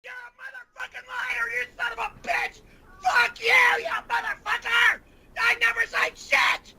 You're a motherfucking liar, you son of a bitch! Fuck you, you motherfucker! I never said shit!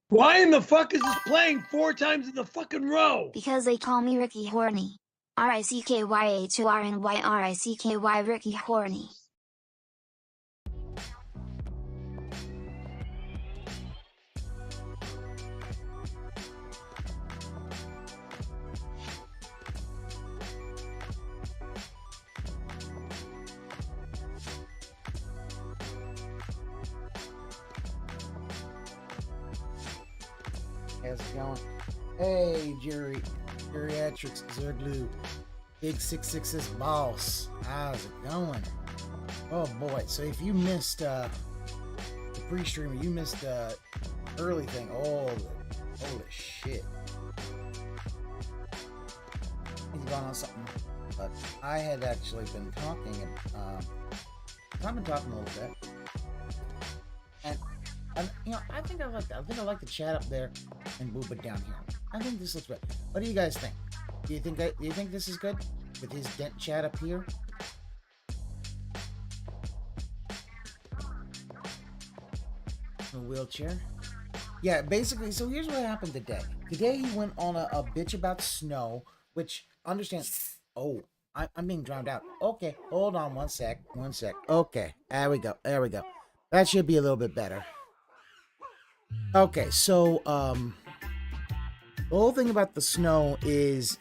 Why in the fuck is this playing 4 times in the fucking row? Because they call me Ricky Horny. RICKYHORNY RICKY Ricky Horny. How's it going? Hey, Geriatrics, Zerglue, Big 666 Boss. How's it going? Oh boy, so if you missed the pre-stream, you missed the early thing. Oh, holy shit. He's gone on something, but I had actually been talking, and I've been talking a little bit, and you know, I think I like the chat up there and BOOBA down here. I think this looks good. What do you guys think? Do you think this is good with his dent chat up here? A wheelchair. Yeah, basically. So here's what happened today. Today he went on a bitch about snow, which understand. Oh, I'm being drowned out. Okay, hold on one sec. Okay, there we go. That should be a little bit better. Okay, so the whole thing about the snow is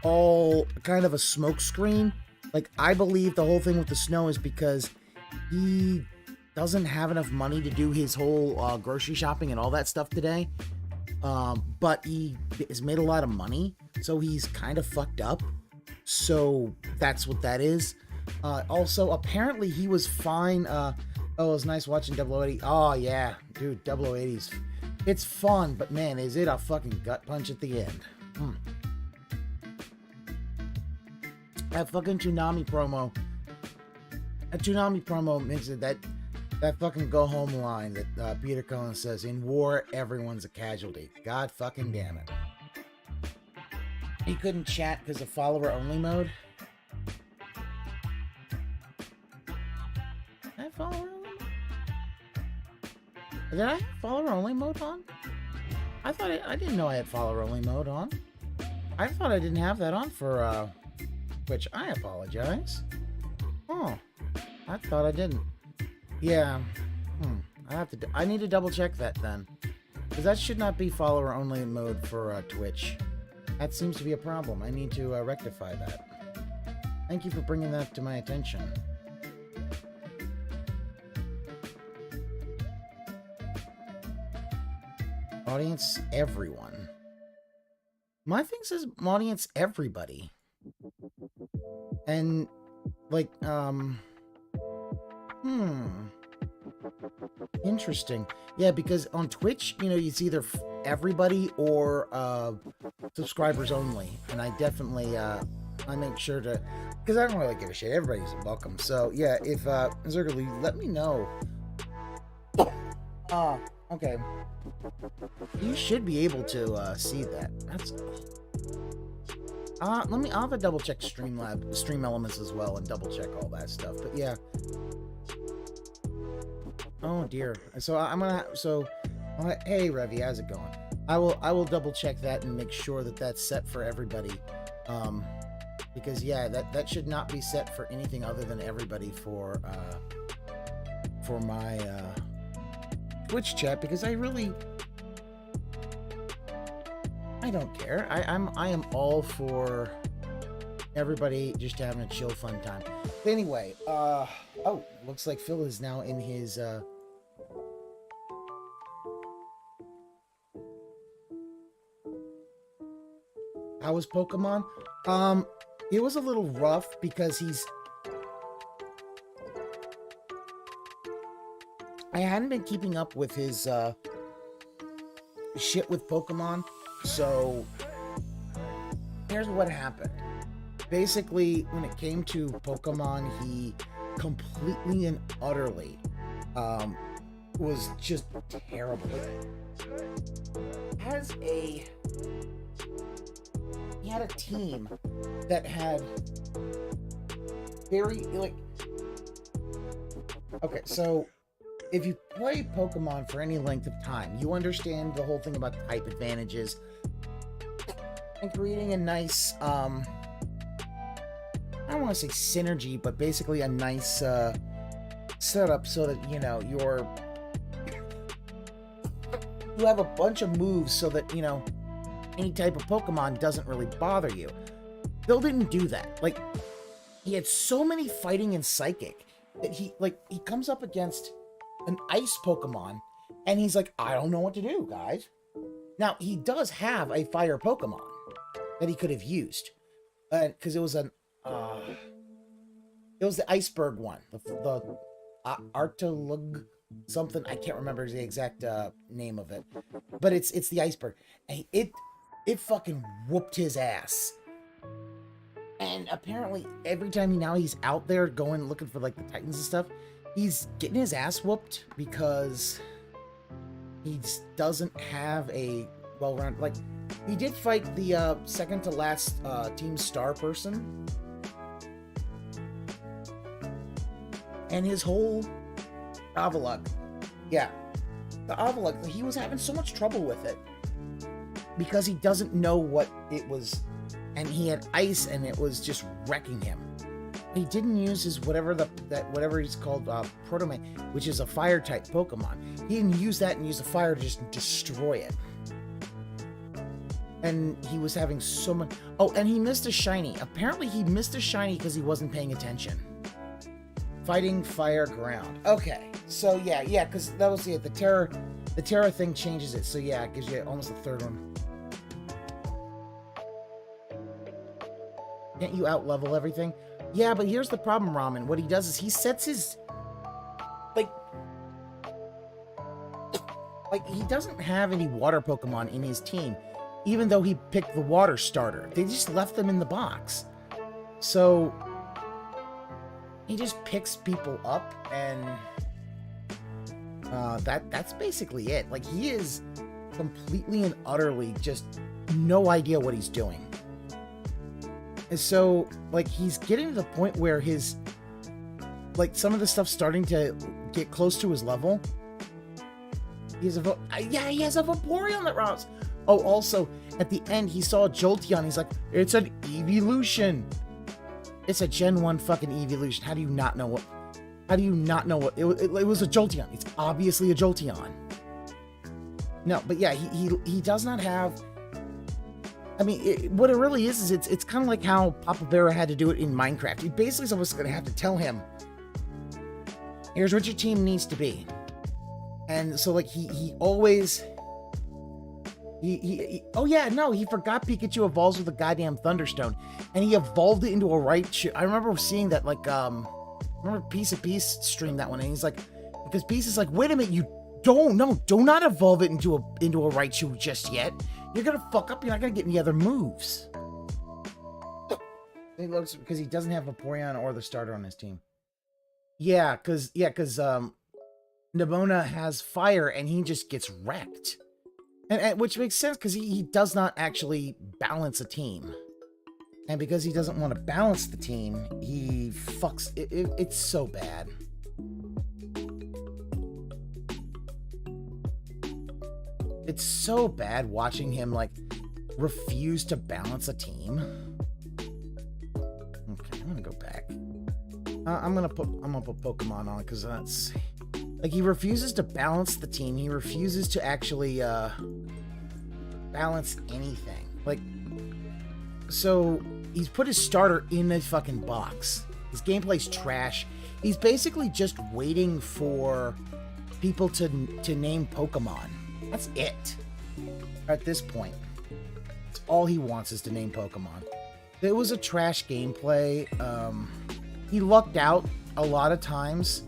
all kind of a smoke screen. Like, I believe the whole thing with the snow is because he doesn't have enough money to do his whole grocery shopping and all that stuff today. But he has made a lot of money, so he's kind of fucked up. So that's what that is. Also, apparently he was fine. Oh, it was nice watching 0080. Oh, yeah. Dude, 0080's... It's fun, but man, is it a fucking gut punch at the end. That fucking Toonami promo. That Toonami promo makes it that fucking go home line that Peter Cullen says, in war, everyone's a casualty. God fucking damn it. He couldn't chat because of follower only mode. Did I have follower only? Did I have follower only mode on? I thought I didn't know I had follower only mode on. I thought I didn't have that on for Twitch. I apologize. Oh, I thought I didn't. Yeah. I need to double check that then, because that should not be follower only mode for Twitch. That seems to be a problem. I need to rectify that. Thank you for bringing that to my attention. Audience everyone. My thing says audience everybody. And like interesting. Yeah, because on Twitch, you know, it's either everybody or subscribers only. And I definitely I make sure to, because I don't really give a shit. Everybody's welcome. So yeah, if Zergly, let me know. Okay. You should be able to see that. That's I'll have a double check stream elements as well and double check all that stuff. But yeah. Oh dear. So hey Revy, how's it going? I will double check that and make sure that that's set for everybody. Because yeah, that should not be set for anything other than everybody for my Twitch chat, because I don't care. I am all for everybody just having a chill fun time. But anyway, oh, looks like Phil is now in his how was Pokemon? It was a little rough because I hadn't been keeping up with his shit with Pokemon, so here's what happened. Basically, when it came to Pokemon, he completely and utterly was just terrible. He had a team that had very, like... Okay, so if you play Pokemon for any length of time, you understand the whole thing about type advantages and creating a nice, I don't want to say synergy, but basically a nice setup so that, you know, you have a bunch of moves so that, you know, any type of Pokemon doesn't really bother you. Bill didn't do that. Like, he had so many fighting and psychic that he comes up against an ice Pokemon and he's like, I don't know what to do, guys. Now, he does have a fire Pokemon that he could have used. Because it was the iceberg one. The Artilug something. I can't remember the exact name of it. But it's the iceberg. And it fucking whooped his ass. And apparently every time he's out there going looking for like the Titans and stuff, he's getting his ass whooped because he doesn't have a well-rounded, like, he did fight the second to last Team Star person. And his whole Avalok. Yeah. The Avalok, he was having so much trouble with it because he doesn't know what it was, and he had ice and it was just wrecking him. He didn't use his whatever he's called Protomane, which is a fire type Pokemon. He didn't use that and use the fire to just destroy it. And he was having so much. Oh, and he missed a shiny. Apparently he missed a shiny because he wasn't paying attention. Fighting fire ground. Okay, so yeah, because that was it. The Terra thing changes it. So yeah, it gives you almost a third one. Can't you out-level everything? Yeah, but here's the problem, Ramen. What he does is he sets his... Like, he doesn't have any water Pokemon in his team, even though he picked the water starter. They just left them in the box. So, he just picks people up, and that's basically it. Like, he is completely and utterly just no idea what he's doing. And so, like, he's getting to the point where his, like, some of the stuff's starting to get close to his level. He has he has a Vaporeon that routes. Oh, also, at the end, he saw a Jolteon. He's like, it's an evolution. It's a Gen 1 fucking evolution. How do you not know what? How do you not know what? It was a Jolteon. It's obviously a Jolteon. No, but yeah, he does not have... I mean, what it really is it's kind of like how Papa Bear had to do it in Minecraft. He basically was going to have to tell him, here's what your team needs to be. And so, like, he always... Oh, yeah, no, he forgot Pikachu evolves with a goddamn Thunderstone. And he evolved it into a Raichu. I remember seeing that, like, remember Piece of Peace streamed that one, and he's like... Because Peace is like, wait a minute, you do not evolve it into a Raichu just yet. You're gonna fuck up, you're not gonna get any other moves. He looks... Because he doesn't have Vaporeon or the starter on his team. Yeah, because Nimona has fire and he just gets wrecked. And which makes sense because he does not actually balance a team. And because he doesn't want to balance the team, he fucks... It's so bad. It's so bad watching him, like, refuse to balance a team. Okay, I'm gonna go back. I'm gonna put Pokemon on because that's... Like, he refuses to balance the team. He refuses to actually, balance anything. Like, so, he's put his starter in a fucking box. His gameplay's trash. He's basically just waiting for people to name Pokemon. That's it. At this point. That's all he wants is to name Pokemon. It was a trash gameplay. He lucked out a lot of times.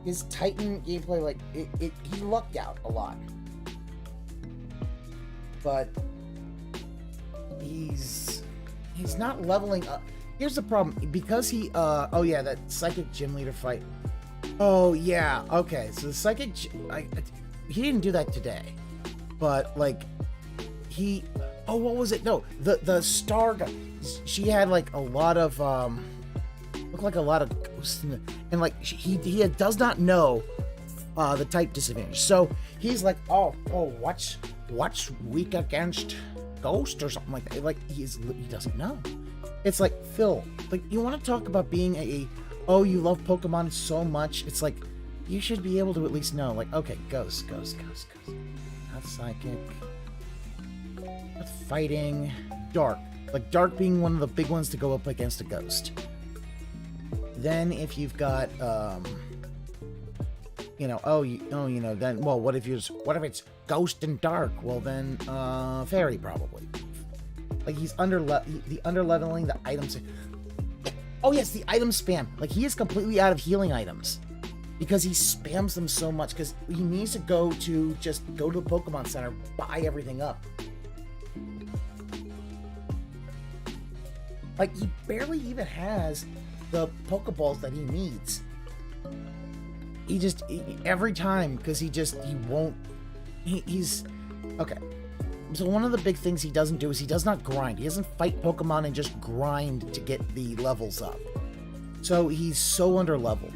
His Titan gameplay, like, he lucked out a lot. But he's not leveling up. Here's the problem. Because he, oh yeah, that Psychic Gym Leader fight. Oh yeah, okay. So the Psychic, he didn't do that today. But, like, oh, what was it? No, the Star guy. She had, like, a lot of, looked like a lot of ghosts in the, and like he does not know the type disadvantage. So he's like, oh, what's weak against ghost or something like that. Like he doesn't know. It's like, Phil, like, you want to talk about being oh, you love Pokemon so much. It's like, you should be able to at least know, like, okay, ghost. Not psychic. Not fighting. Dark. Like, dark being one of the big ones to go up against a ghost. Then if you've got, then, well, what if it's ghost and dark? Well, then, fairy probably. Like, he's the under-leveling the items. Oh, yes, the item spam. Like, he is completely out of healing items because he spams them so much because he needs to go to the Pokemon Center, buy everything up. Like, he barely even has the Pokeballs that he needs. Every time, because he's okay. So one of the big things he doesn't do is he does not grind. He doesn't fight Pokemon and just grind to get the levels up. So he's so underleveled.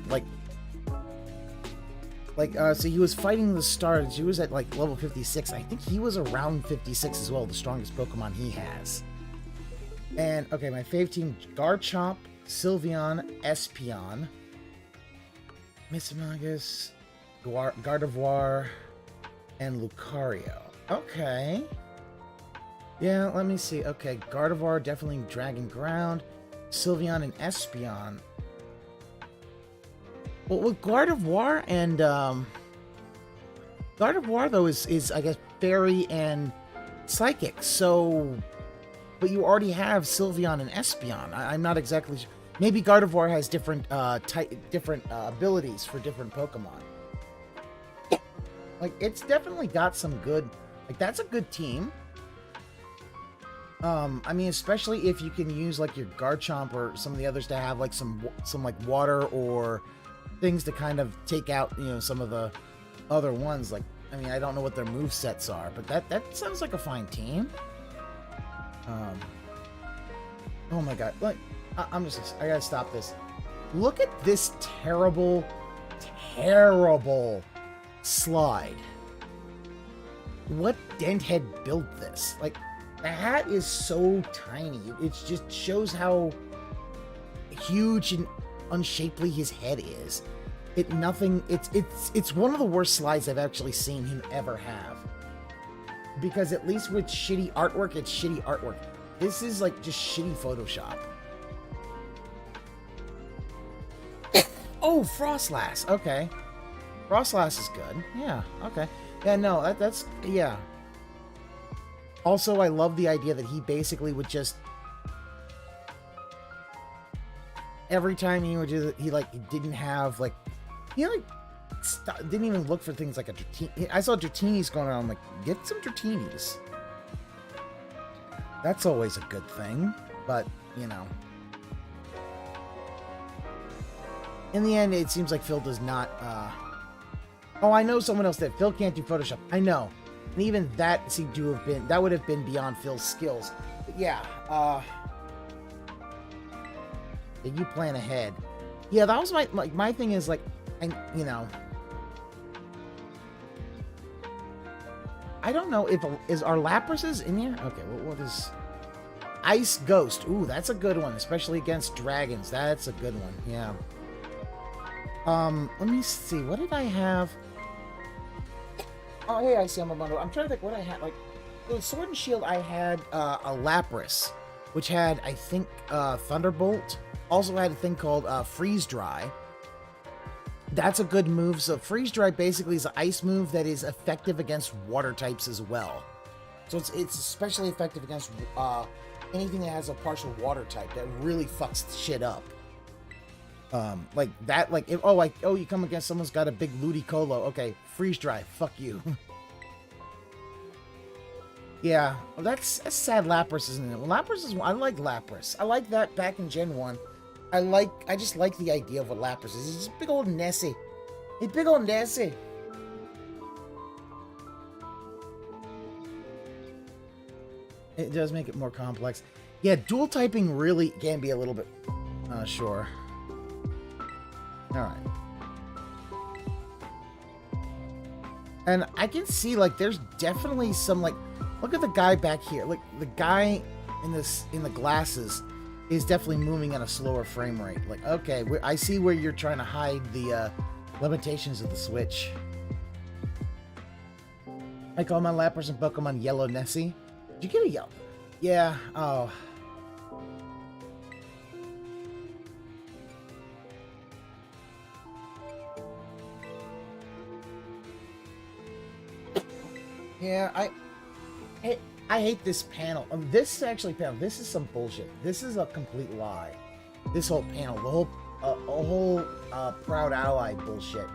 So he was fighting the stars. He was at, like, level 56. I think he was around 56 as well, the strongest Pokemon he has. And, okay, my fave team, Garchomp, Sylveon, Espeon, Mismagus, Gardevoir, and Lucario. Okay. Yeah, let me see. Okay, Gardevoir, definitely Dragon Ground. Sylveon and Espeon. Well, with Gardevoir and, Gardevoir, though, is I guess, Fairy and Psychic, so but you already have Sylveon and Espeon. I'm not exactly sure. Maybe Gardevoir has different abilities for different Pokemon. Like, it's definitely got some good... Like, that's a good team. I mean, especially if you can use, like, your Garchomp or some of the others to have, like, some like, water or things to kind of take out, you know, some of the other ones. Like, I mean, I don't know what their movesets are, but that sounds like a fine team. Oh my god. Like, I gotta stop this. Look at this terrible slide. What denthead built this? Like, the hat is so tiny. It just shows how huge and unshapely his head is. It's one of the worst slides I've actually seen him ever have. Because at least with shitty artwork, it's shitty artwork. This is like just shitty Photoshop. Oh, Frostlass. Okay. Frostlass is good. Yeah, okay. Yeah, no, that's... Yeah. Also, I love the idea that he basically would just... Every time he would do that, he, like, didn't have, like... He, like, didn't even look for things like a Dratini. I saw Dratinis going around, I'm like, get some Dratinis. That's always a good thing, but, you know... In the end, it seems like Phil does not, Oh, I know someone else that Phil can't do Photoshop. I know. And even that seemed to have been... That would have been beyond Phil's skills. But yeah, Did you plan ahead? Yeah, that was my thing is, like, you know... I don't know if... Are Laprases in here? Okay, what is... Ice Ghost. Ooh, that's a good one. Especially against dragons. That's a good one. Yeah. Let me see. What did I have? Oh, hey, I see Yamamoto. I'm trying to think what I had. Like, the Sword and Shield, I had a Lapras, which had, I think, Thunderbolt. Also had a thing called Freeze Dry. That's a good move. So Freeze Dry basically is an ice move that is effective against water types as well. So it's especially effective against anything that has a partial water type that really fucks shit up. Like that, like, if, oh, you come against someone's got a big Ludicolo. Okay, Freeze Dry. Fuck you. Yeah, well, that's sad. Lapras, isn't it? Well, Lapras is... I like Lapras. I like that back in Gen 1. I just like the idea of what Lapras is. It's just big old Nessie. It's big old Nessie. It does make it more complex. Yeah, dual typing really can be a little bit... sure. Alright. And I can see, like, there's definitely some, like... Look at the guy back here. Like, the guy in the glasses is definitely moving at a slower frame rate. Like, okay, I see where you're trying to hide the limitations of the Switch. I call my Lapras and Pokemon Yellow Nessie. Did you get a yellow? Yeah, oh... Yeah, I hate this panel. This panel. This is some bullshit. This is a complete lie. This whole panel, the whole proud ally bullshit.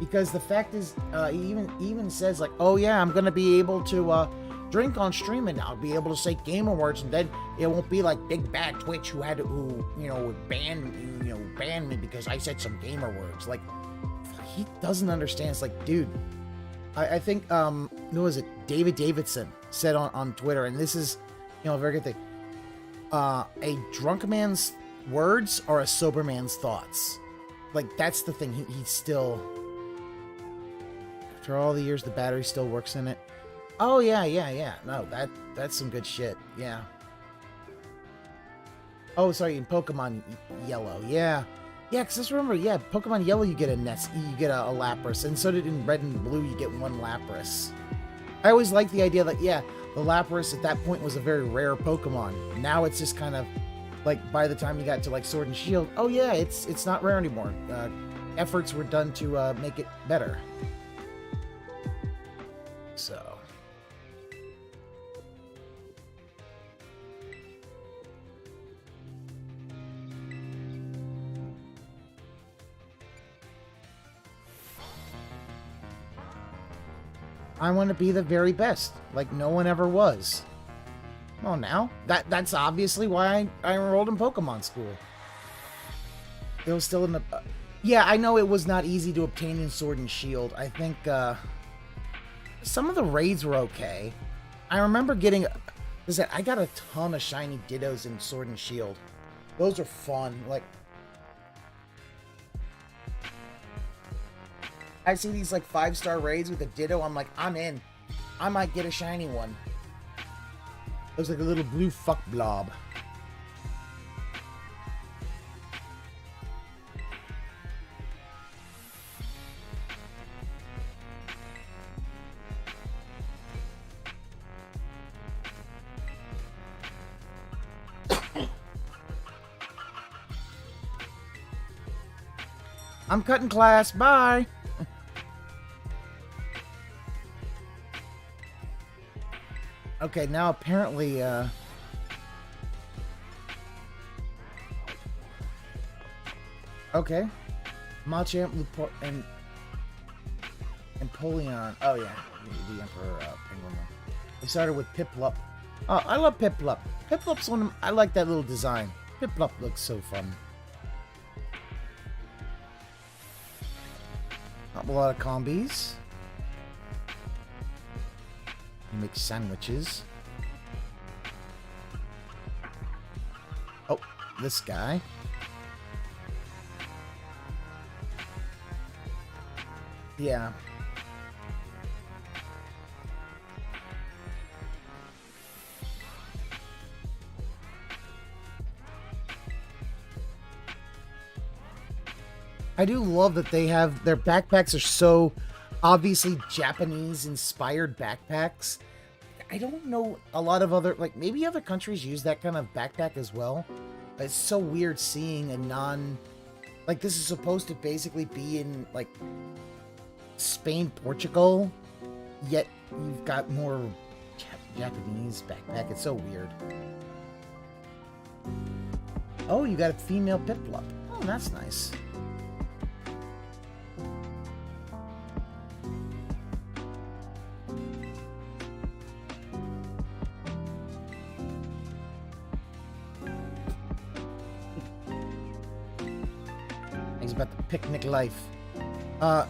Because the fact is, he even says like, oh yeah, I'm gonna be able to drink on stream and I'll be able to say gamer words, and then it won't be like big bad Twitch who would ban me because I said some gamer words. Like, he doesn't understand. It's like, dude. I think, who was it? David Davidson said on Twitter, and this is, a very good thing. A drunk man's words are a sober man's thoughts. Like, that's the thing. He still, after all the years, the battery still works in it. Oh, yeah. No, that's some good shit. Yeah. Oh, sorry, in Pokemon Yellow. Yeah. Yeah, because just remember, Pokemon Yellow, you get a Lapras, and so did in Red and Blue, you get one Lapras. I always liked the idea that, the Lapras at that point was a very rare Pokemon. Now it's just kind of, like, by the time you got to, like, Sword and Shield, oh yeah, it's not rare anymore. Efforts were done to make it better. So... I want to be the very best, like no one ever was. Well, now that's obviously why I enrolled in Pokemon school. It was still in the. Yeah, I know it was not easy to obtain in Sword and Shield. I think some of the raids were okay. I remember getting. I got a ton of shiny Dittos in Sword and Shield. Those are fun. Like, I see these like 5-star raids with a Ditto. I'm like, I'm in. I might get a shiny one. Looks like a little blue fuck blob. I'm cutting class. Bye. Okay, now apparently, okay. Machamp, Lupo, and Empoleon. Oh, yeah. The Emperor Penguin. We started with Piplup. Oh, I love Piplup. Piplup's one of, I like that little design. Piplup looks so fun. A lot of combis. You make sandwiches. Oh, this guy. Yeah. I do love that they have their backpacks are so obviously Japanese inspired backpacks. I don't know a lot of other, like maybe other countries use that kind of backpack as well. But it's so weird seeing a like this is supposed to basically be in like Spain, Portugal, yet you've got more Japanese backpack. It's so weird. Oh, you got a female Piplup. Oh, that's nice. About the picnic life.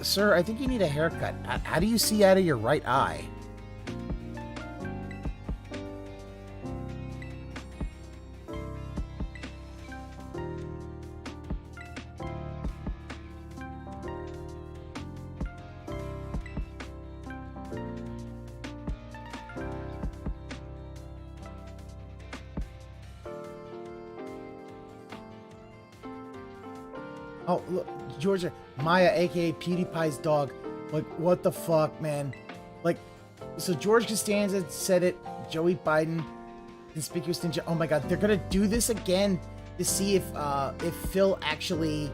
Sir, I think you need a haircut. How do you see out of your right eye? Oh, look, Georgia, Maya, aka PewDiePie's dog. Like, what the fuck, man? Like, so George Costanza said it, Joey Biden, Conspicuous Ninja. Oh my god, they're gonna do this again to see if Phil actually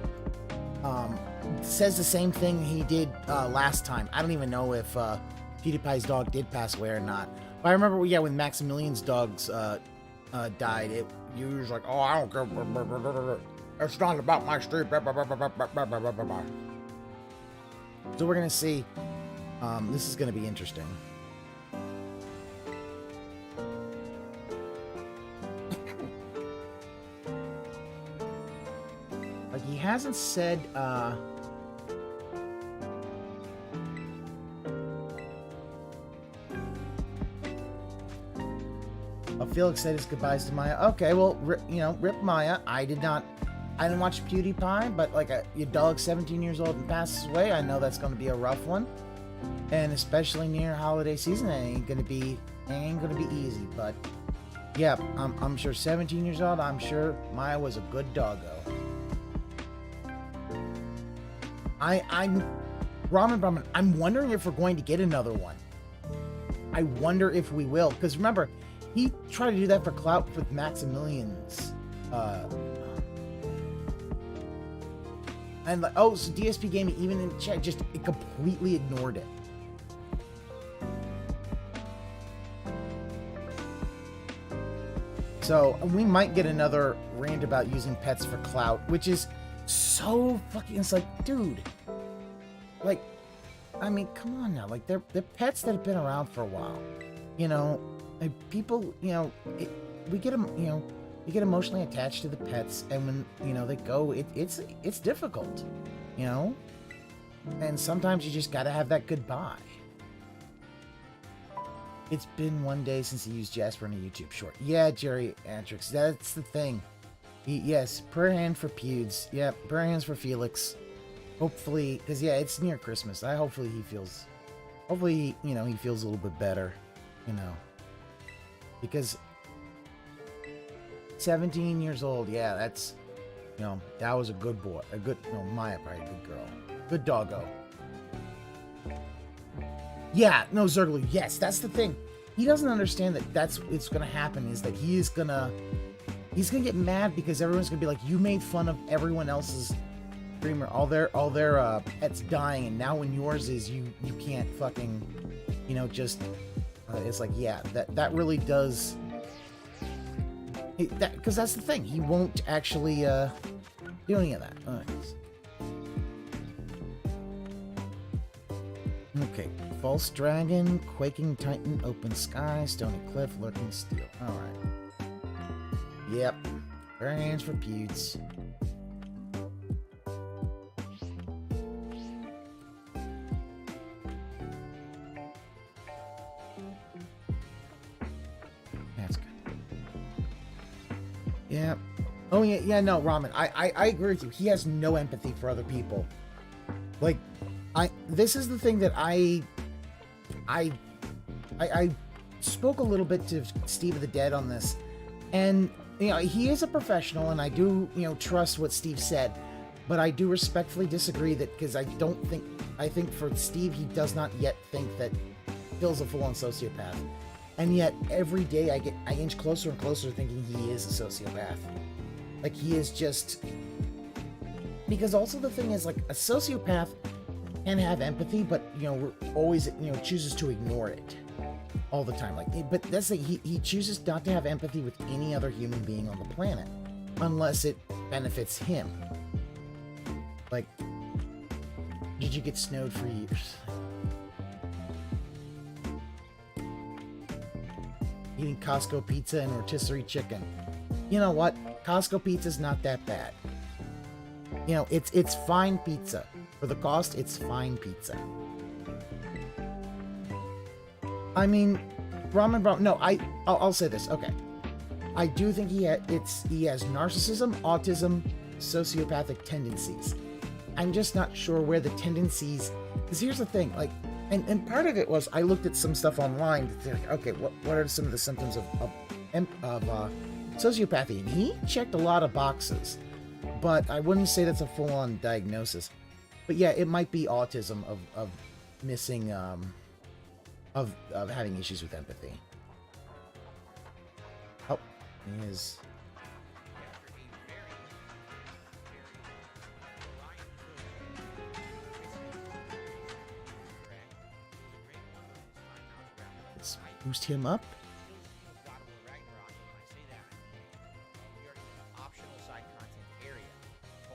says the same thing he did last time. I don't even know if PewDiePie's dog did pass away or not. But I remember, yeah, when Maximilian's dogs died, you was like, oh, I don't care. It's not about my street. So we're gonna see. This is gonna be interesting. Like he hasn't said. Felix said his goodbyes to Maya. Okay, well, rip Maya. I didn't watch PewDiePie, but like your dog's 17 years old and passes away, I know that's going to be a rough one, and especially near holiday season, it ain't gonna be easy. But yeah, I'm sure 17 years old. I'm sure Maya was a good doggo. I'm Ramen. I'm wondering if we're going to get another one. I wonder if we will, because remember, he tried to do that for clout with Maximilian's. And like, oh, so DSP Gaming, even in chat, just it completely ignored it. So we might get another rant about using pets for clout, which is so fucking. It's like, dude, like, I mean, come on now. Like, they're pets that have been around for a while. You know, like, people, you know, we get them, you know, we get emotionally attached to the pets, and when, you know, they go, it's difficult, you know? And sometimes you just gotta have that goodbye. It's been 1 day since he used Jasper in a YouTube short. Yeah, Jerry Antrix, that's the thing. Yes, prayer hand for Pewds. Yeah, prayer hands for Felix. Hopefully, because yeah, it's near Christmas. Hopefully he feels, hopefully, you know, he feels a little bit better, you know. Because 17 years old, yeah, that's, you know, that was a good boy. A good, no, Maya probably a good girl. Good doggo. Yeah, no, Zerglu, yes, that's the thing. He doesn't understand that that's what's gonna happen, is that he's gonna get mad because everyone's gonna be like, you made fun of everyone else's streamer, all their pets dying, and now when yours is, you can't fucking, you know, just it's like, yeah, that really does, because that's the thing, he won't actually do any of that. Okay, False Dragon, Quaking Titan, Open Sky, Stony Cliff, Lurking Steel. Alright. Yep. Prayer hands for Pewds. That's good. Yeah. Oh yeah, no, Ramen. I agree with you. He has no empathy for other people. Like, this is the thing that I spoke a little bit to Steve of the Dead on this, and you know, he is a professional, and I do, you know, trust what Steve said, but I do respectfully disagree that, because I think for Steve, he does not yet think that Phil's a full-on sociopath, and yet every day I inch closer and closer thinking he is a sociopath. Like, he is just, because also the thing is, like, a sociopath can have empathy, but, you know, always, you know, chooses to ignore it all the time. Like, but that's the, he chooses not to have empathy with any other human being on the planet unless it benefits him. Like, did you get snowed for years? Eating Costco pizza and rotisserie chicken. You know what? Costco pizza's not that bad. You know, it's fine pizza. For the cost, it's fine pizza. I mean, Ramen Bro. No, I'll say this. Okay, I do think he has narcissism, autism, sociopathic tendencies. I'm just not sure where the tendencies. Because here's the thing, like, and part of it was I looked at some stuff online to think, okay, what are some of the symptoms of sociopathy? And he checked a lot of boxes, but I wouldn't say that's a full-on diagnosis. But yeah, it might be autism of missing, of having issues with empathy. Oh, he is. Let's boost him up.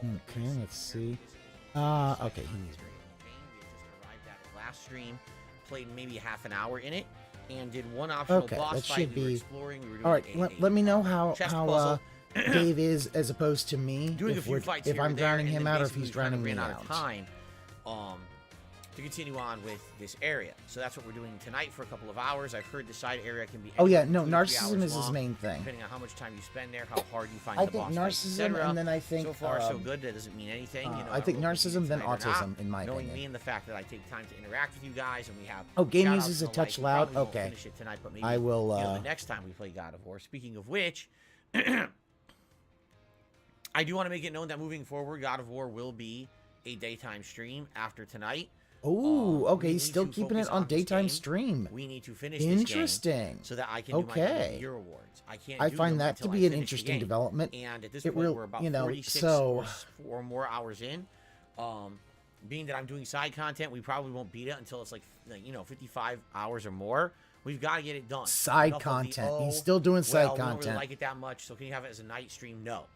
Okay, let's see. Okay. Last stream, played maybe half an hour in it, and did one optional boss fight. We were exploring. We were doing all right, let me know how Dave is as opposed to me. Doing a few fights if I'm drowning him out or if he's drowning me out. Of time, to continue on with this area. So that's what we're doing tonight for a couple of hours. I've heard the side area can be. Oh yeah, no, narcissism is his main thing. Depending on how much time you spend there, how hard you find the boss fight, narcissism, and then I think so far so good. That doesn't mean anything. You know, I think narcissism, then autism, in my knowing opinion. me and the fact that I take time to interact with you guys, and we have. Oh, game news is a touch loud. Okay, finish it tonight, but maybe, I will. The next time we play God of War. Speaking of which, I do want to make it known that moving forward, God of War will be a daytime stream after tonight. Oh, okay. He's still keeping it on daytime stream. We need to finish this game so that I can do my year awards. I find that to be an interesting development. And at this point, we're about 46 or more hours in. Being that I'm doing side content, we probably won't beat it until it's like 55 hours or more. We've got to get it done. Side content. He's still doing side content. I don't really like it that much, so can you have it as a night stream? No.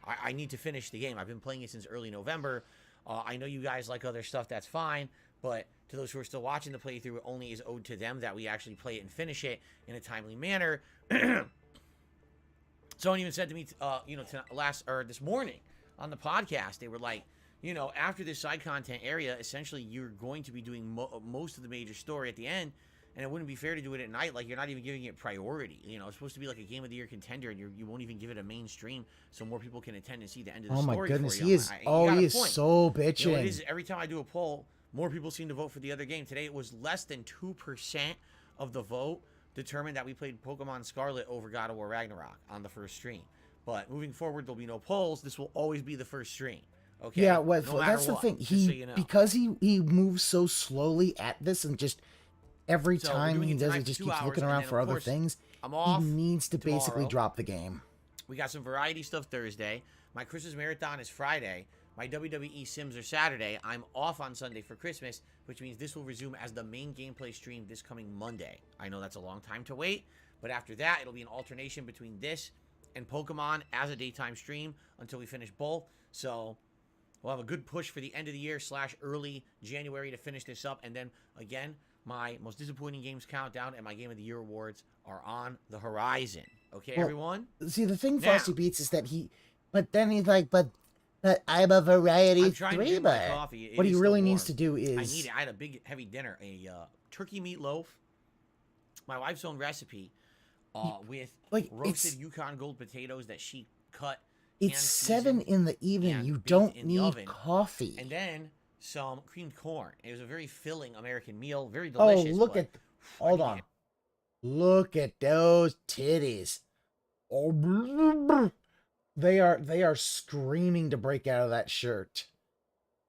I need to finish the game. I've been playing it since early November. I know you guys like other stuff, that's fine, But to those who are still watching the playthrough, it only is owed to them that we actually play it and finish it in a timely manner. Someone even said to me, this morning on the podcast, they were like, after this side content area, essentially you're going to be doing most of the major story at the end, and it wouldn't be fair to do it at night. Like, you're not even giving it priority. It's supposed to be like a Game of the Year contender, and you won't even give it a mainstream so more people can attend and see the end of the story. Oh my goodness, for he you. is. He is so bitching. It is, every time I do a poll, more people seem to vote for the other game. Today it was less than 2% of the vote determined that we played Pokemon Scarlet over GoW Ragnarok on the first stream. But moving forward, there'll be no polls. This will always be the first stream. Okay. Yeah, well, no that's the thing. Because he moves so slowly at this, and just every time he does it, just keeps looking around for other things. He needs to basically drop the game. We got some variety stuff Thursday. My Christmas marathon is Friday. My WWE Sims are Saturday. I'm off on Sunday for Christmas, which means this will resume as the main gameplay stream this coming Monday. I know that's a long time to wait, but after that, it'll be an alternation between this and Pokemon as a daytime stream until we finish both. So we'll have a good push for the end of the year / early January to finish this up. And then, again, my most disappointing games countdown and my Game of the Year awards are on the horizon. Okay, everyone? See, the thing Frosty Beats is that but then he's like, but I'm a variety streamer. What he really needs to do is... I need it. I had a big, heavy dinner. A turkey meatloaf, my wife's own recipe, with roasted Yukon Gold potatoes that she cut. It's 7 in the evening. You don't need coffee. And then some creamed corn. It was a very filling American meal. Very delicious. Oh, look at... Hold on. Look at those titties. Oh, they are screaming to break out of that shirt.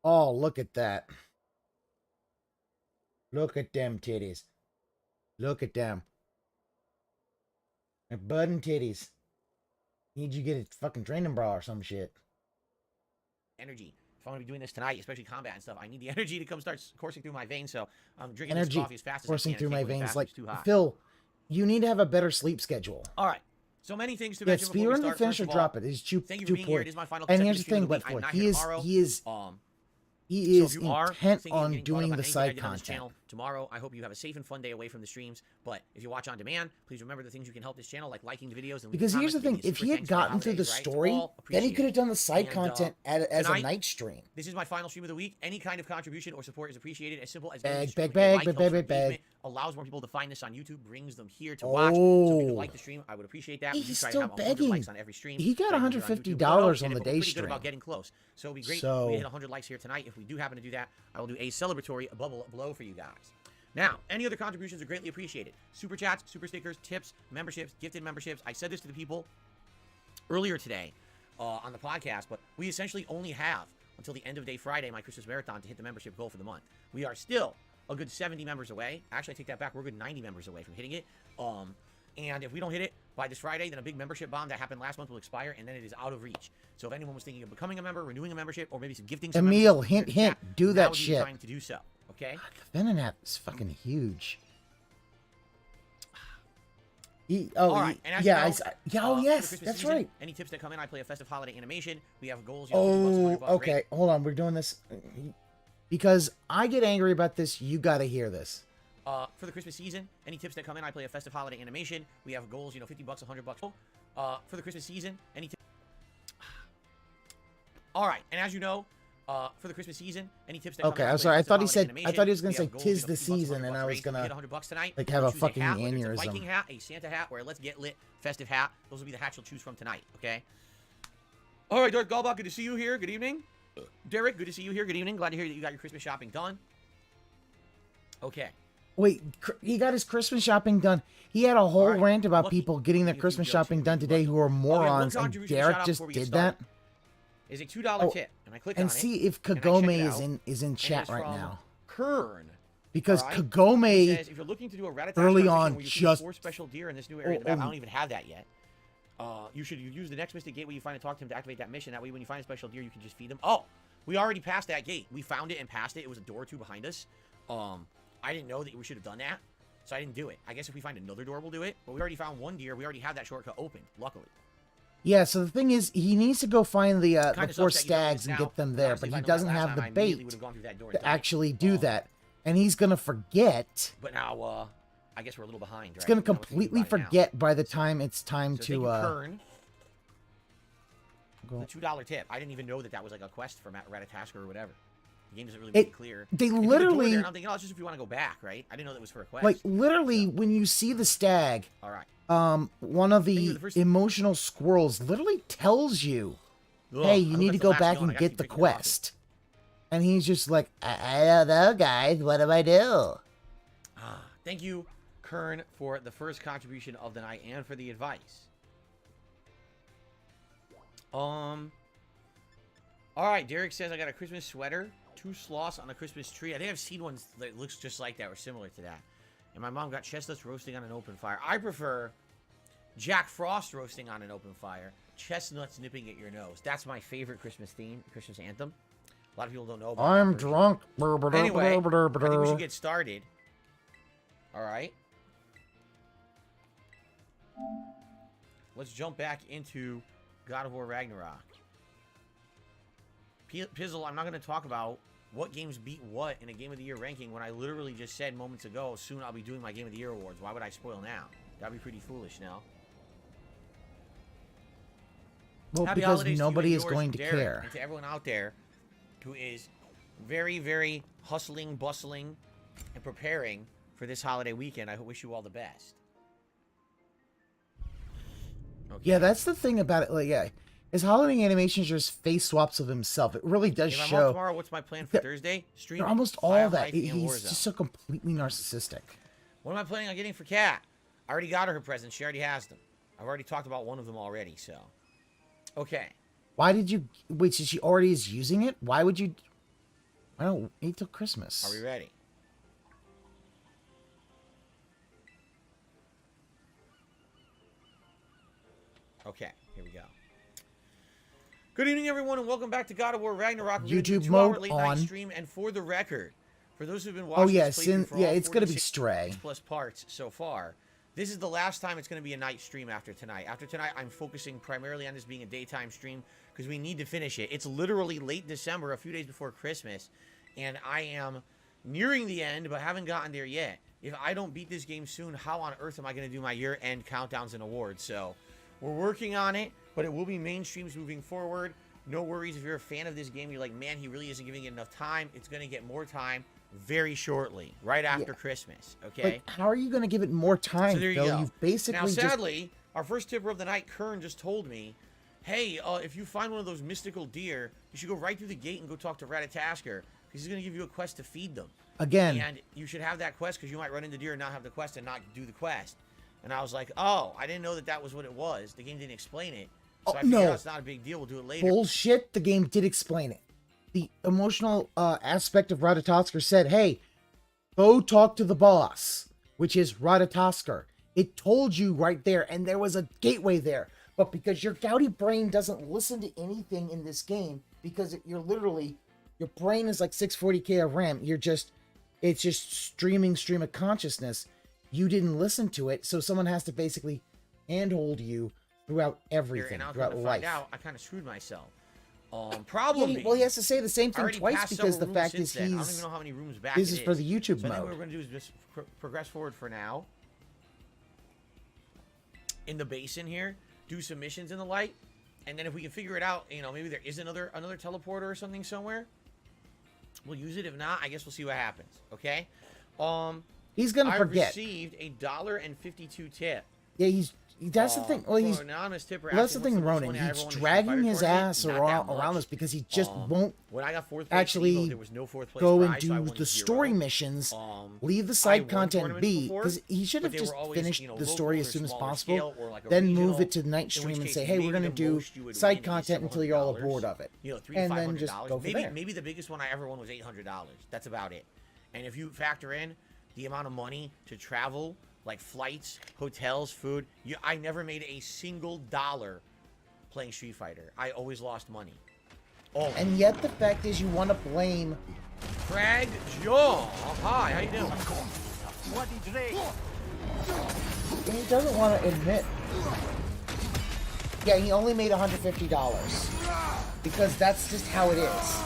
Oh, look at that. Look at them titties. Look at them. They're budding titties. Need you to get a fucking training bra or some shit. Energy. If I'm going to be doing this tonight, especially combat and stuff, I need the energy to come start coursing through my veins. So I'm drinking this coffee as fast as I can. Coursing through my veins. Like, Phil, you need to have a better sleep schedule. All right. So many things to mention before we start. Finish or drop it. It's too poor. And here's the thing, but he is intent on doing the side content. Tomorrow, I hope you have a safe and fun day away from the streams. But if you watch on demand, please remember the things you can help this channel, like liking the videos. And because here's the thing, if he had gotten through the story, then he could have done the side content as a night stream. This is my final stream of the week. Any kind of contribution or support is appreciated. As simple as bag. Allows more people to find this on YouTube, brings them here to watch. So if you could like the stream, I would appreciate that. He's still begging. Likes on every stream. He got $150 on the day stream. Good about getting close. So it'd be great if we hit 100 likes here tonight. If we do happen to do that, I will do a celebratory bubble blow for you guys. Now, any other contributions are greatly appreciated. Super chats, super stickers, tips, memberships, gifted memberships. I said this to the people earlier today on the podcast, but we essentially only have until the end of day Friday, my Christmas marathon, to hit the membership goal for the month. We are still a good 70 members away. Actually, I take that back. We're a good 90 members away from hitting it. And if we don't hit it by this Friday, then a big membership bomb that happened last month will expire, and then it is out of reach. So if anyone was thinking of becoming a member, renewing a membership, or maybe some gifting some Emil, hint, do that shit. Time to do so, okay? God, the Venom app is fucking huge. Yes, that's right. Any tips that come in, I play a festive holiday animation. We have goals. Okay, hold on. We're doing this because I get angry about this. You got to hear this. For the Christmas season, any tips that come in, I play a festive holiday animation. We have goals, $50, $100. For the Christmas season, any tips. All right, and as you know, for the Christmas season, any tips that come in, I'm sorry. I thought he was gonna say tis the season, and I was gonna get $100 tonight. Like have a fucking aneurysm. A Viking hat, a Santa hat, or a Let's Get Lit festive hat. Those will be the hats you'll choose from tonight. Okay. All right, Darth Galbach, good to see you here. Good evening. Derek, good to see you here. Good evening. Glad to hear that you got your Christmas shopping done. Okay. Wait, he got his Christmas shopping done. He had a whole rant about people getting their Christmas shopping done today who are morons, and Derek just did that. Is a $2 tip, and I click on it. And see if Kagome is in chat right now. Kern. Because Kagome says, if you're looking to do a early on just 4 special deer in this new area of the map, I don't even have that yet. You should use the next Mystic Gateway you find and talk to him to activate that mission. That way, when you find a special deer, you can just feed them. Oh, we already passed that gate. We found it and passed it. It was a door or two behind us. I didn't know that we should have done that, so I didn't do it. I guess if we find another door, we'll do it. But we already found one deer. We already have that shortcut open, luckily. Yeah, so the thing is, he needs to go find the 4 stags and get them there, but he doesn't have the bait to actually do that. and he's gonna forget. But now, I guess we're a little behind, right? He's gonna Now what's he completely buy now? forget by the time it's time So to. thank you, Kern, Go. the $2 tip. I didn't even know that was like a quest for Ratatasker or whatever. The game doesn't really make it clear. They If you go literally, there, and I'm thinking, oh, it's just if you want to go back, right? I didn't know that was for a quest. like literally, when you see the stag, All right. one of Thank you, the the first- emotional squirrels literally tells you, Ugh, "Hey, I you hope need to that's the go last back one. and I gotta get the keep drinking coffee. quest." And he's just like, I don't know, guys. What do I do? Thank you, Kern, for the first contribution of the night and for the advice. All right, Derek says I got a Christmas sweater, 2 sloths on a Christmas tree. I think I've seen one that looks just like that or similar to that. And my mom got chestnuts roasting on an open fire. I prefer Jack Frost roasting on an open fire, chestnuts nipping at your nose. That's my favorite Christmas theme, Christmas anthem. A lot of people don't know about I'm that version. drunk. Anyway, I think we should get started. All right. Let's jump back into God of War Ragnarok. Pizzle, I'm not going to talk about what games beat what in a Game of the Year ranking when I literally just said moments ago, soon I'll be doing my Game of the Year awards. Why would I spoil now? That'd be pretty foolish now. Well, Happy because holidays to you nobody and is yours, going to Derek, care. and to everyone out there who is very, very hustling, bustling, and preparing for this holiday weekend. I wish you all the best. Okay. Yeah, that's the thing about it. Like, yeah, his holiday animations are just face swaps of himself. It really does If I'm off show. tomorrow, what's my plan for Yeah, Thursday? Stream They're almost all Fire that. Life, and He's Warzone. just so completely narcissistic. What am I planning on getting for Kat? I already got her presents. She already has them. I've already talked about one of them already, so. Okay. Why did you wait? So she already is using it. Why would you? I don't wait till Christmas. Are we ready? Okay, here we go. Good evening, everyone, and welcome back to God of War Ragnarok. We're gonna do a YouTube 2-hour mode late on. night stream, and for the record, for those who've been watching, Oh yeah, this playthrough for all it's gonna be 46 Stray. plus parts so far. This is the last time it's going to be a night stream after tonight. After tonight, I'm focusing primarily on this being a daytime stream because we need to finish it. It's literally late December, a few days before Christmas, and I am nearing the end, but haven't gotten there yet. If I don't beat this game soon, how on earth am I going to do my year-end countdowns and awards? So we're working on it, but it will be main streams moving forward. No worries if you're a fan of this game. You're like, man, he really isn't giving it enough time. It's going to get more time very shortly, right after Christmas, okay? Like, how are you going to give it more time, So there you Phil? go. You've basically Now, sadly, our first tipper of the night, Kern, just told me, hey, if you find one of those mystical deer, you should go right through the gate and go talk to Ratatasker, because he's going to give you a quest to feed them. Again. And you should have that quest, because you might run into deer and not have the quest and not do the quest. And I was like, oh, I didn't know that that was what it was. The game didn't explain it. So I figured, no. oh, it's not a big deal. We'll do it later. bullshit. The game did explain it. The emotional aspect of Ratatasker said, hey, go talk to the boss, which is Ratatasker. It told you right there, and there was a gateway there. But because your gouty brain doesn't listen to anything in this game, because you're literally, your brain is like 640K of RAM. It's just stream of consciousness. You didn't listen to it, so someone has to basically handhold you throughout everything, And I'll throughout come to life. find out, I kind of screwed myself. Problem Yeah, well, he has to say the same I thing already twice passed because the several fact rooms is since then. I don't even he's know how many rooms back this it is for the YouTube so I think what mode. we're going to do is just progress forward for now. In the basin here, do some missions and the like, and then if we can figure it out, you know, maybe there is another teleporter or something somewhere. We'll use it. If not, I guess we'll see what happens. Okay. He's gonna forget. I received a $1.52 tip. Yeah, that's the thing. Well, from he's an anonymous tipper. well, that's the asking thing, what's Ronan. most money I He's ever won in a dragging Street his Fighter ass tournament. Not that around much. this because he just won't When I got fourth place, actually there was no fourth place go and prize, so I do won the 0. story missions, leave the I side won content tournaments be, before, because he should but have they just were always, finished you know, the local story or as soon as smaller possible, scale or like a then regional, move it to the night in stream which and case say, hey, we're maybe going to the do most you would side win is content until you're all $700, aboard of it. You know, $300 to And $500. then just go from there. Maybe the biggest one I ever won was $800. That's about it. And if you factor in the amount of money to travel, like flights, hotels, food, I never made a single dollar playing Street Fighter. I always lost money. Oh, And yet the fact is you want to blame... Craig Jaw. Hi, how you doing? And he doesn't want to admit... Yeah, he only made $150. Because that's just how it is.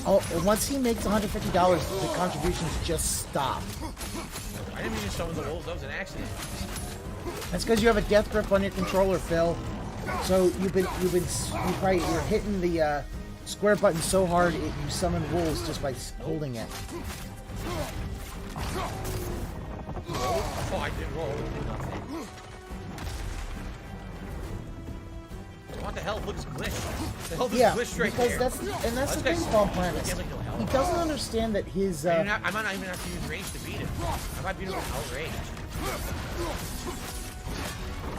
Oh, once he makes $150, the contributions just stop. I didn't mean to summon the wolves. That was an accident. That's because you have a death grip on your controller, Phil. So you're hitting the square button so hard you summon wolves just by holding it. Oh, I did roll. What the hell? Look, it's glitched. The hell is glitched right because there. that's the thing about Planet. He doesn't understand that his. I might not even have to use rage to beat him. I might beat him without rage.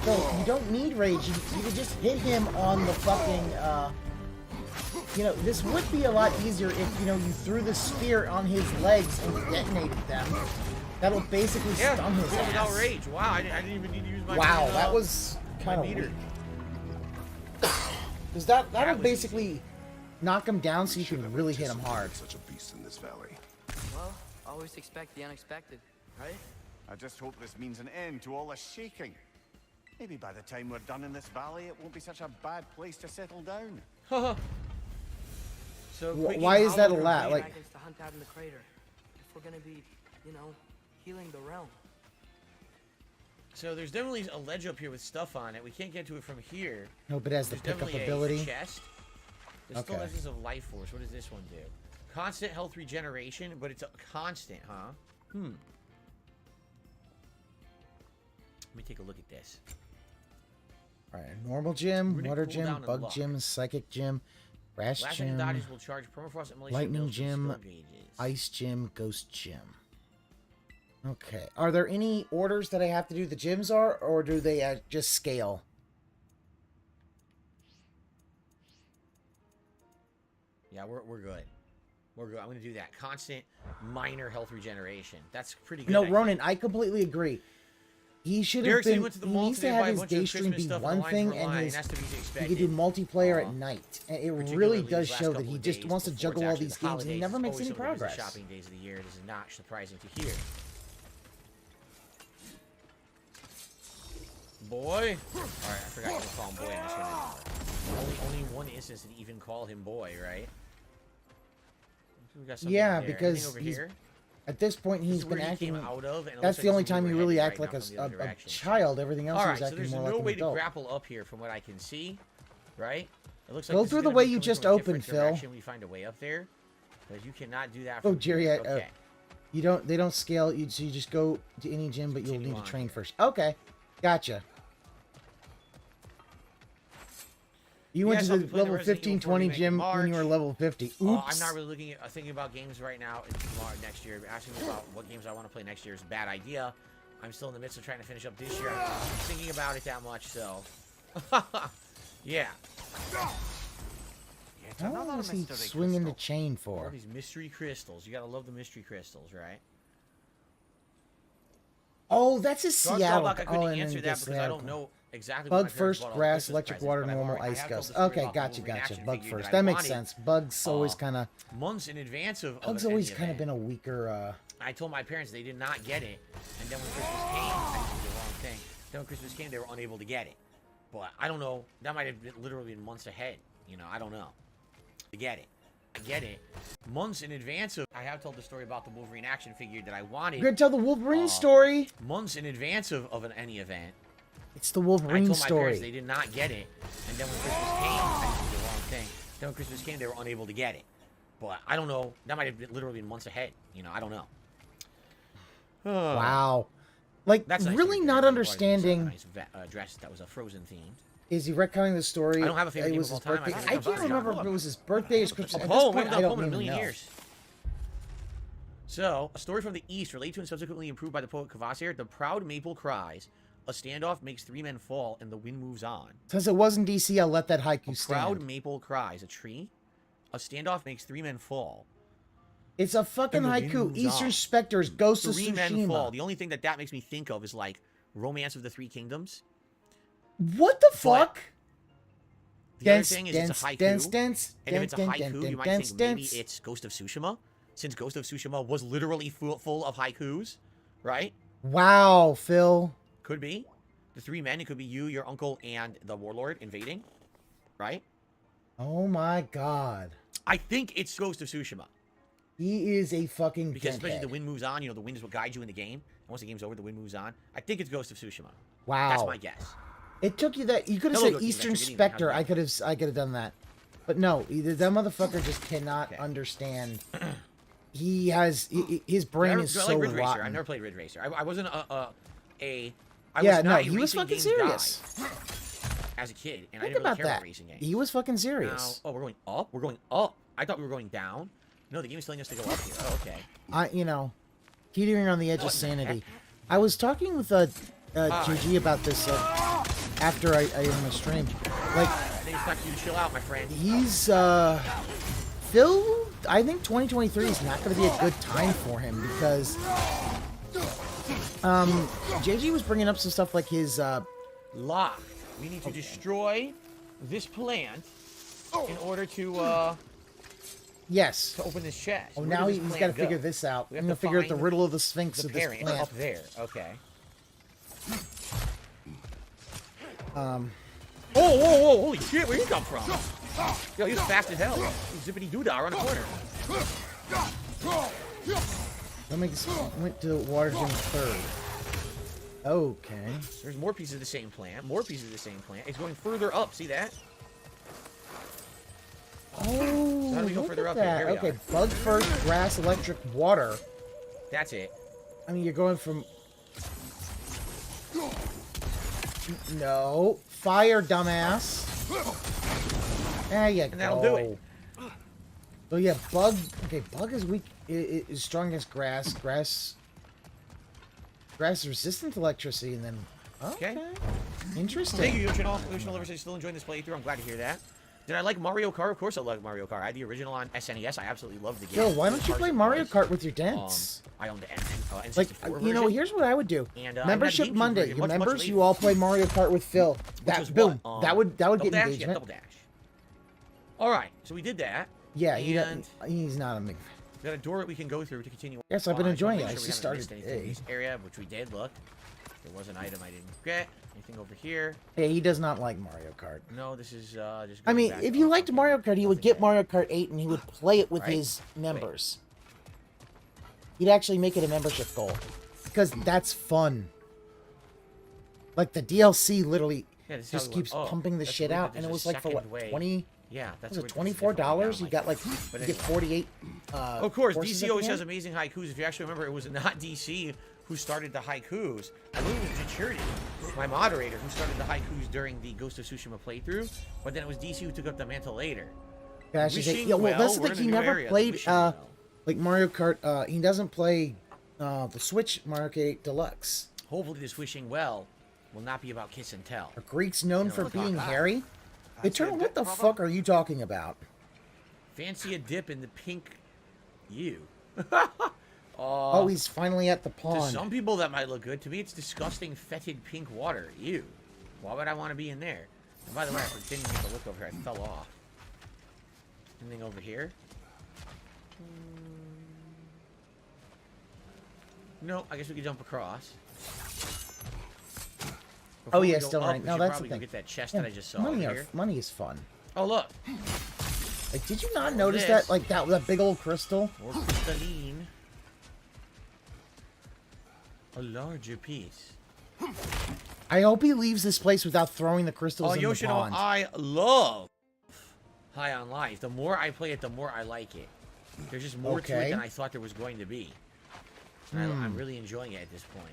So you don't need rage. You can just hit him on the fucking. You know, this would be a lot easier if you threw the spear on his legs and detonated them. That'll basically stun his ass. Without rage. Wow, I didn't even need to use my. Wow, that was kind of weird. Because that'll basically knock him down so you can really hit him hard. Such a beast in this valley. Well, always expect the unexpected, right? I just hope this means an end to all this shaking. Maybe by the time we're done in this valley, it won't be such a bad place to settle down. So why is that a lot? Like, To hunt out in the crater. If we're gonna be, healing the realm. So there's definitely a ledge up here with stuff on it. We can't get to it from here. no, but it has the There's pickup definitely ability. a chest. There's still essence of life force. What does this one do? Constant health regeneration, but it's a constant, huh? Let me take a look at this. All right, normal gym, Runic water cooldown gym, and bug luck. gym, psychic gym, rash Blasting gym, dodges will charge permafrost immolation lightning bills from gym, skill gauges. ice gym, ghost gym. Okay, are there any orders that I have to do the gyms are, or do they just scale? Yeah, we're good. We're good. I'm gonna do that. Constant minor health regeneration. That's pretty good. No, actually. Ronan, I completely agree. He should have Derek said he been. went to the He mall needs to today, have buy a his bunch of day stream Christmas be stuff, one and line thing, for and line. his That's to be he expected. could do multiplayer at night. And it really Particularly does these last show that couple he of just days wants to before juggle it's all actually these the games and he holidays. never It's makes always any some of the busiest progress. shopping days of the year. This is not surprising to hear. Boy. Alright, I forgot you to call him boy in this one anymore. Only one instance to even call him boy, right? We got something Yeah, there. because Anything over he's here? At this point, This he's is where been he came acting. out of, and it That's looks the only like time he's you moving really right act now like from the other a direction. child. Everything else Alright, is so acting there's more like no an way to adult. grapple up here from what I can see, right? It looks like Go this is through the gonna way be you coming just from a different opened, Phil. direction. We find a way up there, because you cannot do that. Oh, From Jerry, here. Okay. They don't scale. So you just go to any gym, but you'll Continue need to on train here. first. Okay, gotcha. You went Yes, to I'll the be playing the level Resident 15, Evil 4 20 remake in gym when you were March. level 50. Oops. I'm not really thinking about games right now. It's next year. Asking me about what games I want to play next year is a bad idea. I'm still in the midst of trying to finish up this year. I'm not thinking about it that much, so. Yeah. How long is he swinging the chain All for? these mystery crystals. You gotta love the mystery crystals, right? Oh, that's a Dark Seattle. Doglock, I couldn't and then answer it that gets because I don't Seattle. know exactly. Bug what my parents first, bought all the grass, Christmas electric presents, water, but I've normal, already- I ice have told ghost. the story Okay, about the gotcha. Wolverine action Bug figure first. I That makes wanted, sense. Bug's always kind of. months in advance of Bug's any always kind of event. been a weaker. I told my parents they did not get it, and then when Christmas came, I did the wrong thing. Then when Christmas came, they were unable to get it. But I don't know. That might have been literally been months ahead. I don't know. To get it. Months in advance of. I have told the story about the Wolverine action figure that I wanted. You're gonna tell the Wolverine story. Months in advance of any event. It's the I Wolverine told my parents story. they did not get it, and then when Christmas came, I did the wrong thing. Then when Christmas came, they were unable to get it. But I don't know. That might have been literally been months ahead. I don't know. Wow. Like, That's nice really to hear. not Everybody understanding. was a nice dress that was a Frozen theme. Is he retconning the story? I don't have a favorite It game was of his all time. birthday. I I think can't I'm remember fine. if it was his birthday or his Christmas. A At poem. this point, I don't in a even million know. years. So, a story from the East, related to and subsequently improved by the poet Kvasir. The proud maple cries. A standoff makes 3 men fall, and the wind moves on. Since it wasn't DC, I'll let that haiku Proud stand. maple cries. A tree. A standoff makes 3 men fall. It's a fucking And the wind haiku. moves Eastern on. Spectres, Ghost of 3 men fall. Tsushima. The only thing that makes me think of is like Romance of the Three Kingdoms. What the fuck? The other thing is it's a haiku. Dense, And if it's a haiku, you might think maybe it's Ghost of Tsushima, since Ghost of Tsushima was literally full of haikus, right? Wow, Phil. Could be. The 3 men, it could be you, your uncle, and the warlord invading, right? Oh my god. I think it's Ghost of Tsushima. He is a fucking Because especially deadhead. the wind moves on. You know, the wind is what guides you in the game. And once the game's over, the wind moves on. I think it's Ghost of Tsushima. Wow. That's my guess. It took you that. You could have Hello, said Team Eastern Vector, good evening. Spectre. How's I could have done that. But no, either that motherfucker just cannot understand. He has his brain is I so like Ridge Racer. rotten. I never played Ridge Racer. I wasn't I Yeah, was no, not a he was racing fucking games serious. guy as a kid, and Think I didn't really about care that. about racing games. He was fucking Now, serious. oh, we're going up. We're going up. I thought we were going down. No, the game is telling us to go up here. Oh, okay. You know, teetering on the edge of What the heck? sanity. I was talking with GG about this after I ended my stream. Like, I think it's time for you to chill out, my friend. he's Phil. I think 2023 is not going to be a good time for him because JG was bringing up some stuff like his Lock. We need to destroy this plant in order to yes. open this chest. Oh, Where now did he's this got to plant go? figure this out. We I'm have going to figure out the find riddle of the Sphinx The of this parent plant. up there. Okay. Um, Whoa, whoa, whoa, holy shit, where'd he come from? Yo, he was fast as hell. Zippity doodah around the corner. went to water gym third. Okay. There's more pieces of the same plant. More pieces of the same plant. It's going further up. See that? Oh, how do we go look further at up here? that. Here we Okay, are. bug first, grass, electric, water. That's it. I mean, you're going from... No. Fire, dumbass. There you go. And that'll do it. So yeah, bug... Okay, bug is weak... is strong against grass. Grass is resistant to electricity, and then... Okay. Interesting. Thank you, Yoshino. Yoshino Lover says still enjoying this playthrough. I'm glad to hear that. Did I like Mario Kart? Of course I like Mario Kart. I had the original on SNES. I absolutely loved the game. Yo, why don't you As far play as it Mario was, Kart with your dents? I owned the N64 Like, version. you know, here's what I would do. And, I had Membership the GameCube Monday. version Your much members, later. you all play Mario Kart with Phil. Which was Boom. what? That would Double get dash? engagement. Yeah, double dash. All right, so we did that. Yeah, and he's not a big. we got a door that we can go through to continue. Yes, I've been on. enjoying Make it. I sure we just haven't started missed anything in today. this area, which we did. Look, there was an item I didn't get. Anything over here? Hey, he does not like Mario Kart. No, this is just. I going mean, back if you up. liked Okay, Mario Kart, he would nothing get there. Mario Kart 8 and he would play it with Right? his members. He'd actually make it a membership goal because that's fun. Like the DLC literally Yeah, this is how just we keeps went. Oh, pumping the that's shit weird out, that and it there's was a like for what second way. 20? Yeah, that's Was it weird. It's definitely $24? down, You got like but you get anyway. 48. Of course, courses DC at the always end? has amazing haikus. If you actually remember, it was not DC who started the haikus. I believe it was Maturity, my moderator, who started the haikus during the Ghost of Tsushima playthrough. But then it was DC who took up the mantle later. Yeah, I should say, Wishing yeah, well, that's the well, thing. we're in He a new never area, played wishing well. like Mario Kart. He doesn't play the Switch Mario Kart 8 Deluxe. Hopefully, this wishing well will not be about kiss and tell. Are Greeks known You know for what I'm being talking hairy? Eternal, what the fuck are you talking about? Fancy a dip in the pink you. Oh, he's finally at the To pond. some people, that might look good. To me, it's disgusting, fetid pink water. Ew. Why would I want to be in there? And by the way, I didn't make a look over here. I fell off. Anything over here? No, I guess we could jump across. Oh, Before we yeah, go still up, right. we No, should that's the probably go thing. get that chest Yeah, that I just saw money, over here. money is fun. Oh, look. Like, did you not notice that? Like, that big old crystal? More crystalline. A larger piece. I hope he leaves this place without throwing the crystals Oh, in the Yoshino, pond. I love High on Life. The more I play it, the more I like it. There's just more to it Okay. than I thought there was going to be. And I'm really enjoying it at this point.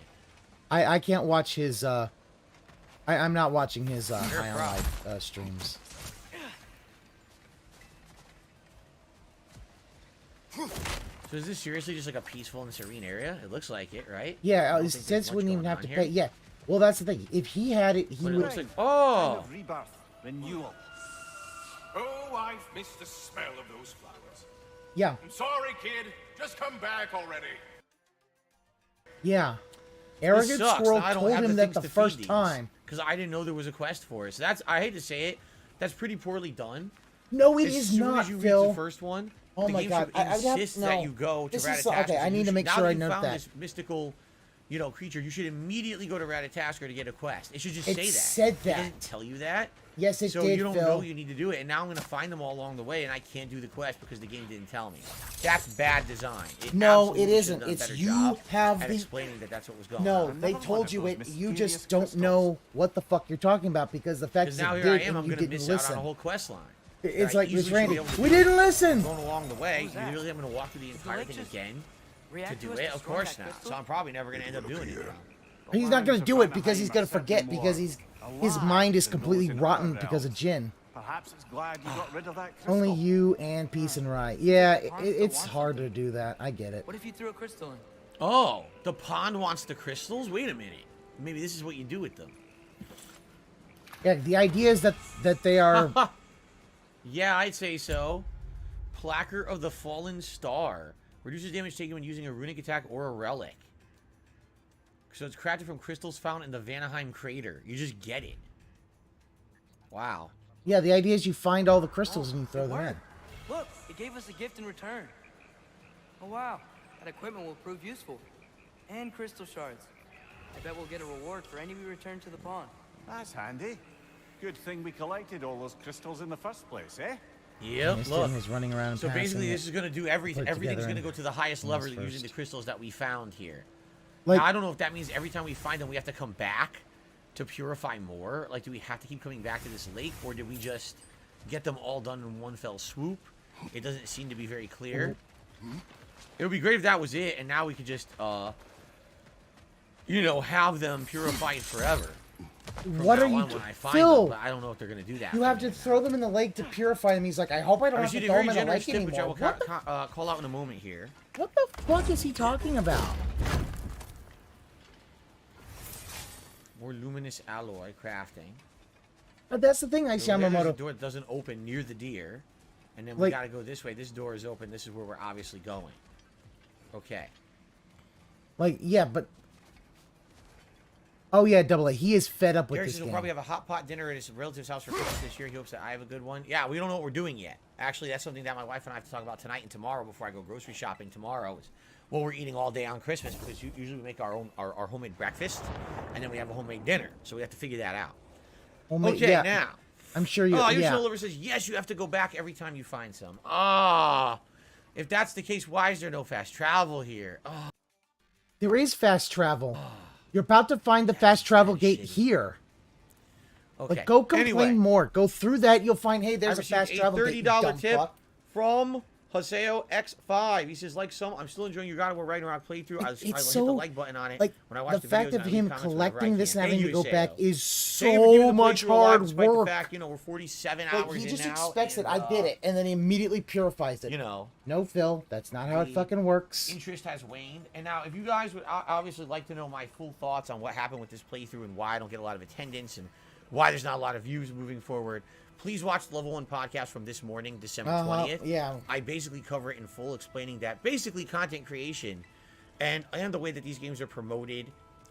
I can't watch his, I'm not watching his, High on proud. Life, streams. So is this seriously just like a peaceful and serene area? It looks like it, right? Yeah, I don't his think there's Sets much wouldn't even going have on to here. pay. Yeah. Well, that's the thing. If he had it, he But it would. looks like... Kind Oh! of rebirth, renewal. Oh, I've missed the smell of those flowers. Yeah. I'm sorry, kid. Just come back already. Yeah. This Arrogant sucks. Squirrel I don't told have him the that things the to feed first these, time. because I didn't know there was a quest for it. So that's, I hate to say it, that's pretty poorly done. No, it As is soon not, as you read Phil. the first one, Oh the my game God, should I'd have- insist no. that you go to This is- Ratatask. okay, I need to make now sure that I you note found that. this mystical you know, creature, you should immediately go to Ratatasker to get a quest. It should just say that. It said that. It didn't tell you that. Yes, it so did, you don't Phil. know you need to do it, and now I'm going to find them all along the way, and I can't do the quest because the game didn't tell me. That's bad design. No, absolutely it should have isn't. done a It's better you job have at the... explaining that that's what was going No, on. they Another one told of you those it. You mysterious just don't crystals. know what the fuck you're talking about because the fact Because that now you here I did am, and I'm you going to didn't miss out on listen. a whole quest line. It's that I like Miss easily should be Randy. able to We do. didn't listen. Going along the way, What was that? literally I'm going to walk through the entire thing Delicious. again to React do to us it. Of destroying course that not. crystal? So I'm probably never going to end up doing it now. He's not going to do it because he's going to forget because his mind is completely rotten because of Jin. Perhaps it's glad you got rid of that crystal. Only you and Peace and Rye. Yeah, it's hard to do that. I get it. What if you threw a crystal in? Oh, the pond wants the crystals? Wait a minute. Maybe this is what you do with them. Yeah, the idea is that they are. Yeah, I'd say so. Placard of the Fallen Star. Reduces damage taken when using a runic attack or a relic. So it's crafted from crystals found in the BANahiem crater. You just get it. Wow. Yeah, the idea is you find all the crystals and you throw It them in. worked. Look, it gave us a gift in return. Oh wow, that equipment will prove useful. And crystal shards. I bet we'll get a reward for any we return to the pond. That's handy. Good thing we collected all those crystals in the first place, eh? Yep, This look. thing is running around and So basically passing this it. is going to do Put everything. it Everything's together going to go to the highest and level this using first. the crystals that we found here. Like, Now, I don't know if that means every time we find them, we have to come back to purify more. Like, do we have to keep coming back to this lake, or did we just get them all done in one fell swoop? It doesn't seem to be very clear. It would be great if that was it, and now we could just, you know, have them purified forever. From what now are you on when I find Phil? them, but I don't know if they're going to do that. You for have me to now. throw them in the lake to purify them. He's like, I hope I don't I have to received a throw very them in the generous lake tip, which I anymore. will call out in a moment here. What the fuck is he talking about? More luminous alloy crafting. But that's the thing, Ice So there's a Yamamoto. door that doesn't open near the deer. And then we Like- gotta go this way. This door is open. This is where we're obviously going. Okay. Like, yeah, but... Oh, yeah, Double A. He is fed up with Eric this says we'll game. probably have a hot pot dinner at his relative's house for Christmas this year. He hopes that I have a good one. Yeah, we don't know what we're doing yet. Actually, that's something that my wife and I have to talk about tonight and tomorrow before I go grocery shopping tomorrow. Is what we're eating all day on Christmas, because usually we make our own our homemade breakfast, and then we have a homemade dinner. So we have to figure that out. Well, mate, Okay, yeah, now. I'm sure you... Oh, your yeah. Lover says, yes, you have to go back every time you find some. Ah, if that's the case, why is there no fast travel here? Oh, There is fast travel. You're about to find the fast travel very gate shitty. here. okay. Like, go complain Anyway, more. Go through that. You'll find, hey, there's I a fast received travel a gate. You $30 dumb tip fuck. from Haseo X5. He says, like some, I'm still enjoying your GoW Ragnarok playthrough. I It's hit so... the like button on it Like, when I watch the videos, fact and of I leave him comments whenever I collecting this and can. having to Thank go you, back Haseo. is Thank you for giving so the much playthrough a lot, hard despite work. The fact, you know, we're 47 Like, hours he in just now, expects it. and, I did it. And then he immediately purifies it. You know. No, Phil. That's not how it The fucking works. Interest has waned, and now if you guys would obviously like to know my full thoughts on what happened with this playthrough and why I don't get a lot of attendance and why there's not a lot of views moving forward, please watch the Level 1 podcast from this morning, December 20th. Yeah. I basically cover it in full, explaining that basically content creation and the way that these games are promoted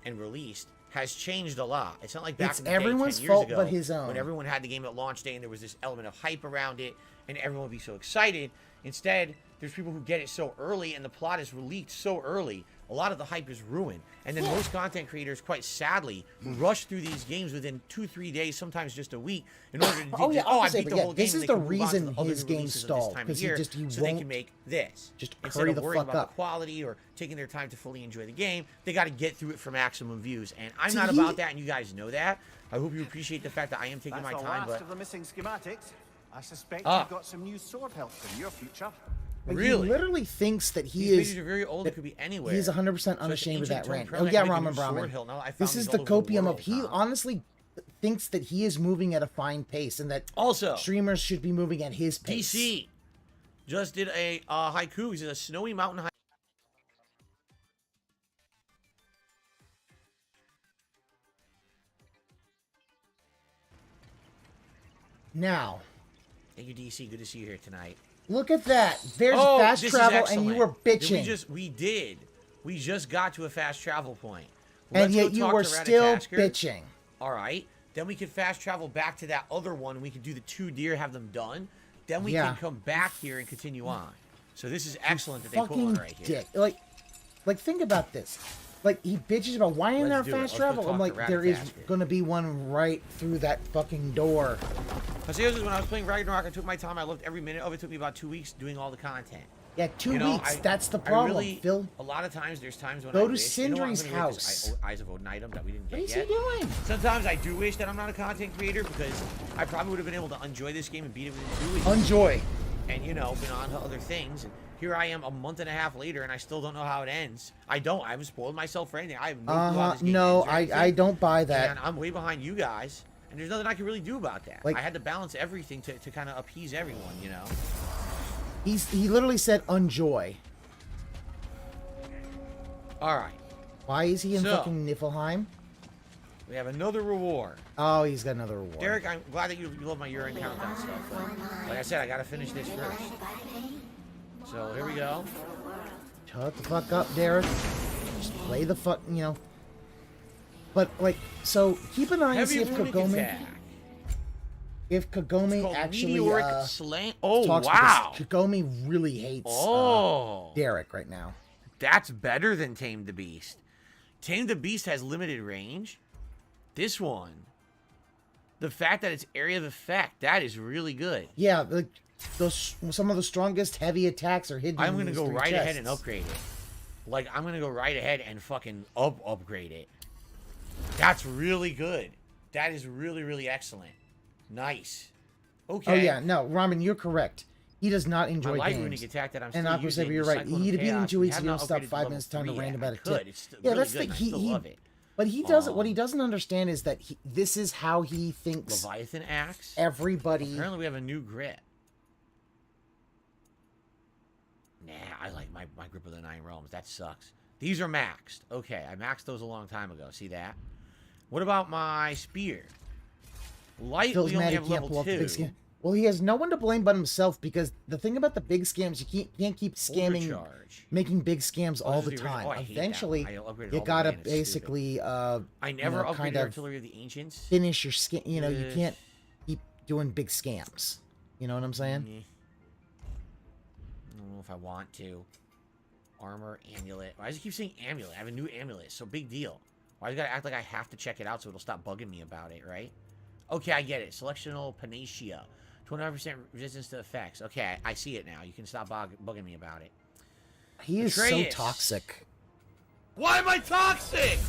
and released has changed a lot. It's not like back It's in the day, everyone's 10 years fault ago, but his own. when everyone had the game at launch day and there was this element of hype around it and everyone would be so excited. Instead, there's people who get it so early and the plot is leaked so early, a lot of the hype is ruined. And then most content creators, quite sadly, rush through these games within 2-3 days, sometimes just a week, in order to Oh, yeah, I obviously, beat the but yeah, whole game. this and is they the can move on to reason other his game releases at stalled, this time of 'cause he year, just- he so they won't can make this. just Instead hurry of the worrying fuck about up. the quality or taking their time to fully enjoy the game, they got to get through it for maximum views. And I'm See, not he- about that, and you guys know that. I hope you appreciate the fact that I am taking That's my the time, last but of the missing schematics. I suspect Ah. you've got some new sword helps in your future. Like, really? He literally thinks that he these is... pages are very old. It could be anywhere. He's 100% So it's unashamed of ancient that term rant. prelate, Oh, yeah, make a new Ramen sword Brahmin. hill. Now, I found This these is all the over copium world, of... He Tom. honestly thinks that he is moving at a fine pace and that Also, streamers should be moving at his pace. DC just did a haiku. He said a snowy mountain haiku. Now, Thank you, DC. Good to see you here tonight. look at that. There's Oh, fast this is travel and you excellent. were bitching. We just got to a fast travel point. And Let's yet go you talk were to still Ratatasker. bitching. All right. Then we could fast travel back to that other one. We could do the 2 deer, have them done. Then we Yeah. can come back here and continue on. So this is excellent that they put Fucking one right here. dick. Like think about this. Like, he bitches about why ain't there Let's do it. fast Let's go travel? talk I'm to like, there is Ratatasker. gonna be one right through that fucking door. Because when I was playing Ragnarok, I took my time. I loved every minute of it. It took me about 2 weeks doing all the content. Yeah, 2 You know, weeks. That's the problem, Phil. A lot of times, there's times when Go I to wish, you know what, I'm Sindri's gonna rate house. this Eyes of Odin item that we didn't What get is yet. he doing? Sometimes I do wish that I'm not a content creator because I probably would have been able to enjoy this game and beat it within 2 weeks. Enjoy. And, you know, been on to other things. And here I am a month and a half later, and I still don't know how it ends. I haven't spoiled myself for anything. I have no clue how this game No, ends or anything. I don't buy that. And I'm way behind you guys. And there's nothing I can really do about that. Like- I had to balance everything to kind of appease everyone, you know? He literally said enjoy. All right. Why is he in So- fucking Niflheim? We have another reward. Oh, he's got another reward. Derek, I'm glad that you love my urine countdown stuff. But like I said, I got to finish this first. So here we go. Shut the fuck up, Derek. Just play the fuck, you know. But, like, so keep an eye and see Heavy if runic Kagome, attack. if It's Kagome called actually meteoric slang. Oh, talks, wow. because Kagome really hates Derek right now. That's better than Tame the Beast. Tame the Beast has limited range. This one, the fact that it's area of effect, that is really good. Yeah, like those some of the strongest heavy attacks are hidden. I'm in gonna these go 3 right ahead and chests. upgrade it. Like, I'm gonna go right ahead and fucking upgrade it. That's really good. That is really, really excellent. Nice. Okay. Oh yeah, no, Ramen, you're correct. He does not My enjoy light games. runic attack that I'm And still Aqua using, Saber, you're the right. Cyclone He of beat him in Chaos, 2 weeks. have You don't not stop upgraded 5 level minutes time to 3 rant yet. about I a could. tip. It's Yeah, really that's good, the and I he. still love it. But he does it. What he doesn't understand is that this is how he thinks. Leviathan axe. Everybody. Apparently, we have a new grip. Nah, I like my grip of the 9 realms. That sucks. These are maxed. Okay, I maxed those a long time ago. See that? What about my spear? Light, Phil's we only mad he have can't pull level off the big 2. scam. Well, he has no one to blame but himself, because the thing about the big scams, you can't keep scamming, Overcharge. making big scams all this the is the original- time. oh, I hate that Eventually, one. I upgraded you all the gotta way and it's basically, I never upgraded kind of Artillery of the Ancients. finish your scam. You know, you Ugh. can't keep doing big scams. You know what I'm saying? I don't know if I want to. Armor, amulet. Why does it keep saying amulet? I have a new amulet. So big deal. Why do you gotta act like I have to check it out so it'll stop bugging me about it, right? Okay, I get it. Selectional Panacea. 25% resistance to effects. Okay, I see it now. You can stop bugging me about it. He is so Atreus. toxic. Why am I toxic?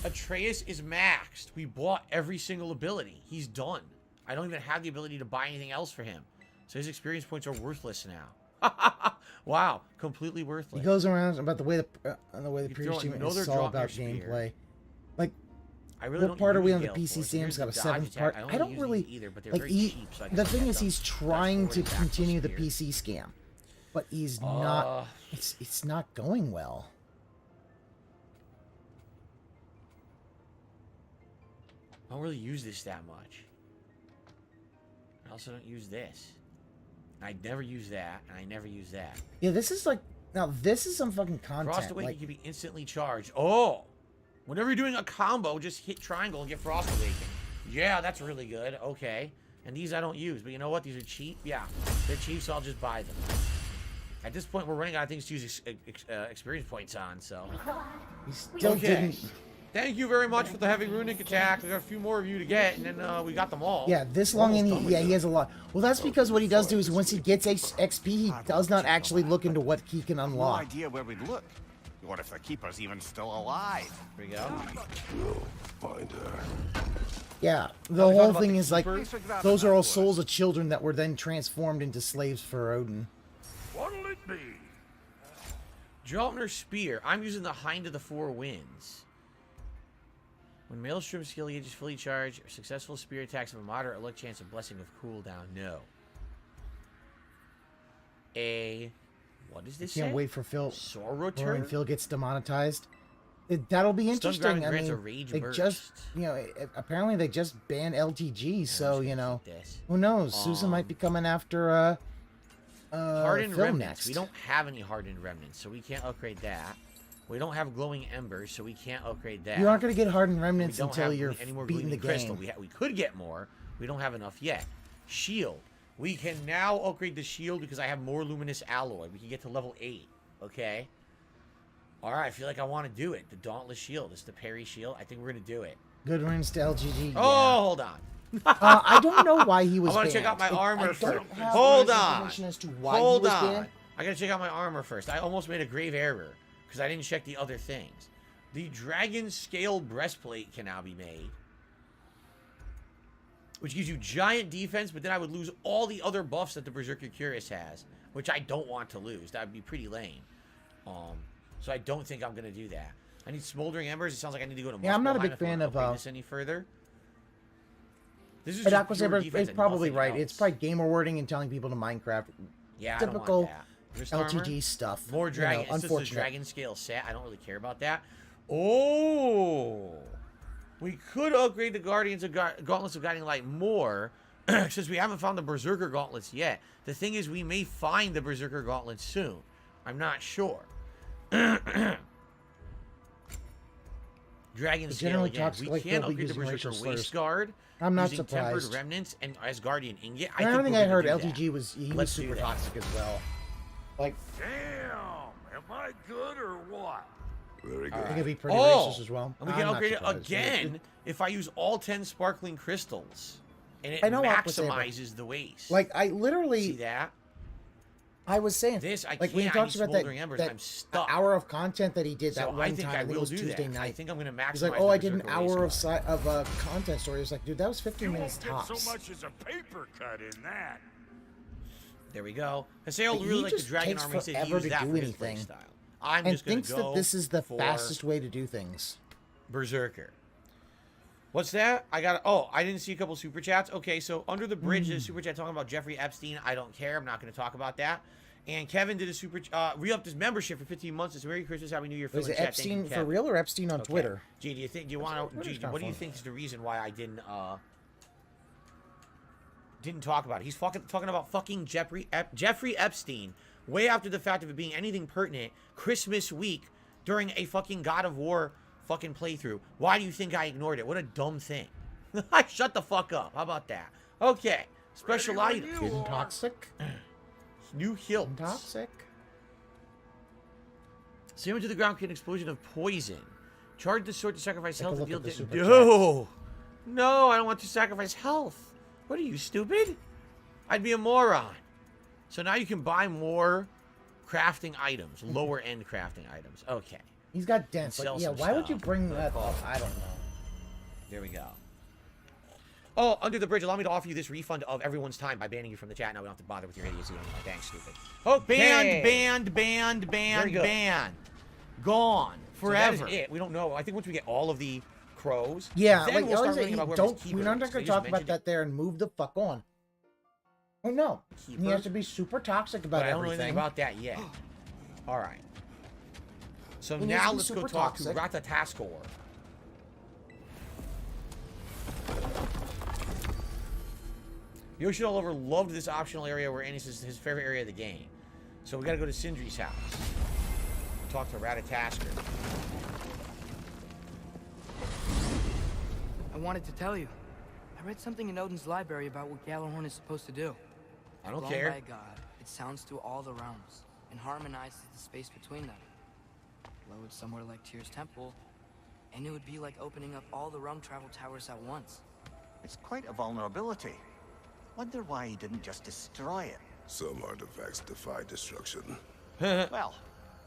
Atreus is maxed. We bought every single ability. He's done. I don't even have the ability to buy anything else for him. So his experience points are worthless now. Wow, completely worthless. He goes around about the way the You previous throw team another is all drop about your spear. gameplay. Like, I really what don't part are we use on the Gale PC? Force. Sam's Here's got a the dodge 7th attack. part. I I only don't use really these either, but they're like. very cheap, so I can The just thing get is, them. he's Fast trying to forward back to continue the spear. PC scam, but he's not. It's not going well. I don't really use this that much. I also don't use this. I never use that, and I never use that. Yeah, this is like now. This is some fucking Frost content. Awakening Like, can be instantly charged. Oh! Whenever you're doing a combo, just hit triangle and get Frost Awakening. Yeah, that's really good. Okay. And these I don't use, but you know what? These are cheap. Yeah, they're cheap, so I'll just buy them. At this point, we're running out of things to use experience points on, so. he still Okay. didn't. Thank you very much for the heavy runic attack. We got a few more of you to get, and then we got them all. Yeah, this We're long, almost and done with he them. has a lot. Well, that's because what he does do is once he gets XP, he does not actually look into what he can No unlock. idea where we'd look. What if the keeper's even still alive? Here we go. Yeah, the we talk whole about thing the is like keepers? those are all souls of children that were then transformed into slaves for Odin. What'll it be? Jaltner Spear. I'm using the Hind of the Four Winds. When Maelstrom skill gauge is fully charged, successful spear attacks have a moderate or low chance of blessing of cooldown. No. What does this Can't say? wait for Phil. Sorotur? When Phil gets demonetized. That'll be Stun interesting. ground I grants a mean, rage they burst. just, apparently they just banned LTG, so, This. who knows? Susan might be coming after, Hardened Phil Remnants. next. We don't have any Hardened Remnants, so we can't upgrade that. We don't have Glowing Embers, so we can't upgrade that. You aren't going to get Hardened We Remnants don't until have you're any more beating the Gleaming Crystal. game. We could get more. We don't have enough yet. Shield. We can now upgrade the shield because I have more Luminous Alloy. We can get to level 8. Okay? All right, I feel like I want to do it. The Dauntless Shield. It's the parry shield. I think we're going to do it. Good riddance to LGG. Oh, yeah. hold on. I don't know why he was I want to banned. check out my armor I first. don't have Hold information on. as to why Hold he was on. banned. I got to check out my armor first. I almost made a grave error because I didn't check the other things. The Dragon Scale Breastplate can now be made, which gives you giant defense, but then I would lose all the other buffs that the Berserker Curious has, which I don't want to lose. That would be pretty lame. So I don't think I'm going to do that. I need Smoldering Embers. It sounds like I need to go to Yeah, I'm not a Muspelheim big if I fan want to of bring this any further. This is But just pure Aquasaber defense is and probably nothing right. else. It's probably gamer wording and telling people to Minecraft. Yeah, I Typical don't want that. Wrist armor, LTG stuff. more dragon. You know, It's just a unfortunate. dragon scale set. I don't really care about that. Oh, we could upgrade the Guardians of Gauntlets of Guiding Light more, since we haven't found the Berserker Gauntlets yet. The thing is, we may find the Berserker Gauntlets soon. I'm not sure. Dragon scale generally again. talks We like can they'll be upgrade the using Berserker racial slurs. Waist Guard. I'm not using Tempered surprised. Remnants and Asgardian Ingot. And everything I heard, LTG LTG was he was Let's do super that. toxic as well. Like, Damn! Am I good or what? Very I good. think it'd be pretty Oh, racist as well. and we I'm can not upgrade it surprised. again if I use all 10 sparkling crystals. And it I know Aquasaber. maximizes the waste. Like, I See literally, that? I was saying, This, I like when he can't. I talks need about that, Smoldering Embers. that I'm stuck. hour of content that he did that So one I think time, I think it will was do Tuesday that. night. I think I'm going to maximize He's like, the oh, I did an Berserker hour Waist Guard. of content story. It's like, dude, that was 15 You minutes won't get tops. so much as a paper cut in that. There we go. Haseo But really he like the just Dragon takes Armor. He said he forever used to that do for his anything. playstyle. I'm And just going thinks to go that this is the for fastest way to do things. Berserker. What's that? I got. Oh, I didn't see a couple super chats. Okay, so under the bridge, there's a super chat talking about Jeffrey Epstein. I don't care. I'm not going to talk about that. And Kevin did a super re-upped his membership for 15 months. It's Merry Christmas, Happy New Year. Was Phil it in chat. Thank you, Epstein for Kevin. real or Epstein on Okay. Twitter? Gee, do you want to? Gee, what do you think is the reason why I didn't talk about it? He's talking about fucking Jeffrey Epstein way after the fact of it being anything pertinent Christmas week during a fucking God of War fucking playthrough. Why do you think I ignored it? What a dumb thing. Shut the fuck up. How about that? Okay. Special items. Getting toxic? New hilts. Toxic? Serum to the ground, create an explosion of poison. Charge the sword to sacrifice Take a health and look deal at the damage. super No! No, I don't want to sacrifice health. What are you, stupid? I'd be a moron. So now you can buy more crafting items, lower end crafting items. Okay. He's got dents. Sell Like, yeah, some why would you stuff. bring that up? I don't know. There we go. Oh, under the bridge, allow me to offer you this refund of everyone's time by banning you from the chat. Now we don't have to bother with your idiocy anymore. Thanks, stupid. Oh, banned. Very good. Banned. Gone. So Forever. that is it. We don't know. I think once we get all of the crows, Yeah, then like we'll start always, learning about whoever's don't. keeper We're not is. going They to just talk about mentioned that there and move the fuck on. Oh no, Keeper? he has to be super toxic about But I don't know everything. anything about that yet. All right. So He needs now to be let's go super talk to toxic. Ratataskor. Yoshi all over loved this optional area where Ennis is his favorite area of the game. So we gotta go to Sindri's house. Talk to Ratataskor. I wanted to tell you. I read something in Odin's library about what Gjallarhorn is supposed to do. I don't Blown care. by God, it sounds through all the realms and harmonizes the space between them. Blow it somewhere like Tyr's temple, and it would be like opening up all the realm travel towers at once. It's quite a vulnerability. Wonder why he didn't just destroy it. Some artifacts defy destruction. Well,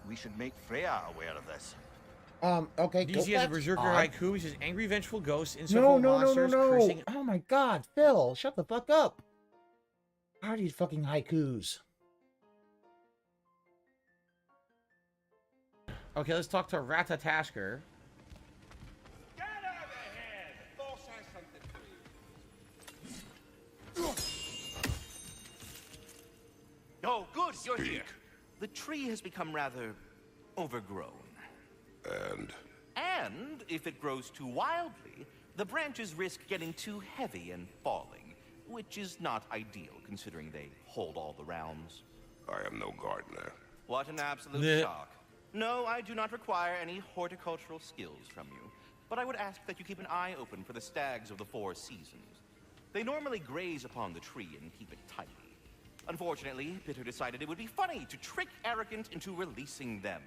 we should make Freya aware of this. Okay, go DC has a back. Berserker Odd. haiku. He says, angry, vengeful ghosts, No, insufferable no, no, no, monsters, no. cursing. Oh my god, Phil, shut the fuck up. How are these fucking haikus? Okay, let's talk to Ratataskor. Get out of here! Boss has something for you. Oh, good, you're here. The tree has become rather overgrown. And if it grows too wildly, the branches risk getting too heavy and falling, which is not ideal considering they hold all the realms. I am no gardener. What an absolute Blech. shock. No, I do not require any horticultural skills from you, but I would ask that you keep an eye open for the stags of the four seasons. They normally graze upon the tree and keep it tidy. Unfortunately, Bitter decided it would be funny to trick Arrogant into releasing them.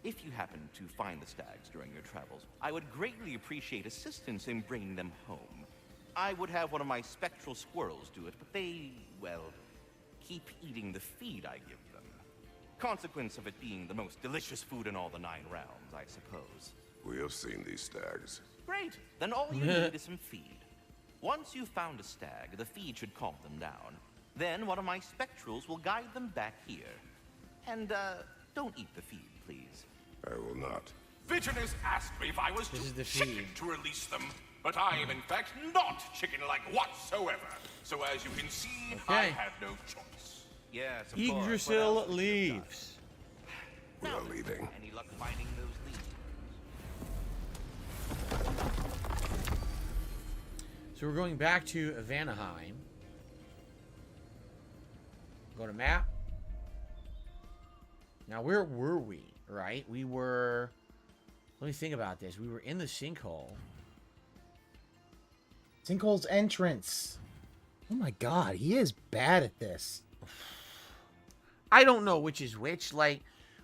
If you happen to find the stags during your travels, I would greatly appreciate assistance in bringing them home. I would have one of my spectral squirrels do it, but they, well, keep eating the feed I give them. Consequence of it being the most delicious food in all the 9 realms, I suppose. We have seen these stags. Great. Then all you need is some feed. Once you've found a stag, the feed should calm them down. Then one of my spectrals will guide them back here. And, don't eat the feed, please. I will not. Vigilance asked me if I was This is too the chicken feed. to release them, but I am in fact not chicken-like whatsoever. So as you can see, I Okay. have no choice. Yes, of course. What Yggdrasil else would you have done? leaves. We are leaving. Any luck finding those leads? So we're going back to BANahiem. Go to map. Now, where were we, right? We were... Let me think about this. We were in the sinkhole. Sinkhole's entrance. Oh my god, he is bad at this. I don't know which is which. Like,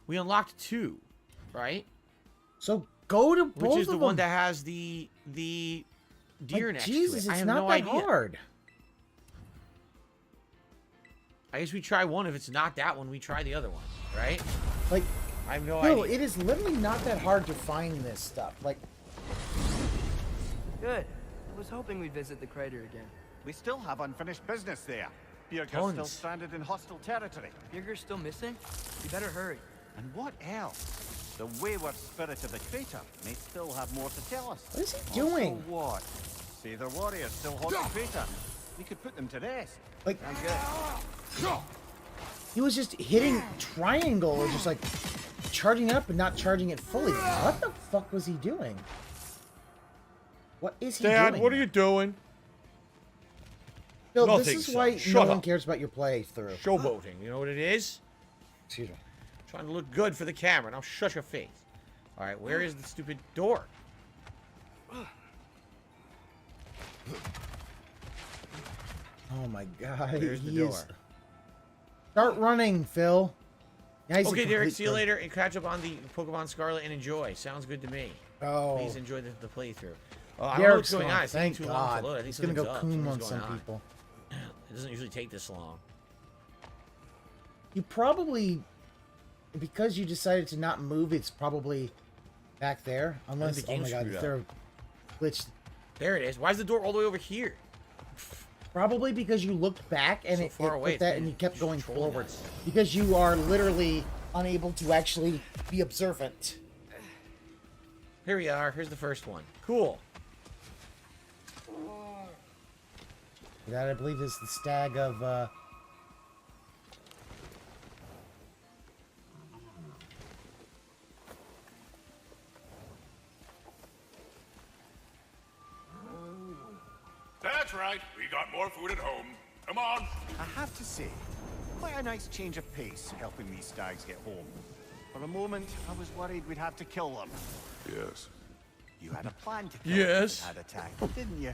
we unlocked 2, right? So go to both Which is the of one them. that has the deer Like, next Jesus, to it. I it's have not no that idea. hard. I guess we try one. If it's not that one, we try the other one, right? Like, I have no no, idea. it is literally not that hard to find this stuff. Like, Good. I was hoping we'd visit the crater again. We still have unfinished business there. Bjerg's Tons. still stranded in hostile territory. Bjerg's still missing? You better hurry. And what else? The wayward spirit of the crater may still have more to tell us. what is he doing? Also what? Say their warriors still haunt the crater. We could put them to rest. Like, Sounds good. he was just hitting triangle or just like charging up and not charging it fully. What the fuck was he doing? What is he doing? what are you doing? Bill, Nothing, this is son. why Shut no up. one cares about your playthrough. Showboating. You know what it is? Excuse me. Trying to look good for the camera. Now shut your face. All right, where is the stupid door? Oh my god. There's the he door. is- Start running, Phil. Yeah, he's a Okay, Derek, complete see you jerk. later and catch up on the Pokemon Scarlet and enjoy. Sounds good to me. Oh, Please enjoy the playthrough. I don't know Derek's what's going gone. on. It's taking Thank too long God. to load. I think He's gonna go something's up. coom on Something's some going on. people. It doesn't usually take this long. You probably, because you decided to not move, it's probably back there. Unless, the oh my game's god, screwed is there a glitch? There it is. Why is the door all the way over here? Probably because you looked back and So it far put away, that it's and you kept going controlling forward. us. Because you are literally unable to actually be observant. Here we are. Here's the first one. Cool. That, I believe, is the stag of, That's right. We got more food at home. Come on. I have to say, quite a nice change of pace helping these stags get home. For a moment, I was worried we'd have to kill them. Yes. You had a plan to kill Yes. them if it had attacked, didn't you?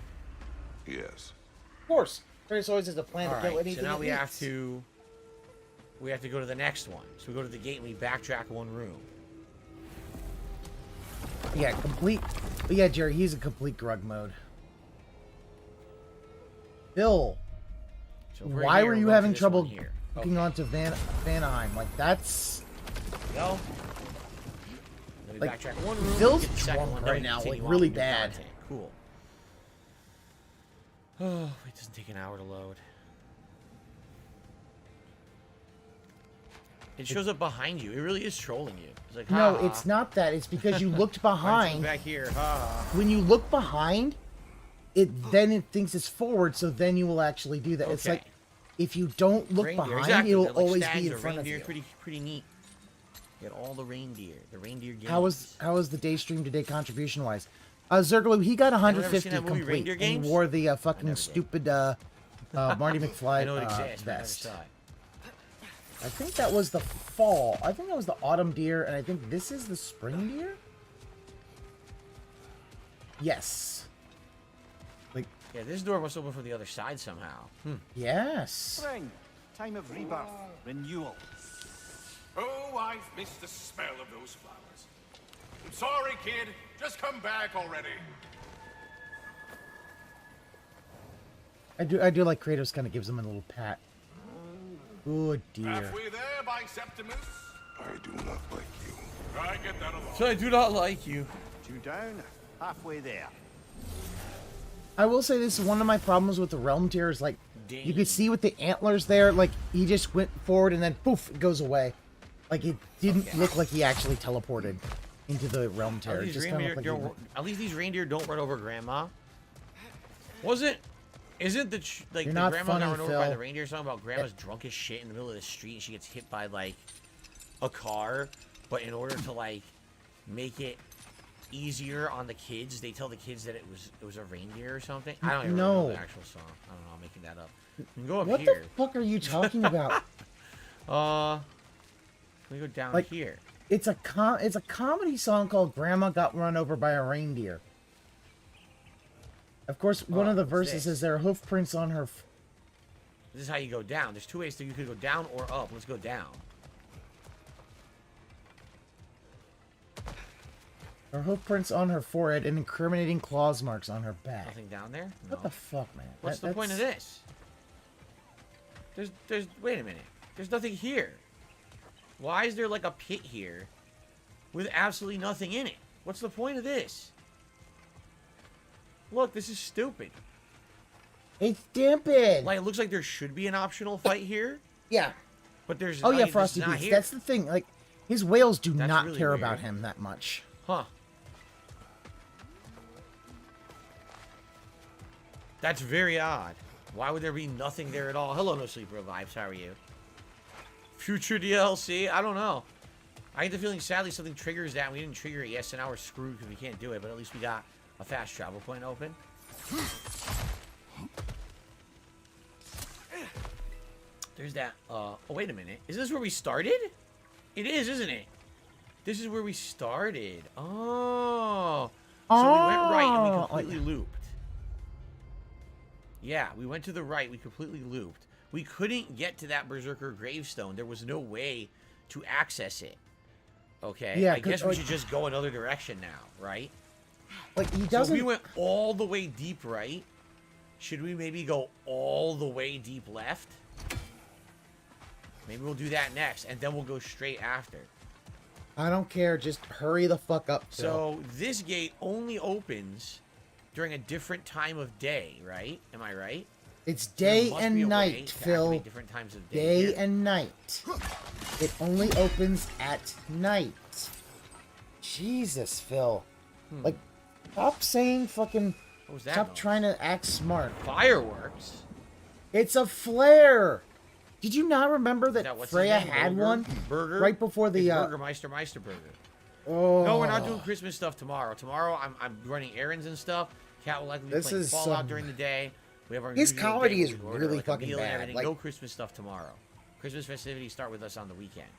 Yes. of course. There's always has a plan All to kill right. anything So now it we have eats. to. We have to go to the next one. So we go to the gate and we backtrack one room. Yeah, complete. But yeah, Jerry, he's a complete grug mode. Bill, So if we're why here, were we're you going to having this trouble one here? hooking onto BANahiem? Like, that's... Go. Then we Like, backtrack one room. Phil's get the second drunk one, right then we now, continue like, on really with the bad. content. Cool. Oh, it doesn't take an hour to load. It shows up behind you. It really is trolling you. It's like, No, ha, it's not that. It's because you looked ha. Alright, so behind. back here. Ha. When you look behind, then it thinks it's forward, so then you will actually do that. It's Okay. like, if you don't look Reindeer, behind, exactly. it'll They're like always stags be in or front of reindeer. you. Pretty neat. Get all the reindeer. The reindeer games. How was the day stream today contribution wise? Zergalo, he got Anyone ever 150 seen that movie, complete, Reindeer and he Games? wore the never fucking did. stupid Marty McFly I know it exists. but I never vest. saw it. I think that was the fall. I think that was the autumn deer, and I think this is the spring deer. Yes. Like, Yeah, this door must open from the other side somehow. yes. Spring, time of rebirth, renewal. Oh, I've missed the smell of those flowers. I'm sorry, kid. Just come back already. I do like Kratos kind of gives him a little pat. Oh dear. Halfway there, by Septimus. I do not like you. I get that a lot. So I do not like you. 2 down, halfway there. I will say this is one of my problems with the realm tier is like you could see with the antlers there, like he just went forward and then poof, it goes away. Like it didn't look like he actually teleported into the realm tier. At least these reindeer don't run over Grandma. Isn't the like the grandma funny, got run over by Phil. the reindeer song about grandma's drunk as shit in the middle of the street and she gets hit by like a car, but in order to like make it easier on the kids, they tell the kids that it was a reindeer or something. I don't even know the actual song. I don't know, I'm making that up. You can go up what here. the fuck are you talking about? Can we go down Like, here? It's a comedy song called "Grandma Got Run Over by a Reindeer." Of course, one of the verses says there are hoof prints on her. This is how you go down. There's 2 ways you could go down or up. Let's go down. Her hoof prints on her forehead and incriminating claws marks on her back. Nothing down there? No. What the fuck, man? What's the point of this? There's wait a minute. There's nothing here. Why is there like a pit here with absolutely nothing in it? What's the point of this? Look, this is stupid. It's stupid. Like, it looks like there should be an optional fight here. Yeah. But there's Oh yeah, it's Frosty not Beats. here. That's the thing. Like, his whales do That's not really care weird. about him that much. Huh. That's very odd. Why would there be nothing there at all? Hello, No Sleeper Vibes. How are you? Future DLC? I don't know. I get the feeling, sadly, something triggers that. We didn't trigger it yet, so now we're screwed because we can't do it. But at least we got a fast travel point open. There's that. Oh, wait a minute. Is this where we started? It is, isn't it? This is where we started. Oh. So we went right and we completely looped. Yeah, we went to the right. We completely looped. We couldn't get to that Berserker gravestone. There was no way to access it. Okay? Yeah, I guess we should just go another direction now, right? Like, he doesn't... So we went all the way deep right. Should we maybe go all the way deep left? Maybe we'll do that next, and then we'll go straight after. I don't care. Just hurry the fuck up, Phil. So this gate only opens during a different time of day, right? Am I right? It's day and night, Phil. Different times of day. Day and night. It only opens at night. Jesus, Phil. Like, stop saying fucking... What was that Stop noise? trying to act smart. Fireworks? It's a flare! Did you not remember Is that what's his Freya name? had Burger? one? Burger? Right before the... It's Burgermeister Burger. Oh. No, we're not doing Christmas stuff tomorrow. Tomorrow, I'm running errands and stuff. Cat will likely be playing Fallout during the day. We have our His usual comedy day is where we order, really like, a fucking meal and bad. everything. Like, no Christmas stuff tomorrow. Christmas festivities start with us on the weekend.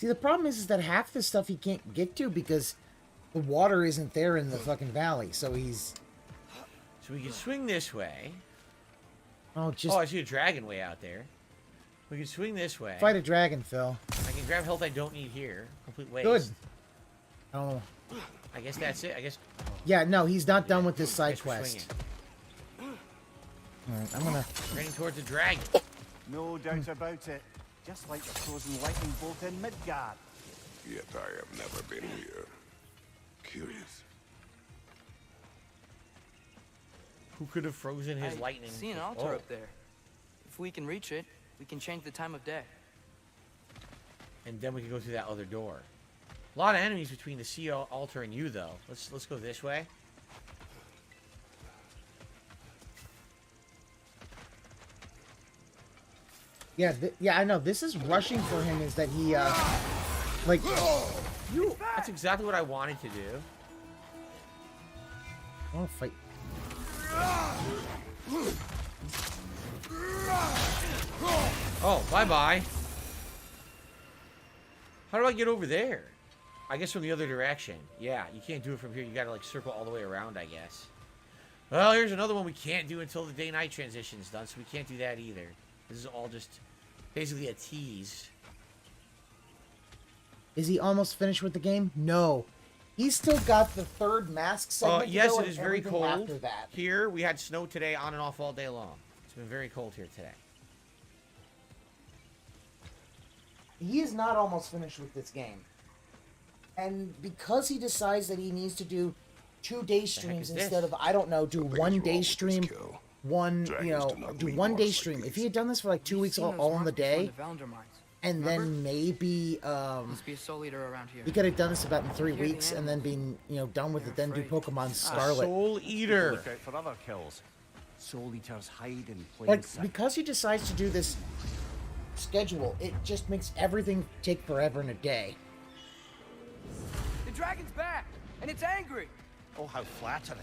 see, the problem is that half the stuff he can't get to because the water isn't there in the fucking valley. So he's... So we can swing this way. Oh, just... Oh, I see a dragon way out there. We can swing this way. Fight a dragon, Phil. I can grab health I don't need here. Complete waste. Good. Oh. I guess that's it. I guess... Yeah, no, he's not done with this I side guess we're quest. swinging. Alright, I'm gonna... Training towards the dragon. No doubt about it. Just like the frozen lightning bolt in Midgard. Yet I have never been here. Curious. Who could have frozen his I lightning? see an altar up there. If we can reach it, we can change the time of day. And then we can go through that other door. A lot of enemies between the sea altar and you, though. Let's go this way. Yeah, yeah, I know. This is rushing for him is that he, like... That's exactly what I wanted to do. Oh, fight. Oh, bye-bye. How do I get over there? I guess from the other direction. Yeah, you can't do it from here. You gotta, like, circle all the way around, I guess. Well, here's another one we can't do until the day-night transition is done, so we can't do that either. This is all just basically a tease. Is he almost finished with the game? No. He's still got the third mask segment. Yes, it is very cold after that. here. We had snow today on and off all day long. It's been very cold here today. He is not almost finished with this game. And because he decides that he needs to do 2-day streams instead of, I don't know, do 1-day stream, do 1-day stream. If he had done this for like 2 weeks all in the day, and then maybe he could have done this about in 3 weeks and then been, done with it, then do Pokemon Scarlet. Soul Eater. Look out for other kills. Soul Eaters hide in plain sight. Because he decides to do this schedule, it just makes everything take forever in a day. The dragon's back, and it's angry. Oh, how flattering.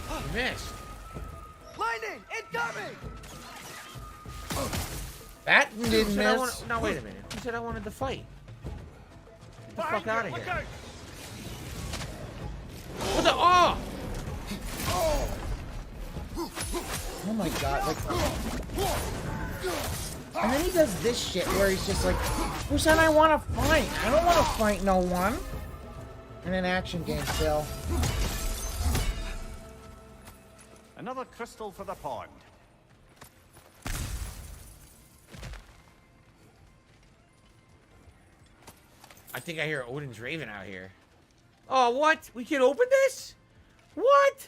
You missed. Lightning, incoming! That didn't miss. No, wait a minute. Who said I wanted to fight? Get the fuck out of here. What the? Oh! Oh my god, like... And then he does this shit where he's just like, who said I want to fight? I don't want to fight no one. In an action game, Phil. Another crystal for the pond. I think I hear Odin's Raven out here. Oh, what? We can open this? What?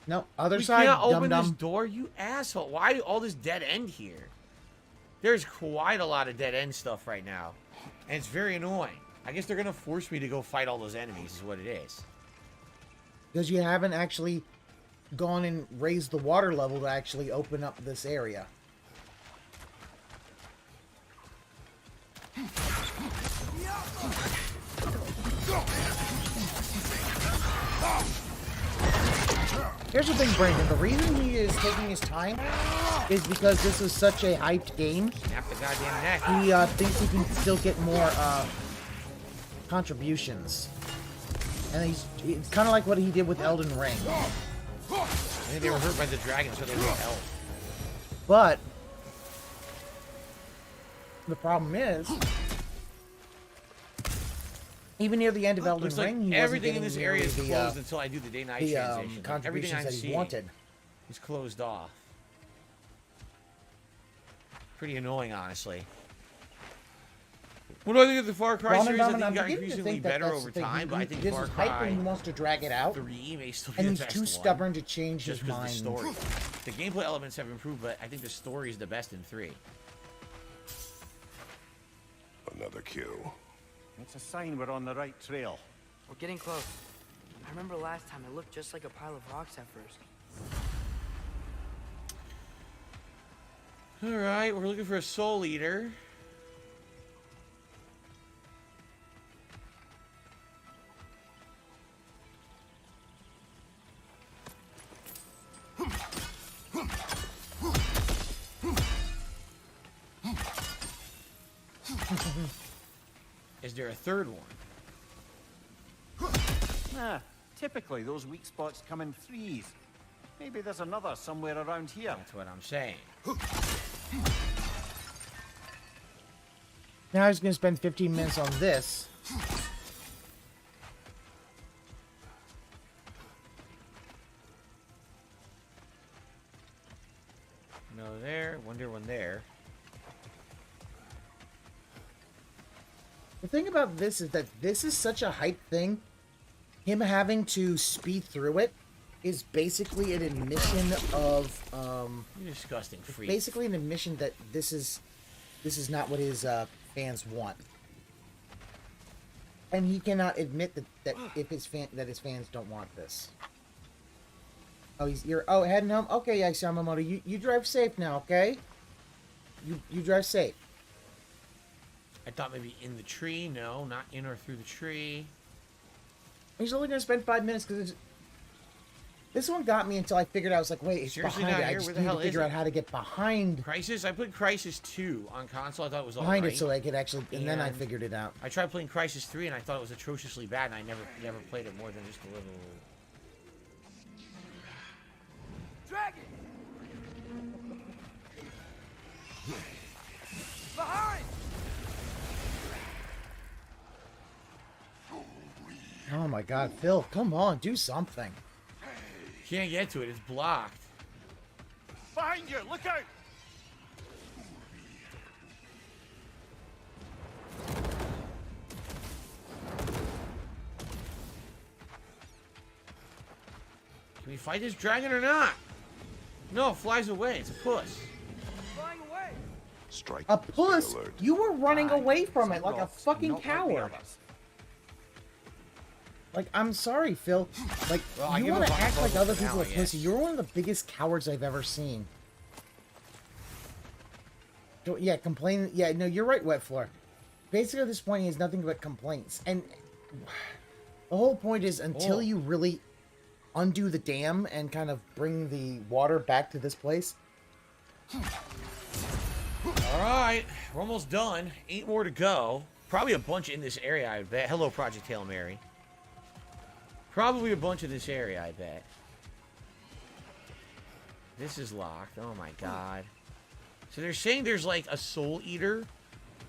No, other we side, can't open dum-dum. this door, you asshole. Why all this dead end here? There's quite a lot of dead end stuff right now. And it's very annoying. I guess they're going to force me to go fight all those enemies is what it is. Because you haven't actually gone and raised the water level to actually open up this area. Here's the thing, Brandon. The reason he is taking his time is because this is such a hyped game. Snap the goddamn neck. He thinks he can still get more contributions. And it's kind of like what he did with Elden Ring. I think they were hurt by the dragon, so they were health. But the problem is, even near the end of Elden Ring, he everything in wasn't this getting area is nearly closed until I do the day-night transition. Everything I'm that he seeing wanted. is closed off. Pretty annoying, honestly. What do I think of the Far Cry series? I think it got increasingly better over time, but I think Far Cry he wants to drag it out, 3 may still be and the he's best too one, stubborn to change just his because mind. the story. The gameplay elements have improved, but I think the story is the best in 3. Another kill. It's a sign we're on the right trail. We're getting close. I remember last time it looked just like a pile of rocks at first. Alright, we're looking for a Soul Eater. Is there a third one? Typically those weak spots come in threes. Maybe there's another somewhere around here. That's what I'm saying. Now he's going to spend 15 minutes on this. No there, wonder one there. The thing about this is that this is such a hype thing. Him having to speed through it is basically an admission of You disgusting freak. basically an admission that this is not what his fans want, and he cannot admit that his fans don't want this. Oh, you're heading home. Okay, yes, Yamamoto, you drive safe now, okay? You drive safe. I thought maybe in the tree. No, not in or through the tree. He's only gonna spend 5 minutes because this one got me until I figured out. I was like, wait, it's Seriously behind not it. I here? just Where the need to hell is figure out it? how to get behind Crisis? I played Crisis 2 on console. I thought it was behind alright. it so I could actually, and then I And figured it out. I tried playing Crisis 3 and I thought it was atrociously bad, and I never played it more than just a little. my god, Phil, come on, do something. Can't get to it. It's blocked. Behind you! Look out! Can we fight this dragon or not? No, it flies away. It's a puss. Flying away! Strike. A puss? Stay alert. You were running away from it like a fucking coward. Like, I'm sorry, Phil. Like, Well, I you give want up to on act like Blooper other for now, people are I guess. pussy. You're one of the biggest cowards I've ever seen. So, yeah, complain. Yeah, no, you're right, Wet Floor. Basically, at this point, he has nothing but complaints. And the whole point is, until you really undo the dam and kind of bring the water back to this place. Alright, we're almost done. 8 more to go. Probably a bunch in this area, I bet. Hello, Project Hail Mary. Probably a bunch in this area, I bet. This is locked. Oh my god. So they're saying there's like a soul eater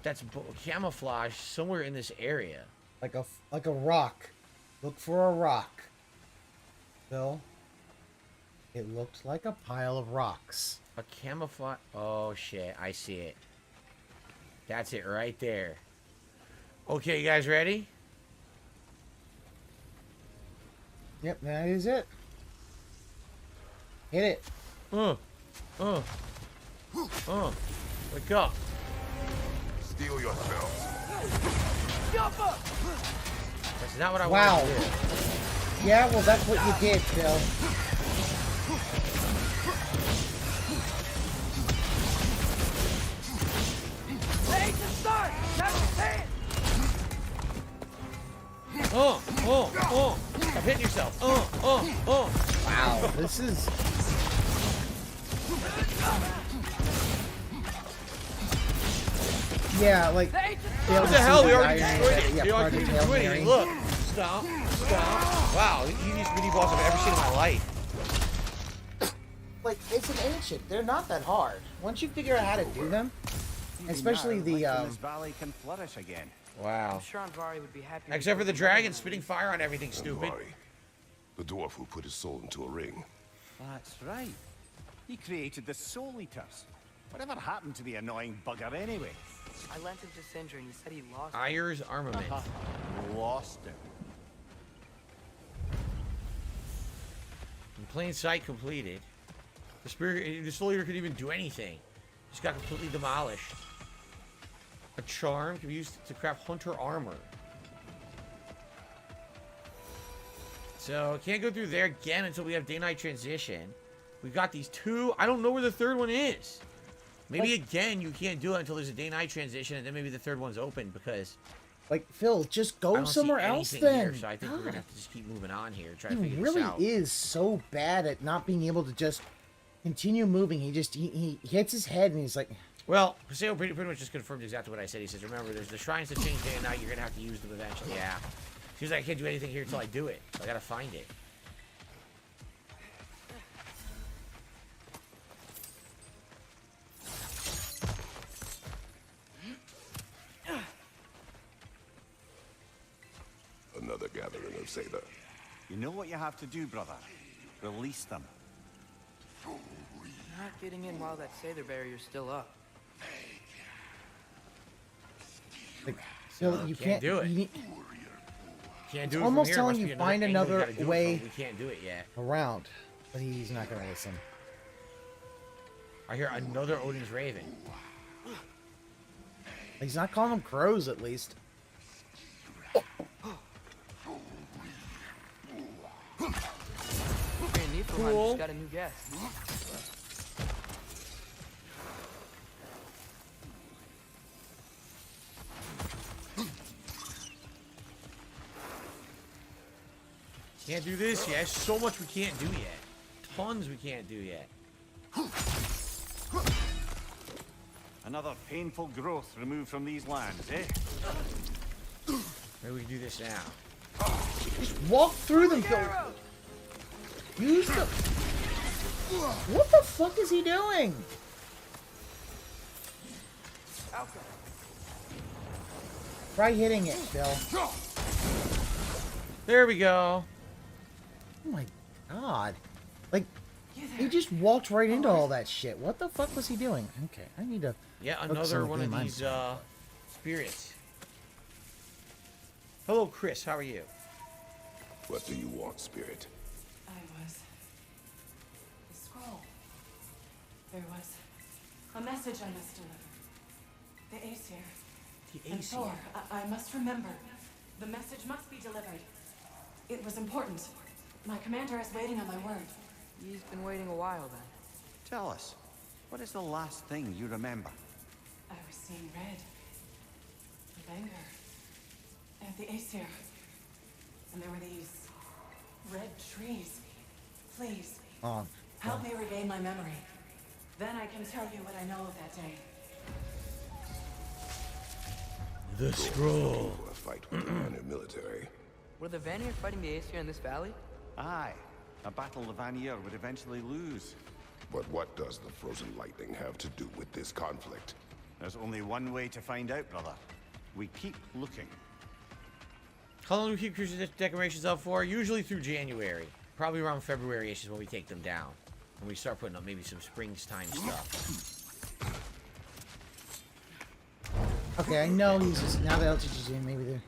that's camouflaged somewhere in this area. Like a rock. Look for a rock. Phil. It looks like a pile of rocks. A camouflage. Oh shit, I see it. That's it right there. Okay, you guys ready? Yep, that is it. Hit it. Wake up. Steel yourselves. That's not what I Wow. wanted to do. Yeah, well, that's what you did, Phil. Stop hitting yourself. Wow, this is... Yeah, like... What the hell? We already destroyed it. Yeah, We already Project Hail destroyed Mary. it. Look. Stop. Wow, easiest mini boss I've ever seen in my life. Like, it's an ancient. They're not that hard. Once you figure out how to do them, especially the, This valley can flourish again. Wow. I'm sure Anvari would be happy. Except for the dragon spitting fire on everything, stupid. Mari, the dwarf who put his soul into a ring. That's right. He created the Soul Eaters. Whatever happened to the annoying bugger anyway? I lent him to Cinder and he said he lost it. Ayer's armament. Lost it. In plain sight completed. The soul eater couldn't even do anything. Just got completely demolished. A charm can be used to craft hunter armor. So can't go through there again until we have day-night transition. We've got these two. I don't know where the third one is. Maybe again you can't do it until there's a day-night transition, and then maybe the third one's open because. Like, Phil, just I go don't somewhere see else anything then. here, so I think we're gonna have to just keep moving on here. Try to He figure really this out. is so bad at not being able to just continue moving. He hits his head and he's like... Well, Paseo pretty much just confirmed exactly what I said. He says, remember, there's the shrines that change day and night. You're going to have to use them eventually. Yeah. She's like, I can't do anything here until I do it. So I got to find it. Another gathering of Sather. You know what you have to do, brother? Release them. Not getting in while that Sather barrier's still up. Like, Phil, you can't do it. you need- Can't do it almost from here. telling Must you be find angle we another gotta do it way- from. We can't do it yet. around, but he's not going to listen. I hear another Odin's Raven. He's not calling them crows, at least. Grand Niflheim Cool. just got a new guest. Can't do this yet. So much we can't do yet. Tons we can't do yet. Another painful growth removed from these lands, eh? Maybe we can do this now. Walk through them, Phil. Use the... What the fuck is he doing? Try hitting it, Phil. There we go. Oh my god. Like, he just walked right into all that shit. What the fuck was he doing? Okay, I need to... Yeah, focus another on the one of game I'm these playing. spirits. Hello, Chris. How are you? What do you want, Spirit? I was... The scroll. There was a message I must deliver. The Aesir. The And Aesir. Thor, I must remember. The message must be delivered. It was important. My commander is waiting on my word. He's been waiting a while then. Tell us, what is the last thing you remember? I was seeing red. With anger. And the Aesir. And there were these... red trees. Please, Oh, help me regain my memory. Then I can tell you what I know of that day. The scroll. For a fight with the BANahiem military. Were the Vanir fighting the Aesir in this valley? Aye, a battle the Vanir would eventually lose. But what does the frozen lightning have to do with this conflict? There's only one way to find out, brother. We keep looking. How long do we keep cruiser decorations up for? Usually through January. Probably around February-ish is when we take them down. And we start putting up maybe some springtime stuff. okay, I know he's just... Now that Eldritch is in, maybe they're...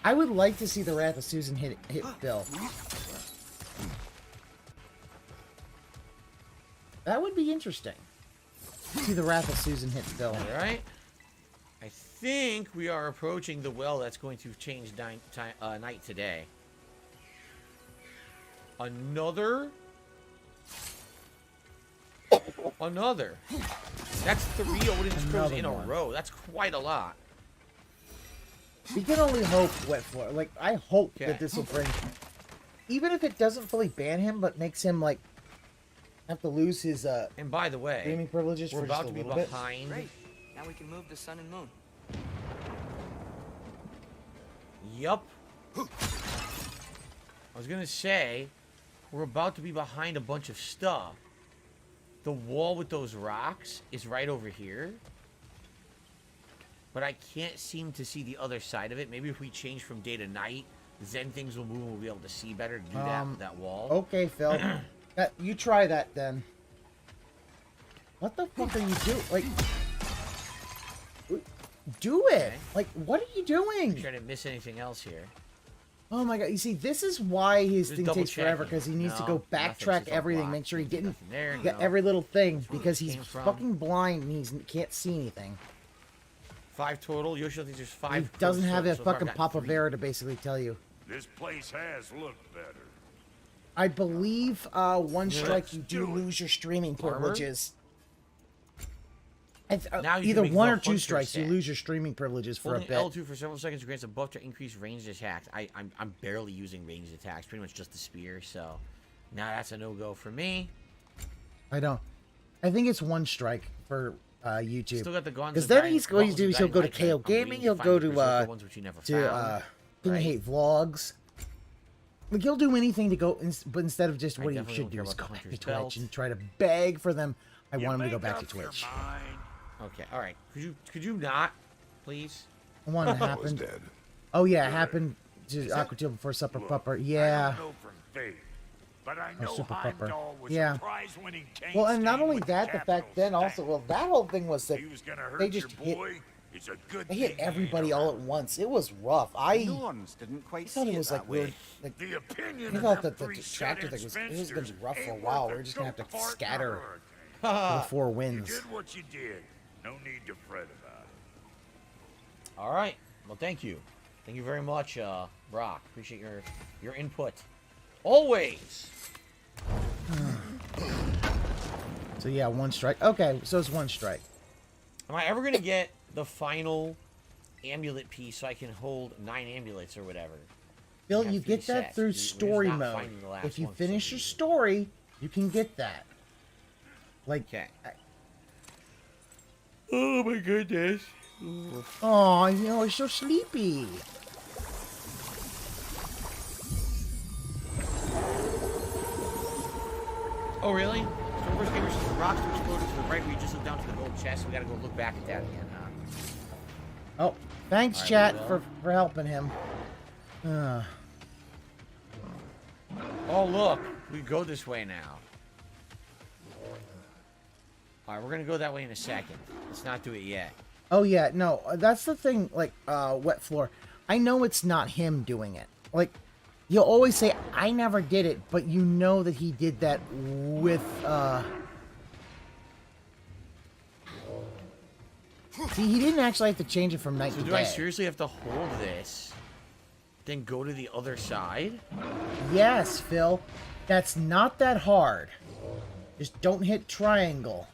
I would like to see the Wrath of Susan hit Bill. That would be interesting. See the Wrath of Susan hit Bill. Alright. I think we are approaching the well that's going to change night today. Another. That's 3 Odin's Crows in a row. That's quite a lot. We can only hope, Wetfloor. Like, I hope Okay. that this will bring... Even if it doesn't fully ban him, but makes him, like, have to lose his, And by the way, gaming privileges we're for just about a to be little bit. behind. Great. Now we can move the sun and moon. Yup. I was gonna say, we're about to be behind a bunch of stuff. The wall with those rocks is right over here. But I can't seem to see the other side of it. Maybe if we change from day to night, then things will move and we'll be able to see better to do that wall. Okay, Phil. You try that, then. What the fuck are you doing? Like... Do it! Okay. Like, what are you doing? I'm trying to miss anything else here. Oh my god, you see, this is why his Just thing double takes forever, checking. because he needs to No, go nothing. backtrack It's all everything, blocked. make sure he didn't Nothing there, get no. every little thing, where because it he's came from. fucking blind and he can't see anything. 5 total. Yoshi thinks there's 5. He doesn't total, have a so far I've fucking got Papa 3. Vera to basically tell you. This place has looked better. I believe one Yeah. strike you do lose your streaming Armor? privileges. Now you can Either make 1 the or 2 hunter strikes, you set. lose your streaming privileges for Holding a bit. L2 for several seconds grants a buff to increase ranged attacks. I'm barely using ranged attacks, pretty much just the spear, so now that's a no-go for me. I think it's 1 strike for YouTube. Still got the guns. Because then he's going to do is he'll go to KO Gaming, he'll go to King I Hate Vlogs. Like, he'll do anything to go, but instead of just I what he definitely should don't do care is about go the back to Hunter's Twitch Belt. and try to beg for them. I You want him to go make back to up your Twitch. mind. Okay, all right. Could you not, please? I want it to I was happen. dead. Oh yeah, it happened to Aquatil before Supper Look, Pupper. I Yeah. don't know from faith, but I know Super Pupper. Heimdall was Yeah. a prize-winning tank Well, and not staying only with that, the fact capital then also, stack. well, that whole thing was that He was gonna hurt they just your boy. It's a good they hit thing he ain't everybody all at around. once. It was rough. I Norns didn't quite thought see it was that like way. weird. Like, The opinion I of thought them that the three Detractor thing shut-in was gonna be spinsters rough for a ain't while. worth We were just gonna have to goat fart scatter nor a hurricane. before You wins. did what you did. No need to fret about it. All right. Well, thank you. Thank you very much, Brock. Appreciate your input. Always. So yeah, 1 strike. Okay, so it's 1 strike. Am I ever gonna get the final amulet piece so I can hold 9 amulets or whatever? Bill, have you 3 get that sets. through We're just story not mode. finding the last If you one for some finish your reason. story, you can get that. Like, Okay. Oh my goodness. oh, you know, he's so sleepy. Oh really? So reverse gamers says the rocks are exploded to the right where you just look down to the gold chest. We gotta go look back at that again, huh? Oh, thanks, All right, chat, we will. for helping him. Oh, look. We go this way now. Alright, we're gonna go that way in a second. Let's not do it yet. Oh, yeah. No, that's the thing, like, Wet Floor. I know it's not him doing it. Like, you'll always say, I never did it, but you know that he did that with, See, he didn't actually have to change it from night to day. So do I seriously have to hold this, then go to the other side? Yes, Phil. That's not that hard. Just don't hit triangle.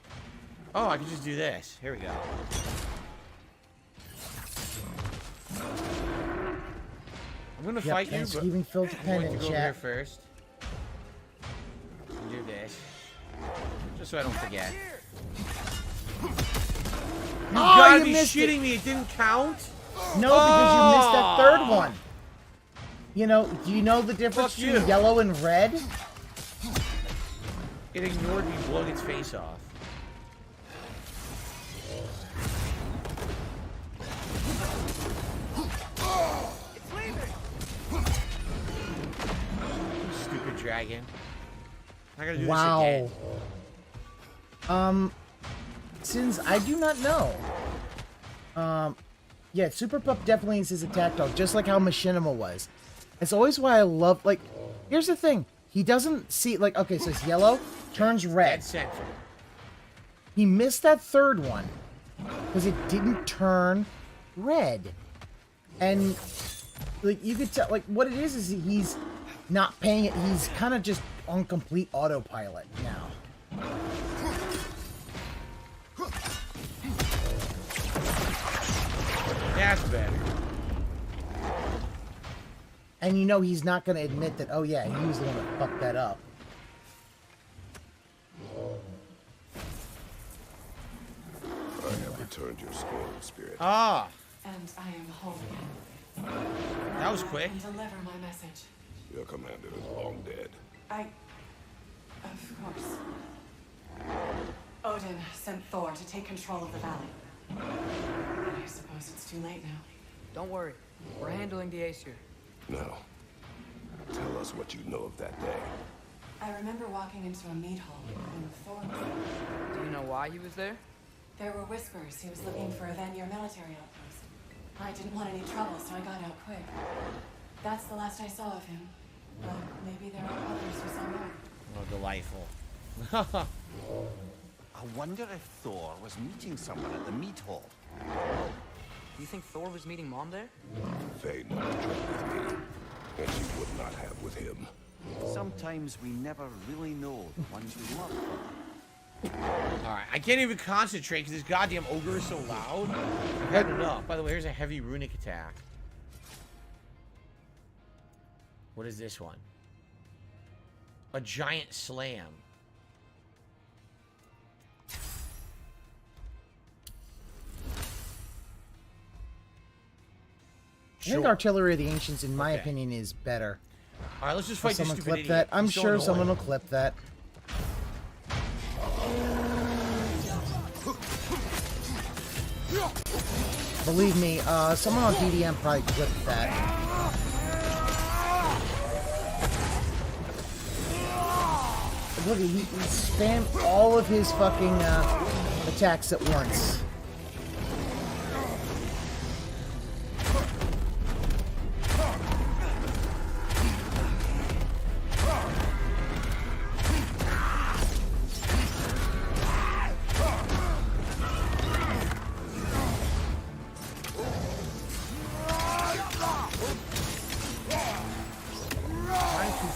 Oh, I can just do this. Here we go. I'm gonna fight you, but Thanksgiving Phil I'm going to dependent, go over chat. here first. Do this. Just so I don't forget. You gotta be shitting me, it didn't count? No, because you missed that third one. You know, do you know the difference between yellow and red? It ignored me blowing its face off. It's leaving. Stupid dragon. I gotta do this again. Since I do not know. Yeah, Super Pup definitely is his attack dog, just like how Machinima was. It's always why I love, like, here's the thing. He doesn't see, like, okay, so it's yellow, turns red. Dead center. He missed that third one because it didn't turn red. And, like, you could tell, like, what it is he's not paying it. He's kind of just on complete autopilot now. That's better. And you know he's not going to admit that, oh yeah, he was the one that fucked that up. I have returned your scorn, spirit. Ah! And I am whole again. That was quick. Deliver my message. Your commander is long dead. Of course. Odin sent Thor to take control of the valley. I suppose it's too late now. Don't worry. We're handling the Aesir. Now, tell us what you know of that day. I remember walking into a meat hall when Thor was there. Do you know why he was there? There were whispers he was looking for a Vanir military outpost. I didn't want any trouble, so I got out quick. That's the last I saw of him. But maybe there are others who saw more. Oh, delightful. I wonder if Thor was meeting someone at the meat hall. Do you think Thor was meeting Mom there? Faye never traveled with me, and she would not have with him. Sometimes we never really know the ones we love. Alright, I can't even concentrate because this goddamn ogre is so loud. I'm heading it up. By the way, here's a heavy runic attack. What is this one? A giant slam. I think Artillery of the Ancients, in my opinion, is better. Alright, let's just fight this stupid idiot. That. I'm He's so sure annoying. someone will clip that. Believe me, someone on DDM probably clipped that. Look, he spammed all of his fucking attacks at once.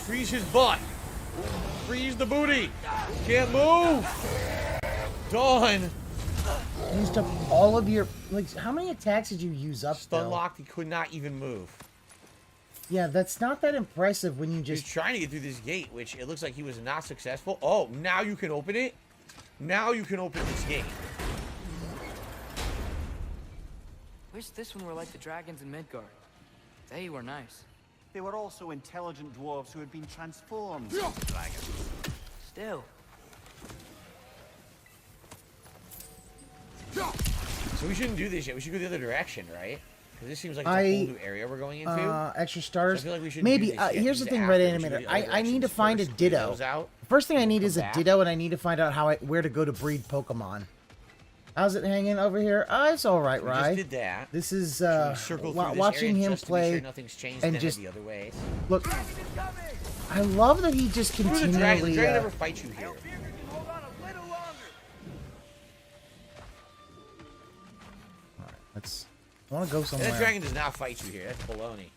Freeze his butt. Freeze the booty. Can't move. Done. Used up all of your, like, how many attacks did you use up? Stun locked. He could not even move. Yeah, that's not that impressive when you just. He's trying to get through this gate, which it looks like he was not successful. Oh, now you can open it. Now you can open this gate. Wish this one were like the dragons in Midgard. They were nice. They were also intelligent dwarves who had been transformed into dragons. Still. So we shouldn't do this yet. We should go the other direction, right? This seems like it's a whole new area we're going into. Extra starters. So I feel like we shouldn't Maybe. do this yet. Here's the Do thing, after. Red We should Animator. do the other I need to directions find a first, clear Ditto. those out, The first thing I need come is a back. Ditto, and I need to find out where to go to breed Pokemon. How's it hanging over here? Oh, it's all right, We right? just did that. This is Should we circle through this watching area him just to be play sure nothing's changed, and then just head the other way. look. I love that he just Screw the dragon. The continually. dragon never fights you here. Let's. I want to go And somewhere. that dragon does not fight you here. That's baloney.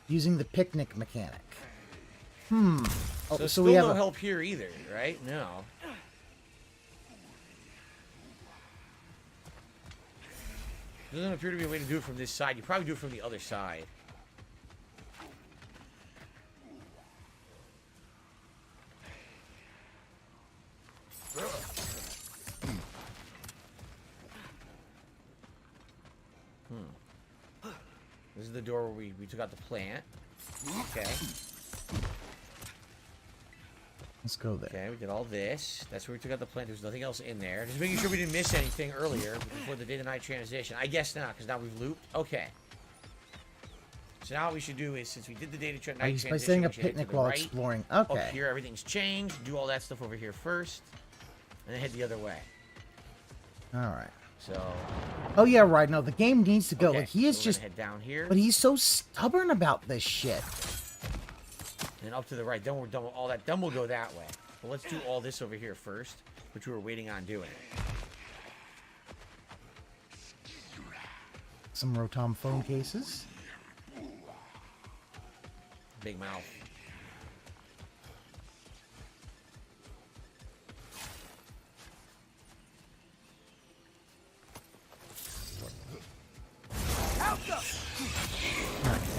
Using the picnic mechanic. Oh, So, so still we have no a, help here either, right? No. Doesn't appear to be a way to do it from this side. You probably do it from the other side. This is the door where we took out the plant. Okay. Let's go there. Okay, we did all this. That's where we took out the plant. There's nothing else in there. Just making sure we didn't miss anything earlier before the day-to-night transition. I guess not, because now we've looped. Okay. So now what we should do is, since we did the day-to-night transition, by setting a we should head to picnic the while right. exploring. Up Okay. here, everything's changed. Do all that stuff over here first, and then head the other way. All right. So. Oh yeah, right. No, the game needs to go. Okay, Like he is so we're just. gonna head down here. But he's so stubborn about this shit. And up to the right. Then we're done with all that. Then we'll go that way. But let's do all this over here first, which we were waiting on doing. Some Rotom phone cases. Big mouth.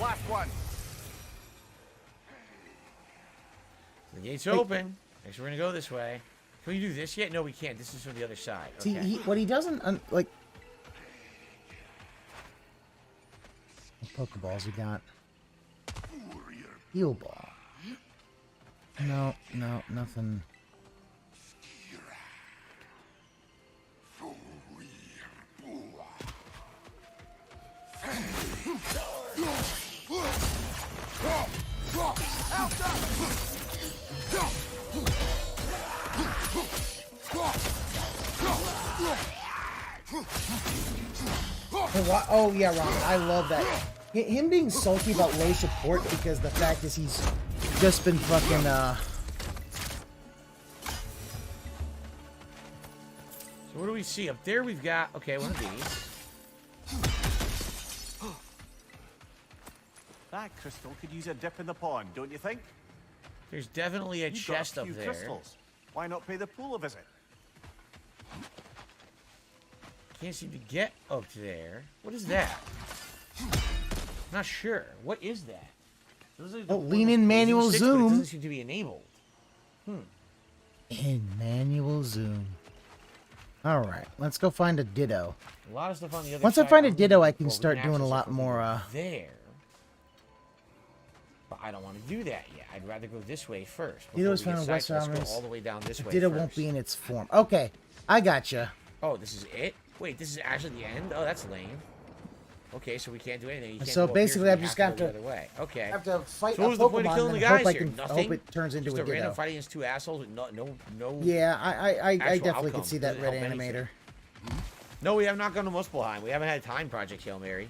Last one. The gate's open. Next, we're gonna go this way. Can we do this yet? No, we can't. This is from the other side. See, Okay. what he doesn't like. What Pokeballs we got? Heal ball. No, nothing. Oh yeah, Ron. I love that. Him being salty about low support because the fact is he's just been fucking So what do we see up there? We've got one of these. That crystal could use a dip in the pond, don't you think? There's definitely a You've chest got a up few there. crystals. Why not pay the pool a visit? Can't seem to get up there. What is that? Not sure. What is that? Those are Oh, lean in manual sticks, but it zoom. doesn't seem to be enabled. in manual zoom. All right, let's go find a Ditto. A lot of stuff on the other Once side. I find a I'm Ditto, gonna- I can well, we start can doing a access lot it from more. there. But I don't want to do that yet. I'd rather go this way first. Ditto is before we found get in West sidetracked. Let's Islands. go all the way down this way Ditto first. won't be in its form. Okay, I gotcha. Oh, this is it? Wait, this is actually the end? Oh, that's lame. Okay, so we can't do anything. You can't So go up here, basically, we I've just have got go to- the other way. Okay. I have to fight So a what was the point of Pokemon killing and the hope guys I here? can Nothing? hope it turns into Just a a random Ditto. fighting against two assholes with no. Yeah, I actual definitely outcome. can see that Doesn't red help anything. animator. No, we have not gone to Muspelheim. We haven't had a time project, Hail Mary.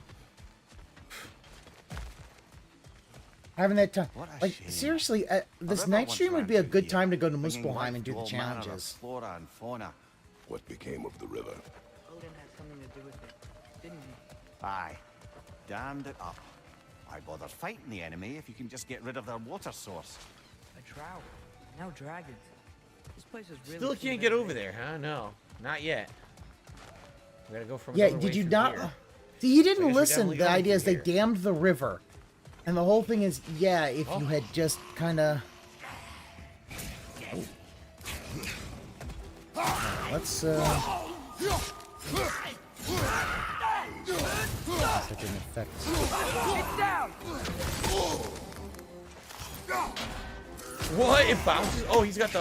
Having that time, What a like shame. seriously, this river night once stream would ran be a through good here, time to go to bringing Muspelheim life and do to the all manner of challenges. flora and fauna. What became of the river? Odin had something to do with it, didn't he? Aye. Dammed it up. Why bother fighting the enemy if you can just get rid of their water source? A trout. Now dragons. This place is really. Still can't get over there, huh? No, not yet. We gotta go from. Yeah, another did way you through not? here. See, he So I didn't guess we're listen. definitely The going idea is through they here. dammed the river, and the whole thing is, yeah, if you had just kind of. Let's Such an effect. What? It bounces? Oh, he's got the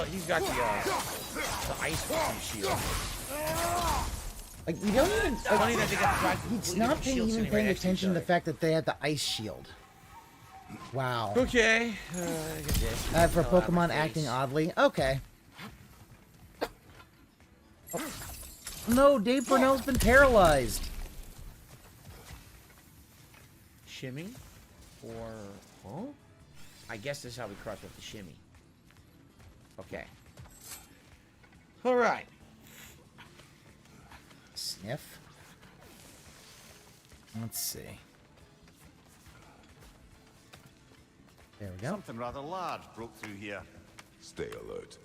ice fucking shield. Like, you don't even... Funny that they got he's not even paying attention to the fact that they had the ice shield. Wow. Okay. For Pokemon acting oddly. Okay. Oh. No, Dave Burnell's been paralyzed. Shimmy? Or... Huh? I guess this is how we cross with the shimmy. Okay. Alright. Sniff. Let's see. There we go. Something rather large broke through here. Stay alert.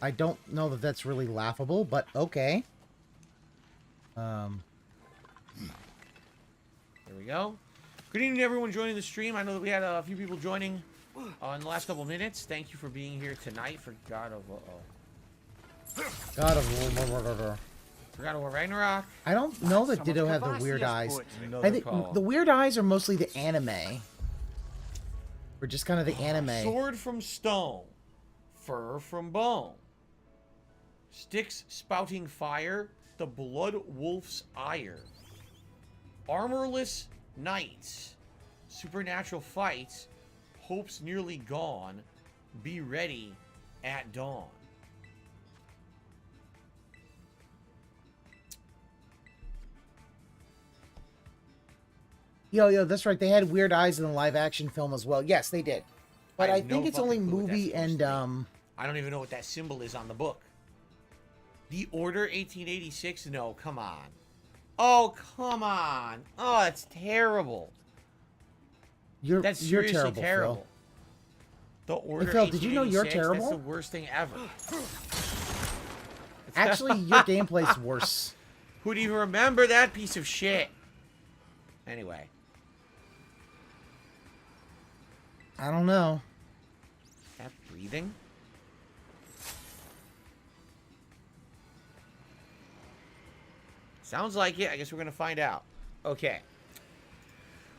I don't know that that's really laughable, but okay. There we go. Good evening, everyone joining the stream. I know that we had a few people joining in the last couple of minutes. Thank you for being here tonight for God of Ragnarok. I don't know that Ditto had the weird eyes. I think the weird eyes are mostly the anime. Or just kind of the anime. Sword from stone. Fur from bone. Sticks spouting fire. The blood wolf's ire. Armorless knights. Supernatural fights. Hope's nearly gone. Be ready at dawn. Yo, that's right. They had weird eyes in the live-action film as well. Yes, they did. But I think it's only movie and, I don't even know what that symbol is on the book. The Order 1886? No, come on. Oh, come on. Oh, that's terrible. That's seriously terrible, terrible. Phil. The Order Hey, Phil, did you know you're terrible? That's the worst thing ever. Actually, your gameplay's worse. Who'd even remember that piece of shit? Anyway. I don't know. That breathing? Sounds like it. I guess we're going to find out. Okay.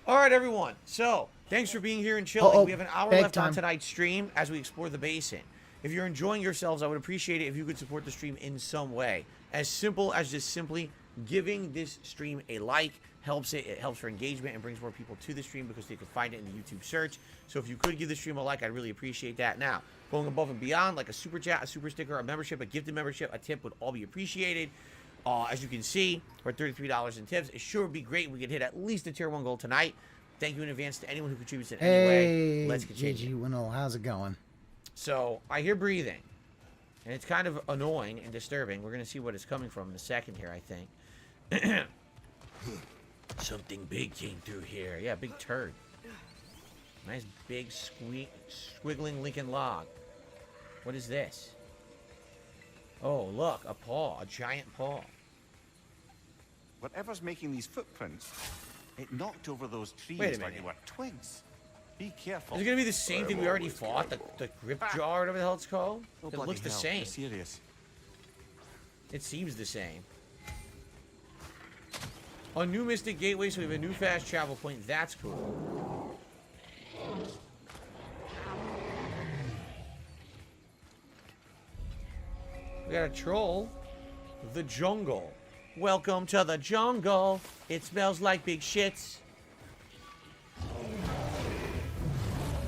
All right, everyone. So, thanks for being here and chilling. We have an hour left on tonight's stream as we explore the basin. If you're enjoying yourselves, I would appreciate it if you could support the stream in some way. As simple as just simply giving this stream a like. Helps it helps for engagement and brings more people to the stream because they can find it in the YouTube search. So if you could give the stream a like, I'd really appreciate that. Now, going above and beyond, like a super chat, a super sticker, a membership, a gifted membership, a tip would all be appreciated. As you can see, we're at $33 in tips. It sure would be great if we could hit at least a tier 1 goal tonight. Thank you in advance to anyone who contributes in any way. Let's continue. JG Winnell, how's it going? So, I hear breathing. And it's kind of annoying and disturbing. We're going to see what it's coming from in a second here, I think. Something big came through here. Yeah, big turd. Nice big squiggling Lincoln log. What is this? Oh, look, a paw. A giant paw. Whatever's making these footprints, it knocked over those trees Wait a like minute. they were twigs. Be careful. Is it going to be the same thing we already fought? The grip jar, whatever the hell it's called? Oh, It looks the hell, same. you're serious. It seems the same. A new Mystic Gateway, so we have a new fast travel point. That's cool. We got a troll. The jungle. Welcome to the jungle. It smells like big shits.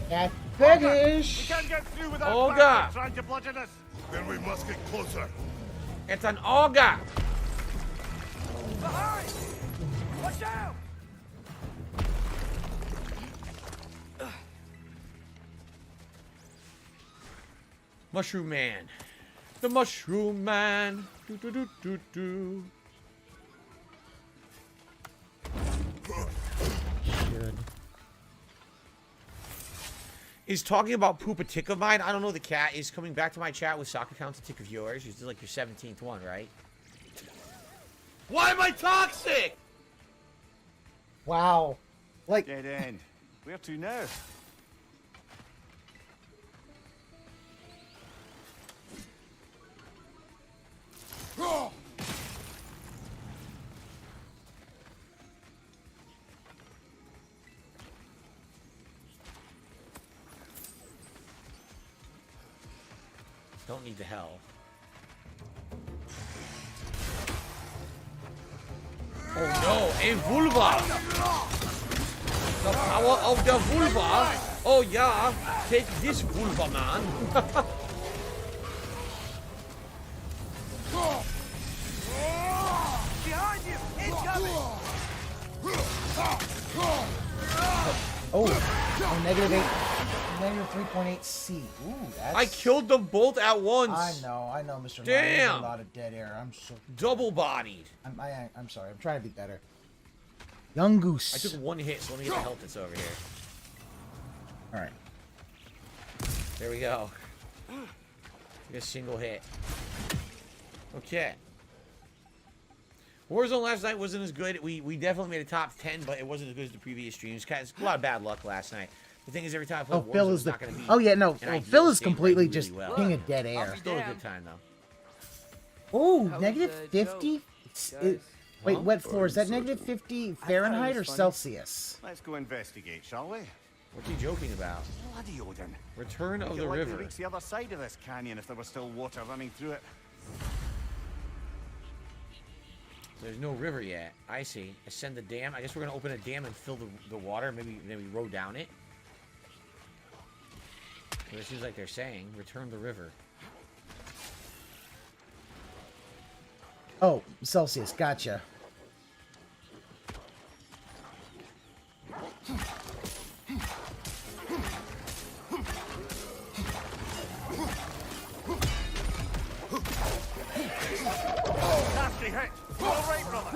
That's finish. We can't get through without Olga. trying to bludgeon us. Then we must get closer. It's an Olga. Behind! Watch out! Mushroom Man. The Mushroom Man. Do, do, do, do, do. Should. Is talking about poop a tick of mine? I don't know. The cat is coming back to my chat with soccer counts a tick of yours. It's like your 17th one, right? Why am I toxic? Wow. Like, Dead end. Where to now? Don't need the hell. Oh no, a vulva! The power of the vulva! Oh yeah, take this vulva, man! Behind you! Incoming! Oh, negative 3.8 C. Ooh, that's... I killed them both at once! I know, Mr. Damn! A lot of dead air. I'm so... Double-bodied. I'm sorry. I'm trying to be better. Young Goose. I took one hit, so let me get the health that's over here. Alright. There we go. Took a single hit. Okay. Warzone last night wasn't as good. We definitely made a top 10, but it wasn't as good as the previous streams. It's a lot of bad luck last night. The thing is, every time I play Warzone, Phil is it's the... not going to be... Oh, yeah, no. Phil is completely really just well. king of dead air. Still a good time, though. Oh, negative 50? Wait, what floor? Is that negative 50 Fahrenheit or Celsius? Let's go investigate, shall we? What's he joking about? Bloody Odin. Return of You'd the like river. to reach the other side of this canyon if there was still water running through it. There's no river yet. I see. Ascend the dam. I guess we're going to open a dam and fill the water. Maybe row down it. Well, it seems like they're saying, return the river. Oh, Celsius. Gotcha. Nasty hit. All right, brother.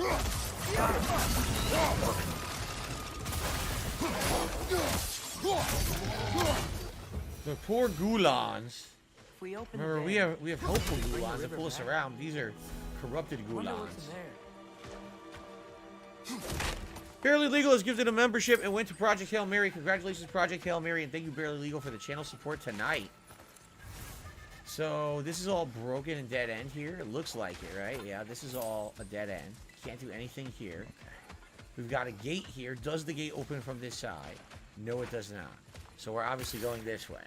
The poor Gulans. If we open Remember, the we have helpful Gulans that pull us around. These are corrupted Gulans. Barely Legal has gifted a membership and went to Project Hail Mary. Congratulations, Project Hail Mary, and thank you, Barely Legal, for the channel support tonight. So, this is all broken and dead end here. It looks like it, right? Yeah, this is all a dead end. Can't do anything here. We've got a gate here. Does the gate open from this side? No, it does not. So, we're obviously going this way.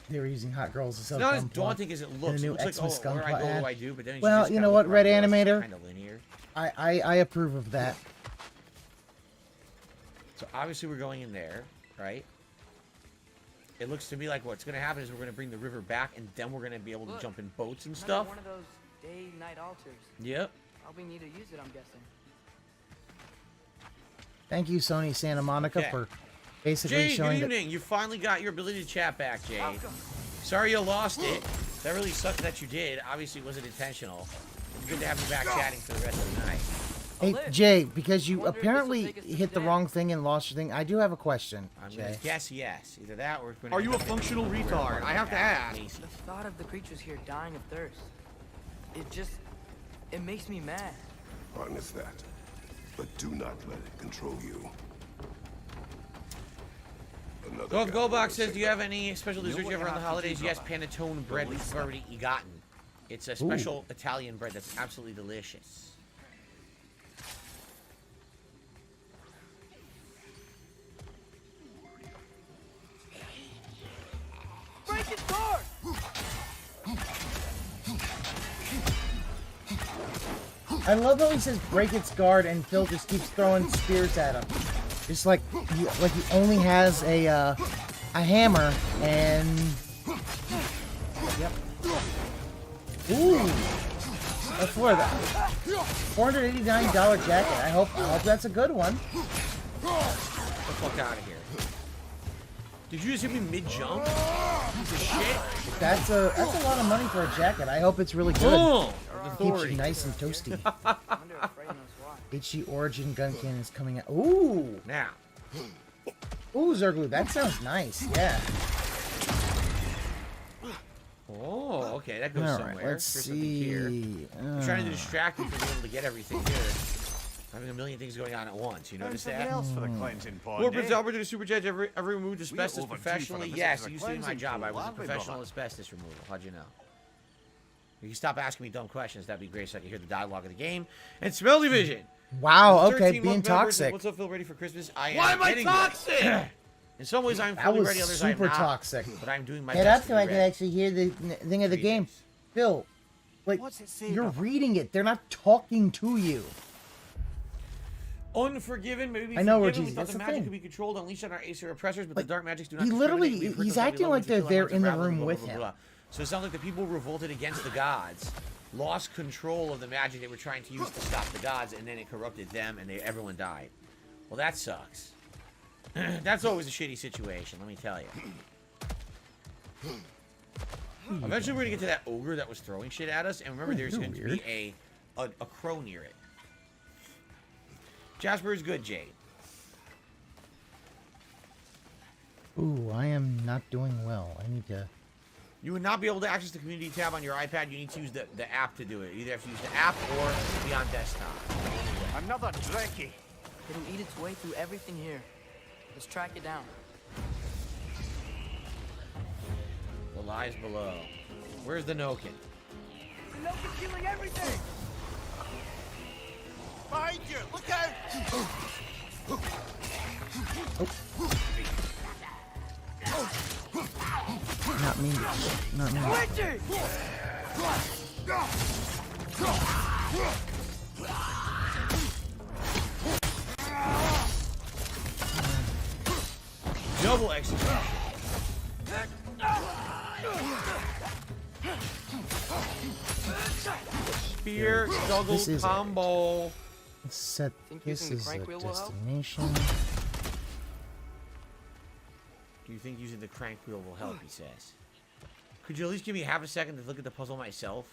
They were using hot girls to sell It's not as gun daunting as it looks. It looks like, oh, where I go, what do I do? But then well, you know what, Red Animator? Kind of linear. I approve of that. So obviously we're going in there, right? It looks to me like what's going to happen is we're going to bring the river back, and then we're going to be able to jump in boats and stuff. One of those day-night altars. Yep. Probably need to use it, I'm guessing. Thank you, Sony Santa Monica, for basically Jay, showing good evening. You finally got your ability to chat back, Jay. Sorry you lost it. That really sucks that you did. Obviously, it wasn't intentional. It's good to have you back chatting for the rest of the night. Hey, Jay, because you apparently hit the wrong thing and lost your thing, I do have a question, I'm Jay. going to guess yes. Either that or... Are you a functional retard? I have to ask. The thought of the creatures here dying of thirst, it makes me mad. Harness that, but do not let it control you. Golf Goldbox says, do you have any special desserts you have around the holidays? Yes, panettone bread, which you've already gotten. It's a special Italian bread that's absolutely delicious. Break its guard! I love how he says break its guard and Phil just keeps throwing spears at him. It's like he only has a hammer and... Yep. Ooh! That's worth it. $489 jacket. I hope that's a good one. Get the fuck out of here. Did you just hit me mid-jump? Piece of shit. That's a lot of money for a jacket. I hope it's really good. Oh, Keeps you nice and toasty. HE Origin gun cannon is coming out. Ooh! Now. Ooh, Zerglue, that sounds nice. Yeah. Oh, okay, that goes somewhere. Let's Here's something here. I'm trying to distract you from being able to get everything here. Having a million things going on at once. You notice that? Else for the cleansing pond, Lord Prince Albert did a super chat. Ever removed asbestos overdue for professionally? the Yes, visit it to used the to be my cleansing job. I pool, was a haven't we, professional brother? asbestos removal. How'd you know? You can stop asking me dumb questions. That'd be great so I can hear the dialogue of the game. And Smelly Vision. Wow, okay, 13-month being member toxic. says, what's up, Phil? Ready for Christmas? Why am I toxic? In some ways, I'm That fully was ready. Others, I'm super not. toxic. But I'm doing my Get best up to so be I can ready. actually hear the thing of the game. Phil, like, What's it say, you're brother? reading it. They're not talking to you. Unforgiven, maybe I know, forgiven. Ortiz, We thought that's the the magic thing. could be controlled, unleashed on our Acer oppressors, but Like, the dark magics do not he discriminate. literally- We've heard he's the lovely acting love, like we they're fulfill there our in the unraveling, room blah, with blah, blah, him. blah. So it sounds like the people revolted against the gods, lost control of the magic they were trying to use to stop the gods, and then it corrupted them, and everyone died. Well, that sucks. That's always a shitty situation, let me tell you. Eventually, we're gonna get to that ogre that was throwing shit at us, and remember, there's going to be a crow near it. Jasper is good, Jade. Ooh, I am not doing well. I need to... You would not be able to access the community tab on your iPad. You need to use the app to do it. You either have to use the app or be on desktop. Another Drekkie. It'll eat its way through everything here. Let's track it down. The lies below. Where's the Noken? The Noken's killing everything! Behind you! Look out! Not me. Not me. Double execution. Spear, juggle, This is combo. Let's set this using the as a crank wheel will help? destination. Do you think using the crank wheel will help, he says. Could you at least give me half a second to look at the puzzle myself?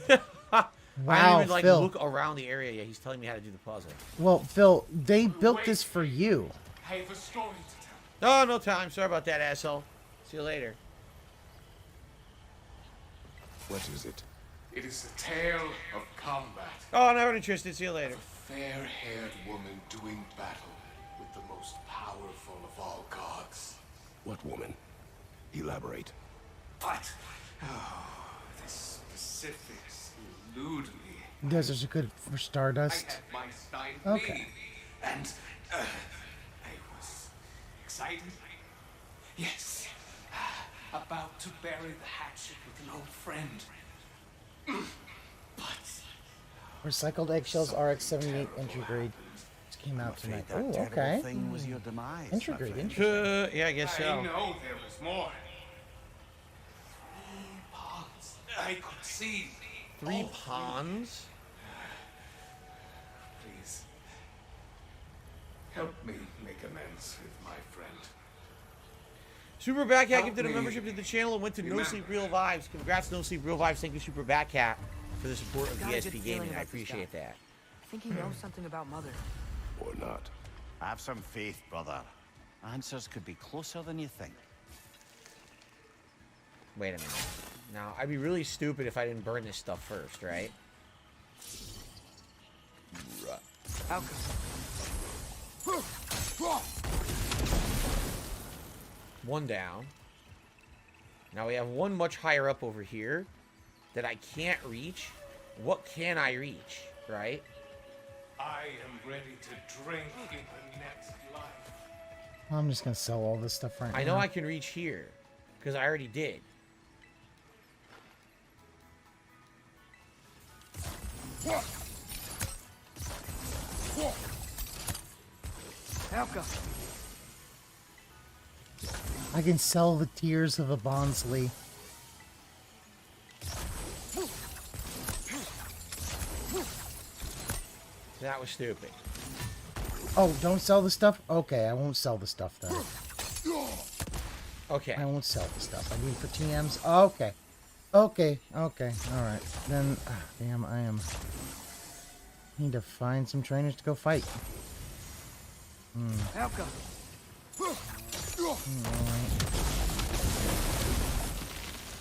I Wow, didn't even, like, Phil. look around the area yet. He's telling me how to do the puzzle. Well, Phil, they built this for you. I have a story to tell. Oh, no time. Sorry about that, asshole. See you later. What is it? It is a tale of combat. Oh, never interested. See you later. A fair-haired woman doing battle with the most powerful of all gods. What woman? Elaborate. But, oh, the specifics elude me. Deserts are good for I Stardust. had my Stein Okay. leave, and I was excited. Yes, about to bury the hatchet with an old friend. But Recycled eggshells RX-78 entry grade. This came out tonight. Oh, okay. Thing was your demise, Entry my grade, friend. interesting. Yeah, I guess I so. know there was more. 3 ponds. I could see. 3 all ponds? Please, help me make amends with my friend. Super Batcat Help gifted a me membership to the channel and went to No remember. Sleep Real Vibes. Congrats, No Sleep Real Vibes. Thank you, Super Batcat, for the support of Got a good DSP feeling Gaming. I about this appreciate guy. that. I think he knows something about Mother. Or not. Have some faith, brother. Answers could be closer than you think. Wait a minute. Now, I'd be really stupid if I didn't burn this stuff first, right? Alka. One down. Now we have one much higher up over here that I can't reach. What can I reach, right? I am ready to drink in the next life. I'm just gonna sell all this stuff right now. I know I can reach here, because I already did. Alka. I can sell the tears of a Bonsly. That was stupid. Oh, don't sell the stuff? Okay, I won't sell the stuff then. Okay. I won't sell the stuff. I need for TMs. Okay. Okay. Alright. Then, damn, I need to find some trainers to go fight. Alka.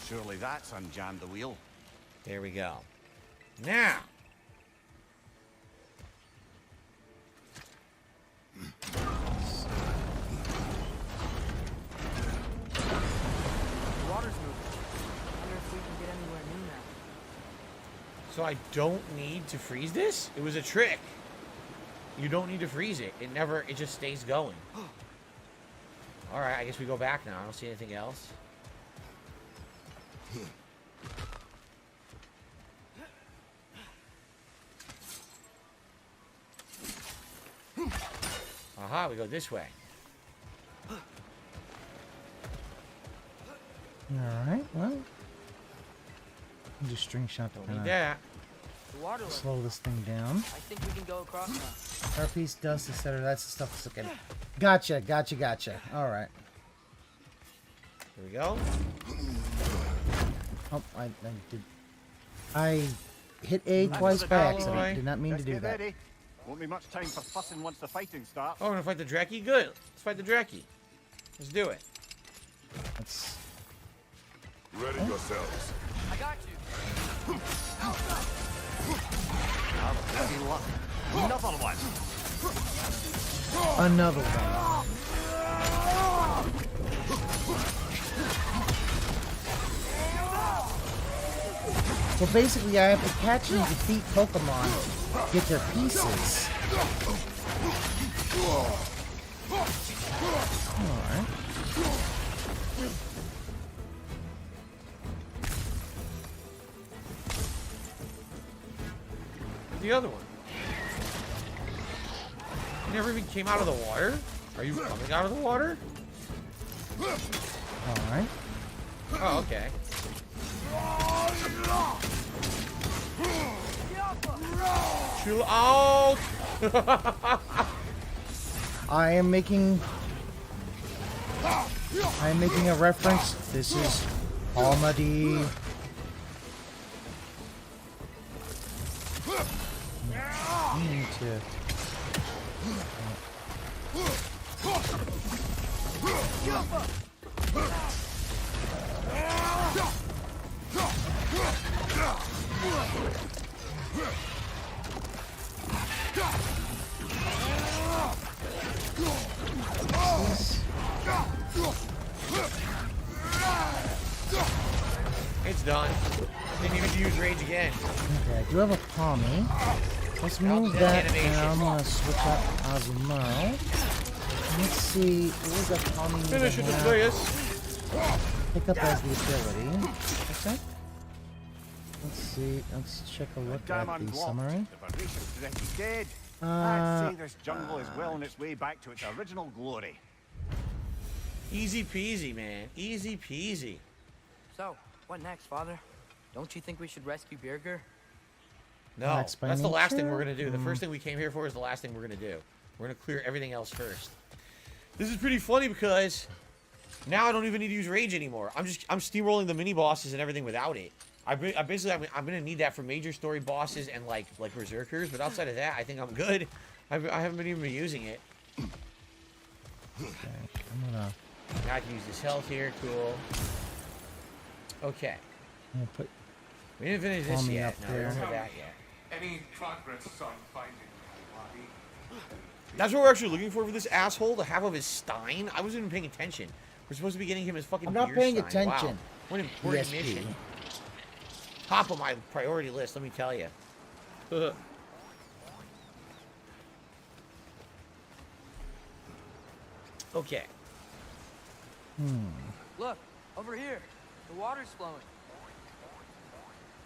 Surely that's unjammed the wheel. There we go. Now. The water's moving. I wonder if we can get anywhere new now. So I don't need to freeze this? It was a trick. You don't need to freeze it. It just stays going. Alright, I guess we go back now. I don't see anything else. Aha, we go this way. Alright, well. Just string shot to Don't kind need of that. The water level. slow this thing down. I think we can go across now. Our piece, dust, etc. That's the stuff that's looking. Gotcha. Alright. Here we go. Oh, I did. I hit A twice by accident. Did not mean to do that. Ready. Won't be much time for fussing once the fighting starts. Oh, we're gonna fight the Dreki? Good. Let's fight the Dreki. Let's do it. That's... Ready yourselves. I got you. Bloody luck. Another one. Another one. So basically, I have to catch and defeat Pokemon, get their pieces. Alright. The other one. You never even came out of the water? Are you coming out of the water? Alright. Oh, okay. Chill out! I am making a reference. This is Almighty. I need to. It's done. Didn't even use rage again. Okay, I do have a Palmy. Let's move that, and I'm gonna switch out Azumo. Let's see, what was that Palmy? Finish it, Atreus. Pick up as the ability. Okay. Let's see, let's check a look at the summary. Dead. I'd say this jungle is well on its way back to its original glory. Easy peasy, man. Easy peasy. So, what next, Father? Don't you think we should rescue Birger? No, that's the last thing we're gonna do. The first thing we came here for is the last thing we're gonna do. We're gonna clear everything else first. This is pretty funny because now I don't even need to use rage anymore. I'm steamrolling the mini bosses and everything without it. I'm gonna need that for major story bosses and like berserkers, but outside of that, I think I'm good. I haven't even been using it. Okay, I'm gonna. Now I can use this health here. Cool. Okay. I'm gonna put. We didn't finish this Palmy yet. up No, we there. don't have that yet. Any progress on finding Lottie? That's what we're actually looking for this asshole. The half of his Stein. I wasn't even paying attention. We're supposed to be getting him his fucking. I'm not beer paying Stein. attention. Wow. What an important ESP. mission. Top of my priority list. Let me tell you. Okay. Look, over here. The water's flowing.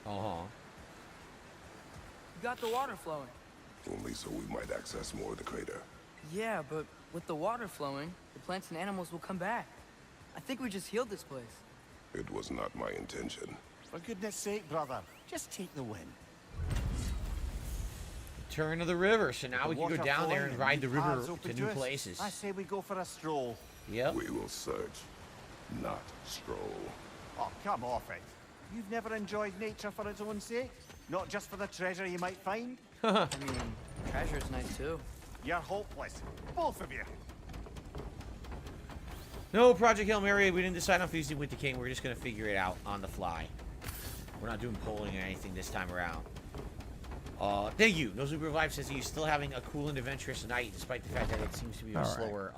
Uh-huh. You got the water flowing. Only so we might access more of the crater. Yeah, but with the water flowing, the plants and animals will come back. I think we just healed this place. It was not my intention. For goodness sake, brother, just take the win. Turn of the river. So now we can go down there and ride the river to new places. I say we go for a stroll. Yep. We will search, not stroll. Oh, come off it. You've never enjoyed nature for its own sake? Not just for the treasure you might find? I mean, treasure's nice too. You're hopeless. Both of you. No, Project Hail Mary, we didn't decide on fusing with the king. We're just going to figure it out on the fly. We're not doing polling or anything this time around. Thank you. No Super Revive says he's still having a cool and adventurous night, despite the fact that it seems to be a slower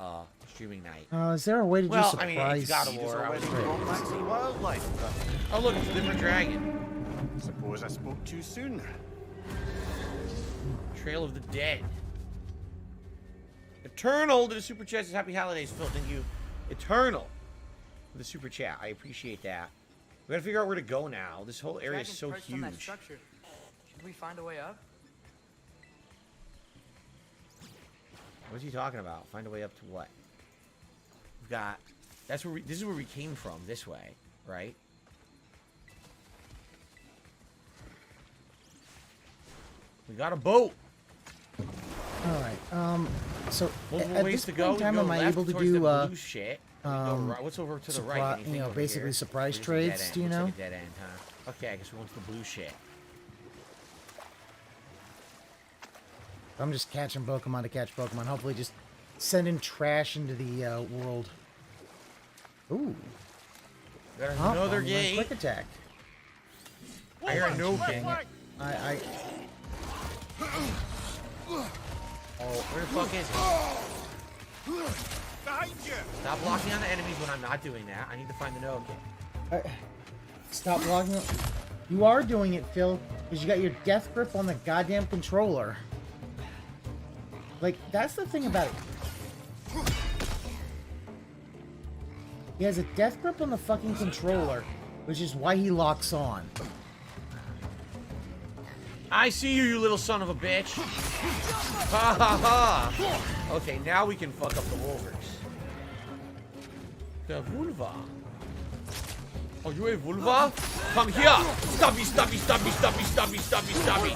streaming night. Is there a way to well, do surprise? I mean, it's God of War. I was wildlife. Oh, look, it's a different dragon. Suppose I spoke too soon. Trail of the Dead. Eternal to the super chat says happy holidays, Phil. Thank you. Eternal for the super chat. I appreciate that. We gotta figure out where to go now. This whole area is so perched on that huge. structure. Should we find a way up? What's he talking about? Find a way up to what? We've got... That's where this is where we came from, this way, right? We got a boat! Alright, so Multiple at ways this to point go. in time, We am go I left able to towards the do, blue shit. We go right. What's over to the right? Anything you know, over basically here? surprise Or is it dead trades, end? do you Looks know? like a dead end, huh? Okay, I guess we went to the blue shit. I'm just catching Pokemon to catch Pokemon. Hopefully just sending trash into the world. Ooh. Got Oh, another I'm gonna gate. quick attack. I hear a no king. I Oh, where the fuck is it? Behind you! Stop blocking on the enemies when I'm not doing that. I need to find the no king. Stop blocking. You are doing it, Phil, because you got your death grip on the goddamn controller. Like, that's the thing about it. He has a death grip on the fucking controller, which is why he locks on. I see you, you little son of a bitch. Ha ha ha. Okay, now we can fuck up the Wolvers. The Vulva. Oh, you a Vulva? Come here. Stubby, stubby, stubby, stubby, stubby, stubby, stubby.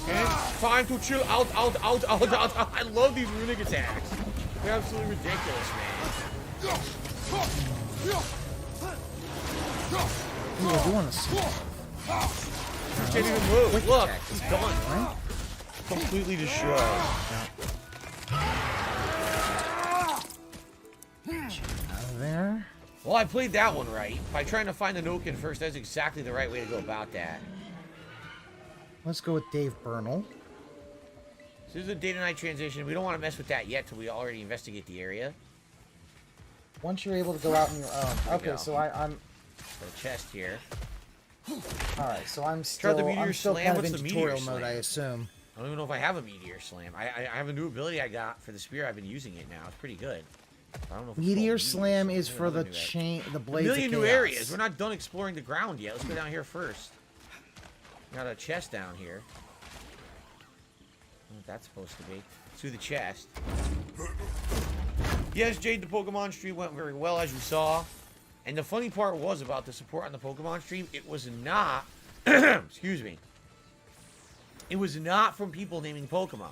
And time to chill out. I love these runic attacks. They're absolutely ridiculous, man. Ooh, I do want to see. You can't even move. Look, it's gone. Right? Completely destroyed. Out of there. Well, I played that one right. By trying to find the Noken first, that's exactly the right way to go about that. Let's go with Dave Bernal. So this is a day to night transition. We don't want to mess with that yet till we already investigate the area. Once you're able to go out on your own. Okay, so I'm. Got a chest here. Alright, so I'm Try still, the meteor I'm still slam. kind of What's in the tutorial meteor mode, slam? I assume. I don't even know if I have a meteor slam. I have a new ability I got for the spear. I've been using it now. It's pretty good. I don't know if it's Meteor called Slam is There's for the another new area. chain, the A blades million of new chaos. areas. We're not done exploring the ground yet. Let's go down here first. Got a chest down here. I don't know what that's supposed to be. Through the chest. Yes, Jade, the Pokemon stream went very well, as you saw. And the funny part was about the support on the Pokemon stream, it was not... excuse me. It was not from people naming Pokemon.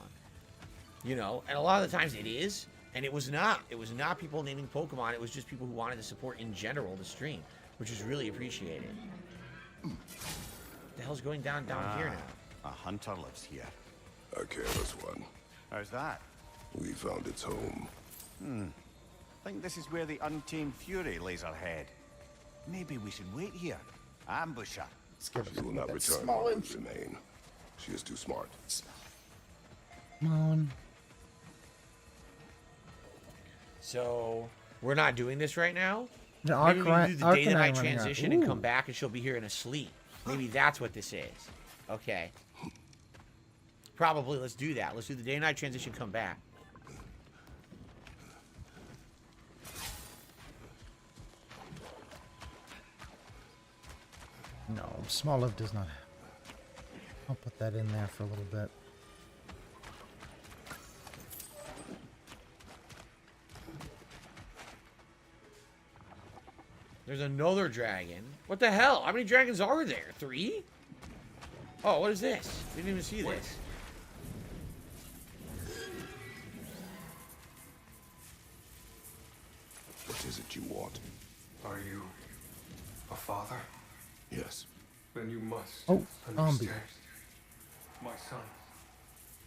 You know, and a lot of the times it is. And it was not. It was not people naming Pokemon. It was just people who wanted to support in general the stream, which is really appreciated. What the hell's going down here now? A hunter lives here. A careless one. How's that? We found its home. Think this is where the Untamed Fury lays her head. Maybe we should wait here. Ambush her. She will not return while we remain. She is too smart. Come on. So, we're not doing this right now? No, Maybe we can do the day to night Arcanine running transition around. and come back and she'll be here in a sleep. Maybe that's what this is. Okay. Probably, let's do that. Let's do the day to night transition, come back. No, Smoliv does not have. I'll put that in there for a little bit. There's another dragon. What the hell? How many dragons are there? 3? Oh, what is this? Didn't even see this. What is it you want? Are you a father? Yes. Then you must Oh, understand. My son,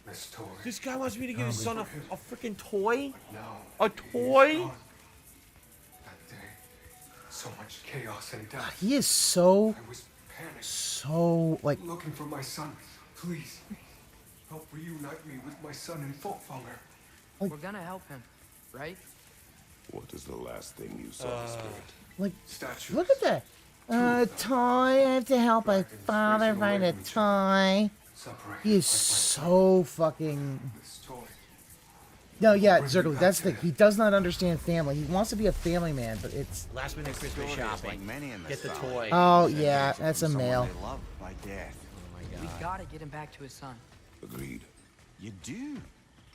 this toy. This guy wants me to give his son a freaking toy? Now, A toy? that day, so much chaos and death. He is so, I was panicked, so, like, looking for my son. Please, help reunite me with my son in Folkfanger. We're gonna help him, right? What is the last thing you saw, Spirit? like, Statues. look at that. Toy, I have to help my father find a toy. Separated He is like my so fucking, This toy No, yeah, Zergly, that's the thing. He does not understand family. He wants to be a family man, but it's... Last minute Christmas shopping. Get the toy. Oh, yeah, that's a male. Loved by death. Oh my We god. gotta get him back to his son. Agreed. You do?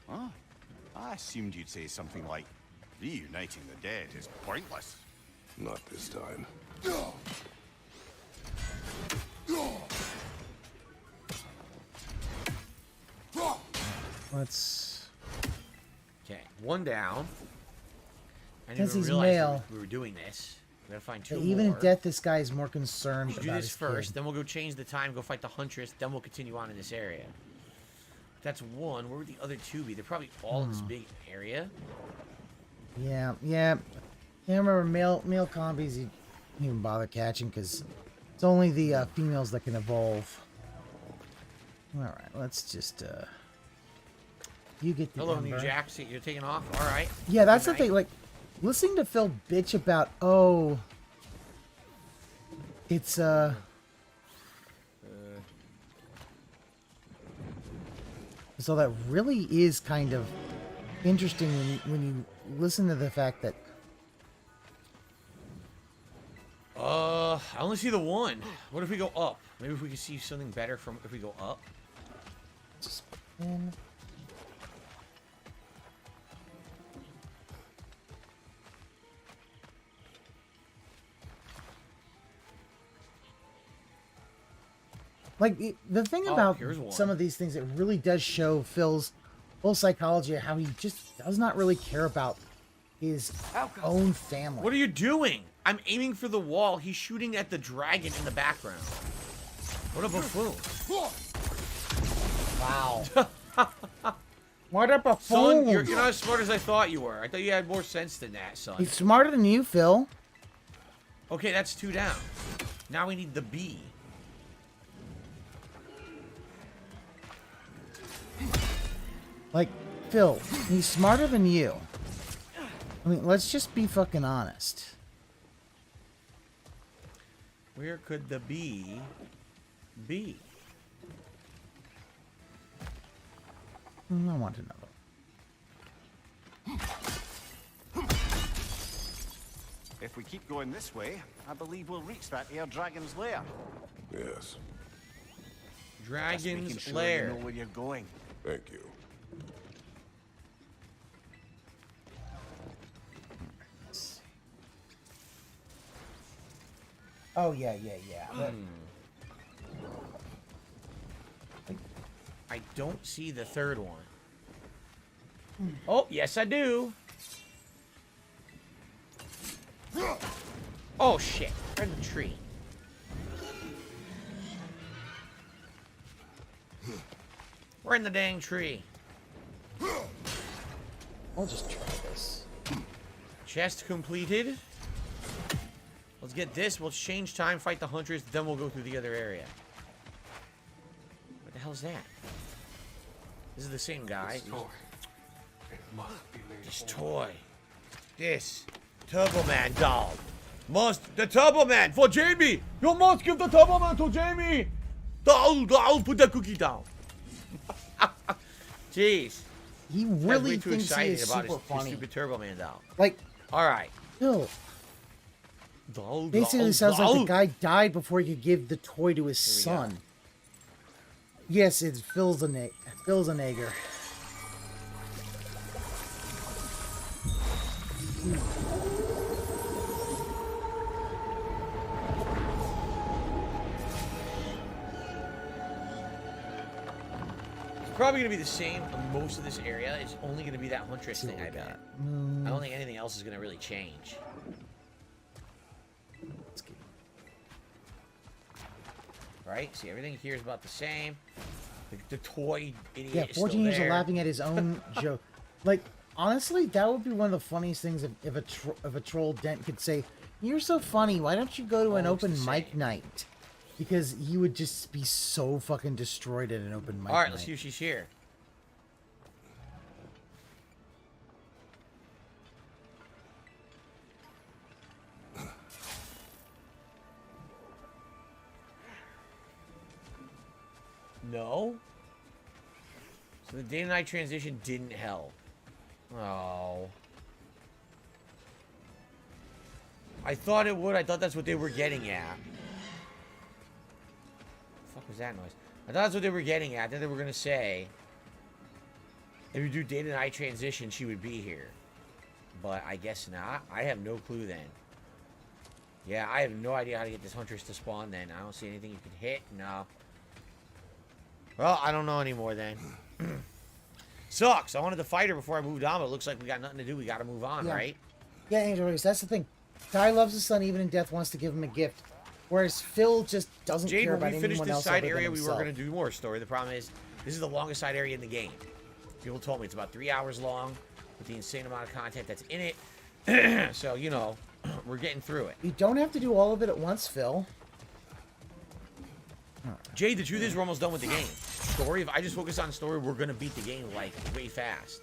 Oh, I assumed you'd say something like, reuniting the dead is pointless. Not this time. Let's... Okay, one down. I didn't Since even he's realize male. we were doing this. We gotta find two Even more. in death, this guy is more concerned We'll about do this his first, kid. then we'll go change the time, go fight the Huntress, then we'll continue on in this area. That's one. Where would the other two be? They're probably all in this big area. Yeah, yeah. Yeah, I remember male combies you don't even bother catching because it's only the females that can evolve. Alright, let's just, you get the Hello, Ember. New Jack. See, you're taking off? Alright. Yeah, that's the Good night. thing, like, listening to Phil bitch about, oh... It's, So that really is kind of interesting when you listen to the fact that... I only see the one. What if we go up? Maybe if we can see something better from if we go up. Spin. Like, the thing about here's one. some of these things, it really does show Phil's whole psychology, how he just does not really care about his own family. What are you doing? I'm aiming for the wall. He's shooting at the dragon in the background. What a buffoon. Wow. What a Son, buffoon. you're not as smart as I thought you were. I thought you had more sense than that, son. He's smarter than you, Phil. Okay, that's two down. Now we need the B. Like, Phil, he's smarter than you. I mean, let's just be fucking honest. Where could the B be? I want to know. If we keep going this way, I believe we'll reach that air dragon's lair. Yes. Just making Dragon's sure lair. you know where you're going. Thank you. Oh, yeah. I don't see the third one. Oh, yes I do. Oh, shit. Right in the tree. We're in the dang tree. I'll just try this. Chest completed. Let's get this. We'll change time, fight the Huntress, then we'll go through the other area. What the hell is that? This is the same guy. This toy. This Turbo Man doll. The Turbo Man for Jamie. You must give the Turbo Man to Jamie. Doll, put the cookie down. Jeez. He Guy's really way too thinks he excited is about super his funny. stupid Turbo Man doll. Like, all right. Phil, Doll, basically sounds like the guy died before he could give the toy to his son. Yes, it's Phil's a nagger. It's probably gonna be the same on most of this area. It's only gonna be that Huntress thing, I bet. I don't think anything else is gonna really change. Right? See, everything here is about the same. The toy idiot Yeah, is still 14 years of there. laughing at his own joke. Like, honestly, that would be one of the funniest things if a troll dent could say, "You're so funny. Why don't you go to an open mic night?" Because he would just be so fucking destroyed at an open mic All right, night. let's see if she's here. No. So the day to night transition didn't help. Oh. I thought it would. I thought that's what they were getting at. The fuck was that noise? I thought that's what they were getting at. Then they were going to say, if you do day to night transition, she would be here. But I guess not. I have no clue then. Yeah, I have no idea how to get this Huntress to spawn then. I don't see anything you can hit. No. Well, I don't know anymore then. Sucks. I wanted to fight her before I moved on, but it looks like we got nothing to do. We got to move on, right? Yeah, Angel Race, that's the thing. Ty loves his son even in death, wants to give him a gift. Whereas Phil just doesn't care about anyone else. When we finished this side area, we were himself. going to do more story. The problem is, this is the longest side area in the game. People told me it's about 3 hours long with the insane amount of content that's in it. So, you know, we're getting through it. You don't have to do all of it at once, Phil. Jay, the truth is we're almost done with the game. Story, if I just focus on story, we're going to beat the game, like, way fast.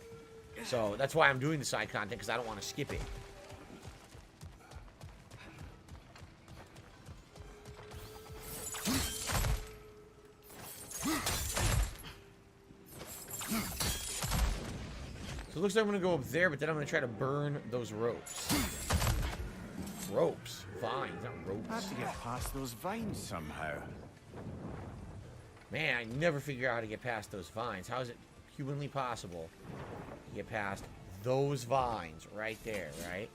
So, that's why I'm doing the side content, because I don't want to skip it. So it looks like I'm going to go up there, but then I'm going to try to burn those ropes. Ropes? Vines, not ropes. I have to get past those vines somehow. Man, I never figure out how to get past those vines. How is it humanly possible to get past those vines right there, right?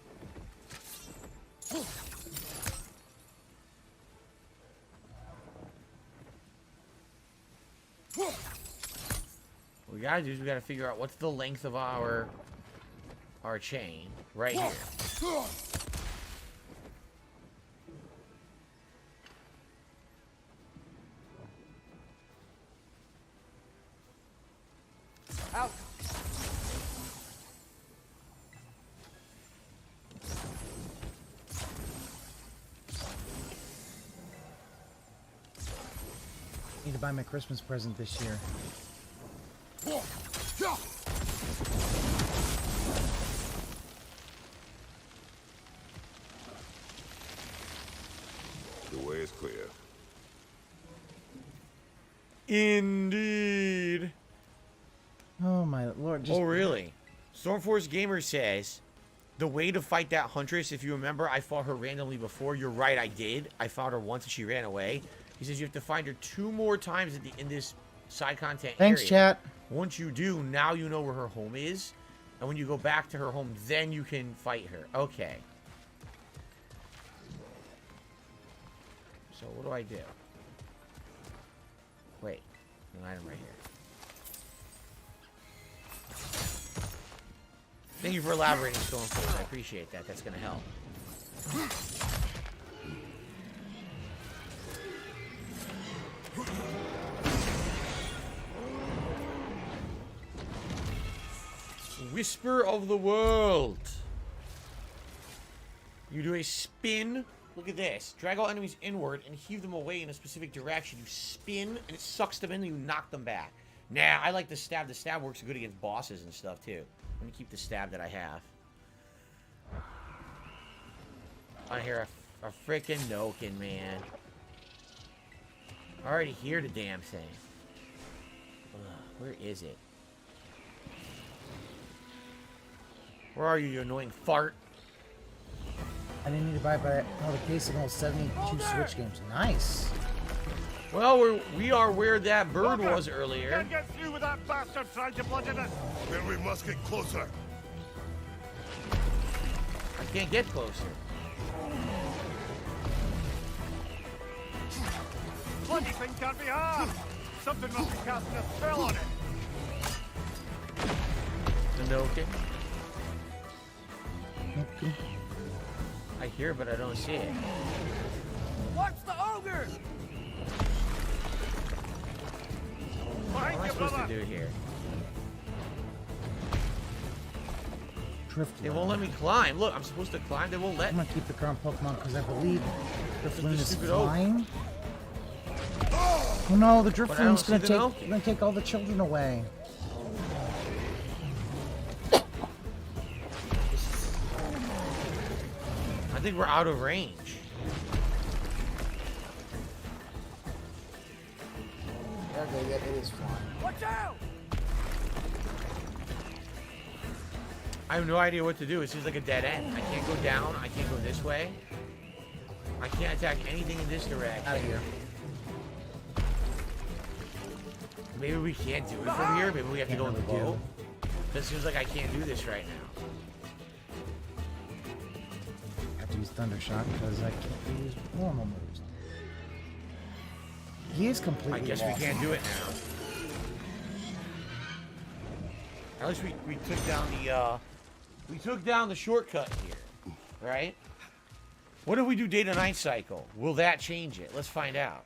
What we gotta do is we gotta figure out what's the length of our chain right here. Out. Need to buy my Christmas present this year. The way is clear. Indeed. Oh my lord. Just... Oh really? Stormforce Gamer says, the way to fight that Huntress, if you remember, I fought her randomly before. You're right, I did. I fought her once and she ran away. He says you have to find her 2 more times in this side content area. Thanks, chat. Once you do, now you know where her home is. And when you go back to her home, then you can fight her. Okay. So what do I do? Wait. An item right here. Thank you for elaborating, Stormforce. I appreciate that. That's going to help. Whisper of the World. You do a spin. Look at this. Drag all enemies inward and heave them away in a specific direction. You spin and it sucks them in and you knock them back. Nah, I like the stab. The stab works good against bosses and stuff too. Let me keep the stab that I have. I hear a freaking Nokin, man. I already hear the damn thing. Ugh, where is it? Where are you, you annoying fart? I didn't need to buy it, but I held a case of all 72 Switch games. Nice. Well, we are where that bird was earlier. Can't get through with that bastard trying to bludgeon us. Then we must get closer. I can't get closer. Bloody thing can't be harmed. Something must be casting a spell on it. The Nokin. Okay. I hear it, but I don't see it. Watch the ogre! What am I supposed to do here? Drift They won't let me climb. Look, I'm supposed to climb. They won't let I'm me. gonna keep the current Pokemon because I believe Drifloon is stupid oak. flying. Oh no, the But I don't Drifloon's see the gonna take all the children away. I think we're out of range. Okay, yeah, it is flying. Watch out! I have no idea what to do. It seems like a dead end. I can't go down. I can't go this way. I can't attack anything in this direction. Out of here. Maybe we can't do it from here. Maybe we have to go in the boat. It seems like I can't do this right now. I have to use Thunder Shock because I can't use normal moves. He is completely I guess lost. we can't do it now. At least we took down the shortcut here, right? What if we do day to night cycle? Will that change it? Let's find out.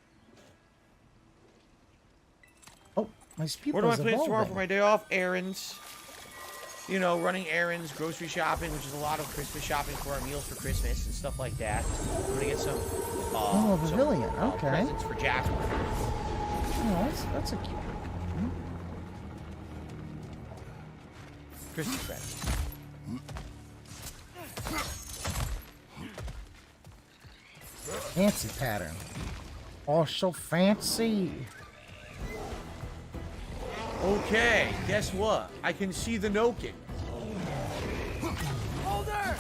Oh, my speed. What do I plan tomorrow for my day off? Errands. You know, running errands, grocery shopping, which is a lot of Christmas shopping for our meals for Christmas and stuff like that. I'm gonna get some. Oh, a pavilion. Okay. Presents for Jasper. Oh, that's a cute. Christmas presents. Fancy pattern. Oh, so fancy. Okay, guess what? I can see the Noken. Hold her!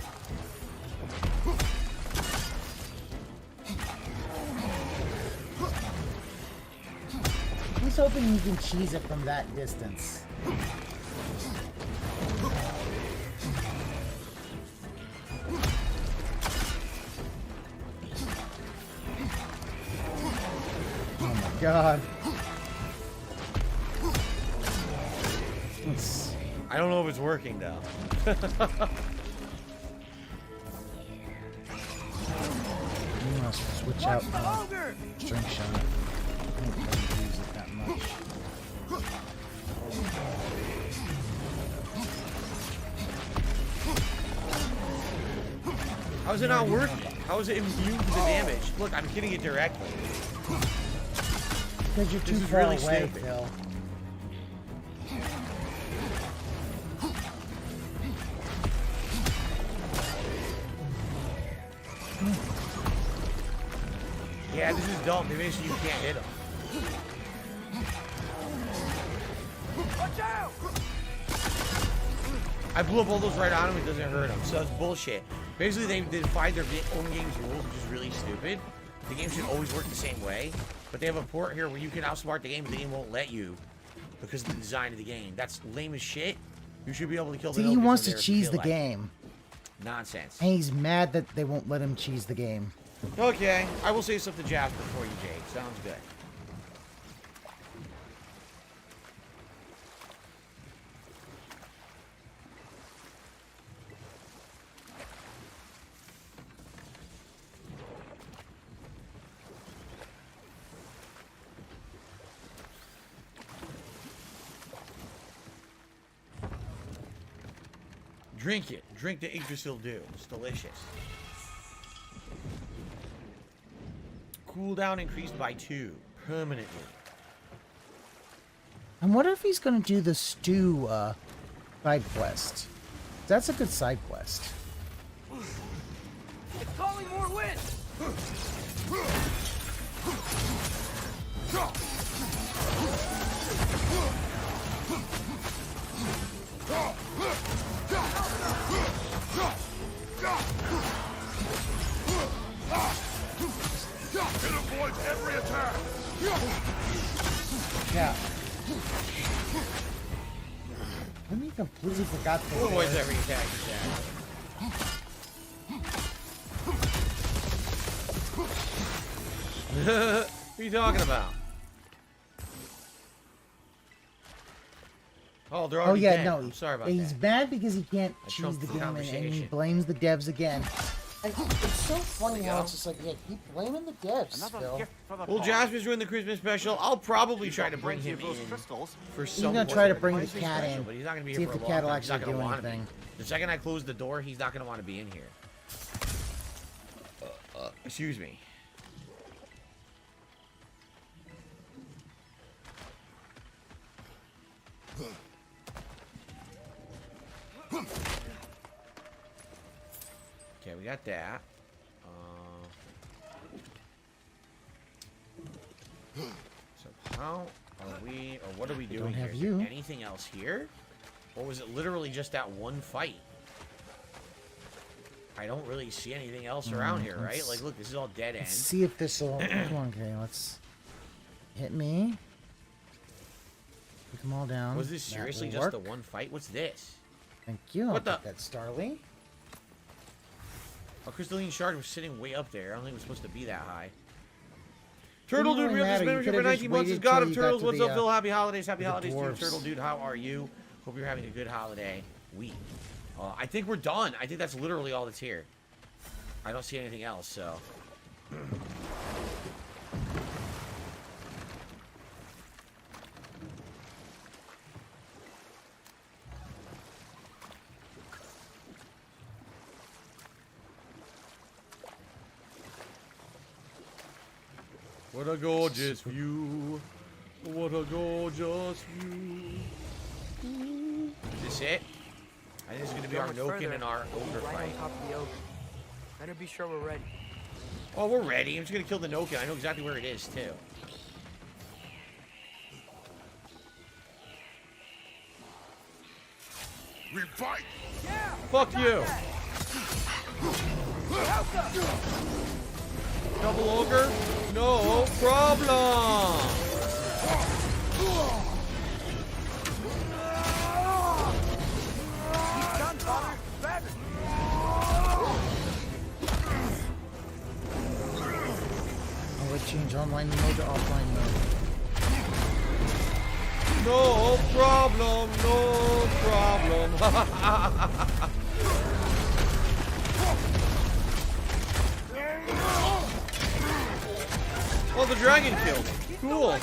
He's hoping you can cheese it from that distance. Oh my god. I don't know if it's working though. You must switch out drink shot. I don't really use it that much. How is it not working? How is it immune to the damage? Look, I'm hitting it directly. Because you're too far away, Phil. Yeah, this is dumb. They basically you can't hit him. Watch out! I blew up all those right on him. It doesn't hurt him. So it's bullshit. Basically, they defied their own game's rules, which is really stupid. The game should always work the same way. But they have a port here where you can outsmart the game, but the game won't let you because of the design of the game. That's lame as shit. You should be able to kill the. See, he wants to cheese the game. Nonsense. And he's mad that they won't let him cheese the game. Okay, I will say something to Jasper for you, Jake. Sounds good. Drink it. Drink the Yggdrasil Dew. It's delicious. Cooldown increased by 2 permanently. I wonder if he's gonna do the stew side quest. That's a good side quest. It's calling more wind! It avoids every attack! Yeah. I mean, completely forgot the It avoids every attack. What are you talking about? Oh, they're already dead. No. I'm sorry about he's that. mad because he can't I cheese trumped the the game and he conversation. blames the devs again. And it's so funny how it's just like, yeah, keep blaming the devs, Phil. Well, Jasper's doing the Christmas special. I'll probably try to bring him in for some. He's gonna try to bring the Christmas cat special, in, but he's not gonna be see here if for the a cat long will time. He's not actually gonna do want to be. anything. The second I close the door, he's not gonna want to be in here. Excuse me. Okay, we got that. So how are we, or what are we doing don't have here? Is there you. anything else here? Or was it literally just that one fight? I don't really see anything else around here, right? Like, look, this is all dead end. Let's see if this will... Come on, okay, let's... Hit me. Pick them all down. Was this seriously just the one fight? What's this? Thank you. What the? That Starly. A crystalline shard was sitting way up there. I don't think it was supposed to be that high. Turtle Dude, really we have this membership for 19 months. Is God of Turtles. What's up, Phil? Happy holidays. Happy holidays to you, Turtle Dude. How are you? Hope you're having a good holiday week. I think we're done. I think that's literally all that's here. I don't see anything else, so... What a gorgeous view. What a gorgeous view. Is this it? I think this is going to be our Noken and our ogre right fight. on top of the ogre. Better be sure we're ready. Oh, we're ready. I'm just going to kill the Noken. I know exactly where it is, too. We fight! Yeah! Fuck you! Double ogre? No problem! I would change online mode to offline mode. No problem, no problem. Oh, the dragon killed me. Cool.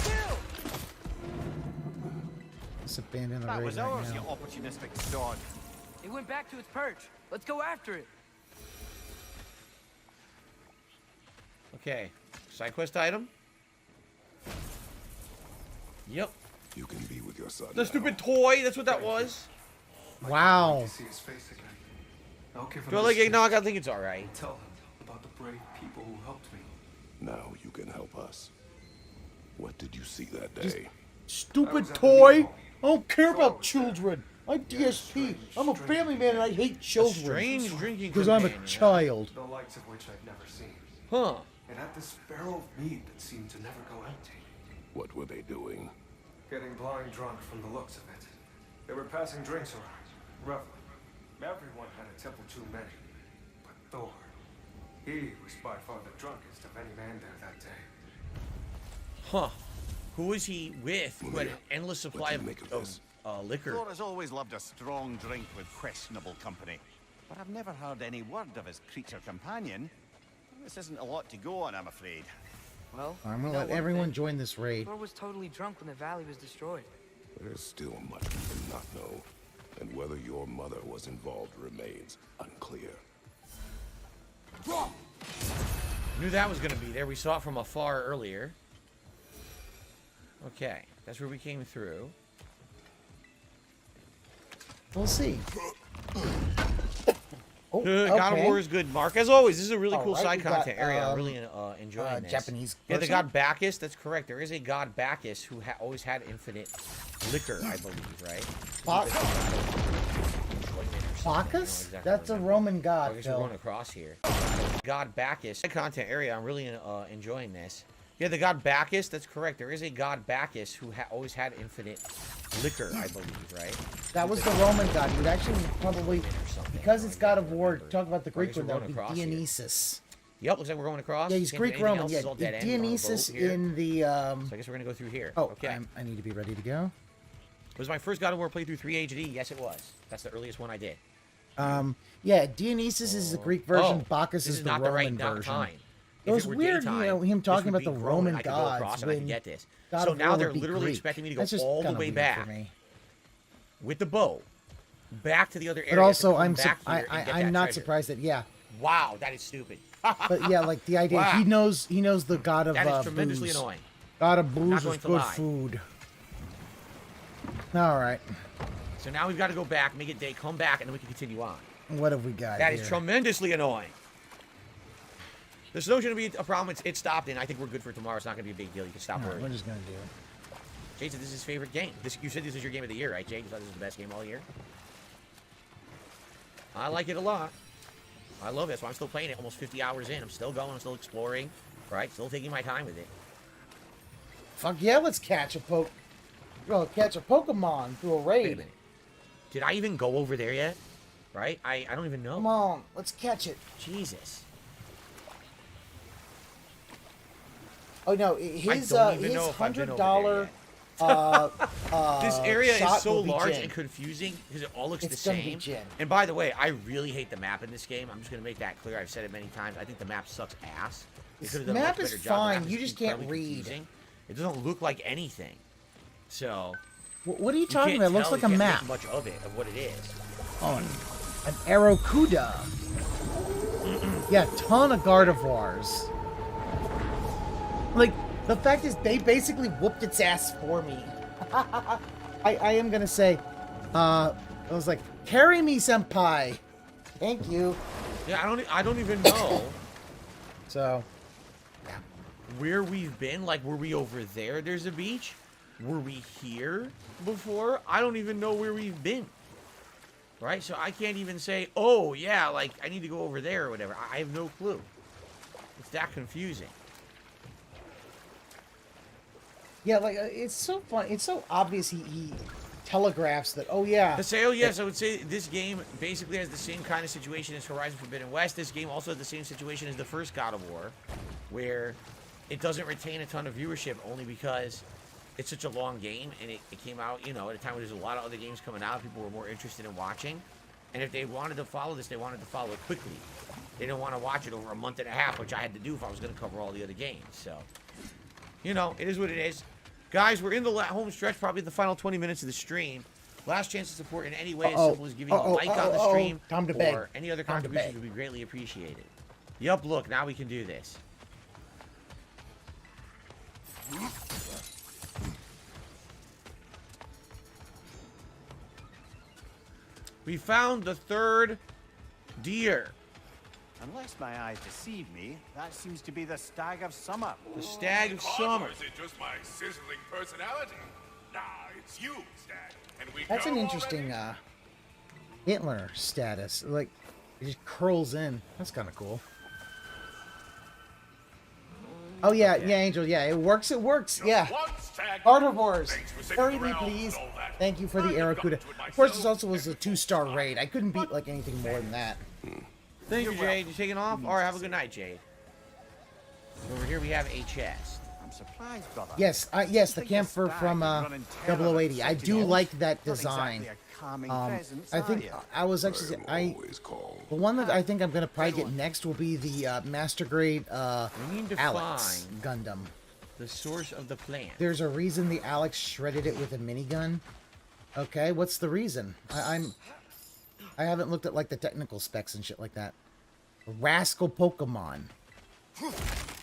Let's abandon the That raid was right ours, you now. opportunistic sod. It went back to its perch. Let's go after it. Okay. Side quest item. Yep. You can be with your son. The stupid toy. That's what that was. Wow. See his face again. I'll give him Do I like eggnog? I think it's alright. Tell him about the brave people who helped me. Now you can help us. What did you see that day? Stupid toy. I don't care about children. I'm DSP. I'm a family man and I hate children. Strange drinking Because I'm a companion. child. The likes of which I've never seen. Huh. It had this barrel of mead that seemed to never go empty. What were they doing? Getting blind drunk from the looks of it. They were passing drinks around, roughly. Everyone had a temple too many. But Thor, he was by far the drunkest of any man there that day. Huh. Who was he with? Who had an endless supply of liquor? Thor has always loved a strong drink with questionable company. But I've never heard any word of his creature companion. This isn't a lot to go on, I'm afraid. Well, I'm gonna let everyone join this raid. Thor was totally drunk when the valley was destroyed. There's still much we do not know. And whether your mother was involved remains unclear. Knew that was going to be there. We saw it from afar earlier. Okay. That's where we came through. We'll see. Oh, God of okay. War is good, Mark. As always, this is a really cool Alright, side we got, content area. I'm really enjoying this. Japanese Yeah, the person? god Bacchus. That's correct. There is a god Bacchus who always had infinite liquor, I believe, right? Bacchus? That's a Roman god, I guess we're Phil. going across here. God Bacchus. Side content area. I'm really enjoying this. Yeah, the god Bacchus. That's correct. There is a god Bacchus who always had infinite liquor, I believe, right? That was the Roman god. He would actually probably, because it's God of War, talk about the Greek one, that would be Dionysus. Yep, looks like we're going across. Yeah, he's Can't do Greek anything Roman. else. Yeah, It's all dead end. We're on a Dionysus boat here. in the. So I guess we're gonna go through here. Oh, okay. I need to be ready to go. Was my first God of War playthrough 3 HD? Yes, it was. That's the earliest one I did. Yeah, Dionysus is the Greek version. Bacchus this is is the not Roman the right version. time. It was weird, daytime, you know, him this talking would about be the grown, Roman I could go gods. across and I when can get this. God So of now War they're would be literally Greek. expecting me to go That's just all the kinda way weird back for me. with the bow, back to the other area. But also, to come I'm back here and get that I'm not treasure. surprised that Wow, that is stupid. But yeah, like the idea, Wow. he knows the god of That is tremendously booze. annoying. God of Not booze going is to good lie. food. All right, So now we've got to go back, make it day, come back, and then we can continue on. what have we got That here? is tremendously annoying. The snow shouldn't be a problem. It stopped, and I think we're good for tomorrow. It's not going to be a big deal. You can stop All right, worrying. we're just gonna do it. Jay said this is his favorite game. You said this is your game of the year, right, Jay? You thought this was the best game all year? I like it a lot. I love it. That's why I'm still playing it almost 50 hours in. I'm still going. I'm still exploring. Right? Still taking my time with it. Fuck yeah, let's catch a catch a Pokemon through a raid. Wait a minute. Did I even go over there yet? Right? I don't even know. Come on, let's catch it. Jesus. Oh no, his $100 this area shot is so will be large Jin. and confusing because it all looks It's the gonna be same. Jin. And by the way, I really hate the map in this game. I'm just gonna make that clear. I've said it many times. I think the map sucks ass. They This could have done a map much is better job. The fine. map You is just can't incredibly read. confusing. It doesn't look like anything. So. What are you talking about? It looks like a map. Much of it, of what it is. Oh, an Aerocuda. Yeah, ton of Gardevoirs. Like, the fact is, they basically whooped its ass for me. I am gonna say, I was like, carry me, senpai. Thank you. Yeah, I don't even know. So, where we've been. Like, were we over there? There's a beach. Were we here before? I don't even know where we've been. Right? So I can't even say, oh, yeah, like, I need to go over there or whatever. I have no clue. It's that confusing. yeah, like, it's so fun. It's so obvious he telegraphs that, oh, yeah. To say, oh, yes, I would say this game basically has the same kind of situation as Horizon Forbidden West. This game also has the same situation as the first God of War, where it doesn't retain a ton of viewership only because it's such a long game, and it came out, you know, at a time where there's a lot of other games coming out. People were more interested in watching. And if they wanted to follow this, they wanted to follow it quickly. They didn't want to watch it over a month and a half, which I had to do if I was going to cover all the other games. So, you know, it is what it is. Guys, we're in the home stretch, probably the final 20 minutes of the stream. Last chance to support in any way as simple as giving a like on the stream Time to or beg. any other contributions would be greatly appreciated. Yup, look, now we can do this. We found the third deer. Unless my eyes deceive me, that seems to be the Stag of Summer. The Stag of Summer. Or is it just my sizzling personality? Nah, it's you, Stag. And we That's an go interesting, already? Hitler status. Like, it just curls in. That's kind of cool. Oh, yeah, yeah, Angel, yeah, it works, yeah. Gardevoirs, carry me, please. Thank you for the Aerocuda. Of course, this also was a 2-star raid. I couldn't beat, like, anything more than that. Thank you, Jade. You taking off? All right, have a good night, Jade. Over here we have a chest. I'm surprised, brother. Yes, yes, the camphor from 0080. I do like that design. I think I was actually the one that I think I'm gonna probably get next will be the Master Grade Alex Gundam. The source of the plant. There's a reason the Alex shredded it with a minigun. Okay, what's the reason? I haven't looked at like the technical specs and shit like that. Rascal Pokemon.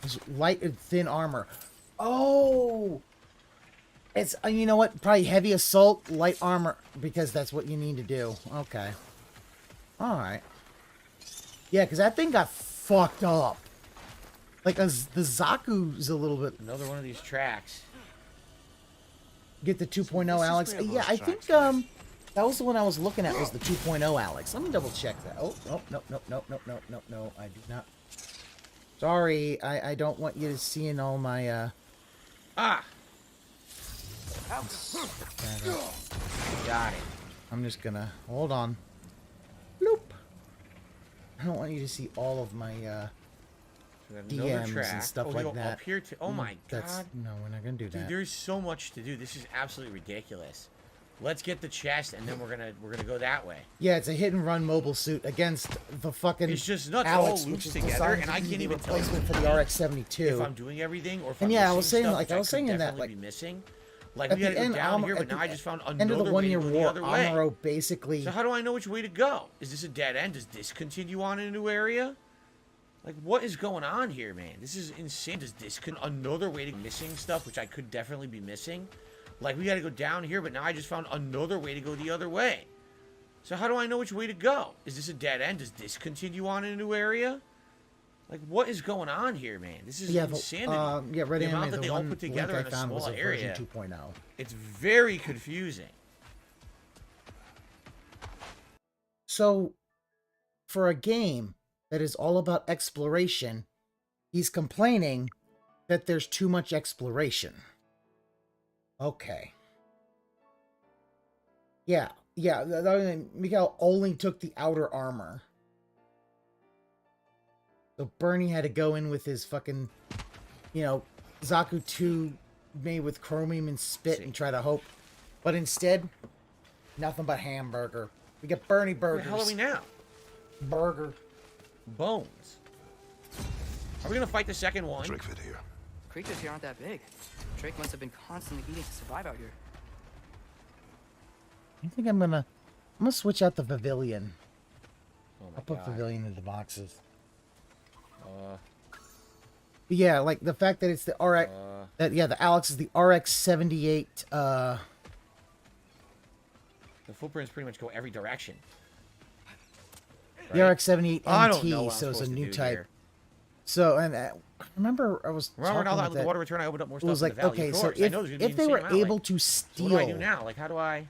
It's light and thin armor. Oh, it's you know what? Probably heavy assault, light armor, because that's what you need to do. Okay. All right. Yeah, because that thing got fucked up. Like the Zaku's a little bit. Another one of these tracks. Get the 2.0 Alex. Yeah, I think that was the one I was looking at was the 2.0 Alex. Let me double check that. Oh, no, I do not. Sorry, I don't want you to see in all my Ah. Got it. I'm just gonna hold on. Bloop. I don't want you to see all of my DMs and stuff like that. Up here oh my god. No, we're not gonna do that. Dude, there's so much to do. This is absolutely ridiculous. Let's get the chest and then we're gonna go that way. Yeah, it's a hit and run mobile suit against the fucking it's just nuts. Alex, all which is together, designed and to I be can't the even tell replacement for the RX-72. if I'm doing everything or if and I'm yeah, I was missing saying stuff, like which I was saying could in that definitely like be missing. Like at we gotta the go end, down here, but now I just found end of another the way to one-year go the war, other way. Amuro basically. So how do I know which way to go? Is this a dead end? Does this continue on in a new area? Like, what is going on here, man? This is insane. Does this another way to missing stuff, which I could definitely be missing? Like, we got to go down here, but now I just found another way to go the other way. So how do I know which way to go? Is this a dead end? Does this continue on in a new area? Like, what is going on here, man? This is insanity. Yeah, Red the Anime, amount that the they all one put together link in I a found was small a area. version 2.0. It's very confusing. So, for a game that is all about exploration, he's complaining that there's too much exploration. Okay. Yeah, Miguel only took the outer armor. So Bernie had to go in with his fucking, you know, Zaku 2 made with chromium and spit and try to hope. But instead, nothing but hamburger. We get Bernie burgers. Where the hell are we now? Burger. Bones. Are we gonna fight the second one? Drake fit here. Creatures here aren't that big. Drake must have been constantly eating to survive out here. I think I'm gonna switch out the pavilion. Oh my I'll put God. pavilion in the boxes. But yeah, like the fact that it's the RX the Alex is the RX-78 The footprints pretty much go every direction. the RX-78 I don't know NT, what I'm so it's a supposed to new do type. here. So, and I remember I was Remember talking now about that the water return, I opened up more It stuff was in like, the valley. okay, Of so course. I know there's gonna be if an they insane were amount, able like, to so steal... what do I do now? Like, how do I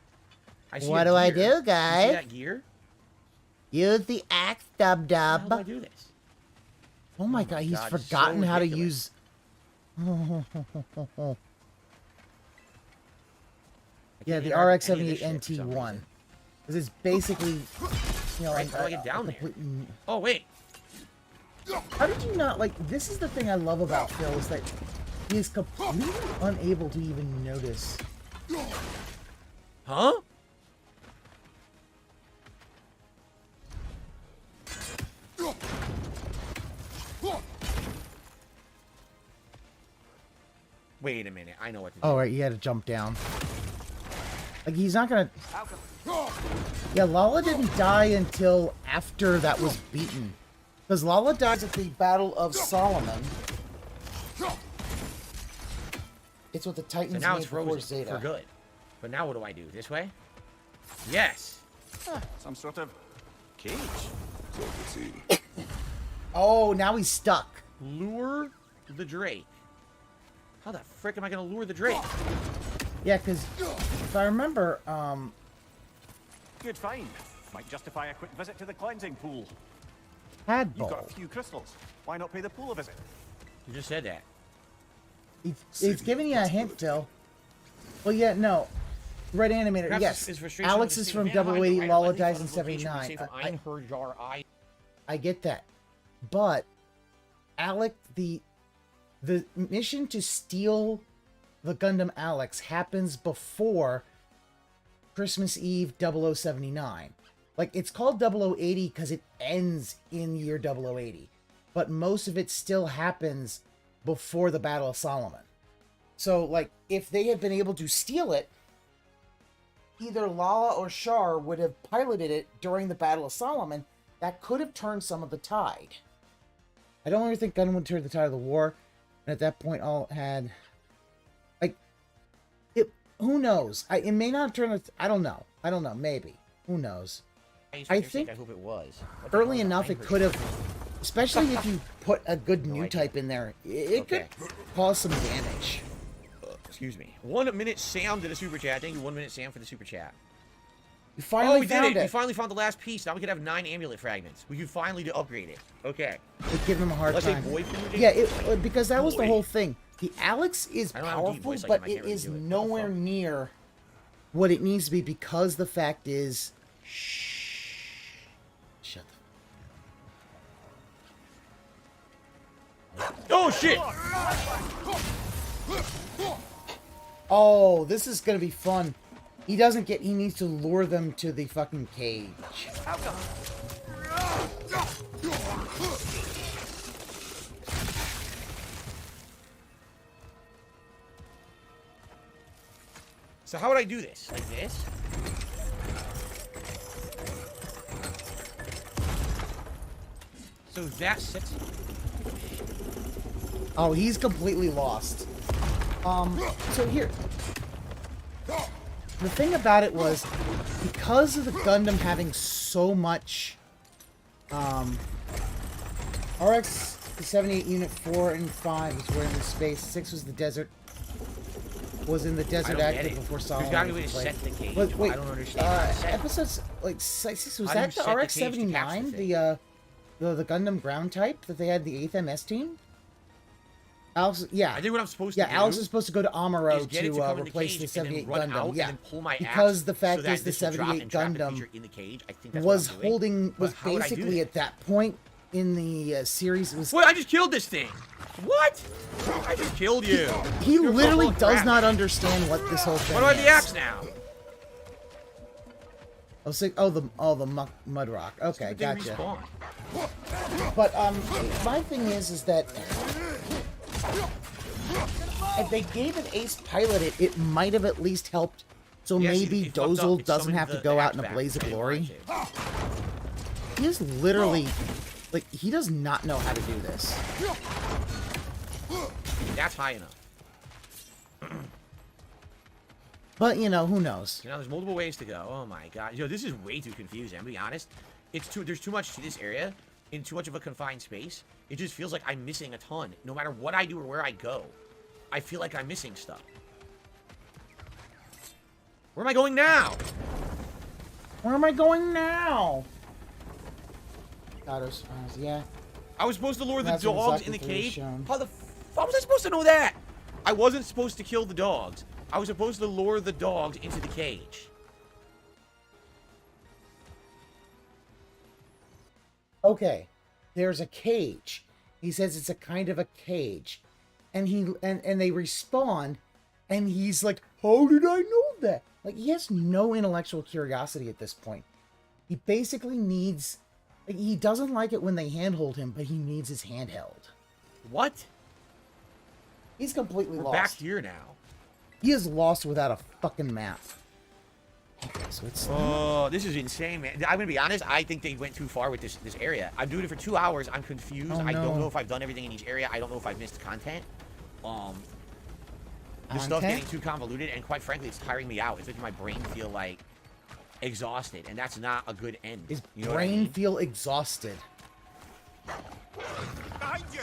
see What a do I gear. do, guy? You see that gear? Use the axe, dub-dub. How do I do this? Oh my god, he's God, forgotten so how to ridiculous. use... Yeah, the can't interact with any of RX-78 this shit for some NT1. reason. Because it's basically, you know, Right, like how do I get down there? complete... Oh, wait. How did you not, like, this is the thing I love about Phil, is that he is completely unable to even notice. Huh? Wait a minute. I know what to do. Oh, right, you had to jump down. Like, he's not gonna... Yeah, Lala didn't die until after that was beaten. Because Lala dies at the Battle of Solomon. It's what the So Titans now made it's before frozen Zeta. for good. But now what do I do? This way? Yes. Some sort of cage. So it would seem. Oh, now he's stuck. Lure the Drake. How the frick am I going to lure the Drake? Yeah, because if I remember, Good find. Might justify a quick visit to the cleansing pool. You've got Tadpole. a few crystals. Why not pay the pool a visit? You just said that. He's giving you a hint, Phil. Well, yeah, no. Red Animator, Perhaps yes. it's frustration Alex with is the from state of Double BANahiem, 80, right? Lala Like, dies in on location, we 79. say from Einherjar, I get that. But Alec, the mission to steal the Gundam Alex happens before Christmas Eve 0079. Like, it's called 0080 because it ends in year 0080. But most of it still happens before the Battle of Solomon. So, like, if they had been able to steal it, either Lala or Char would have piloted it during the Battle of Solomon. That could have turned some of the tide. I don't really think Gundam would turn the tide of the war. And at that point, all had... Like, who knows? It may not turn... I don't know. Maybe. Who knows? I think I hope it was. early enough it could have... Especially if you put a good new type in there. It could cause some damage. Excuse me. 1 minute Sam did a super chat. Thank you, 1 minute Sam, for the super chat. You finally we found did it. it. We finally found the last piece. Now we could have 9 amulet fragments. We could finally upgrade it. Okay. It's giving him a hard Let's time. say boy food. Yeah, because that was the Boy. whole thing. The Alex is I don't have a deep powerful, voice like but him. I it can't really is do it. What the nowhere fuck? near what it needs to be because the fact is... Shut the... Oh, shit! Oh, this is gonna be fun. He needs to lure them to the fucking cage. So how would I do this? Like this? So that sits... Oh, he's completely lost. So here. The thing about it was, because of the Gundam having so much, RX 78 Unit 4 and 5 were in the space, 6 was the desert, was in the desert active before Solomon. There's gotta be a way to set the cage. Wait, I don't understand how to set it. episodes, like, 6, was How do that you the set the RX cage to catch 79? the thing? the Gundam ground type that they had the 8th MS team. Alex, yeah. I did what I'm supposed to do. Yeah, Alex is supposed to go to Amuro to replace the 78 Gundam. Yeah, pull my because the fact so is the 78 Gundam in the cage. I think that's was what I'm doing. was basically at that point in the series was. Wait, I just killed this thing. What? I just killed you. He literally does not understand what this whole thing is. What do I have the axe now? The mud rock. Okay, gotcha. But my thing is that if they gave an ace pilot it might have at least helped. So maybe Dozel doesn't have to go out in a blaze of glory. He is literally like he does not know how to do this. That's high enough. But, you know, who knows? You know, there's multiple ways to go. Oh, my God. You know, this is way too confusing. I'm going to be honest. There's too much to this area in too much of a confined space. It just feels like I'm missing a ton. No matter what I do or where I go, I feel like I'm missing stuff. Where am I going now? Where am I going now? Yeah. I was supposed to lure the dogs in the cage. How the fuck was I supposed to know that? I wasn't supposed to kill the dogs. I was supposed to lure the dogs into the cage. Okay, there's a cage. He says it's a kind of a cage. And they respawn, and he's like, how did I know that? Like, he has no intellectual curiosity at this point. He basically needs... Like, he doesn't like it when they handhold him, but he needs his handheld. What? He's completely lost. We're back here now. He is lost without a fucking map. Okay, so it's... Oh, this is insane, man. I'm gonna be honest. I think they went too far with this area. I'm doing it for 2 hours. I'm confused. Oh, no. I don't know if I've done everything in each area. I don't know if I've missed content. This stuff's getting too convoluted, and quite frankly, it's tiring me out. It's making my brain feel like exhausted, and that's not a good end. His you know brain what I mean? feel exhausted. Behind you!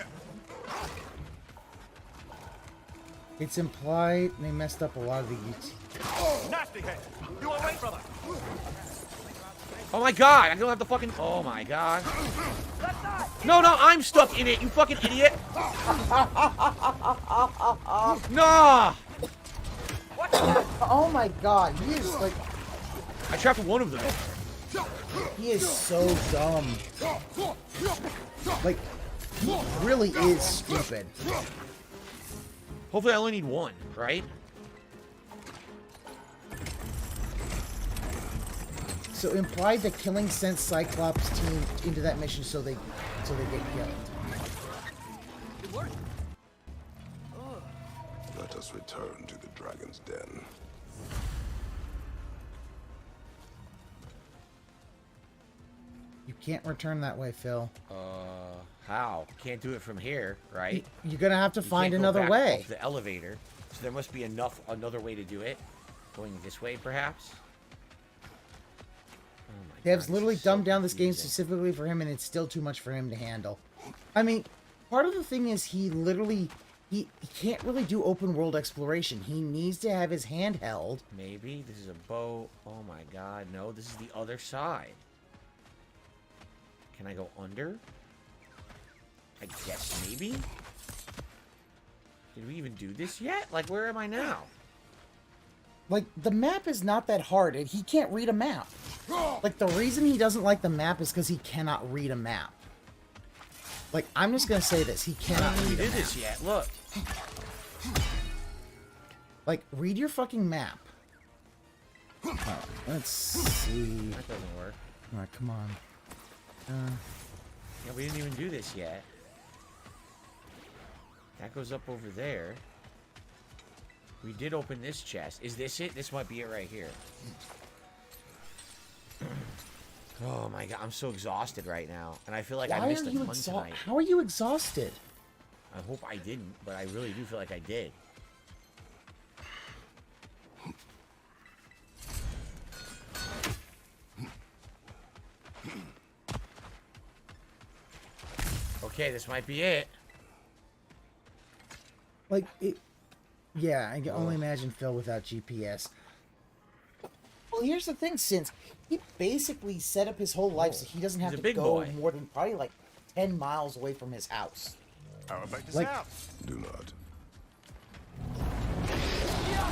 It's implied they messed up a lot of the Nasty head! You away, brother! Oh my god, I don't have the fucking... Oh my god. No, I'm stuck in it, you fucking idiot! No! Oh my god, he is like... I trapped one of them. He is so dumb. Like, he really is stupid. Hopefully I only need one, right? So implied that killing sent Cyclops team into that mission so they get killed. Let us return to the Dragon's Den. You can't return that way, Phil. How? Can't do it from here, right? You're gonna have to find can't go another back way. up the elevator. So there must be another way to do it. Going this way, perhaps? Oh my Dev's God, literally this is so dumbed down this game confusing. specifically for him, and it's still too much for him to handle. I mean, part of the thing is he literally... He can't really do open world exploration. He needs to have his hand held. Maybe. This is a boat. Oh my god. No, this is the other side. Can I go under? I guess maybe? Did we even do this yet? Like, where am I now? Like, the map is not that hard, and he can't read a map. Like, the reason he doesn't like the map is because he cannot read a map. Like, I'm just gonna say this. He cannot read a We did map. this yet. Look. Like, read your fucking map. Let's see. That doesn't work. Alright, come on. Yeah, we didn't even do this yet. That goes up over there. We did open this chest. Is this it? This might be it right here. Oh my god, I'm so exhausted right now. And I feel like I missed a ton tonight. How are you exhausted? I hope I didn't, but I really do feel like I did. Okay, this might be it. Like, it... Yeah, I can only imagine Phil without GPS. Well, here's the thing, since he basically set up his whole life so he doesn't have He's to a big go boy. more than probably like 10 miles away from his house. How about Like- yourself? Do not.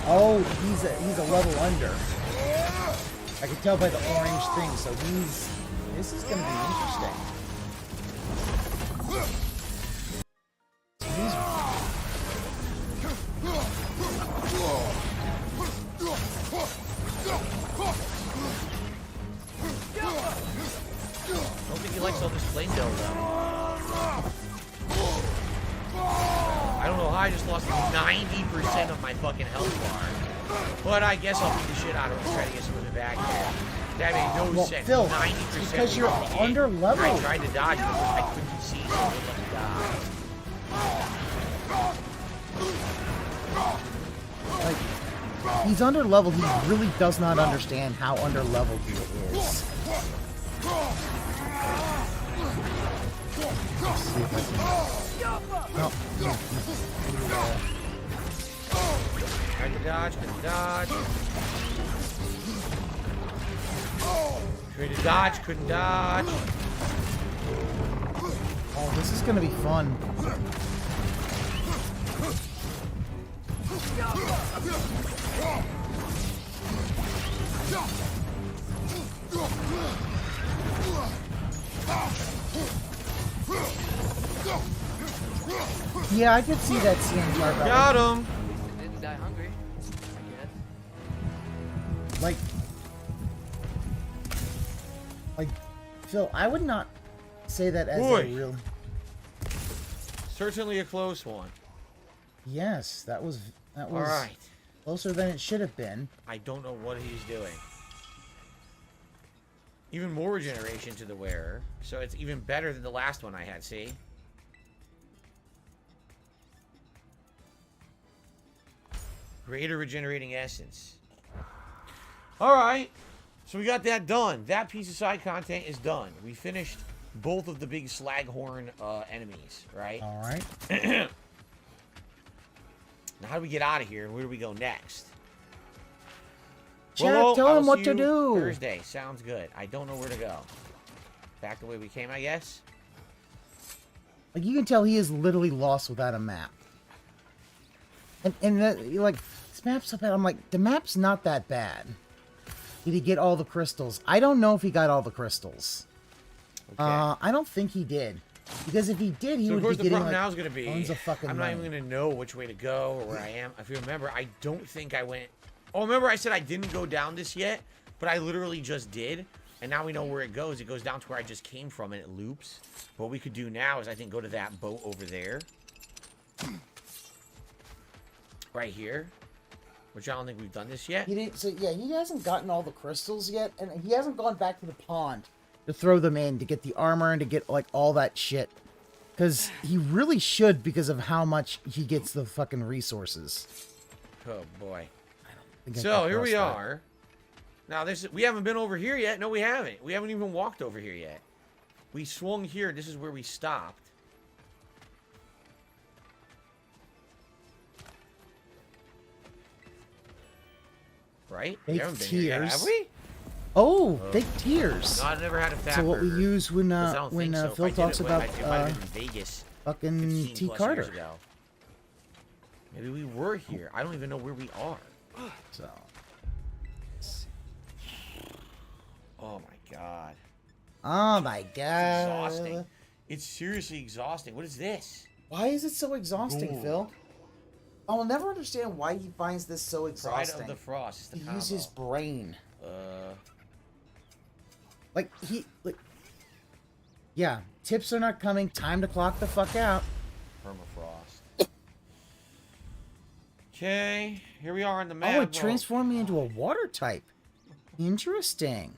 Oh, he's a level under. I can tell by the orange thing, so this is gonna be interesting. He's I don't think he likes all this flame dough, though. I don't know how I just lost 90% of my fucking health bar. But I guess I'll beat the shit out of him and try to get some of it back here. That made no sense. Phil, 90% because you're of it. under level. I tried to dodge, but I couldn't see, so I didn't let me die. like, he's under level. He really does not understand how under leveled he is. Let's see if I can... No. Tried to dodge, couldn't dodge. Tried to dodge, couldn't dodge. Oh, this is gonna be fun. Yeah, I could see that CN car. Got him. Didn't die hungry, I guess. Like, Phil, I would not say that as Boy. a real... Certainly a close one. Yes, that was All right. closer than it should have been. I don't know what he's doing. Even more regeneration to the wearer, so it's even better than the last one I had, see? Greater regenerating essence. Alright, so we got that done. That piece of side content is done. We finished both of the big slaghorn enemies, right? Alright. Now how do we get out of here? Where do we go next? Chat, Well, tell I'll him what see to you do. Thursday. Sounds good. I don't know where to go. Back the way we came, I guess. Like, you can tell he is literally lost without a map. And you're like, this map's so bad. I'm like, the map's not that bad. Did he get all the crystals? I don't know if he got all the crystals. Okay. I don't think he did. Because if he did, he So would of course be the getting problem like now is going to be, tons of fucking I'm not money. even going to know which way to go or where I am. If you remember, I don't think I went... Oh, remember I said I didn't go down this yet? But I literally just did. And now we know where it goes. It goes down to where I just came from and it loops. What we could do now is I think go to that boat over there. Right here. Which I don't think we've done this yet. He didn't. So yeah, he hasn't gotten all the crystals yet, and he hasn't gone back to the pond to throw them in to get the armor and to get like all that shit. Because he really should, because of how much he gets the fucking resources. Oh boy. think I So can here cross we that. are. Now this we haven't been over here yet. No, we haven't. We haven't even walked over here yet. We swung here. This is where we stopped. Right? We Fake haven't been here yet, tears. have we? Oh, fake tears. No, I've never had a fat So what we burger. use when Because I don't think so. If Phil I did talks it, about it might have been in Vegas fucking 15 T. plus Carter. years ago. Maybe we were here. I don't even know where we are. So. Oh my god. Oh my It's god. exhausting. It's seriously exhausting. What is this? Why is it so exhausting, Ooh. Phil? I will never understand why he finds this so Pride exhausting. of the Frost. It's the He uses his combo. brain. Like yeah, tips are not coming. Time to clock the fuck out. Permafrost. Okay, here we are on the map. Oh, it transformed me into a water type. Interesting.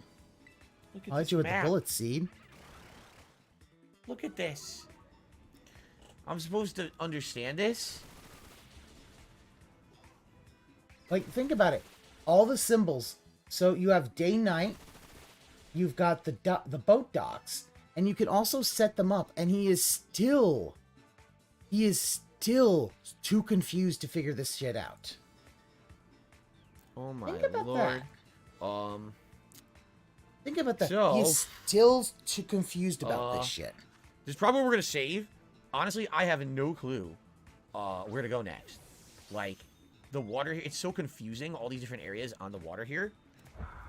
Look at I'll hit this you with the map. bullet seed. Look at this. I'm supposed to understand this? Like, think about it. All the symbols. So you have day, night. You've got the boat docks, and you can also set them up. And he is still too confused to figure this shit out. Oh my Think about lord. Think about that. So- He's still too confused about this shit. This is probably where we're going to save. Honestly, I have no clue where to go next. Like, the water here, it's so confusing, all these different areas on the water here.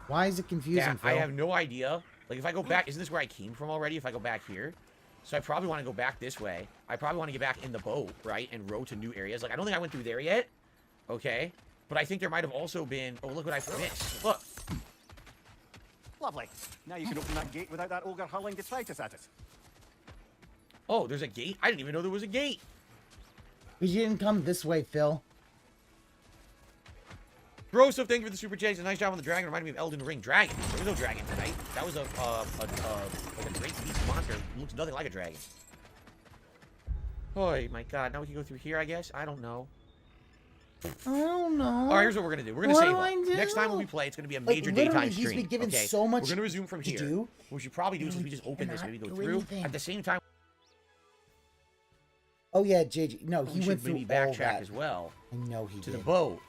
Why is it confusing, Phil? I have no idea. Like, if I go back, isn't this where I came from already? If I go back here? So I probably want to go back this way. I probably want to get back in the boat, right? And row to new areas. Like, I don't think I went through there yet. Okay. But I think there might have also been... Oh, look what I missed. Look. Lovely. Now you can open that gate without that ogre hurling detritus at it. Oh, there's a gate? I didn't even know there was a gate. Because you didn't come this way, Phil. Bro, so thank you for the super chase. A nice job on the dragon. Reminded me of Elden Ring. Dragon. There was no dragon tonight. That was like a great beast monster. Looks nothing like a dragon. Oh my god. Now we can go through here, I guess. I don't know. I don't know. All right, here's what we're gonna do. We're gonna save up. Next time when we play, it's gonna be a major daytime stream. He's been given okay? so much. We're gonna resume from here. What we should probably do is we just open this, maybe go through. At the same time. Oh yeah, JJ. No, he went through maybe all backtrack that as well. I know he to did. the boat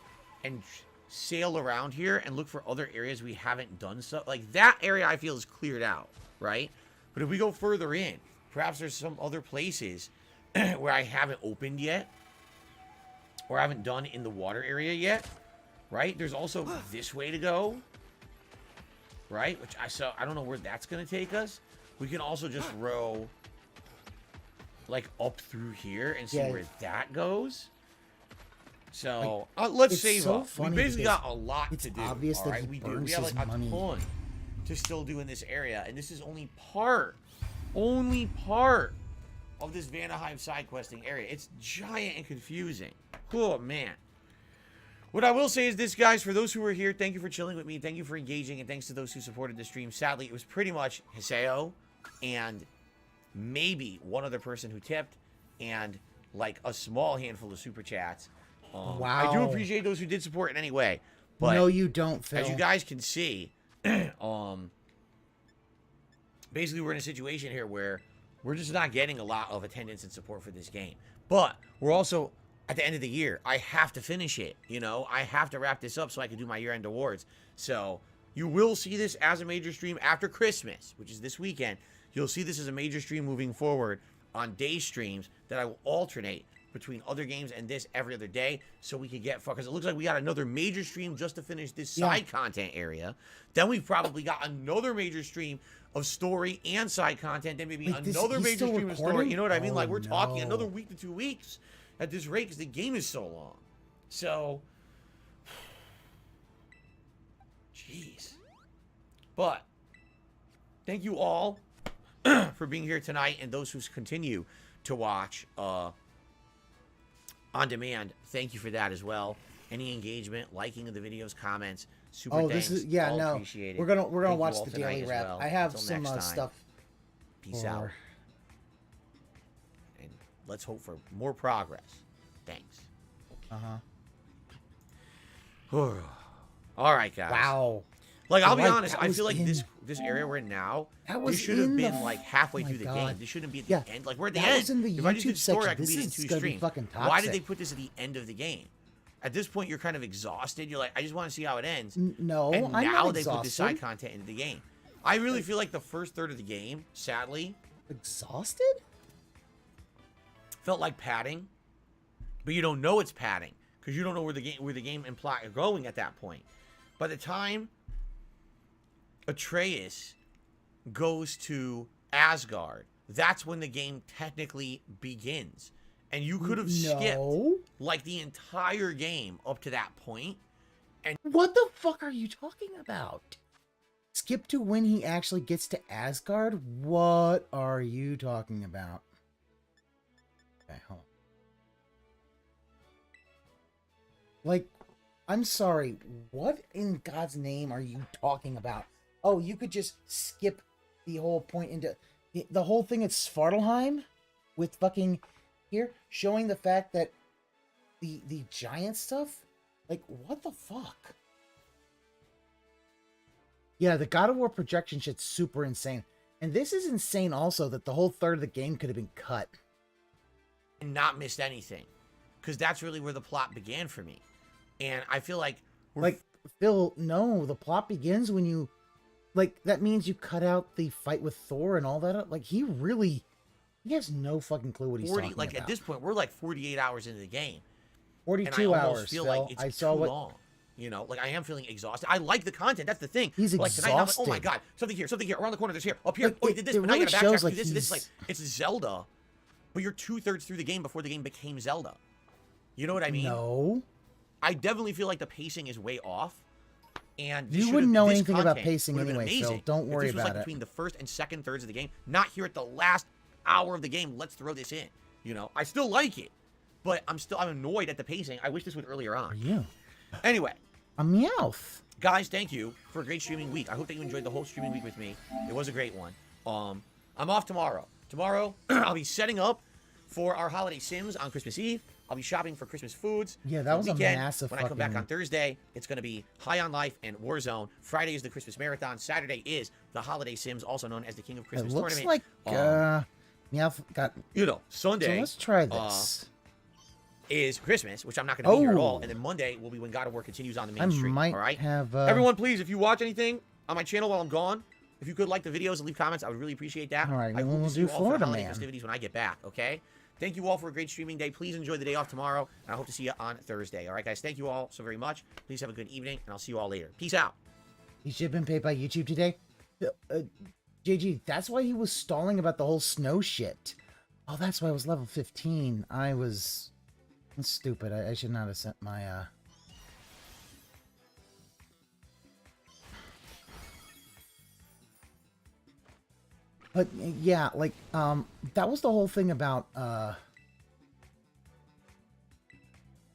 and sail around here and look for other areas we haven't done stuff. Like that area, I feel is cleared out, right? But if we go further in, perhaps there's some other places where I haven't opened yet. Or I haven't done in the water area yet, right? There's also this way to go, right? Which I don't know where that's gonna take us. We can also just row like up through here and see where that goes. So let's save so up. We basically got a lot to do. Obvious all right, we do. We have like a ton to still do in this area, and this is only part of this BANahiem side questing area. It's giant and confusing. Cool, man. What I will say is this, guys, for those who were here, thank you for chilling with me. Thank you for engaging, and thanks to those who supported the stream. Sadly, it was pretty much Hiseo and maybe one other person who tipped and like a small handful of super chats. Wow. I do appreciate those who did support in any way. But no, you don't, Phil. As you guys can see, basically we're in a situation here where we're just not getting a lot of attendance and support for this game. But we're also, at the end of the year, I have to finish it. You know, I have to wrap this up so I can do my year-end awards. So you will see this as a major stream after Christmas, which is this weekend. You'll see this as a major stream moving forward on day streams that I will alternate between other games and this every other day, so we can get, because it looks like we got another major stream just to finish this side content area. Then we've probably got another major stream of story and side content, then maybe another major stream of story. You know what I mean? Like, we're talking another week to 2 weeks at this rate because the game is so long. So, jeez. But, thank you all for being here tonight, and those who continue to watch on demand, thank you for that as well. Any engagement, liking of the videos, comments, super thanks. This is no. Appreciated. We're gonna thank watch the daily wrap. Well. I have some stuff. Peace out. And let's hope for more progress. Thanks. All right, guys. Wow. Like, I'll be honest, I feel like this area we're in now, this should have been like halfway through the game. This shouldn't be at the end. Like, we're at the end. If I just did the story, I could beat it in 2 streams. Why did they put this at the end of the game? At this point, you're kind of exhausted. You're like, I just want to see how it ends. No, and I'm now not they exhausted. put the side content into the game. I really feel like the first third of the game, sadly, exhausted? Felt like padding, but you don't know it's padding because you don't know where the game going at that point. By the time Atreus goes to Asgard, that's when the game technically begins. And you could have skipped like the entire game up to that point. And what the fuck are you talking about? Skip to when he actually gets to Asgard? What are you talking about? Okay, hold on. Like, I'm sorry, what in God's name are you talking about? Oh, you could just skip the whole point into the whole thing at Svartalheim with fucking here showing the fact that the giant stuff, like, what the fuck? Yeah, the God of War projection shit's super insane. And this is insane also that the whole third of the game could have been cut. And not missed anything. Because that's really where the plot began for me. And I feel like Phil, no, the plot begins when you, like, that means you cut out the fight with Thor and all that. Like, he really He has no fucking clue what he's 40, talking like about. at this point, we're like 48 hours into the game. 42 and I almost hours, feel Phil. like it's I saw too what... long. You know, like I am feeling exhausted. I like the content. That's the thing. He's But, like, tonight, I'm like, oh my exhausted. god, something here, around the corner, there's here, up here. Like, Oh, he did this, it but now you really gotta backtrack. shows Do like this, this. he's- Like it's Zelda, but you're 2/3 through the game before the game became Zelda. You know what I mean? No. I definitely feel like the pacing is way off. And You wouldn't know anything about pacing anyway, Phil. Don't worry if this was about like it. between the first and second thirds of the game, not here at the last hour of the game. Let's throw this in. You know, I still like it, but I'm annoyed at the pacing. I wish this was earlier on. Are you? Anyway. A Meowth. Guys, thank you for a great streaming week. I hope that you enjoyed the whole streaming week with me. It was a great one. I'm off tomorrow. Tomorrow, I'll be setting up for our holiday Sims on Christmas Eve. I'll be shopping for Christmas foods. Yeah, that was a weekend. massive When I come back on Thursday, it's going to be High on Life and Warzone. Friday is the Christmas Marathon. Saturday is the Holiday Sims, also known as the King of Christmas It looks Tournament. like Meowth got... You know, Sunday... So let's try this. Is Christmas, which I'm not going to be here at all. And then Monday will be when God of War continues on the main stream. Might all right? have... Everyone, please, if you watch anything on my channel while I'm gone, if you could like the videos and leave comments, I would really appreciate that. All right, I hope we'll to see do you all Florida for holiday Man. festivities when I get back, okay? Thank you all for a great streaming day. Please enjoy the day off tomorrow, and I hope to see you on Thursday. All right, guys? Thank you all so very much. Please have a good evening, and I'll see you all later. Peace out. He should have been paid by YouTube today. JG, that's why he was stalling about the whole snow shit. Oh, that's why I was level 15. I'm stupid. I should not have sent my, But, yeah, like, that was the whole thing about, but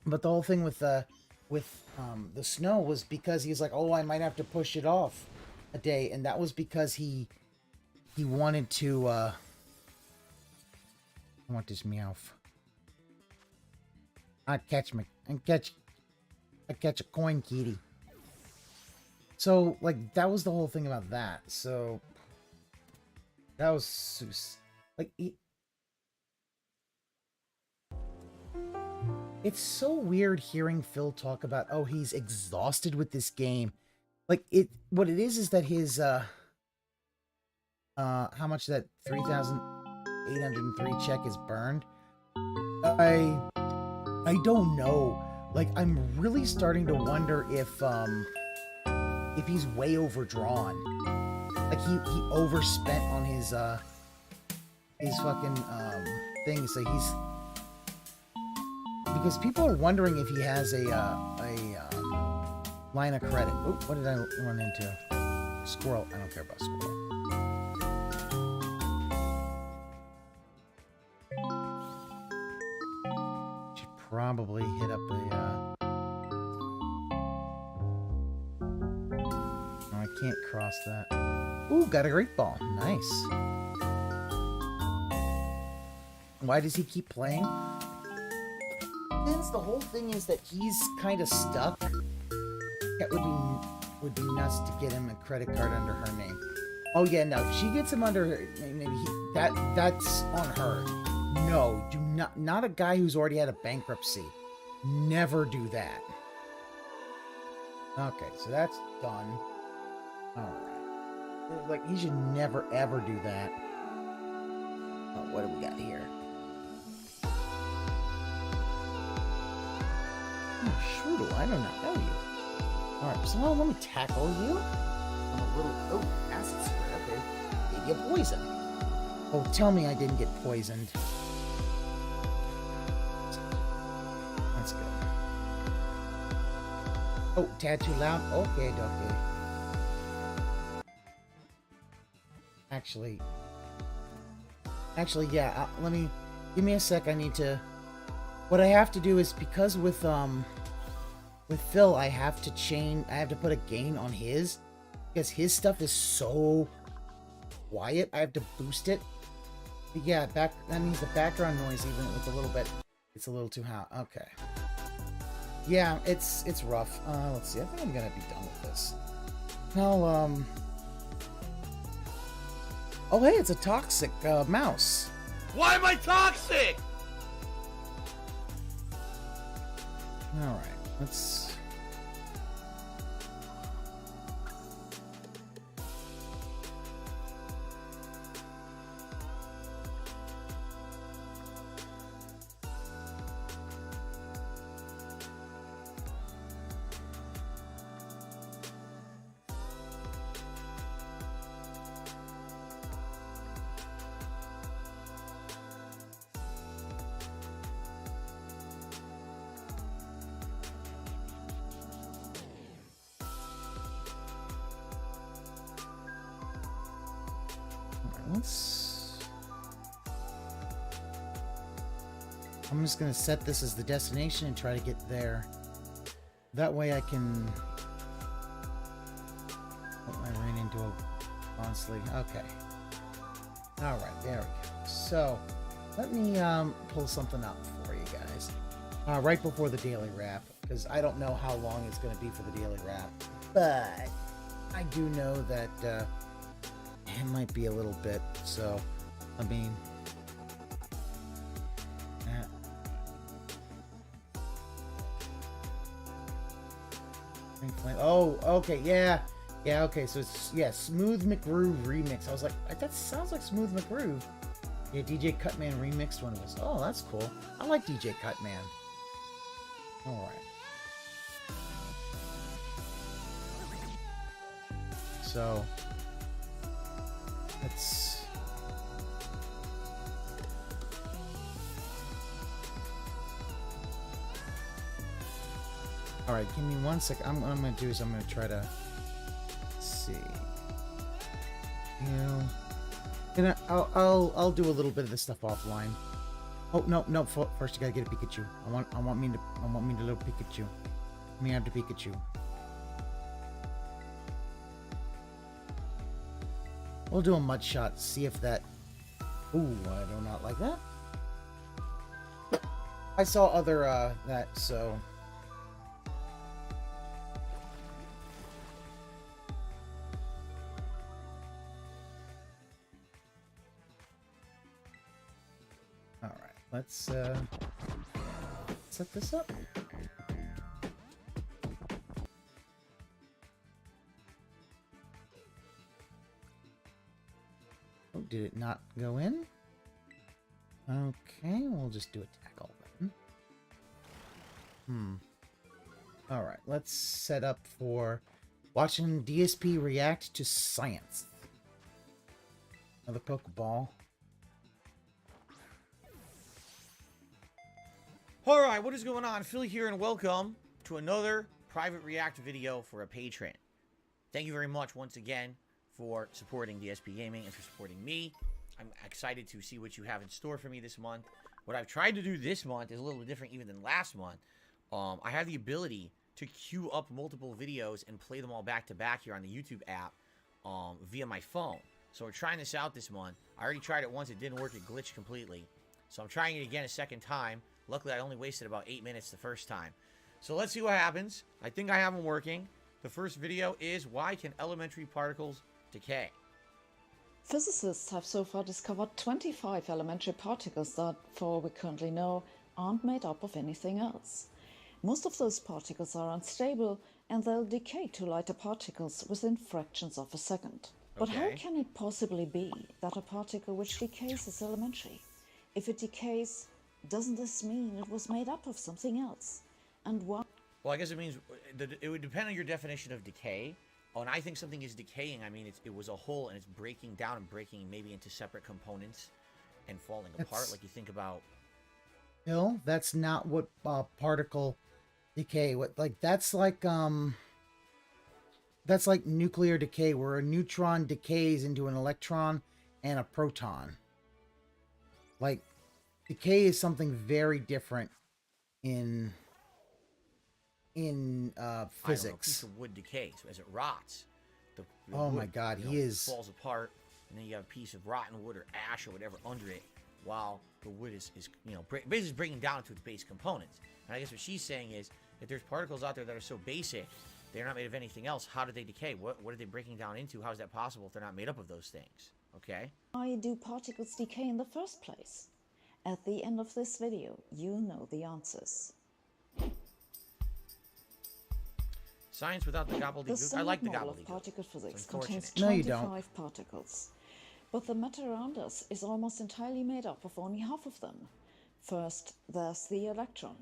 the whole thing with the snow was because he's like, oh, I might have to push it off a day, and that was because he wanted to, I want this Meowth. I catch a coin, kitty. So, like, that was the whole thing about that. So, that was, like, it's so weird hearing Phil talk about, oh, he's exhausted with this game. Like, what it is that his, how much that 3,803 check is burned? I don't know. Like, I'm really starting to wonder if he's way overdrawn. Like, he overspent on his fucking, thing. So he's... Because people are wondering if he has a line of credit. Oh, what did I run into? Squirrel. I don't care about squirrel. Should probably hit up a... No, I can't cross that. Ooh, got a great ball. Nice. Why does he keep playing? Since the whole thing is that he's kind of stuck, it would be nuts to get him a credit card under her name. Oh yeah, no, if she gets him under her, maybe that's on her. No, do not a guy who's already had a bankruptcy. Never do that. Okay, so that's done. All right, like he should never ever do that. Oh, what do we got here? Oh, Shroodle, I don't know you. Alright, so let me tackle you. I'm a little... Oh, acid spray, okay. Did you poison? Oh, tell me I didn't get poisoned. That's good. Oh, tad too loud? Okay, okay. Actually, yeah, give me a sec, I need to... What I have to do is, because with Phil, I have to put a gain on his, because his stuff is so quiet, I have to boost it. But yeah, that means the background noise, even with a little bit, it's a little too high. Okay. Yeah, it's rough. Let's see, I think I'm gonna be done with this. Well, oh hey, it's a toxic, mouse. Why am I toxic? Alright, let's... let's... I'm just gonna set this as the destination and try to get there. That way I can... Oh, I ran into a monster. Okay. Alright, there we go. So, let me pull something up for you guys. Right before the daily wrap, because I don't know how long it's going to be for the daily wrap. But I do know that it might be a little bit, so, I mean... Oh, okay, yeah. Yeah, okay, so it's, yeah, Smooth McGroove remix. I was like, that sounds like Smooth McGroove. Yeah, DJ Cutman remixed one of us. Oh, that's cool. I like DJ Cutman. Alright. So, let's... Alright, give me 1 second. What I'm going to do is I'm going to try to... see. You know, I'll do a little bit of this stuff offline. Oh no! First you gotta get a Pikachu. I want me to little Pikachu. Let me have the Pikachu. We'll do a mud shot. See if that. Ooh, I do not like that. I saw other that so. Let's set this up. Oh, did it not go in? Okay, we'll just do a tackle then. Alright, let's set up for watching DSP react to science. Another Pokeball. Alright, what is going on? Phil here, and welcome to another private react video for a patron. Thank you very much once again for supporting DSP Gaming and for supporting me. I'm excited to see what you have in store for me this month. What I've tried to do this month is a little bit different even than last month. I have the ability to queue up multiple videos and play them all back to back here on the YouTube app via my phone. So we're trying this out this month. I already tried it once, it didn't work, it glitched completely. So I'm trying it again a second time. Luckily, I only wasted about 8 minutes the first time. So let's see what happens. I think I have them working. The first video is, why can elementary particles decay? Physicists have so far discovered 25 elementary particles that, for all we currently know, aren't made up of anything else. Most of those particles are unstable, and they'll decay to lighter particles within fractions of a second. But how can it possibly be that a particle which decays is elementary? If it decays, doesn't this mean it was made up of something else? And why? Well, I guess it means it would depend on your definition of decay. Oh, and I think something is decaying. I mean, it was a whole and it's breaking down and breaking maybe into separate components and falling apart. Like you think about. No, that's not what particle decay. That's like nuclear decay, where a neutron decays into an electron and a proton. Like, decay is something very different in physics. A piece of wood decays as it rots. The oh wood, my God, he is falls apart, and then you have a piece of rotten wood or ash or whatever under it, while the wood is basically breaking down into its base components. And I guess what she's saying is, if there's particles out there that are so basic, they're not made of anything else. How do they decay? What are they breaking down into? How is that possible if they're not made up of those things? Okay. Why do particles decay in the first place? At the end of this video, you'll know the answers. Science without the gobbledygook. I like the gobbledygook. The particle physics contains 25 particles. But the matter around us is almost entirely made up of only half of them. First, there's the electron.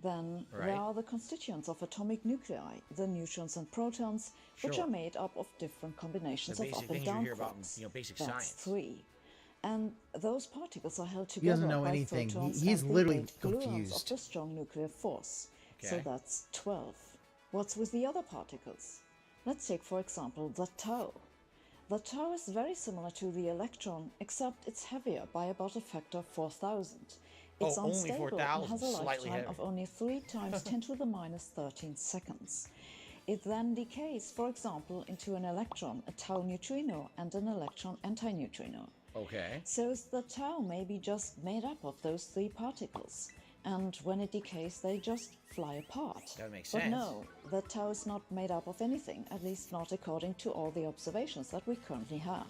Then there are the constituents of atomic nuclei, the neutrons and protons, which are made up of different combinations of up and down quarks. That's 3. And those particles are held together by photons He's and literally gluons confused. of the strong nuclear force. So that's 12. What's with the other particles? Let's take, for example, the tau. The tau is very similar to the electron, except it's heavier by about a factor of 4,000. It's only unstable 4,000, and has a slightly lifetime of heavier. only 3 times 10 to the minus 13 seconds. It then decays, for example, into an electron, a tau neutrino, and an electron antineutrino. Okay. So the tau may be just made up of those 3 particles, and when it decays, they just fly apart. That makes But sense. no, the tau is not made up of anything, at least not according to all the observations that we currently have.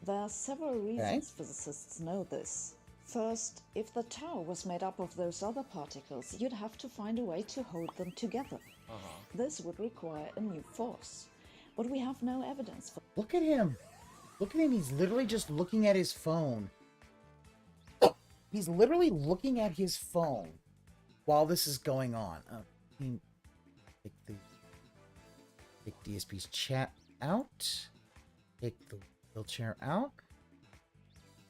There are several reasons physicists know this. First, if the tau was made up of those other particles, you'd have to find a way to hold them together. This would require a new force. But we have no evidence for... Look at him. Look at him. He's literally just looking at his phone. He's literally looking at his phone while this is going on. Take DSP's chat out. Take the wheelchair out.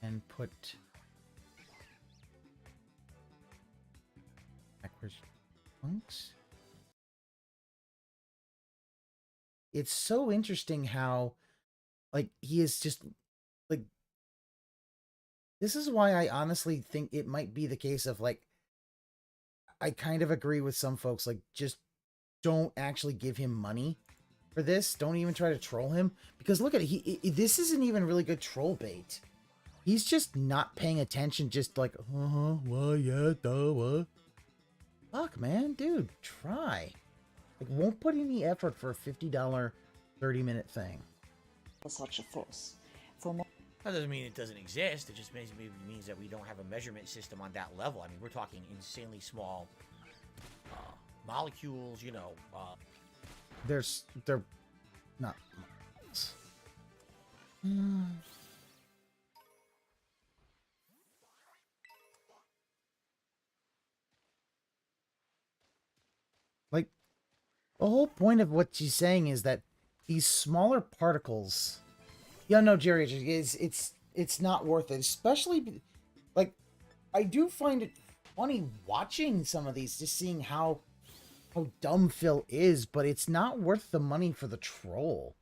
And put... backwards punks. It's so interesting how, like, he is just, like, this is why I honestly think it might be the case of, like, I kind of agree with some folks, like, just don't actually give him money for this. Don't even try to troll him. Because look at it, this isn't even really good troll bait. He's just not paying attention, just like, well, yeah, duh, what? Fuck, man, dude, try. Like, won't put any effort for a $50, 30-minute thing. For such a force. For more... That doesn't mean it doesn't exist. It just means that we don't have a measurement system on that level. I mean, we're talking insanely small molecules, you know. They're not. Like, the whole point of what she's saying is that these smaller particles, yeah, no, Jerry, it's not worth it. Especially, like, I do find it funny watching some of these, just seeing how dumb Phil is, but it's not worth the money for the troll.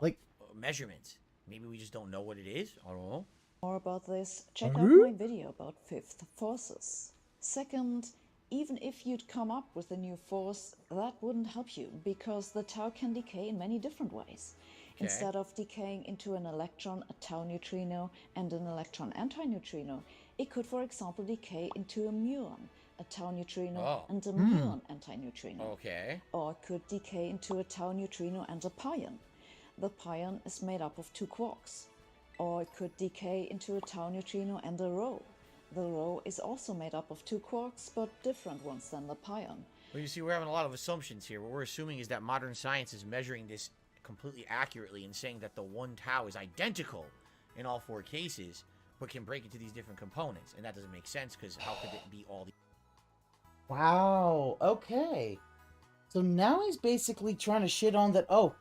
Like, measurements. Maybe we just don't know what it is. I don't know. More about this, check out my video about fifth forces. Second, even if you'd come up with a new force, that wouldn't help you, because the tau can decay in many different ways. Okay. Instead of decaying into an electron, a tau neutrino, and an electron antineutrino, it could, for example, decay into a muon, a tau neutrino, and a muon antineutrino. Okay. Or it could decay into a tau neutrino and a pion. The pion is made up of 2 quarks. Or it could decay into a tau neutrino and a rho. The rho is also made up of 2 quarks, but different ones than the pion. Well, you see, we're having a lot of assumptions here. What we're assuming is that modern science is measuring this completely accurately and saying that the one tau is identical in all 4 cases, but can break into these different components. And that doesn't make sense, because how could it be all the... wow, okay. So now he's basically trying to shit on that, oh,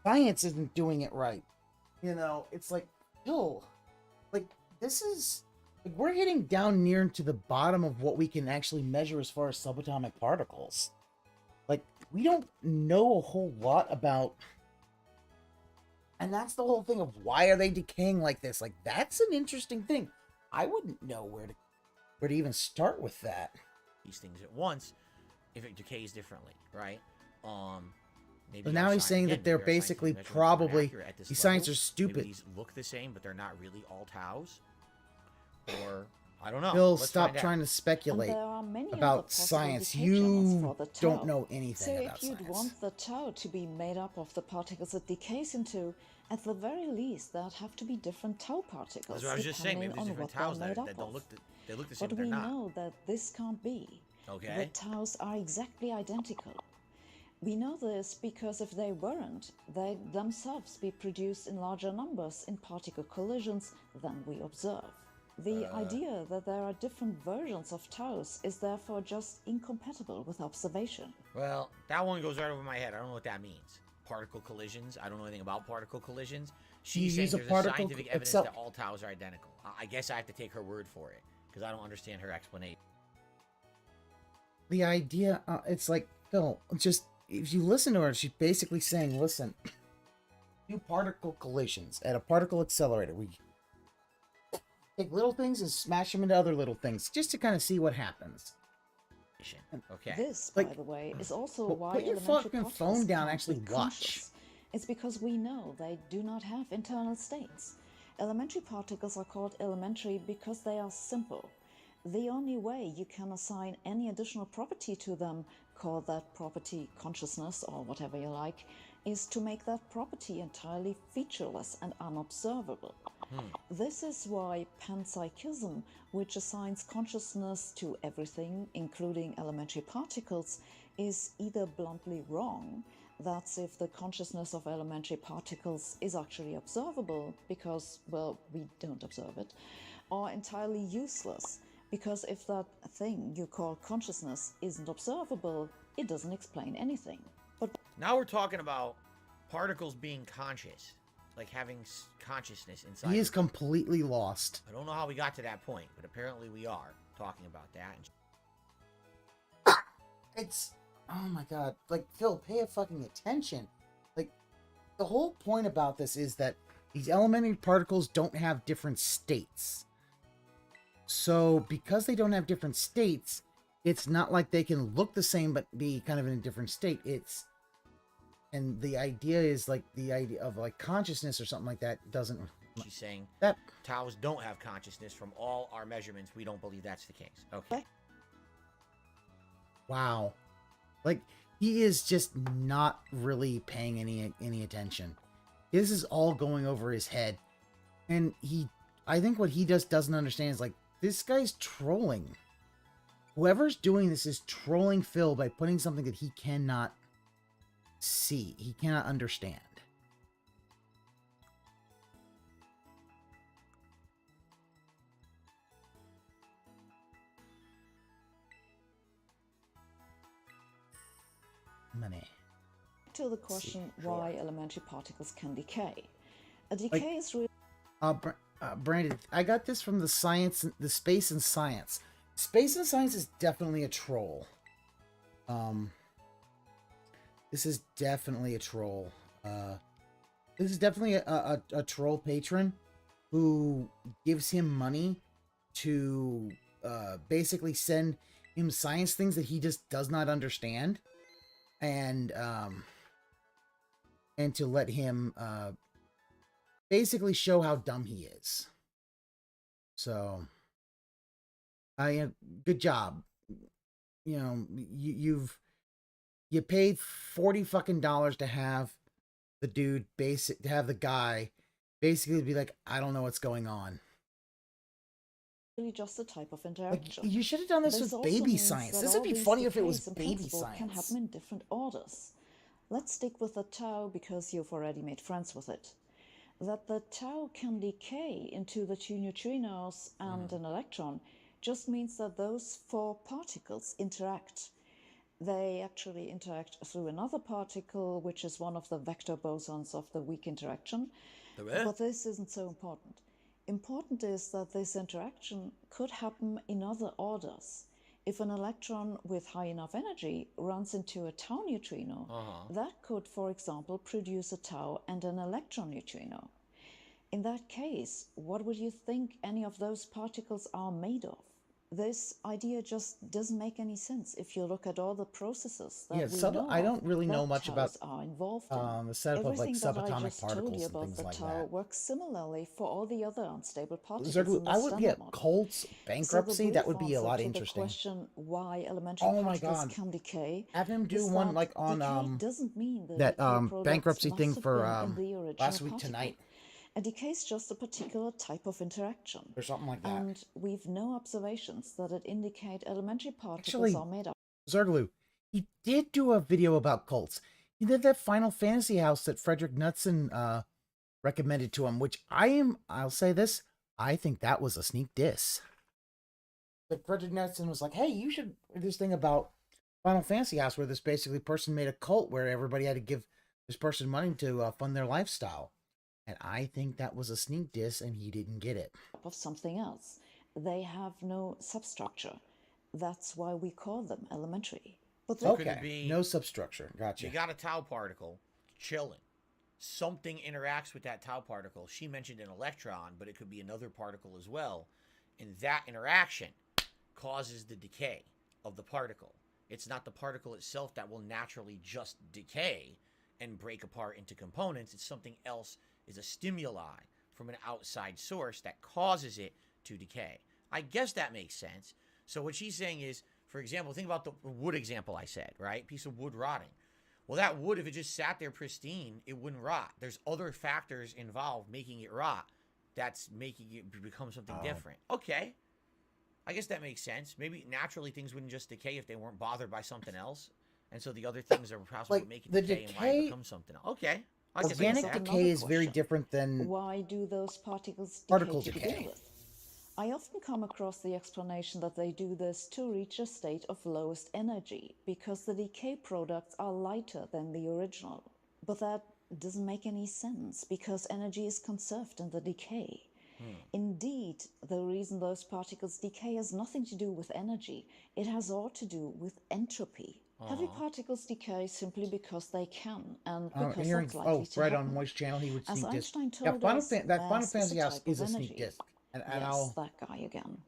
science isn't doing it right. You know, it's like, yo, like, this is... like, we're getting down near to the bottom of what we can actually measure as far as subatomic particles. Like, we don't know a whole lot about... and that's the whole thing of why are they decaying like this? Like, that's an interesting thing. I wouldn't know where to even start with that. These things at once, if it decays differently, right? Maybe But now he's saying that they're basically probably... these science are stupid. Maybe these look the same, but they're not really all taus. Or, I don't know. Phil, stop trying to speculate about science. You don't know anything about science. So if you'd want the tau to be made up of the particles it decays into, at the very least, there'd have to be different tau particles. That's what I was just saying. Maybe there's different taus that don't look they look the same, but they're not. But we know that this can't be. Okay. The taus are exactly identical. We know this because if they weren't, they'd themselves be produced in larger numbers in particle collisions than we observe. The idea that there are different versions of taus is therefore just incompatible with observation. Well, that one goes right over my head. I don't know what that means. Particle collisions? I don't know anything about particle collisions. She's saying there's a scientific evidence that all taus are identical. I guess I have to take her word for it, because I don't understand her explanation. The idea, it's like, Phil, just, if you listen to her, she's basically saying, listen, do particle collisions at a particle accelerator. We take little things and smash them into other little things just to kind of see what happens. Okay. This, Like, by the way, is also well, why put your elementary fucking particles phone down and can't actually be watch. conscious. It's because we know they do not have internal states. Elementary particles are called elementary because they are simple. The only way you can assign any additional property to them, call that property consciousness or whatever you like, is to make that property entirely featureless and unobservable. This is why panpsychism, which assigns consciousness to everything, including elementary particles, is either bluntly wrong, that's if the consciousness of elementary particles is actually observable, because, well, we don't observe it, or entirely useless, because if that thing you call consciousness isn't observable, it doesn't explain anything. But now we're talking about particles being conscious. Like having consciousness inside. He is completely lost. I don't know how we got to that point, but apparently we are talking about that. It's, oh my god, like, Phil, pay a fucking attention. Like, the whole point about this is that these elementary particles don't have different states. So, because they don't have different states, it's not like they can look the same but be kind of in a different state. And the idea is, like, the idea of, like, consciousness or something like that doesn't... She's saying that Taos don't have consciousness. From all our measurements, we don't believe that's the case. Okay. Wow. Like, he is just not really paying any attention. This is all going over his head. And I think what he just doesn't understand is, like, this guy's trolling. Whoever's doing this is trolling Phil by putting something that he cannot see. He cannot understand. Money. To the question why elementary particles can decay. A decay is really... Brandon, I got this from the Space and Science. Space and Science is definitely a troll. This is definitely a troll. This is definitely a troll patron who gives him money to basically send him science things that he just does not understand, and to let him basically show how dumb he is. So, good job. You know, you paid $40 to have the dude to have the guy basically be like, I don't know what's going on. Really just a type of interaction. Like, you should have done this with baby science. This would be funny if it was baby science. Can happen in different orders. Let's stick with the tau because you've already made friends with it. That the tau can decay into the two neutrinos and an electron just means that those four particles interact. They actually interact through another particle, which is one of the vector bosons of the weak interaction. But this isn't so important. Important is that this interaction could happen in other orders. If an electron with high enough energy runs into a tau neutrino, that could, for example, produce a tau and an electron neutrino. In that case, what would you think any of those particles are made of? This idea just doesn't make any sense if you look at all the processes that we know I don't really know much about are involved in. the setup of, like, subatomic particles and things like that. Works similarly for all the other unstable particles. I would get Colt's bankruptcy. That would be a lot interesting. The question why elementary particles can decay. Have him do one like on doesn't mean that bankruptcy thing for last week tonight. A decay is just a particular type of interaction. Or something like that. And we've no observations that it indicate elementary particles are made up. Zerglu, he did do a video about cults. He did that Final Fantasy house that Frederick Knudsen recommended to him, which I'll say this, I think that was a sneak diss. Like, Frederick Knudsen was like, hey, you should do this thing about Final Fantasy house where this basically person made a cult where everybody had to give this person money to fund their lifestyle. And I think that was a sneak diss, and he didn't get it. Of something else. They have no substructure. That's why we call them elementary. But okay, no substructure. Gotcha. You got a tau particle chilling something interacts with that tau particle. She mentioned an electron, but it could be another particle as well. And that interaction causes the decay of the particle. It's not the particle itself that will naturally just decay and break apart into components. It's something else, is a stimuli from an outside source that causes it to decay. I guess that makes sense. So what she's saying is, for example, think about the wood example I said, right? Piece of wood rotting. Well, that wood, if it just sat there pristine, it wouldn't rot. There's other factors involved making it rot that's making it become something different. Okay. I guess that makes sense. Maybe naturally things wouldn't just decay if they weren't bothered by something else. And so the other things are possible to make it decay and why it becomes something else. Okay. Organic decay is very different than why do those particles particle decay to begin with? I often come across the explanation that they do this to reach a state of lowest energy, because the decay products are lighter than the original. But that doesn't make any sense, because energy is conserved in the decay. Indeed, the reason those particles decay has nothing to do with energy. It has all to do with entropy. Heavy particles decay simply because they can, and because that's likely to right happen. on Moist Channel, he would As sneak disc. Einstein Yeah, told Final us, that Final mass Fantasy is House is a type of sneak energy. disc. And Yes, I'll... that guy again.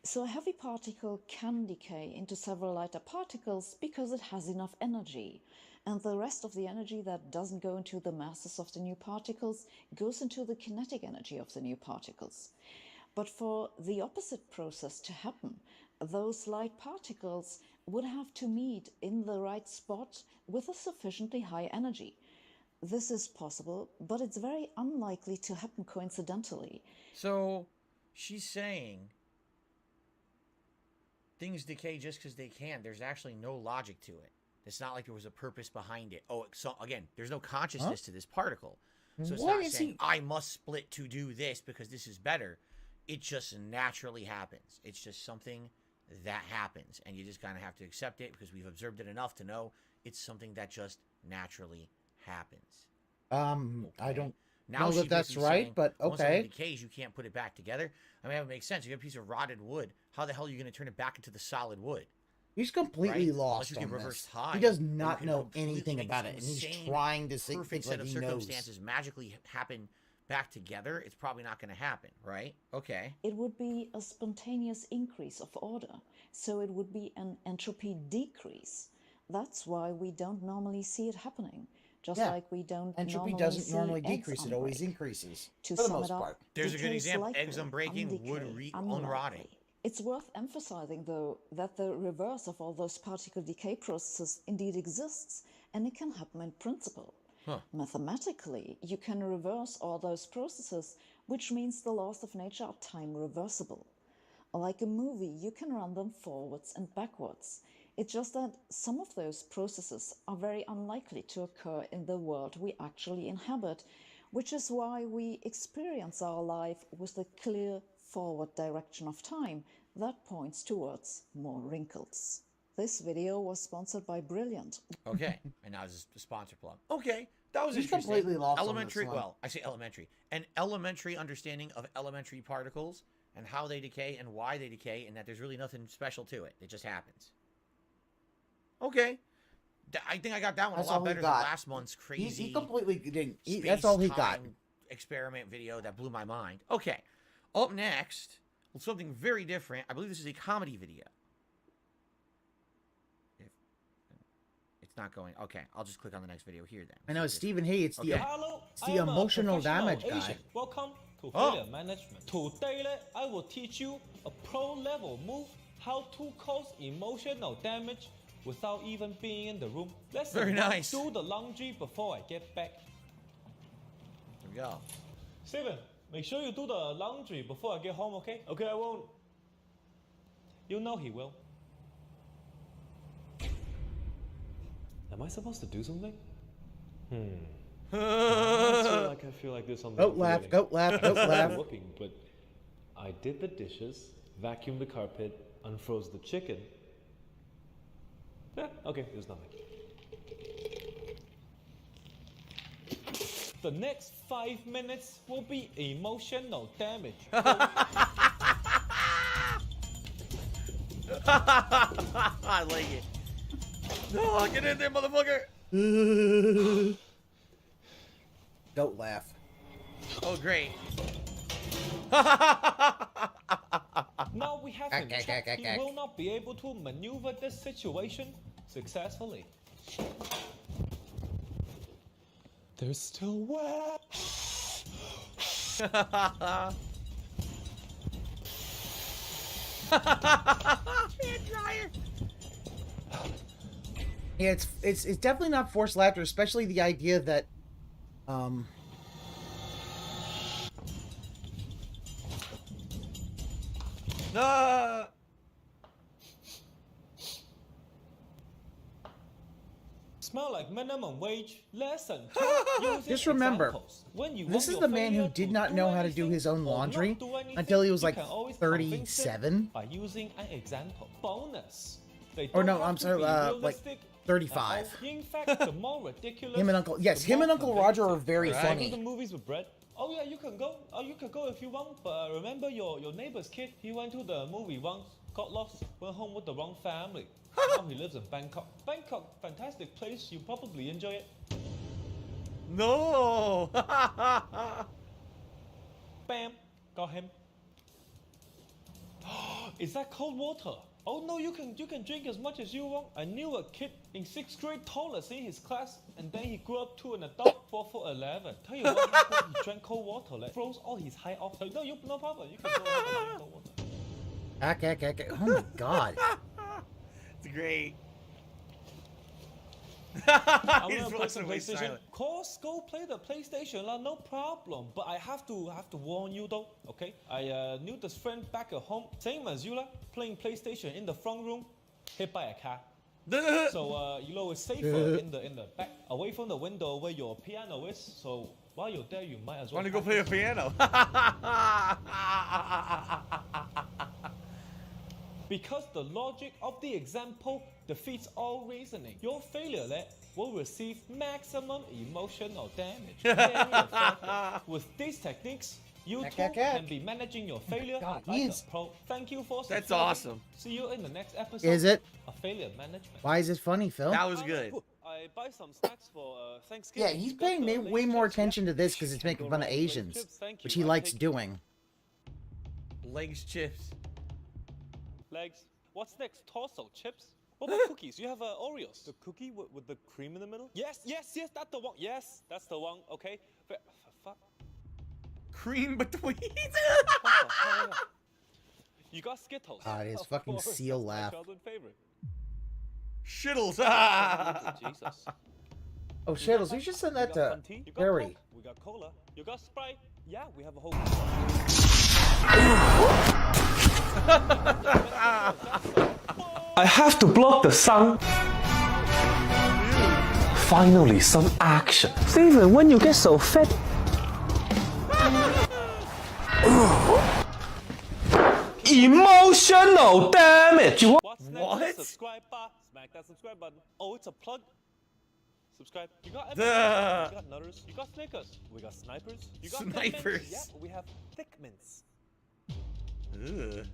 So a heavy particle can decay into several lighter particles because it has enough energy. And the rest of the energy that doesn't go into the masses of the new particles goes into the kinetic energy of the new particles. But for the opposite process to happen, those light particles would have to meet in the right spot with a sufficiently high energy. This is possible, but it's very unlikely to happen coincidentally. So she's saying things decay just because they can. There's actually no logic to it. It's not like there was a purpose behind it. Oh, so again, there's no consciousness to this particle. So it's not saying, I must split to do this because this is better. It just naturally happens. It's just something that happens. And you just kind of have to accept it because we've observed it enough to know it's something that just naturally happens. I don't now know that that's right, saying, but once something okay. decays, you can't put it back together. I mean, it makes sense. You have a piece of rotted wood. How the hell are you going to turn it back into the solid wood? He's completely Right? lost Unless you can on reverse this. time. He does and you not can know completely anything make about this it, and he's insane, trying to think perfect like set of he knows. circumstances magically happen back together. It's probably not going to happen, right? Okay. It would be a spontaneous increase of order, so it would be an entropy decrease. That's why we don't normally see it happening. Just like we don't Entropy normally doesn't see normally eggs decrease, it always unbreak. increases. To for the sum most it up, part. There's a good decay example. slightly, Eggs unbreaking, wood unrotting. unlikely. It's worth emphasizing, though, that the reverse of all those particle decay processes indeed exists, and it can happen in principle. Mathematically, you can reverse all those processes, which means the laws of nature are time reversible. Like a movie, you can run them forwards and backwards. It's just that some of those processes are very unlikely to occur in the world we actually inhabit, which is why we experience our life with the clear forward direction of time that points towards more wrinkles. This video was sponsored by Brilliant. Okay, and now this is the sponsor plug. Okay, that was He's interesting. completely lost on this Elementary, one. well, I say elementary. An elementary understanding of elementary particles and how they decay and why they decay, and that there's really nothing special to it. It just happens. Okay. I think I got that one That's a lot all he better than got. last month's crazy. He completely didn't. That's all he got. space-time experiment video that blew my mind. Okay. Up next, something very different. I believe this is a comedy video. If it's not going. Okay, I'll just click on the next video here then. I know it's Stephen Hay. It's the Hello, it's the I am a emotional professional damage guy. agent. Welcome to failure management. Today, I will teach you a pro-level move how to cause emotional damage without even being in the room. Let's Very nice. do the laundry before I get back. There we go. Steven, make sure you do the laundry before I get home, okay? Okay, I won't. You know he will. Am I supposed to do something? I feel like there's something. Don't laugh, don't laugh, don't laugh. Whooping, but I did the dishes, vacuumed the carpet, unfroze the chicken. Yeah, okay, there's nothing. The next 5 minutes will be emotional damage. I like it. No, get in there, motherfucker. Goat laugh. Oh, great. Now we have him checked. He will not be able to maneuver this situation successfully. There's still wet. Yeah, it's definitely not forced laughter, especially the idea that No. Smell like minimum wage, lesson. just remember, this is the man who did not know how to do his own laundry until he was like 37. By using an example. Bonus. Or no, I'm sorry, like 35. In fact, the more ridiculous, Him and Uncle, yes, him and Uncle Roger are very funny. The movies with bread. Oh yeah, you can go. Oh, you can go if you want. But remember your neighbor's kid. He went to the movie once, got lost, went home with the wrong family. Now he lives in Bangkok. Bangkok, fantastic place. You probably enjoy it. No. Bam, got him. Is that cold water? Oh no, you can drink as much as you want. I knew a kid in 6th grade tallest in his class, and then he grew up to an adult 4'11". Tell you what happened, he drank cold water, like froze all his high off. No, no problem. You can go ahead and drink cold water. Oh my god. It's great. I'm gonna play some PlayStation. Of course, go play the PlayStation, no problem. But I have to warn you though, okay? I knew this friend back at home, same as you, playing PlayStation in the front room, hit by a car. So you know it's safer in the back, away from the window where your piano is. So while you're there, you might as well. Want to go play a piano? Because the logic of the example defeats all reasoning. Your failure will receive maximum emotional damage. Very effective. With these techniques, you too can be managing your failure like a pro. Thank you for subscribing. That's awesome. See you in the next episode. Is it? Of failure management. Why is it funny, Phil? That was good. I buy some snacks for Thanksgiving. Yeah, he's paying way more attention to this because it's making fun of Asians, which he likes doing. Legs chips. Legs. What's next? Torso chips. What about cookies? You have Oreos. The cookie with the cream in the middle? Yes, that's the one. Yes, that's the one. Okay. Fuck. Cream between. You got Skittles. God, his fucking seal laugh. Childhood favorite. Shittles. Jesus. Oh, Shittles, you should send that to Harry. We got cola. You got Sprite. Yeah, we have a whole. I have to block the sun. Finally, some action. Even when you get so fat. Emotional damage. What? Subscribe bar. Smack that subscribe button. Oh, it's a plug. Subscribe. You got Duh. You got Nutters. You got Snickers. We got Snipers. You got Snipers. Yeah, we have Thick Mints. Ugh.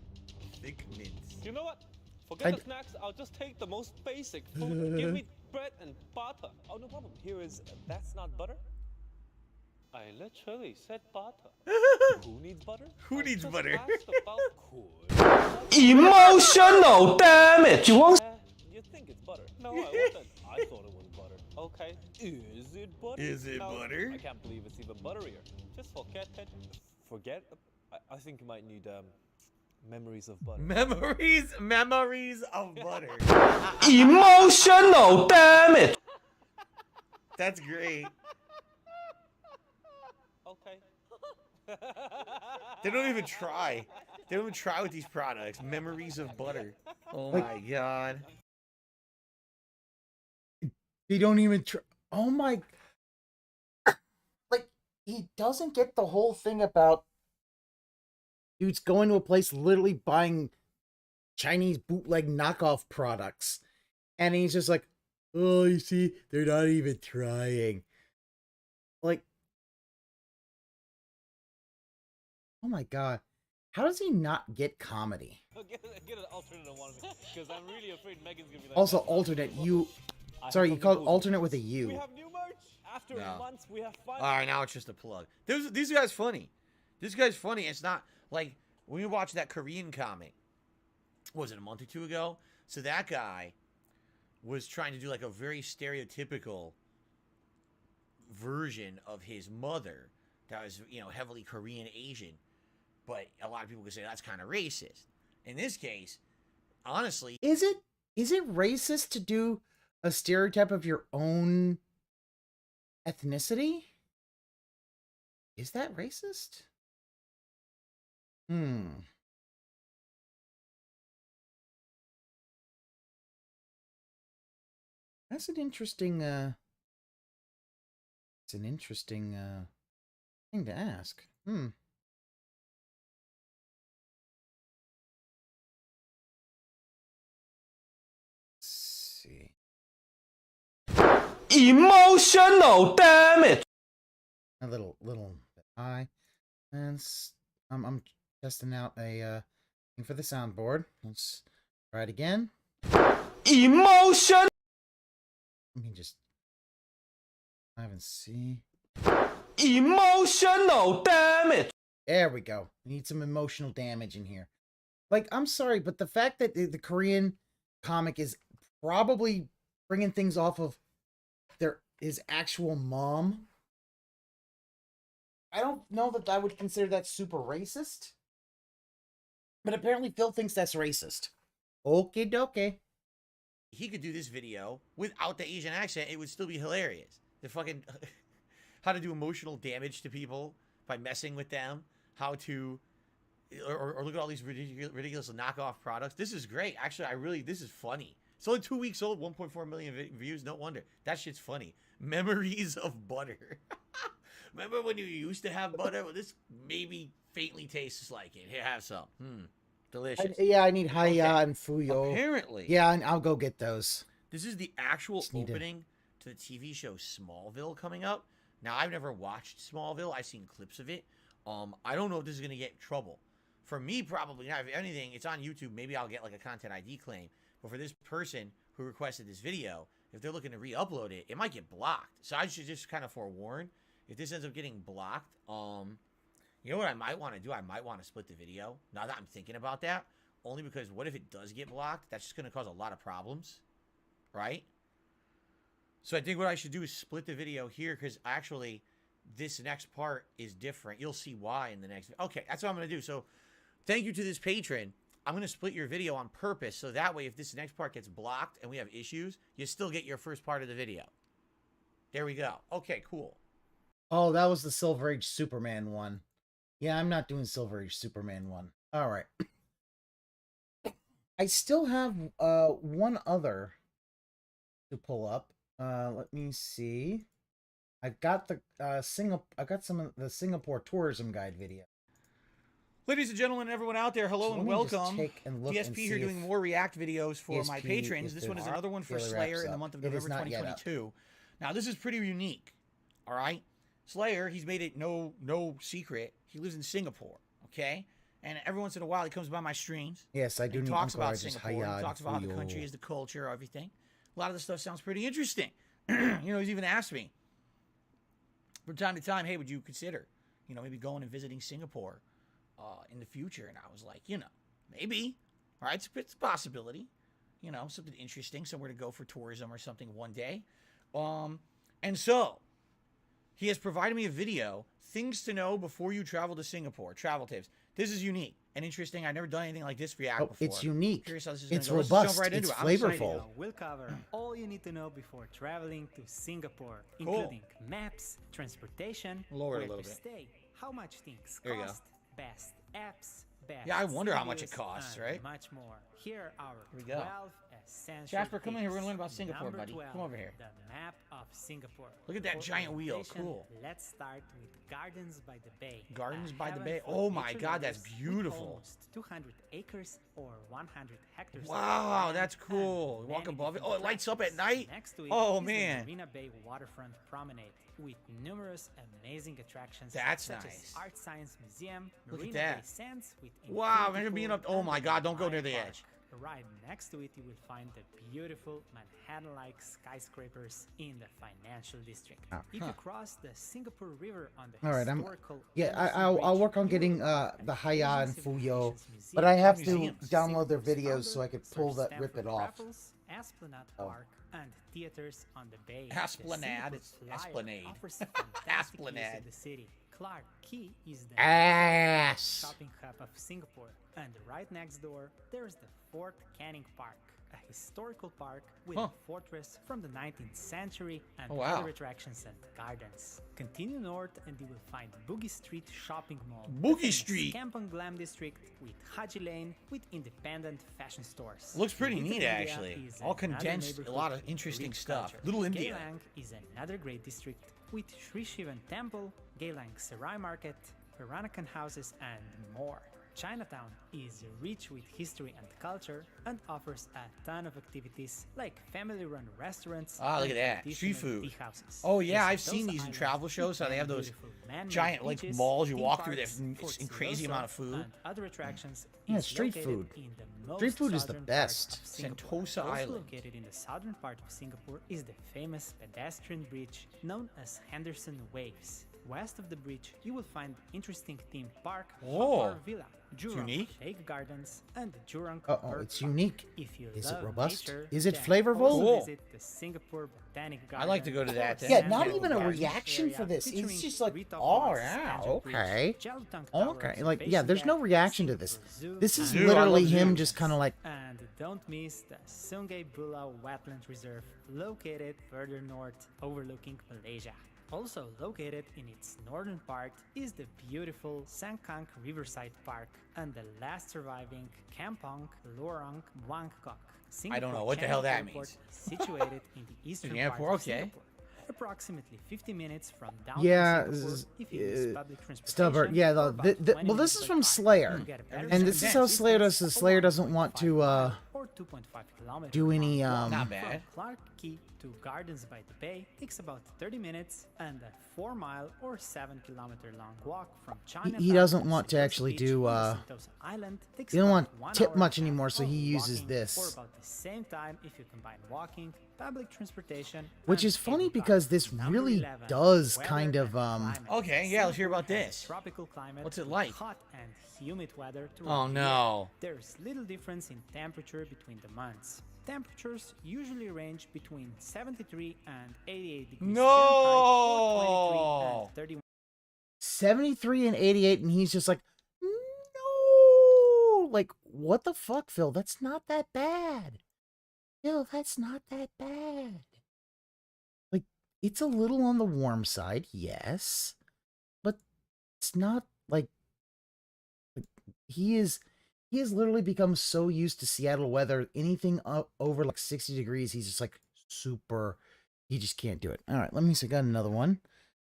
Thick Mints. You know what? Forget the snacks. I'll just take the most basic food. Give me bread and butter. Oh, no problem. Here is that's not butter. I literally said butter. Who needs butter? Who needs butter? Emotional damage. You think it's butter? No, I wasn't. I thought it was butter. Okay. Is it butter? Is it butter? I can't believe it's even butterier. Just forget it. Forget. I think you might need memories of butter. Memories of butter. Emotional damage. That's great. Okay. They don't even try. They don't even try with these products. Memories of butter. Oh my god. They don't even try. Oh my. Like, he doesn't get the whole thing about dudes going to a place literally buying Chinese bootleg knockoff products. And he's just like, oh, you see, they're not even trying. Like, oh my god. How does he not get comedy? Get an alternate one because I'm really afraid Megan's gonna be like. Also, alternate, you. Sorry, you called alternate with a U. We have new merch. After months, we have fun. All right, now it's just a plug. This guy's funny. This guy's funny. It's not like when we watched that Korean comic. What was it, a month or two ago? So that guy was trying to do like a very stereotypical version of his mother that was, you know, heavily Korean Asian, but a lot of people could say that's kind of racist. In this case, honestly, is it racist to do a stereotype of your own ethnicity? Is that racist? That's an interesting it's an interesting thing to ask. Let's see. Emotional damage. A little bit high. And I'm testing out a thing for the soundboard. Let's try it again. Emotion. Let me just see. Emotional damage. There we go. We need some emotional damage in here. Like, I'm sorry, but the fact that the Korean comic is probably bringing things off of his actual mom, I don't know that I would consider that super racist. But apparently Phil thinks that's racist. Okay, dokie. He could do this video without the Asian accent. It would still be hilarious. The fucking how to do emotional damage to people by messing with them. How to or look at all these ridiculous knockoff products. This is great. Actually, this is funny. It's only 2 weeks old, 1.4 million views. No wonder. That shit's funny. Memories of butter. Remember when you used to have butter? Well, this maybe faintly tastes like it. Here, have some. Delicious. I need Haya and Fuyo. Apparently. Yeah, and I'll go get those. This is the actual opening to the TV show Smallville coming up. Now, I've never watched Smallville. I've seen clips of it. I don't know if this is going to get in trouble. For me, probably not. If anything, it's on YouTube. Maybe I'll get like a content ID claim. But for this person who requested this video, if they're looking to re-upload it, it might get blocked. So I should just kind of forewarn. If this ends up getting blocked, you know what I might want to do? I might want to split the video. Now that I'm thinking about that. Only because what if it does get blocked? That's just going to cause a lot of problems. Right? So I think what I should do is split the video here. Because actually, this next part is different. You'll see why in the next video. Okay, that's what I'm going to do. So thank you to this patron. I'm going to split your video on purpose. So that way, if this next part gets blocked and we have issues, you still get your first part of the video. There we go. Okay, cool. Oh, that was the Silver Age Superman one. Yeah, I'm not doing Silver Age Superman one. All right. I still have one other to pull up. Let me see. I've got the I got some of the Singapore tourism guide video. Ladies and gentlemen, everyone out there, hello and welcome. DSP here doing more React videos for my patrons. This one is another one for Slayer in the month of November 2022. Now, this is pretty unique. All right? Slayer, he's made it no secret. He lives in Singapore, okay? And every once in a while, he comes by my streams. Yes, I do. He talks about Singapore. He talks about how the country is, the culture, everything. A lot of this stuff sounds pretty interesting. He's even asked me from time to time, hey, would you consider, maybe going and visiting Singapore in the future? And I was like, maybe. All right, it's a possibility. Something interesting, somewhere to go for tourism or something one day. And so he has provided me a video, things to know before you travel to Singapore, travel tips. This is unique and interesting. I've never done anything like this for React before. It's unique. Curious how this is it's gonna go. robust. Let's jump right it's into it. flavorful. We'll cover all you need to know before traveling to Singapore, including maps, transportation, where to stay, how much things cost, best apps, best I wonder how much it costs, right? Much more. Here are our 12 essential Jasper, come in here. We're tips. gonna learn about Singapore, Number buddy. 12, Come over here. The map of Singapore. Look at that giant wheel. Cool. Let's start with Gardens by the Bay. Gardens by the Bay. Oh my God, that's beautiful. Almost 200 acres or 100 hectares. Wow, that's cool. Walk above it. Oh, it lights up at night. Next to it oh is man. the Marina Bay waterfront promenade with numerous amazing attractions. That's such nice. as Art Science Museum, Look Marina at that. Bay Sands with Wow, imagine being up. Oh my God, don't go near the edge. right next to it you will find the beautiful Manhattan-like skyscrapers in the financial district. If you cross the Singapore River on the historical I'll work on getting the Haya and Fuyo, but I have to download their videos so I could rip it off. Esplanade Park and theaters on the bay. Esplanade, it's Esplanade. Esplanade. The city. Clarke Quay is the shopping hub of Singapore, and right next door there's the Fort Canning Park, a historical park with a fortress from the 19th century and other attractions and gardens. Continue north and you will find Bugis Street Shopping Mall. Bugis Street! Campong Glam District with Haji Lane with independent fashion stores. Looks pretty neat, actually. All condensed, a lot of interesting stuff. Little India. Geylang is another great district with Sri Shivan Temple, Geylang Serai Market, Peranakan houses, and more. Chinatown is rich with history and culture and offers a ton of activities like family-run restaurants. Ah, look at that. Street food. Oh yeah, I've seen these in travel shows. How they have those giant like malls you walk through. There's a crazy amount of food. And other attractions. Yeah, street food. Street food is the best. Sentosa Island. Located in the southern part of Singapore is the famous pedestrian bridge known as Henderson Waves. West of the bridge, you will find interesting theme park, Villa, Jurong Lake Gardens, and the Jurong it's unique. If you is love it robust? Nature, Is it then flavorful? visit the Singapore Botanic Garden. I like to go to that. Yeah, not even a reaction for this. It's just like, oh yeah, okay. Okay, like, yeah, there's no reaction to this. This is literally him just kind of like... And don't miss the Sungai Buloh Wetland Reserve, located further north, overlooking Malaysia. Also located in its northern part is the beautiful Sangkang Riverside Park and the last surviving Kampong Lorong Bangkok. I don't know what the hell that means. Situated in the eastern part of Singapore. Approximately 50 minutes from downtown Singapore if you use public transportation. Stubborn. Yeah, well, this is from Slayer. And this is how Slayer does it. Slayer doesn't want to do any... Not bad. Clarke Quay to Gardens by the Bay takes about 30 minutes, and a 4-mile or 7-kilometer long walk from China. He doesn't want to actually do... he don't want tip much anymore, so he uses this. For about the same time if you combine walking, public transportation, which is funny because this really does kind of Okay, yeah, let's hear about this. Tropical climate. What's it like? Hot and humid weather. Oh no. There's little difference in temperature between the months. Temperatures usually range between 73 and 88 degrees No. Fahrenheit or 23 and 31. 73 and 88, and he's just like, no. Like, what the fuck, Phil? That's not that bad. Phil, that's not that bad. Like, it's a little on the warm side, yes, but it's not like he has literally become so used to Seattle weather. Anything up over like 60 degrees, he's just like super. He just can't do it. All right, let me see. Got another one.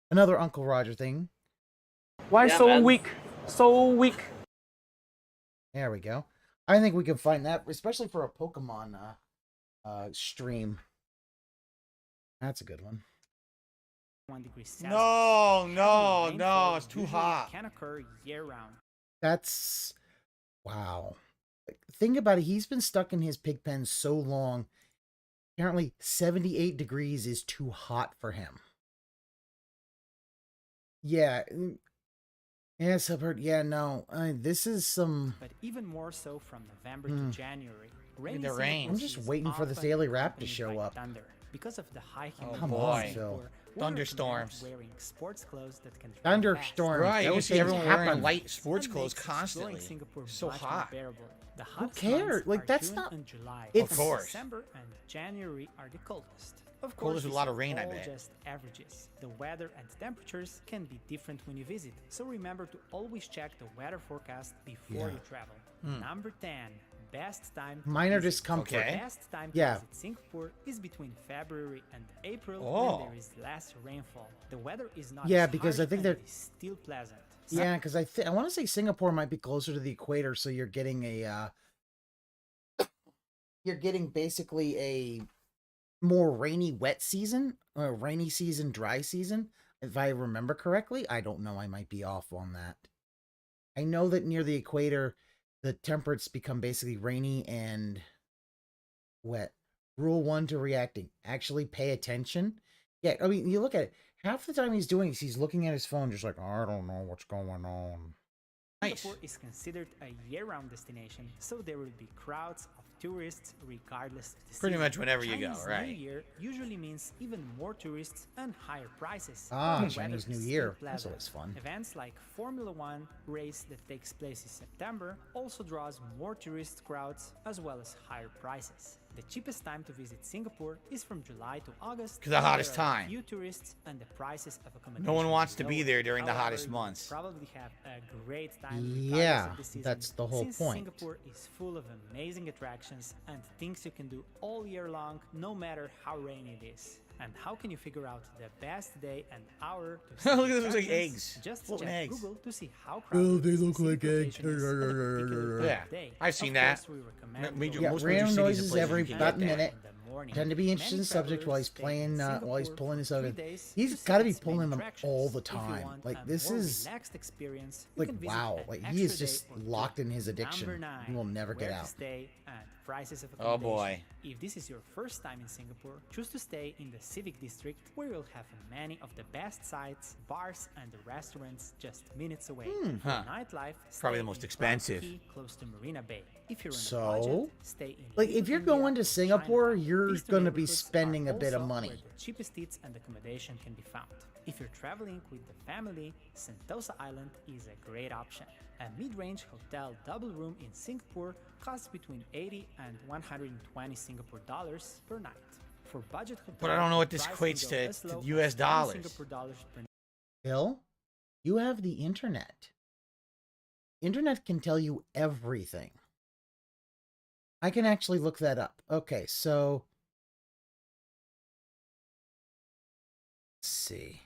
Another Uncle Roger thing. Why so weak? So weak. There we go. I think we can find that, especially for a Pokemon stream. That's a good one. 1 degree Celsius. No, it's too hot. Can occur year-round. That's... wow. Think about it. He's been stuck in his pig pen so long. Apparently, 78 degrees is too hot for him. Yeah. Yes, I've heard. Yeah, no. This is some... But even more so from November to January. The rain. I'm just waiting for the Daily Wrap to show up. Thunder. Because of the high humidity. Come on, Phil. Thunderstorms. Wearing sports clothes that can thunderstorms. Right, you see everyone wearing light sports clothes constantly. So hot. Who cares? Like, that's not... It's of course. December and January are the coldest. Of course, there's a lot of rain, I bet. Just averages. The weather and temperatures can be different when you visit, so remember to always check the weather forecast before you travel. Number 10. Best time. Minor discomfort. Okay. Best time to visit Singapore is between February and April when there is less rainfall. The weather is not because I think they're still pleasant. Yeah, because I want to say Singapore might be closer to the equator, so you're getting a you're getting basically a more rainy wet season, or rainy season dry season, if I remember correctly. I don't know, I might be off on that. I know that near the equator the temperates become basically rainy and wet. Rule 1 to reacting: actually pay attention. Yeah, I mean, you look at it. Half the time he's doing is he's looking at his phone, just like, I don't know what's going on. Singapore is considered a year-round destination, so there will be crowds of tourists regardless of the Pretty season. much whenever you go, Chinese right? New Year usually means even more tourists and higher prices. Ah, The Chinese weather New is Year. still That's pleasant. always fun. Events like Formula One race that takes place in September also draws more tourist crowds as well as higher prices. The cheapest time to visit Singapore is from July to August. 'Cause the when hottest there are time. Few tourists and the prices of accommodation No one are wants to be lower. there during the However, hottest you will months. Probably have a great time. regardless Yeah, of the season, that's the whole since point. Singapore is full of amazing attractions and things you can do all year long, no matter how rainy it is. And how can you figure out the best day and hour to see Look at this, looks like attractions? eggs. Just Floating check eggs. Google to see how crowded they the look like specific eggs. location is at a particular Yeah, day. I've seen Of that. course, we recommend Major- going Yeah, most to major random cities and noises places every you can about get that. minute. Tend to be interesting Many subject while he's travelers stay playing, in while he's Singapore pulling this for out. 3 days He's to see got to be its main pulling them attractions. all the If you time. want Like a this more is relaxed experience, you like can visit wow. an Like he is extra just day or two. locked in his addiction. Number 9, He will never get where to out. stay and prices of Oh, accommodation. boy. If this is your first time in Singapore, choose to stay in the Civic District, where you'll have many of the best sites, bars, and restaurants just minutes away. For Huh. nightlife, Probably stay the most in expensive. Clarke Quay, close to Marina Bay. If you're on a So, budget, stay in like, Little if you're India going to or Singapore, Chinatown. you're These two going to be neighborhoods spending are a bit of also money. where the cheapest eats and accommodation can be found. If you're traveling with the family, Sentosa Island is a great option. A mid-range hotel double room in Singapore costs between 80 and 120 Singapore dollars per night. For budget hotel, But I don't know what the this price can equates go to as low as US 20 dollars. Singapore dollars per Bill, you have the internet. Internet can tell you everything. I can actually look that up. Okay, so let's see.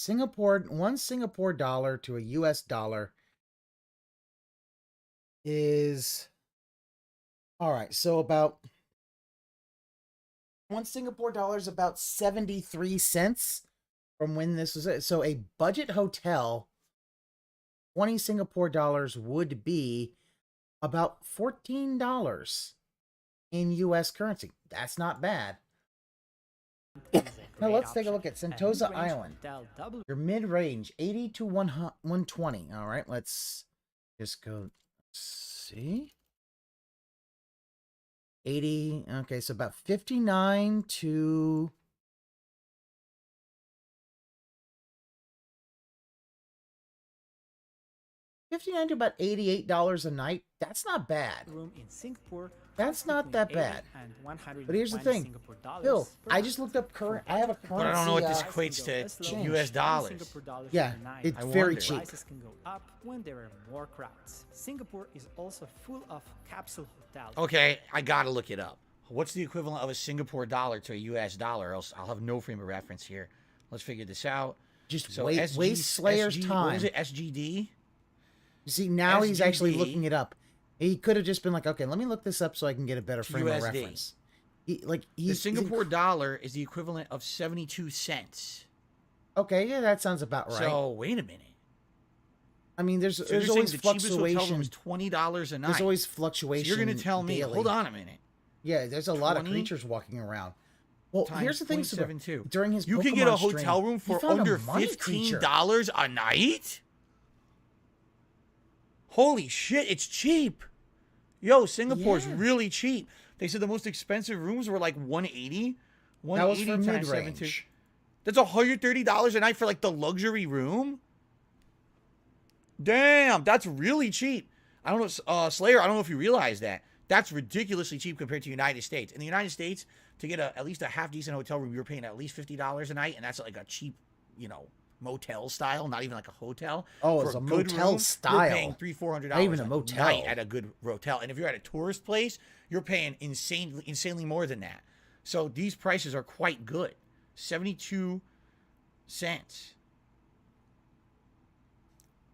One Singapore dollar to a US dollar is all right, so about one Singapore dollar is about 73 cents from when this was it. So a budget hotel, 20 Singapore dollars would be about $14 in US currency. That's not bad. Now let's take a look at Sentosa Island. Your mid-range, 80 to 120. All right, let's just go see. 80, okay, so about 59 to about $88 a night. That's not bad. room in Singapore. That's not that bad. And 120 But here's the thing, Singapore dollars Bill, per I night. just looked up current. I have a currency. But I don't know what this uh, equates to change. US dollars. Singapore dollars Yeah, per night. it's I very wonder. cheap. Prices can go up when there are more crowds. Singapore is also full of capsule hotels. Okay, I gotta look it up. What's the equivalent of a Singapore dollar to a US dollar? Else I'll have no frame of reference here. Let's figure this out. Just waste Slayer's time. What was it? SGD? You see, now he's actually SGD. looking it up. He could have just been like, okay, let me look this up so I can get a better frame of USD. reference. The The Singapore dollar is the equivalent of 72 cents. Okay, yeah, that sounds about right. So wait a minute. I mean, there's So you're saying always the cheapest hotel room fluctuation. is $20 a night. There's always fluctuation. So you're gonna tell me? daily. Hold on a minute. Yeah, there's a lot of 20 creatures walking around. Well, times here's the thing, Super. 0.72. During his You can get a Pokemon hotel stream, room he for found a under money creature. $15 a night? Holy shit, it's cheap. Yo, Singapore's Yeah. really cheap. They said the most expensive rooms were like 180. That was 180 for times mid-range. 72. That's $130 a night for like the luxury room? Damn, that's really cheap. I don't know, Slayer, I don't know if you realize that. That's ridiculously cheap compared to the United States. In the United States, to get at least a half-decent hotel room, you're paying at least $50 a night, and that's like a cheap, motel style, not even like a hotel. Oh, For it's a good motel room, style. You're paying $300-$400 Not even a motel. night at a good hotel. And if you're at a tourist place, you're paying insanely more than that. So these prices are quite good. 72 cents.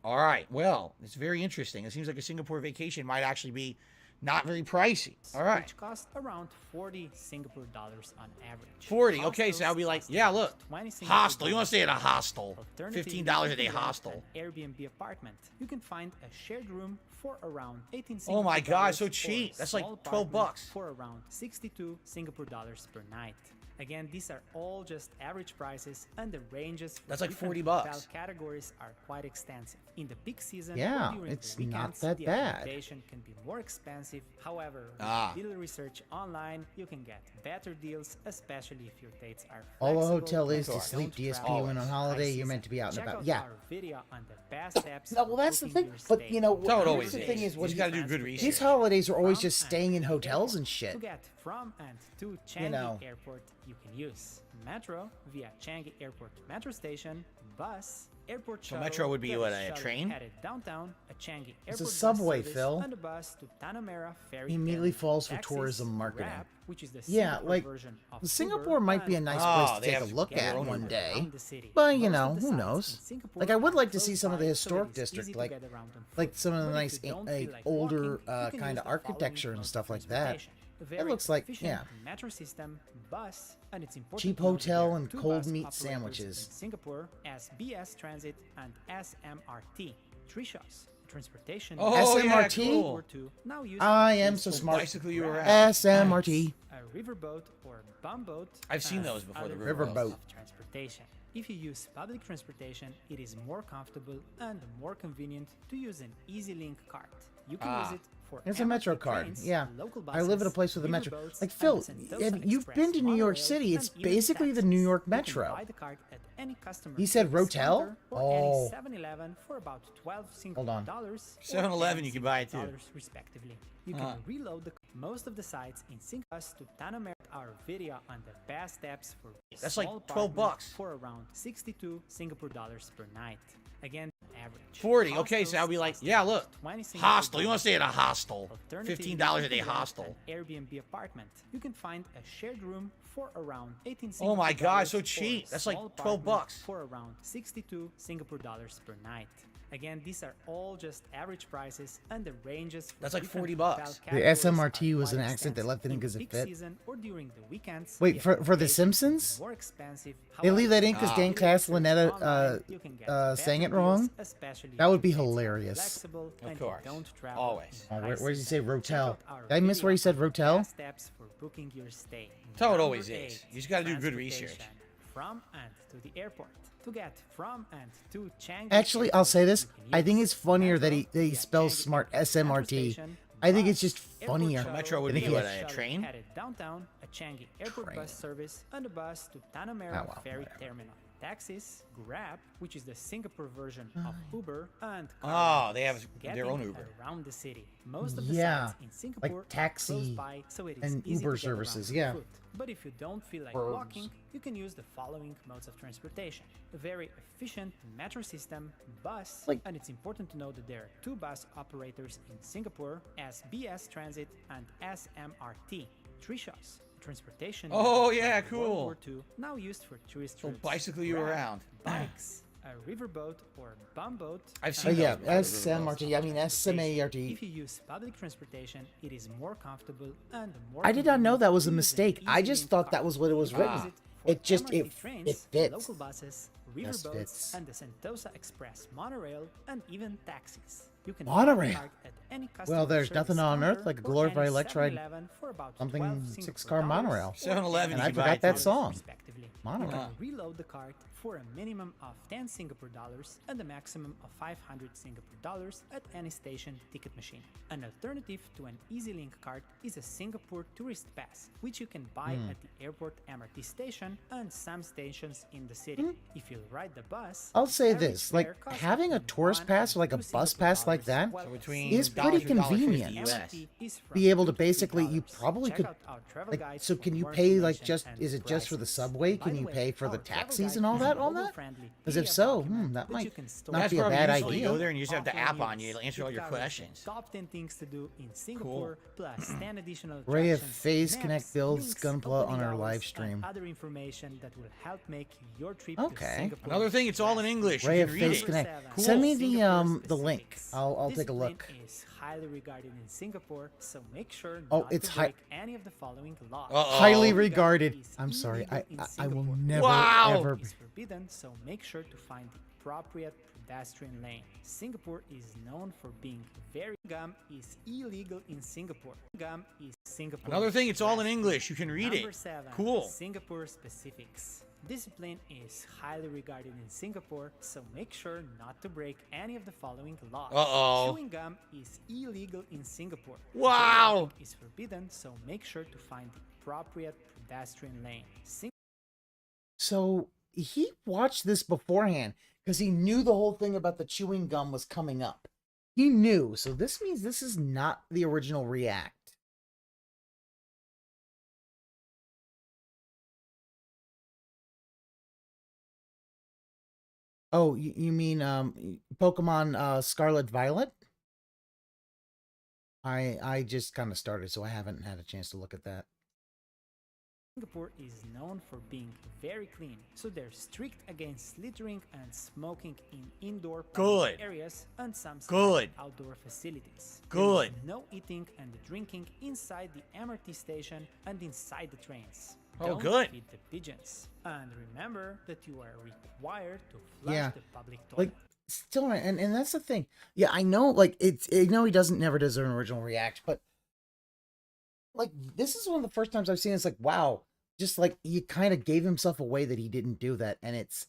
All right. Well, it's very interesting. It seems like a Singapore vacation might actually be Not very pricey. All right. Which cost around 40 Singapore dollars on average. 40. Okay, so I'll be like, yeah, look. Hostel. You want to stay at a hostel. Alternatively, $15 a you day can rent hostel. an Airbnb apartment. You can find a shared room for around 18 Oh my Singapore God, so dollars or cheap. a That's like small 12 apartment bucks. for around 62 Singapore dollars per night. Again, these are all just average prices, and the ranges for That's like different 40 bucks. hotel categories are quite extensive. In the peak season, Yeah, or during it's the not weekends, that the bad. accommodation can be more expensive. However, with Ah. little research online, you can get better deals, especially if your dates are All a flexible hotel and is to you sleep don't DSP travel when on high holiday. You're season. meant to be out and Check about. out Yeah. our video on the best steps No, for well, that's the booking thing. your But stay. you know, So it here's always the is. thing is, You what just got to do good research. these holidays are always From just staying in and hotels and To shit. get from and to Changi know. Airport, you can use metro via Changi Airport metro station, bus, airport So shuttle. metro would be there what, is a shuttle train? Headed downtown, a Changi It's a Airport subway, bus service, Phil. and a bus to Tanah Merah ferry. He immediately terminal. falls for Taxis, tourism marketing. Grab, which is the Yeah, Singapore like version of Singapore Uber, might be a and nice Oh, place to they take a have look their at own one Uber day. around the city. But you Most know, of the who sites knows? in Singapore Like I would like to are see close some of the by, so it historic is district, easy to like get around on like foot. some of the But if nice you don't like feel like older walking, you can kind use of the architecture following and modes stuff of like that. transportation. A very looks like, efficient yeah. metro system, bus, and it's important Cheap to note that there hotel are and two cold bus meat operators sandwiches. in Singapore as BS Transit and SMRT. Three shows. Transportation. Oh, yeah, SMRT? cool. Now used I for am cruise so ships, smart. Bicycle you around. SMRT. a riverboat or bumboat. I've seen and those before, the other riverboat. modes of transportation. If you use public transportation, it is more comfortable and more convenient to use an EasyLink card. You can use it for It's a Metro MRT card. trains, Yeah. local I live at a buses, place with a Metro. riverboats, Like and Phil, the Sentosa you've Express been to New York monorail, City. It's and even basically the taxis. New York You can Metro. buy the card at any customer He said service Rotel? counter or Oh. any 7-Eleven for about 12 Singapore on. dollars. 7-Eleven you can buy it too. $10 respectively. You can reload the most of the sites in Singapore to Tanah Merah. Our video on the best steps for That's like small 12 apartment bucks. for around 62 Singapore dollars per night. Again, average. 40. Okay, so I'll be like, yeah, look. 20 Singapore Hostel. You want to stay at a dollars. hostel. Alternatively, $15 a you day can rent hostel. An Airbnb apartment. You can find a shared room for around 18 Oh Singapore my God, dollars so or a cheap. That's like small 12 apartment bucks. for around 62 Singapore dollars per night. Again, these are all just average prices, and the ranges for That's like different 40 hotel bucks. The categories SMRT are was an quite accent they extensive. left it in In 'cause it peak fit. season or during the weekends, Wait, the for The accommodation Simpsons? is more expensive. They leave that in However, because Dan if you Cass research Lynetta online, you can get sang better it wrong. deals, especially That if would be your dates are hilarious. flexible Of and you course. don't travel Always. in Oh, high where does he season. say Check Rotel? out our Did I miss video where he on said the Rotel? best steps for booking your stay. That's how it Number always is. 8, You just gotta do good research. transportation. From and to the airport. To get from and to Changi Actually, I'll Airport, say this. you can I think use it's funnier that metro he via spells Changi smart Airport metro SMRT. station, I think it's bus, just airport funnier. shuttle, Metro would than be if he what, had- a shuttle train? headed downtown, a Changi Airport Train. bus service, and a bus to Tanah Merah Oh, well, ferry whatever. terminal. Taxis, Grab, which is the Singapore version of Uber, and Oh, they have getting their own Uber. around the city. Most of the Yeah, sites in Singapore like are taxi close by, so it is and easy Uber to get around services, on yeah. foot. But if you don't feel like Burbs. walking, you can use the following modes of transportation. A very efficient metro system, bus, Like- and it's important to note that there are two bus operators in Singapore as BS Transit and SMRT. Three shows. Transportation. Oh, used yeah, from World cool. War II, now used for tourist They'll routes. bicycle you Grab, around. Bikes, a riverboat or bumboat. I've and seen Oh yeah, those before, the SMRT. I mean SMART. if you use public transportation, it is more comfortable and more. I did not know convenient that was to a use an mistake. I just EasyLink thought that card. was what it was You can written. use for It just MRT it trains, fits. local buses, Just riverboats, fits. and the Sentosa Express monorail, and even taxis. You can Monorail. buy a card at any customer Well, there's service nothing on earth counter like a or glorified any electric 7-Eleven for about something 12 6-car Singapore dollars monorail. or 7-Eleven And you I can buy forgot it that too. song. respectively. Monorail. You can reload the card for a minimum of 10 Singapore dollars and a maximum of 500 Singapore dollars at any station ticket machine. An alternative to an EasyLink card is a Singapore Tourist Pass, which you can buy at the airport MRT station and some stations in the city. If you ride the bus, I'll say average this, fare like costs having a between tourist 1 pass or and like a 2 bus Singapore pass like dollars, that while between is pretty $1 to $1.50 convenient. US. MRT is from Be able to $2 basically, you $3. probably Check could, out our travel like, guide so for can you more pay like information just, and is it just for the prices. subway? Can when you pay for the taxis and all that on that? Because if so, that might not be a bad idea. You go there and you just have the app on you. It'll answer all your questions. Top 10 things to do in Singapore, plus 10 additional Ray of attractions, VIscant maps, builds links, Gunpla on opening our hours, live and stream. other information that will help make your trip Okay. to Singapore. Another thing, it's all in English. Ray You of can read it. VIscant. Cool. Send me the link. I'll take a look. Is highly regarded in Singapore, so make sure Oh, not it's to break any of the following laws. Highly regarded. I'm sorry. I will never ever. Is forbidden, so make sure to find the appropriate pedestrian lane. Singapore is known for being very gum is illegal in Singapore. Gum is Singapore. Another thing, it's all in English. You can read Number it. 7, Cool. Singapore specifics. Discipline is highly regarded in Singapore, so make sure not to break any of the following laws. Chewing gum is illegal in Singapore. Wow. Driving is forbidden, so make sure to find the appropriate pedestrian lane. So he watched this beforehand because he knew the whole thing about the chewing gum was coming up. He knew. So this means this is not the original React. Oh, you mean Pokemon Scarlet Violet? I just kind of started, so I haven't had a chance to look at that. Singapore is known for being very clean, so they're strict against littering and smoking in indoor public areas and some outdoor facilities. There is no eating and drinking inside the MRT station and inside the trains. Don't feed the pigeons. And remember that you are required to flush the public toilet. Like still, and that's the thing. Yeah, I know. Like I know he never does an original React, but like this is one of the first times I've seen it's like, wow, just like he kind of gave himself away that he didn't do that, and it's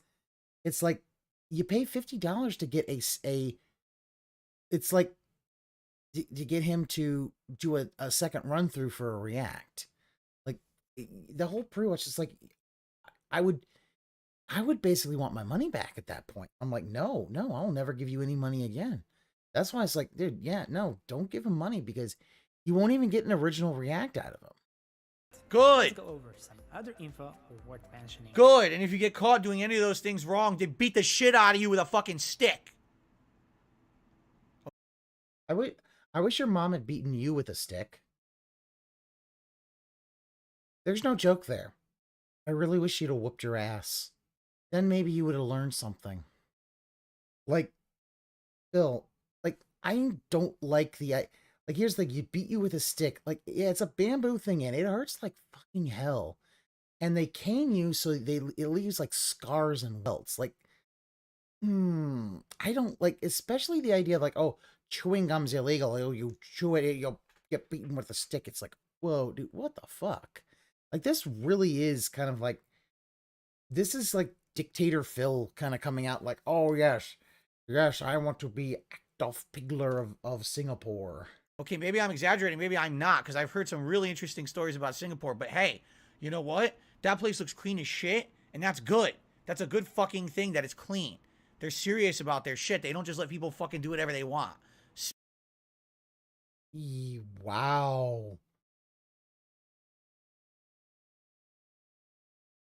like you pay $50 to get it's like to get him to do a second run through for a React. Like the whole pre-watch is like, I would basically want my money back at that point. I'm like, no, I'll never give you any money again. That's why it's like, dude, yeah, no, don't give him money because you won't even get an original React out of him. Good. Let's go over some other info worth mentioning. Good. And if you get caught doing any of those things wrong, they beat the shit out of you with a fucking stick. I wish your mom had beaten you with a stick. There's no joke there. I really wish she'd have whooped your ass. Then maybe you would have learned something. Like, Bill, like, I don't like like, here's the thing, you beat you with a stick. Like, yeah, it's a bamboo thing, and it hurts like fucking hell. And they cane you so it leaves, like, scars and welts. Like, I don't, like, especially the idea of, like, oh, chewing gum's illegal. Oh, you chew it, you'll get beaten with a stick. It's like, whoa, dude, what the fuck? Like, this really is kind of like, this is like Dictator Phil kind of coming out like, oh, yes, I want to be Adolf Hitler of Singapore. Okay, maybe I'm exaggerating. Maybe I'm not, because I've heard some really interesting stories about Singapore. But hey, you know what? That place looks clean as shit, and that's good. That's a good fucking thing that it's clean. They're serious about their shit. They don't just let people fucking do whatever they want. Wow.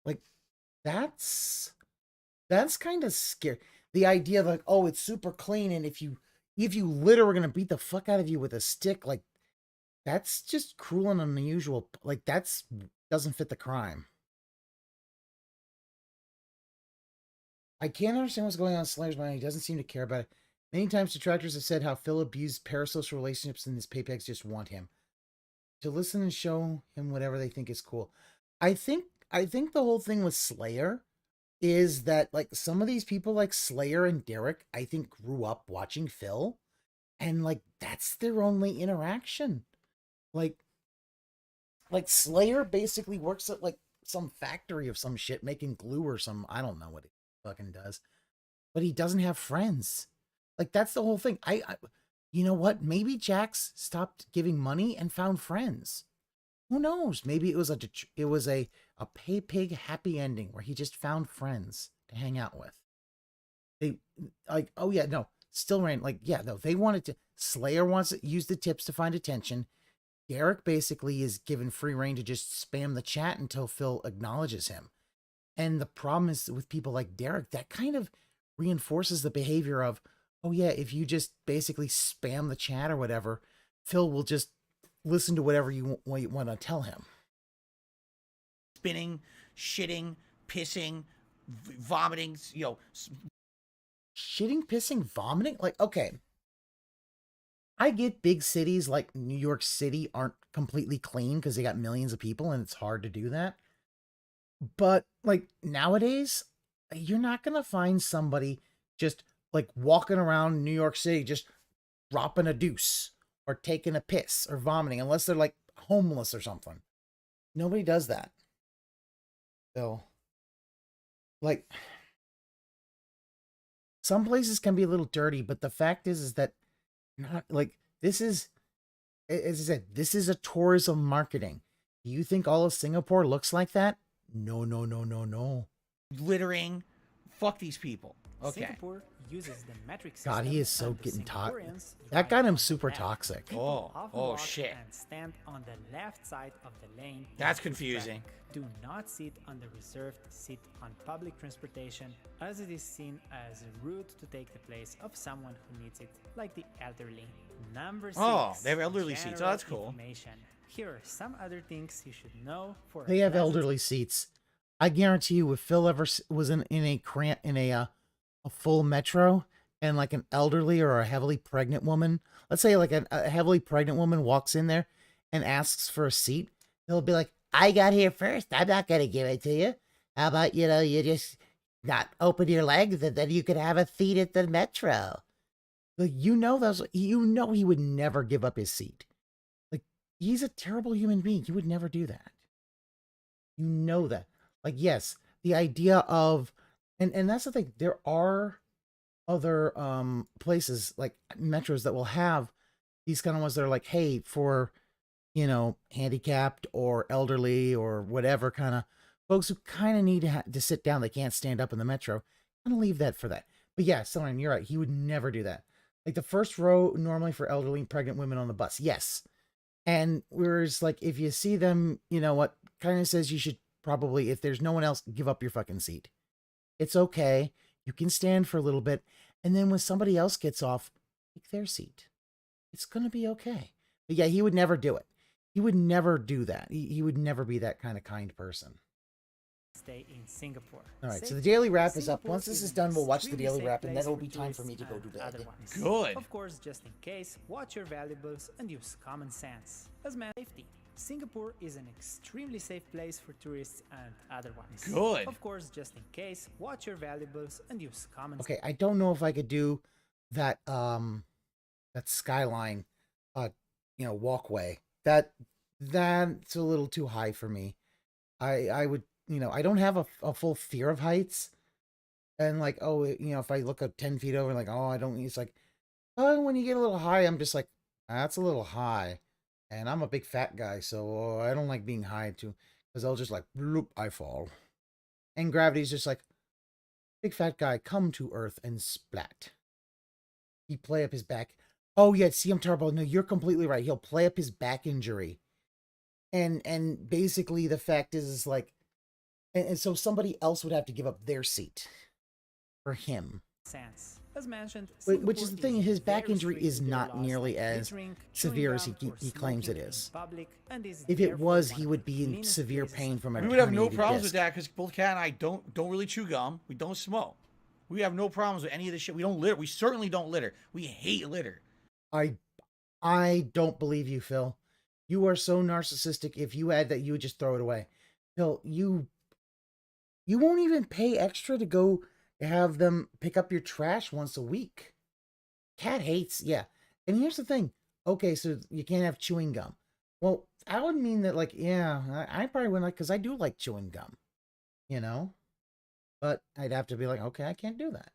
Like, that's kind of scary. The idea of like, oh, it's super clean, and if you litter, we're gonna beat the fuck out of you with a stick. Like, that's just cruel and unusual. Like, doesn't fit the crime. I can't understand what's going on in Slayer's mind. He doesn't seem to care about it. Many times detractors have said how Phil abused parasocial relationships and his paypegs just want him to listen and show him whatever they think is cool. I think the whole thing with Slayer is that, like, some of these people like Slayer and Derek, I think, grew up watching Phil, and like that's their only interaction. Like Slayer basically works at like some factory of some shit making glue or some, I don't know what he fucking does, but he doesn't have friends. Like, that's the whole thing. I you know what? Maybe Jax stopped giving money and found friends. Who knows? Maybe it was a pay pig happy ending where he just found friends to hang out with. They like, oh yeah, no, still rain. Like, yeah, no, they wanted to. Slayer wants to use the tips to find attention. Derek basically is given free reign to just spam the chat until Phil acknowledges him. And the problem is with people like Derek, that kind of reinforces the behavior of, oh yeah, if you just basically spam the chat or whatever, Phil will just listen to whatever you want to tell him. Spinning, shitting, pissing, vomiting, you know. Shitting, pissing, vomiting? Like, okay. I get big cities like New York City aren't completely clean because they got millions of people and it's hard to do that. But like nowadays, you're not going to find somebody just like walking around New York City just dropping a deuce or taking a piss or vomiting unless they're like homeless or something. Nobody does that. So, like, some places can be a little dirty, but the fact is that not like this is, as I said, this is a tourism marketing. Do you think all of Singapore looks like that? No, no, no, no, no. Littering. Fuck these people. Okay. Singapore uses the metric system. God, he is so getting toxic. That got him super toxic. Oh shit. And stand on the left side of the lane. That's confusing. Do not sit on the reserved seat on public transportation, as it is seen as rude to take the place of someone who needs it, like the elderly. Number 6. Oh, they have elderly seats. Oh, that's cool. Here are some other things you should know for. They have elderly seats. I guarantee you, if Phil ever was in a full metro and like an elderly or a heavily pregnant woman, let's say like a heavily pregnant woman walks in there and asks for a seat, he'll be like, I got here first. I'm not going to give it to you. How about, you just not open your legs and then you could have a seat at the metro. Like, he would never give up his seat. Like, he's a terrible human being. He would never do that. You know that. Like, yes, the idea of, and that's the thing, there are other places like metros that will have these kind of ones that are like, hey, for, handicapped or elderly or whatever kind of folks who kind of need to sit down, they can't stand up in the metro. I'm going to leave that for that. But yeah, Soren, you're right. He would never do that. Like the first row normally for elderly and pregnant women on the bus. Yes. And whereas like if you see them, what kind of says you should probably, if there's no one else, give up your fucking seat. It's okay. You can stand for a little bit. And then when somebody else gets off, take their seat. It's going to be okay. But yeah, he would never do it. He would never do that. He would never be that kind of kind person. Stay in Singapore. All right, so the daily wrap is up. Once this is done, we'll watch the daily wrap, and then it'll be time for me to go to bed. Good. Of course, just in case, watch your valuables and use common sense. As man safety. Singapore is an extremely safe place for tourists and otherwise. Good. Of course, just in case, watch your valuables and use common sense. Okay, I don't know if I could do that that skyline walkway. That's a little too high for me. I would, I don't have a full fear of heights. And like, if I look up 10 feet over, like, I don't, it's like, when you get a little high, I'm just like, that's a little high. And I'm a big fat guy, so I don't like being high too, because I'll just like, bloop, I fall. And gravity's just like, big fat guy, come to Earth and splat. He play up his back. Oh yeah, see, I'm terrible. No, you're completely right. He'll play up his back injury. And basically the fact is like, and so somebody else would have to give up their seat for him. Sense. As mentioned, which is the thing, his back injury is not nearly as severe as he claims it is. If it was, he would be in severe pain from a We would have no problems with that because both Kat and I don't really chew gum. We don't smoke. We have no problems with any of this shit. We don't litter. We certainly don't litter. We hate litter. I don't believe you, Phil. You are so narcissistic. If you had that, you would just throw it away. Phil, you won't even pay extra to go have them pick up your trash once a week. Cat hates, yeah. And here's the thing. Okay, so you can't have chewing gum. Well, that would mean that, like, yeah, I probably wouldn't like, because I do like chewing gum, But I'd have to be like, okay, I can't do that.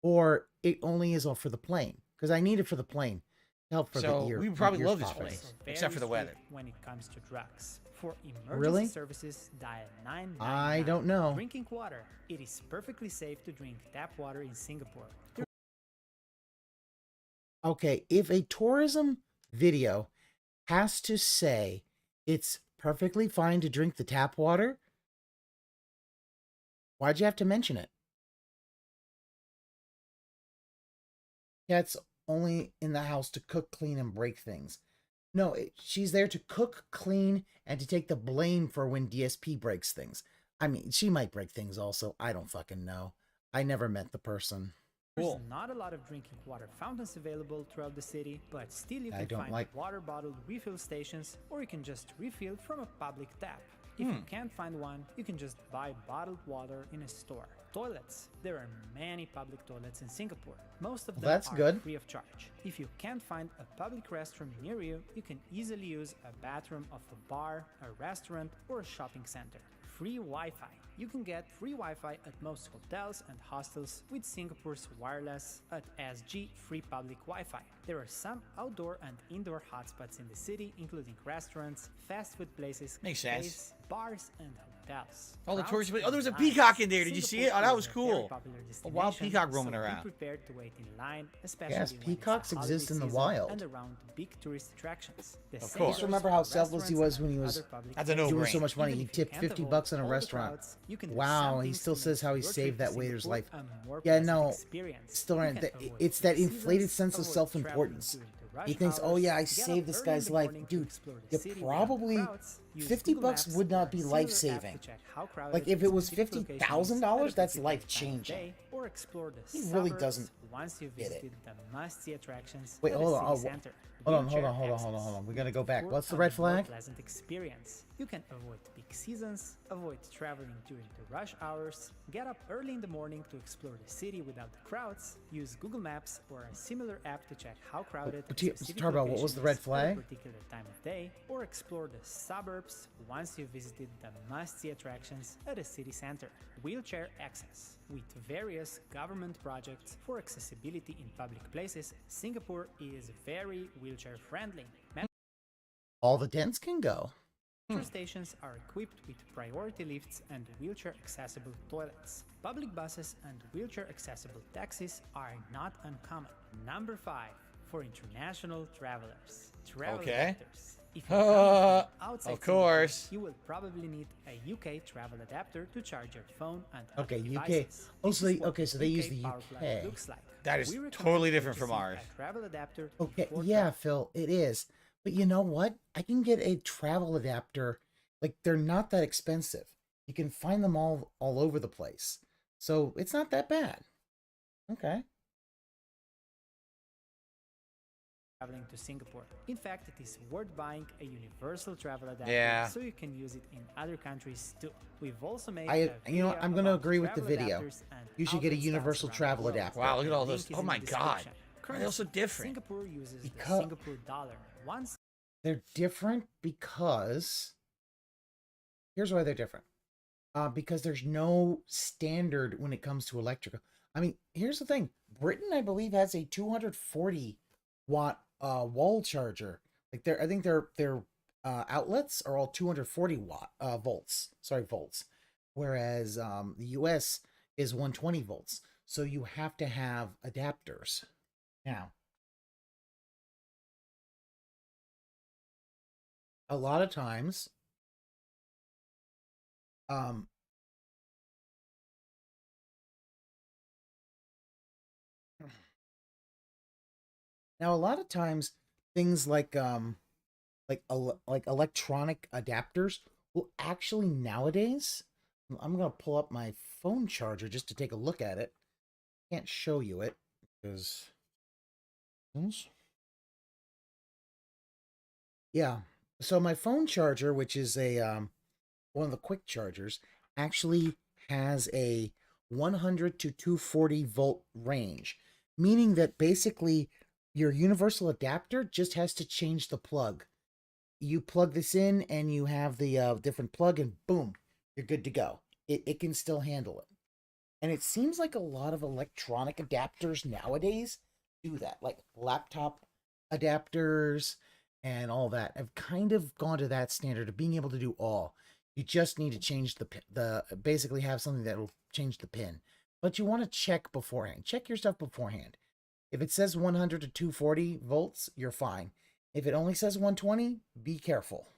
Or it only is all for the plane, because I need it for the plane. Help for the ear. We would probably love this place, except for the weather. When it comes to drugs. For emergency services, dial 999. I don't know. Drinking water. It is perfectly safe to drink tap water in Singapore. Okay, if a tourism video has to say it's perfectly fine to drink the tap water, Why'd you have to mention it? Cat's only in the house to cook, clean, and break things. No, she's there to cook, clean, and to take the blame for when DSP breaks things. I mean, she might break things also. I don't fucking know. I never met the person. There's not a lot of drinking water fountains available throughout the city, but still you can find water bottled refill stations, or you can just refill from a public tap. If you can't find one, you can just buy bottled water in a store. Toilets. There are many public toilets in Singapore. Most of them are free of charge. If you can't find a public restroom near you, you can easily use a bathroom of a bar, a restaurant, or a shopping center. Free Wi-Fi. You can get free Wi-Fi at most hotels and hostels with Singapore's wireless at SG Free Public Wi-Fi. There are some outdoor and indoor hotspots in the city, including restaurants, fast food places, cafes, bars, and hotels. All the tourists. Oh, there was a peacock in there. Did you see it? Oh, that was cool. A wild peacock roaming around. Be prepared to wait in line, especially yes, peacocks exist in the wild. And around big tourist attractions. Of course. Just remember how selfless he was when he was doing so much money. He tipped $50 in a restaurant. Wow, he still says how he saved that waiter's life. Yeah, no, still right. It's that inflated sense of self-importance. He thinks, oh yeah, I saved this guy's life. Dude, you probably... $50 would not be life-saving. Like, if it was $50,000, that's life-changing. He really doesn't get it. Wait, hold on. We gotta go back. What's the red flag? Pleasant experience. You can avoid peak seasons, avoid traveling during the rush hours, get up early in the morning to explore the city without the crowds, use Google Maps or a similar app to check how crowded what was the red flag? at a particular time of day, or explore the suburbs once you've visited the must-see attractions at a city center. Wheelchair access. With various government projects for accessibility in public places, Singapore is very wheelchair-friendly. All the dents can go. Metro stations are equipped with priority lifts and wheelchair-accessible toilets. Public buses and wheelchair-accessible taxis are not uncommon. Number 5. For international travelers. Travel adapters. If you come outside of course, Singapore, you will probably need a UK travel adapter to charge your phone and other UK. Devices. Also, so they use the UK. Looks like. That is totally different from ours. Travel adapter. Okay, yeah, Phil, it is. But you know what? I can get a travel adapter. Like, they're not that expensive. You can find them all over the place. So it's not that bad. Okay. Traveling to Singapore. In fact, it is worth buying a universal travel adapter so you can use it in other countries too. We've also made I'm going to agree with the video. You should get a universal travel adapter. Wow, look at all those. Oh my god. They're also different. Singapore uses the Singapore dollar. They're different because... Here's why they're different. Because there's no standard when it comes to electrical. I mean, here's the thing. Britain, I believe, has a 240 watt wall charger. Like, I think their outlets are all 240 volts. Whereas the US is 120 volts. So you have to have adapters. Now, a lot of times, things like electronic adapters will actually nowadays. I'm gonna pull up my phone charger just to take a look at it. Can't show you it because. Yeah. So my phone charger, which is a one of the quick chargers, actually has a 100 to 240 volt range, meaning that basically your universal adapter just has to change the plug. You plug this in and you have the different plug and boom, you're good to go. It can still handle it. And it seems like a lot of electronic adapters nowadays do that, like laptop adapters and all that. I've kind of gone to that standard of being able to do all. You just need to change basically have something that will change the pin. But you want to check beforehand. Check your stuff beforehand. If it says 100 to 240 volts, you're fine. If it only says 120, be careful.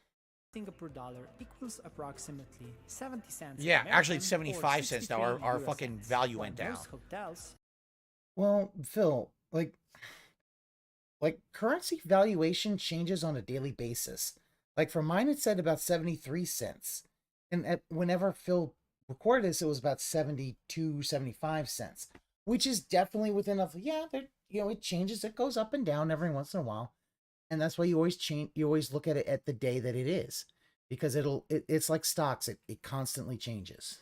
Singapore dollar equals approximately 70 cents. Yeah, American, actually it's or 75 cents now. 63 Our euro fucking cents. value While went down. most hotels Well, Phil, like currency valuation changes on a daily basis. Like for mine, it said about 73 cents. And whenever Phil recorded this, it was about 72, 75 cents, which is definitely within a, yeah, it changes. It goes up and down every once in a while. And that's why you always change. You always look at it at the day that it is, because it's like stocks. It constantly changes.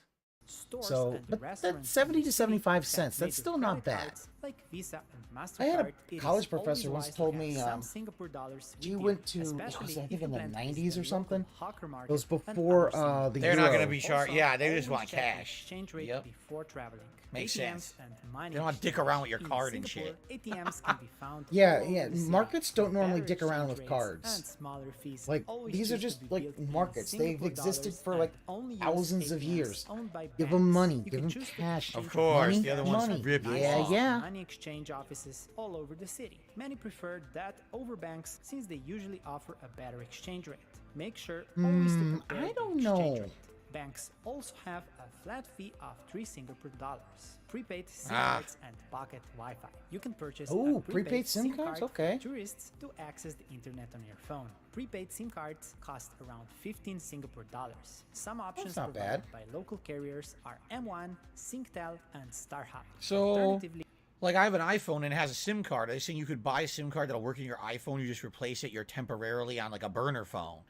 stores So, and but restaurants that's 70 in the to city 75 accept cents. That's major still not credit bad. cards like Visa and MasterCard. I had It a is college always professor once wise to told have me, some Singapore dollars he with went you, to, especially I think if in the you plan to 90s visit or the something. local hawker market It was and before other the They're euro. not going to be charged. Also, Yeah, they just always want check the cash. exchange rate Yep. before traveling. Makes ATMs sense. and money They don't want to dick exchange. around with your In card and Singapore, shit. ATMs can be found Yeah, all over yeah. the city. Markets don't For normally better dick around exchange with rates cards. and smaller fees, Like always these are choose to just be like built in markets. They've Singapore existed dollars for and like only use thousands of ATMs years. owned by Give them banks. money. You Give can them choose to cash. exchange Of course, Money, the other ones money. rip you Yeah, off. yeah. Money exchange offices all over the city. Many prefer that over banks since they usually offer a better exchange rate. Make sure always to compare I the don't exchange know. rate. Banks also have a flat fee of 3 Singapore dollars. Prepaid SIM Ah. cards and pocket Wi-Fi. You can purchase Oh, a prepaid SIM cards? card Okay. for tourists to access the internet on your phone. Prepaid SIM cards cost around 15 Singapore dollars. Some options not provided bad. by local carriers are M1, Singtel, and StarHub. So, Alternatively, like I have an iPhone and it has a SIM card. Are they saying you could buy a SIM card that'll work in your iPhone? You just replace it. You're temporarily on like a burner phone.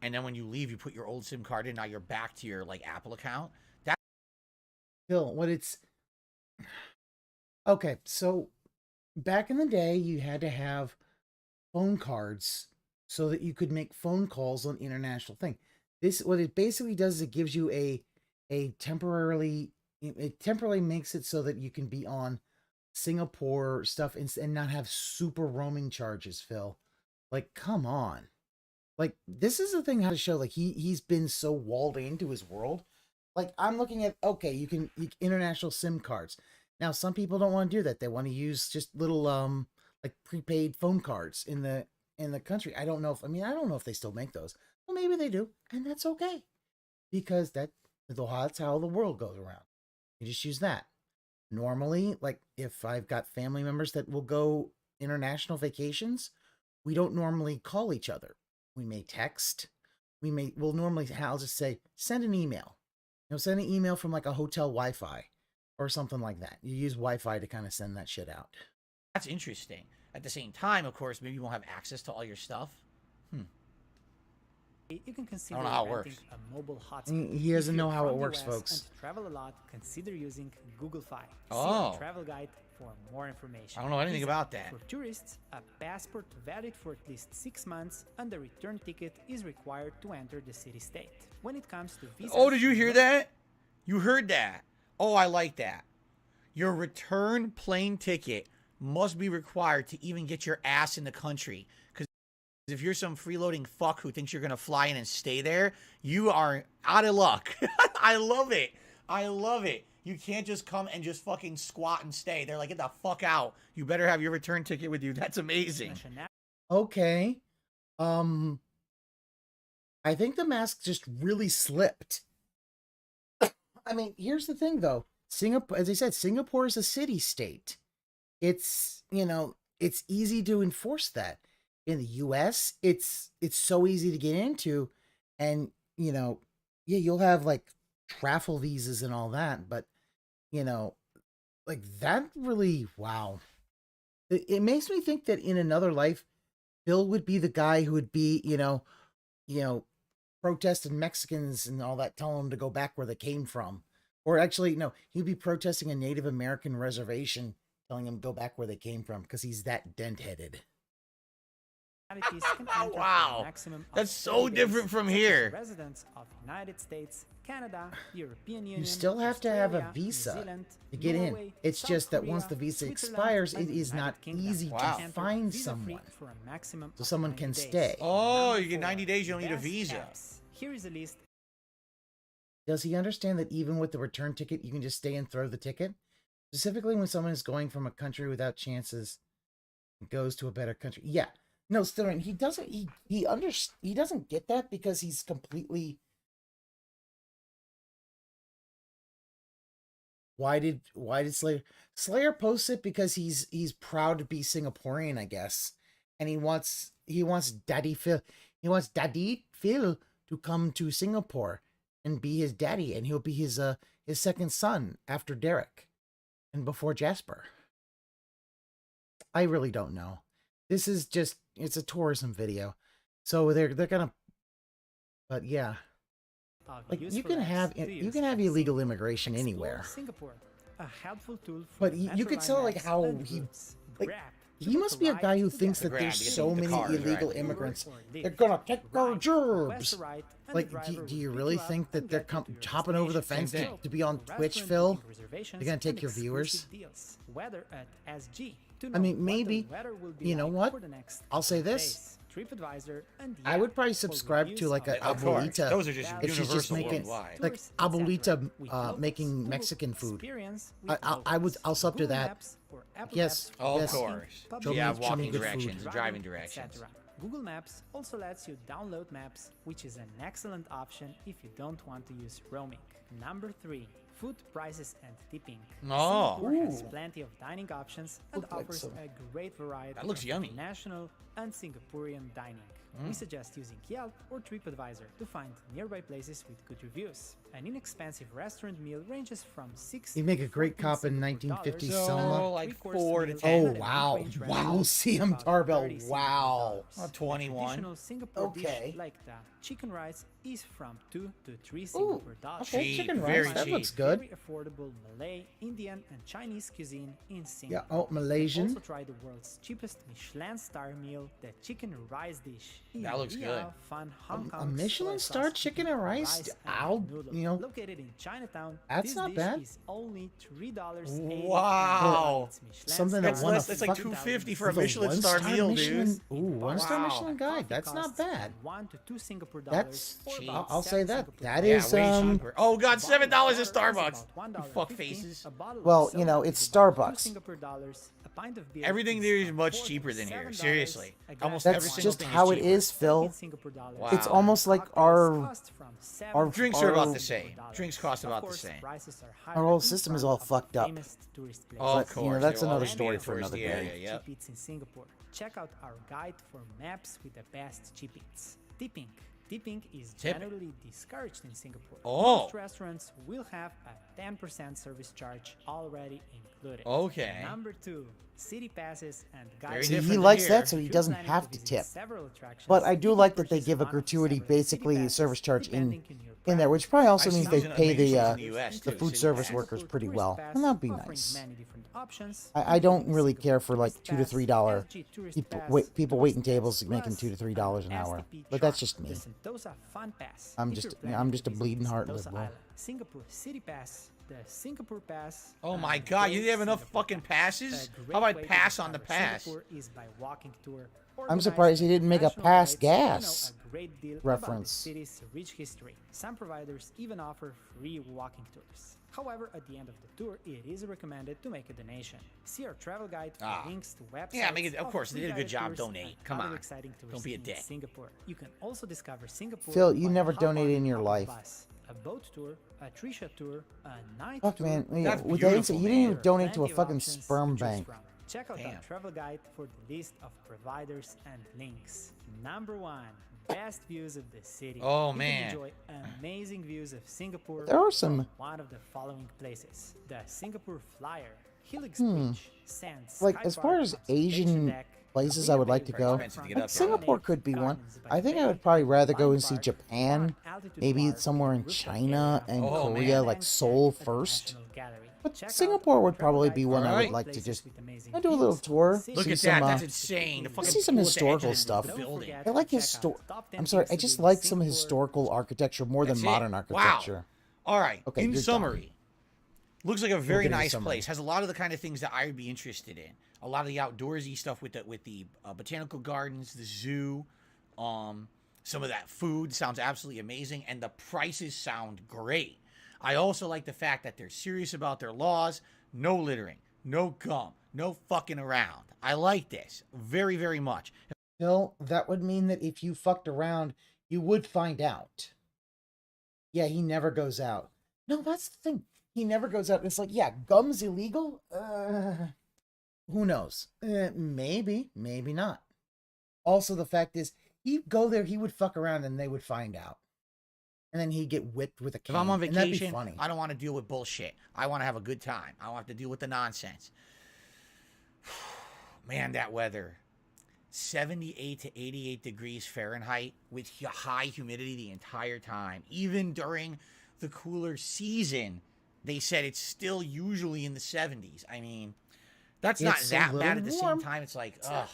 And then when you leave, you put your old SIM card in. Now you're back to your like Apple account. That Phil, what it's okay. So back in the day, you had to have phone cards so that you could make phone calls on international thing. This what it basically does is it gives you a temporarily, it temporarily makes it so that you can be on Singapore stuff and not have super roaming charges, Phil. Like, come on. Like, this is the thing how to show, like, he's been so walled into his world. Like, I'm looking at, okay, you can international SIM cards. Now, some people don't want to do that. They want to use just little, like, prepaid phone cards in the country. I don't know if they still make those. Well, maybe they do, and that's okay. Because that's how the world goes around. You just use that. Normally, like, if I've got family members that will go international vacations, we don't normally call each other. We may text. We'll normally, I'll just say, send an email. Send an email from like a hotel Wi-Fi or something like that. You use Wi-Fi to kind of send that shit out. That's interesting. At the same time, of course, maybe you won't have access to all your stuff. you can consider I don't know how it renting works. a mobile hotspot. He doesn't If know you're how it from the works, US folks. And to travel a lot, consider using Google Fi. See Oh. our travel guide for more information. I don't know anything Visa. about that. For tourists, a passport valid for at least 6 months and a return ticket is required to enter the city-state. When it comes to visas, Oh, did you hear that? You heard that. Oh, I like that. Your return plane ticket must be required to even get your ass in the country. Because if you're some freeloading fuck who thinks you're going to fly in and stay there, you are out of luck. I love it. I love it. You can't just come and just fucking squat and stay. They're like, get the fuck out. You better have your return ticket with you. That's amazing. Okay. I think the mask just really slipped. I mean, here's the thing though. Singapore, as I said, Singapore is a city-state. It's, it's easy to enforce that. In the US, it's so easy to get into, and you'll have like travel visas and all that, but like that really, wow. It makes me think that in another life, Bill would be the guy who would be, protesting Mexicans and all that, telling them to go back where they came from. Or actually, no, he'd be protesting a Native American reservation, telling them to go back where they came from, because he's that dent-headed. Wow. That's so different from here. Residents of United States, Canada, European Union, You still have to have a Australia, New visa Zealand, to get Norway, in. It's South just that Korea, once the visa Switzerland, expires, and it is United not Kingdom easy Wow. to enter find visa-free someone. for a maximum So of someone 90 can days. stay. Oh, Number you get 90 4, days, you don't need a best visa. apps. Here is a list. Does he understand that even with the return ticket, you can just stay and throw the ticket? Specifically when someone is going from a country without chances and goes to a better country. Yeah, No, Sterling, he doesn't. He doesn't get that because he's completely. Why did Slayer post it? Because he's proud to be Singaporean, I guess, and he wants Daddy Phil to come to Singapore and be his daddy, and he'll be his second son after Derek and before Jasper. I really don't know. This is just, it's a tourism video, so they're gonna, but yeah. Like you can have illegal immigration anywhere. Singapore, a helpful tool for But you could tell like how he must be a guy who thinks that there's so many illegal immigrants. They're gonna take our jobs. Like, do you really think that they're hopping over the fence to be on Twitch, Phil? They're gonna take your viewers? I mean, maybe. You know what? I'll say this. I would probably subscribe to like a abuelita. Those are just if she's just making worldwide. like abuelita making Mexican food. I'll sub to that. Yes. Oh, yes. of course. Show Yeah, me walking good directions, food. driving directions. Google Maps also lets you download maps, which is an excellent option if you don't want to use roaming. Number 3. Food prices and tipping. Oh. Singapore has plenty of dining options and offers a great variety That looks of yummy. national and Singaporean dining. We suggest using Yelp or TripAdvisor to find nearby places with good reviews. An inexpensive restaurant meal ranges from $6 You make a great cop in 1950s So, Selma. like 4 to 10. Oh wow, wow, CM Tarbell, wow. 21. Traditional Singapore Okay. dish like the chicken rice is from 2 to 3 Singapore dollars. Okay, chicken rice, very that cheap. looks good. Very affordable Malay, Indian, and Chinese cuisine in Yeah, Singapore. oh, Malaysian. Also try the world's cheapest Michelin star meal, the chicken rice dish. That looks good. Fun Hong A Kong Michelin soy star sauce chicken and rice? and I'll, noodle. you know, Located in Chinatown, that's this not dish bad. is only $3.80. Wow. It's Michelin Something that star. won a That's like fucking- $2.50 for a the Michelin one-star star meal, Michelin, dude. Ooh, one-star Wow. Michelin guide. That's not Costs bad. 1 to 2 Singapore That's dollars, or cheap. about I'll say 7 that. Singapore That Yeah, is way cheaper. Oh god, $7 at Starbucks. You fuck faces. Well, you know, it's Starbucks. Everything there is much cheaper than here. Seriously. Almost every That's single just thing how is it cheaper. is, Phil. Wow. It's almost like our Drinks are about the same. Drinks cost about the same. Our whole system is all fucked up. Oh, But, of course. you know, that's they're all another in story the for another touristy area, day. yep. Cheap eats in Singapore. Check out our guide for maps with the best cheap eats. Tipping. Tipping is Tipping. generally discouraged in Singapore. Oh. Most restaurants will have a 10% service charge already included. Okay. Number 2. City passes and Very guides. See, different he than likes here. that, so he doesn't have to tip. But I do like that they give a gratuity, basically a service charge in there, which probably also I've means seen they those in pay maybe the some in the US the too, food City service Pass. workers pretty well, and that'd be nice. Options, I don't really care for like $2 to $3 people waiting tables making $2 to $3 an hour, but that's just me. I'm just a bleeding heart liberal. Singapore City Pass. The Singapore Pass. Oh my god, you didn't have enough fucking passes? How about pass on the pass? Singapore is by walking tour. I'm surprised he didn't make a pass National gas guides know a great deal reference. About the city's rich history. Some providers even offer free walking tours. However, at the end of the tour, it is recommended to make a donation. See our travel guide for links to websites. Yeah, make it. Of course, they did a good job. tours and Donate. Come other on. exciting tours Don't be a in dick. Singapore. You can also discover Singapore. Phil, you by never hop on donated in your Hop life. Bus, a boat tour, a Trisha tour, a night Fuck, tour. man. That's With beautiful, you didn't even There are donate to a plenty of fucking options to sperm choose bank. from. Check out Damn. our travel guide for the list of providers and links. Number 1. Best views of the city. Oh, You can man. enjoy amazing views of Singapore. There are some- from one of the following places: the Singapore Flyer, Helix Beach, Sands, Like, Sky as far Park, as Observation Asian Deck, places Marina I would Bay like to go, expensive to get like up there. Singapore could be one. Gardens by I think I Bay, would probably rather go Wine and see Park, Japan, Altitude maybe Park, somewhere in Rooftop China area, and Oh, Korea, man. like Seoul first. National Gallery. But Check out Singapore would our travel probably guide be for one I would Alright. like to places just with amazing do a little views. tour, See Look see at some, that. That's insane. The fucking see some pool at the edge historical of the stuff. building. I like I'm sorry, I just like some historical architecture more than That's it. modern Wow. architecture. All right. Okay, in you're done. summary, looks like a very get into nice summary. place. Has a lot of the kind of things that I would be interested in. A lot of the outdoorsy stuff with the botanical gardens, the zoo, some of that food sounds absolutely amazing, and the prices sound great. I also like the fact that they're serious about their laws. No littering, no gum, no fucking around. I like this very, very much. Phil, that would mean that if you fucked around, you would find out. Yeah, he never goes out. No, that's the thing. He never goes out. It's like, yeah, gum's illegal? Who knows? Maybe, maybe not. Also, the fact is, he'd go there, he would fuck around, and they would find out. And then he'd get whipped with a cane. If I'm on and that'd be vacation, funny. I don't want to deal with bullshit. I want to have a good time. I don't have to deal with the nonsense. Man, that weather. 78 to 88 degrees Fahrenheit with high humidity the entire time. Even during the cooler season, they said it's still usually in the 70s. I mean, that's not that bad. At the same time, it's like, ugh,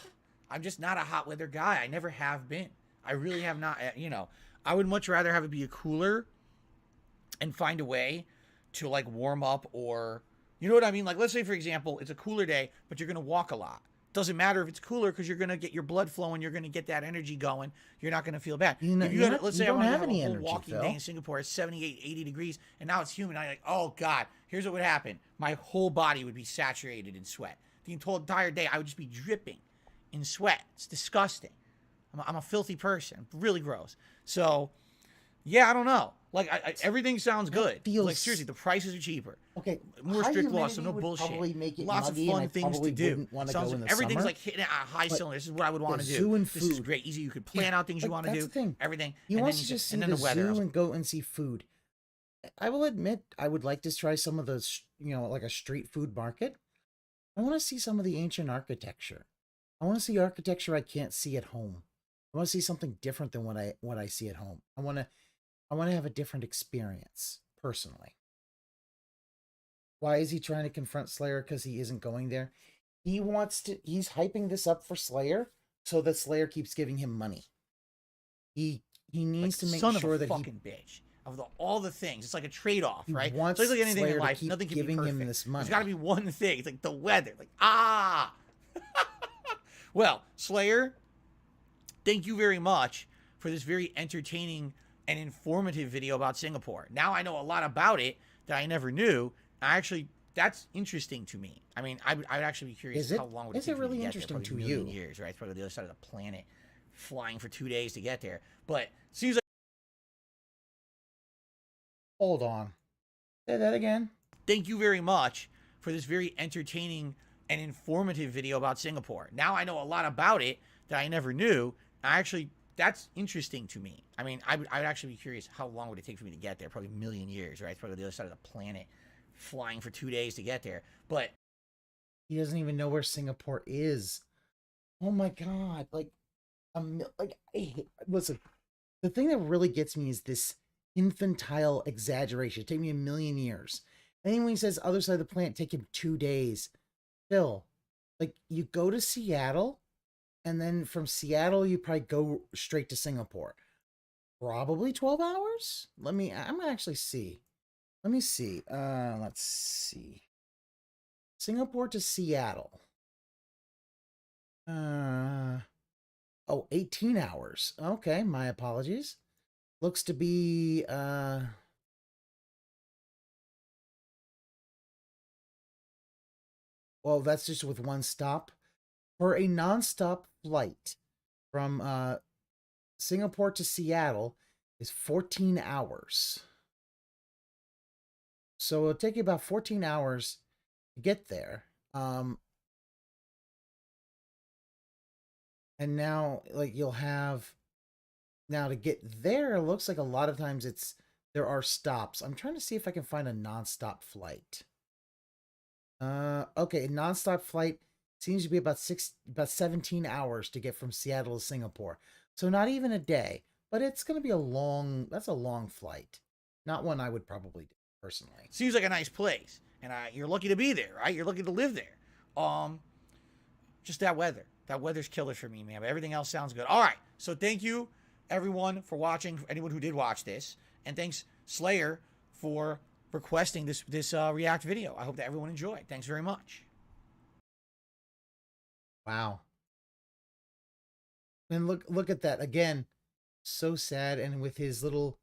I'm just not a hot weather guy. I never have been. I really have not. You know, I would much rather have it be a cooler and find a way to like warm up, or, you know what I mean? Like, let's say, for example, it's a cooler day, but you're going to walk a lot. Doesn't matter if it's cooler because you're going to get your blood flowing. You're going to get that energy going. You're not going to feel bad. Let's say I want to have a whole walking day in Singapore. It's 78, 80 degrees, and now it's humid. I'm like, oh, God, here's what would happen. My whole body would be saturated in sweat. The entire day, I would just be dripping in sweat. It's disgusting. I'm a filthy person. Really gross. So, yeah, I don't know. Like, everything sounds good. Like, seriously, the prices are cheaper. Okay. More strict laws, so no bullshit. Lots of fun things to do. Everything's like hitting at a high cylinder. This is what I would want to do. Zoo and this is food. great. Easy. You could plan out things you want to do. That's the thing. Everything. He wants to just see the zoo and go and see food. I will admit, I would like to try some of those, you know, like a street food market. I want to see some of the ancient architecture. I want to see architecture I can't see at home. I want to see something different than what I see at home. I want to have a different experience, personally. Why is he trying to confront Slayer? Because he isn't going there. He's hyping this up for Slayer so that Slayer keeps giving him money. He needs to make sure that fucking bitch. Of all the things, it's like a trade-off, right? Wants so it's like anything Slayer in life, to keep nothing can giving be perfect. him this money. There's got to be one thing. It's like the weather. Like, ah! Well, Slayer, thank you very much for this very entertaining and informative video about Singapore. Now I know a lot about it that I never knew. That's interesting to me. I mean, I would actually be curious how long would it take really me to get interesting there? to Probably a million years, right? It's probably the other side of the planet, flying for 2 days to get there. But seems like. Hold on. Say that again. Thank you very much for this very entertaining and informative video about Singapore. Now I know a lot about it that I never knew. That's interesting to me. I mean, I would actually be curious how long would it take for me to get there? Probably a million years, right? It's probably the other side of the planet, flying for 2 days to get there. But he doesn't even know where Singapore is. Oh my God! Listen. The thing that really gets me is this infantile exaggeration. It take me a million years. And then when he says other side of the planet, take him 2 days. Phil, like, you go to Seattle, and then from Seattle you probably go straight to Singapore. Probably 12 hours? I'm gonna actually see. Let me see. Let's see. Singapore to Seattle. 18 hours. Okay, my apologies. Looks to be well, that's just with one stop. For a non-stop flight from Singapore to Seattle is 14 hours. So it'll take you about 14 hours to get there. And now, like, you'll have, now to get there, it looks like a lot of times there are stops. I'm trying to see if I can find a non-stop flight. Okay, a non-stop flight seems to be about 17 hours to get from Seattle to Singapore. So not even a day, but it's going to be that's a long flight. Not one I would probably do personally. Seems like a nice place, and you're lucky to be there, right? You're lucky to live there. Just that weather. That weather's killer for me, man. But everything else sounds good. All right. So thank you, everyone, for watching. For anyone who did watch this, and thanks Slayer for requesting this React video. I hope that everyone enjoyed. Thanks very much. Wow. And look at that again. So sad, and with his little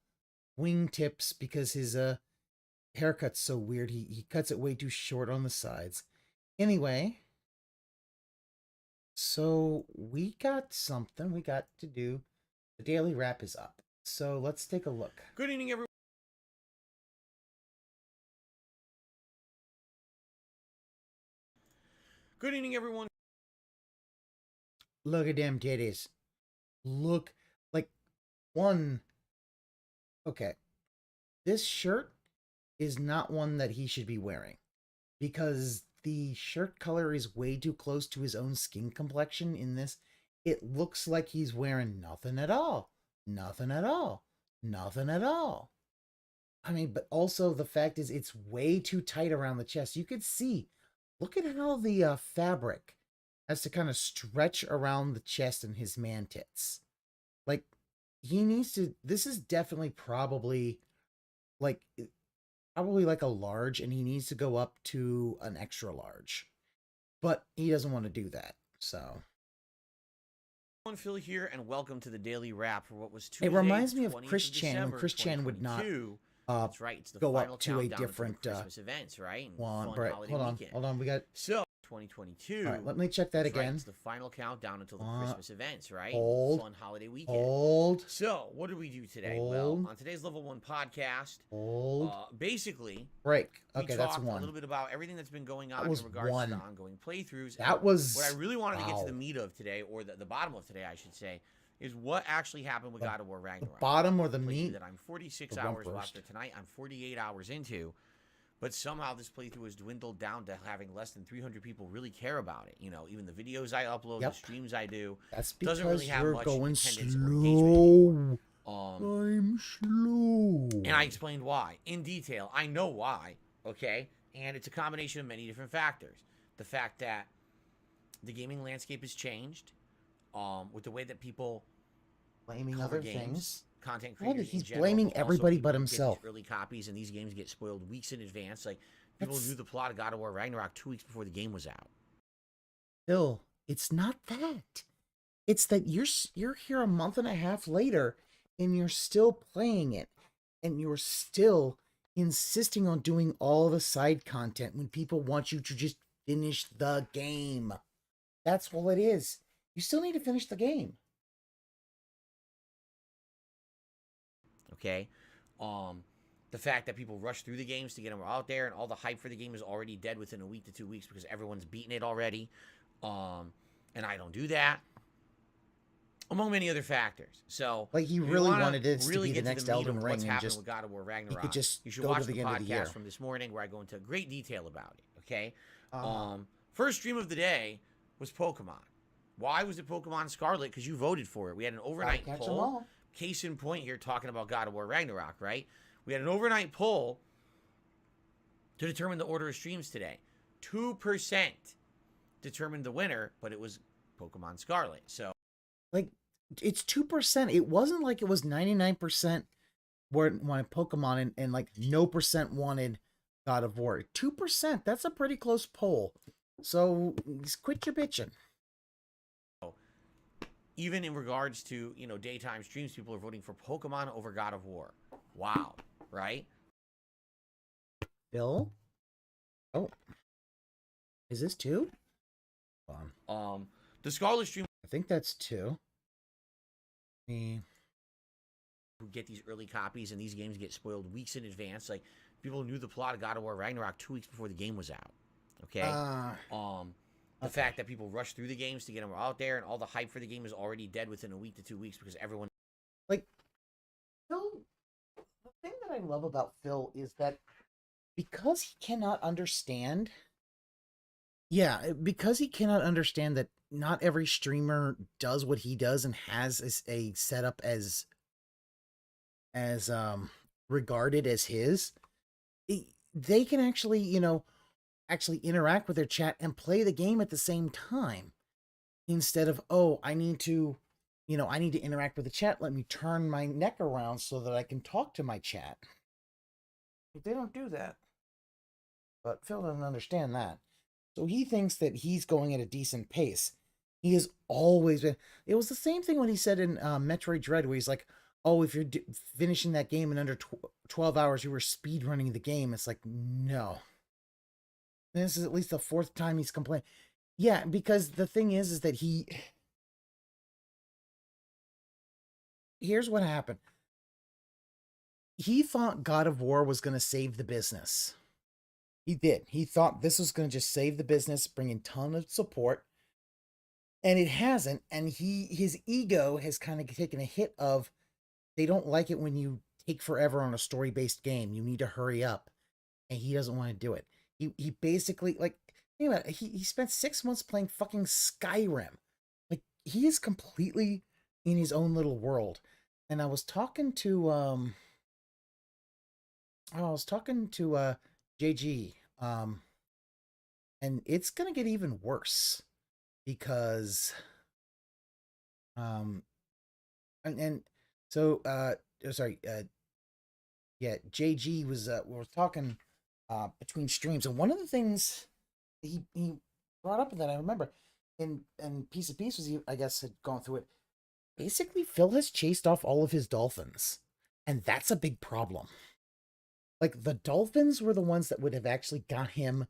wingtips because his haircut's so weird. He cuts it way too short on the sides. Anyway. So we got something we got to do. The daily wrap is up. So let's take a look. Good evening, everyone. Good evening, everyone. Look at them titties. Look like one. Okay. This shirt is not one that he should be wearing because the shirt color is way too close to his own skin complexion in this. It looks like he's wearing nothing at all. Nothing at all. Nothing at all. I mean, but also the fact is it's way too tight around the chest. You could see, look at how the fabric has to kind of stretch around the chest and his man tits. Like, he needs to, this is definitely probably like a large, and he needs to go up to an extra large. But he doesn't want to do that, so. Phil here, and welcome to the Daily Wrap for what was Tuesday. It reminds me of 20th Chris Chan, when December, Chris Chan would not That's right. It's the go final up to a countdown to the different Christmas events, right? And one. fun Right, holiday hold on, weekend. hold on. We got So 2022. All right, let me check that That's right, again. it's the final countdown until the Christmas events, right? Hold. Fun holiday weekend. Hold. So what did we do today? Hold. Well, on today's Level 1 podcast, basically, break. we Okay, that's talked one. a little bit about everything that's been going on That was in regards one. to the ongoing playthroughs. That And was- what I really wanted to get to wow. the meat of today, or the bottom of today, I should say, is what actually happened with God of War Ragnarok. bottom or the Playthrough meat? that I'm 46 The one hours first. after tonight. I'm 48 hours into, but somehow this playthrough has dwindled down to having less than 300 people really care about it. You know, even the videos I upload, Yep. the streams I do, That's doesn't because really have you're much going attendance or engagement. slow. I'm slow. And I explained why in detail. I know why, okay? And it's a combination of many different factors. The fact that the gaming landscape has changed, with the way that people blaming cover other games, things. content Well, creators. he's in general, blaming but also everybody people but who get these himself. Early copies, and these games get spoiled weeks in advance. Like people That's- knew the plot of God of War Ragnarok 2 weeks before the game was out. Phil, it's not that. It's that you're here a month and a half later, and you're still playing it, and you're still insisting on doing all the side content when people want you to just finish the game. That's all it is. You still need to finish the game. Okay, the fact that people rush through the games to get them out there, and all the hype for the game is already dead within a week to 2 weeks because everyone's beaten it already. And I don't do that, among many other factors. So, Like, he if you really wanna wanted this to really be the get next meat of Elden what's Ring and happened just with God of War Ragnarok, just you should go watch to the the end of the year. podcast from this morning where I go into great detail about it. Okay. Uh-huh. First stream of the day was Pokemon. Why was it Pokemon Scarlet? Because you voted for it. We had an overnight catch 'em poll. all. Case in point here, talking about God of War Ragnarok, right? We had an overnight poll to determine the order of streams today. 2% determined the winner, but it was Pokemon Scarlet. So, Like, it's 2%. It wasn't like it was 99% wanted Pokemon and like no percent wanted God of War. 2%. That's a pretty close poll. So just quit your bitching. even in regards to, you know, daytime streams, people are voting for Pokemon over God of War. Wow, right? Bill? Oh. Is this 2? Hold on. The Scarlet stream, I think that's 2. Me. who get these early copies, and these games get spoiled weeks in advance. Like, people knew the plot of God of War Ragnarok 2 weeks before the game was out. Okay? The fact that people rush through the games to get them out there, and all the hype for the game is already dead within a week to 2 weeks because everyone... Like, Phil, the thing that I love about Phil is that because he cannot understand... Yeah, because he cannot understand that not every streamer does what he does and has a setup as regarded as his, they can actually, you know, actually interact with their chat and play the game at the same time instead of, oh, I need to interact with the chat. Let me turn my neck around so that I can talk to my chat. But they don't do that. But Phil doesn't understand that. So he thinks that he's going at a decent pace. He has always been. It was the same thing when he said in Metroid Dread, where he's like, oh, if you're finishing that game in under 12 hours, you were speedrunning the game. It's like, no. This is at least the 4th time he's complaining. Yeah, because the thing is that here's what happened. He thought God of War was going to save the business. He did. He thought this was going to just save the business, bring in a ton of support. And it hasn't. And his ego has kind of taken a hit of, they don't like it when you take forever on a story-based game. You need to hurry up. And he doesn't want to do it. He basically, like, think about it, he spent 6 months playing fucking Skyrim. Like, he is completely in his own little world. And I was talking to JG, and it's gonna get even worse because JG was we were talking between streams, and one of the things he brought up that I remember in Piece of Peace was, I guess, had gone through it. Basically, Phil has chased off all of his dolphins, and that's a big problem. Like, the dolphins were the ones that would have actually got him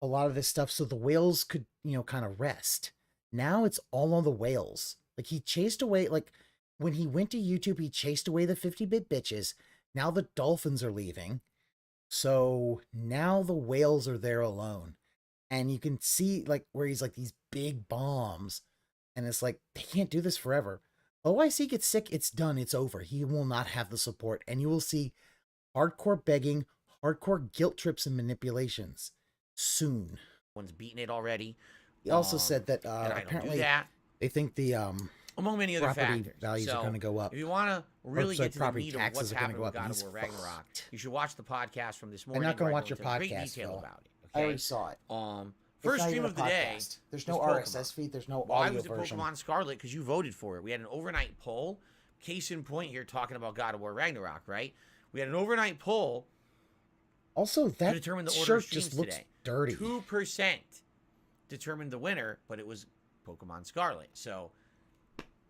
a lot of this stuff, so the whales could, kind of rest. Now it's all on the whales. Like, he chased away, like, when he went to YouTube, he chased away the 50-bit bitches. Now the dolphins are leaving. So now the whales are there alone. And you can see, like, where he's like these big bombs. And it's like, they can't do this forever. OIC gets sick, it's done, it's over. He will not have the support. And you will see hardcore begging, hardcore guilt trips and manipulations soon. One's beaten it already. He also said that apparently they think the among many other factors, values are going to go up. If you want to really get to the meat of what's happening with God of War Ragnarok, you should watch the podcast from this morning. I'm not going to watch your great podcast, detail Phil. about it. Okay? I already saw it. First stream of the day. There's no RSS feed. There's no audio version. Why was it Pokemon Scarlet? Because you voted for it. We had an overnight poll. Case in point here, talking about God of War Ragnarok, right? We had an overnight poll. Also, that to determine the order shirt of streams just looks today. dirty. 2% determined the winner, but it was Pokemon Scarlet. So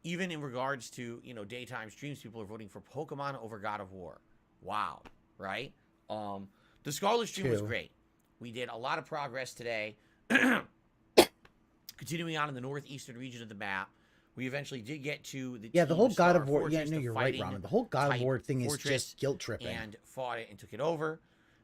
even in regards to, daytime streams, people are voting for Pokemon over God of War. Wow, right? The Scarlet stream was great. We did a lot of progress today. Continuing on in the northeastern region of the map, we eventually did get to the whole God of War. Yeah, no, you're right, Ron. The whole God of War thing is just guilt tripping. And fought it and took it over.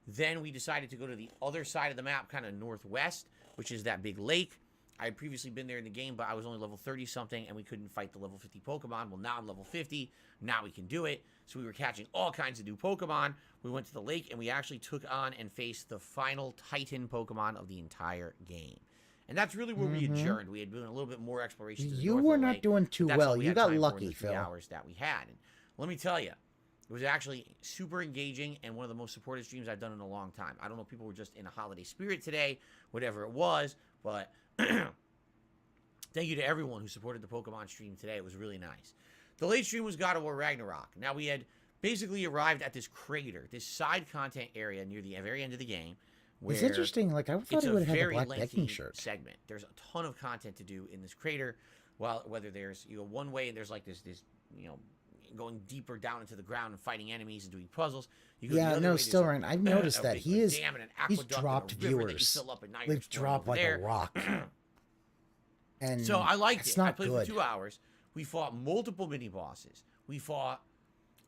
Then we decided to go to the other side of the map, kind of northwest, which is that big lake. I had previously been there in the game, but I was only level 30-something, and we couldn't fight the level 50 Pokemon. Well, now I'm level 50. Now we can do it. So we were catching all kinds of new Pokemon. We went to the lake, and we actually took on and faced the final Titan Pokemon of the entire game. And that's really where we adjourned. We had been a little bit more exploration to the You north were of the not lake, doing too well. You got lucky, Phil. 3 hours that we had. And let me tell you, it was actually super engaging and one of the most supportive streams I've done in a long time. I don't know if people were just in a holiday spirit today, whatever it was, but thank you to everyone who supported the Pokemon stream today. It was really nice. The late stream was God of War Ragnarok. Now, we had basically arrived at this crater, this side content area near the very end of the game. It's interesting. Like, I thought he would have had a black decking shirt. Segment. There's a ton of content to do in this crater. Well, whether there's one way and there's like this going deeper down into the ground and fighting enemies and doing puzzles. Yeah, no, still right. I've noticed that he's dropped viewers. They've dropped like a rock. And so I liked it. I played good. for 2 hours. We fought multiple mini bosses. We fought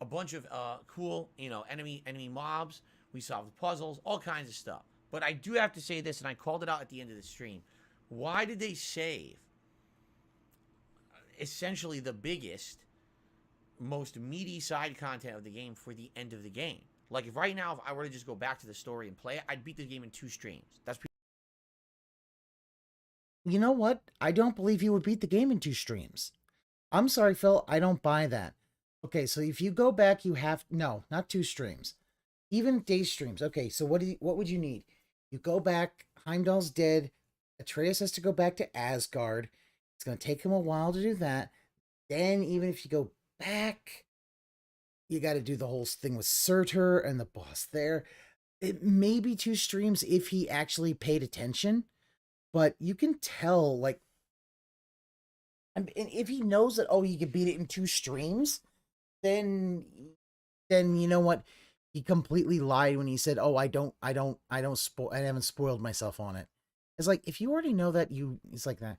a bunch of cool, enemy mobs. We solved puzzles, all kinds of stuff. But I do have to say this, and I called it out at the end of the stream. Why did they save essentially the biggest, most meaty side content of the game for the end of the game? Like, if right now, if I were to just go back to the story and play it, I'd beat the game in 2 streams. That's You know what? I don't believe you would beat the game in 2 streams. I'm sorry, Phil. I don't buy that. Okay, so if you go back, you have... No, not 2 streams. Even day streams. Okay, so what would you need? You go back, Heimdall's dead, Atreus has to go back to Asgard. It's going to take him a while to do that. Then, even if you go back, you got to do the whole thing with Surtur and the boss there. It may be 2 streams if he actually paid attention, but you can tell, like, and if he knows that, oh, he could beat it in 2 streams, then you know what? He completely lied when he said, "Oh, I haven't spoiled myself on it." It's like, if you already know that it's like that.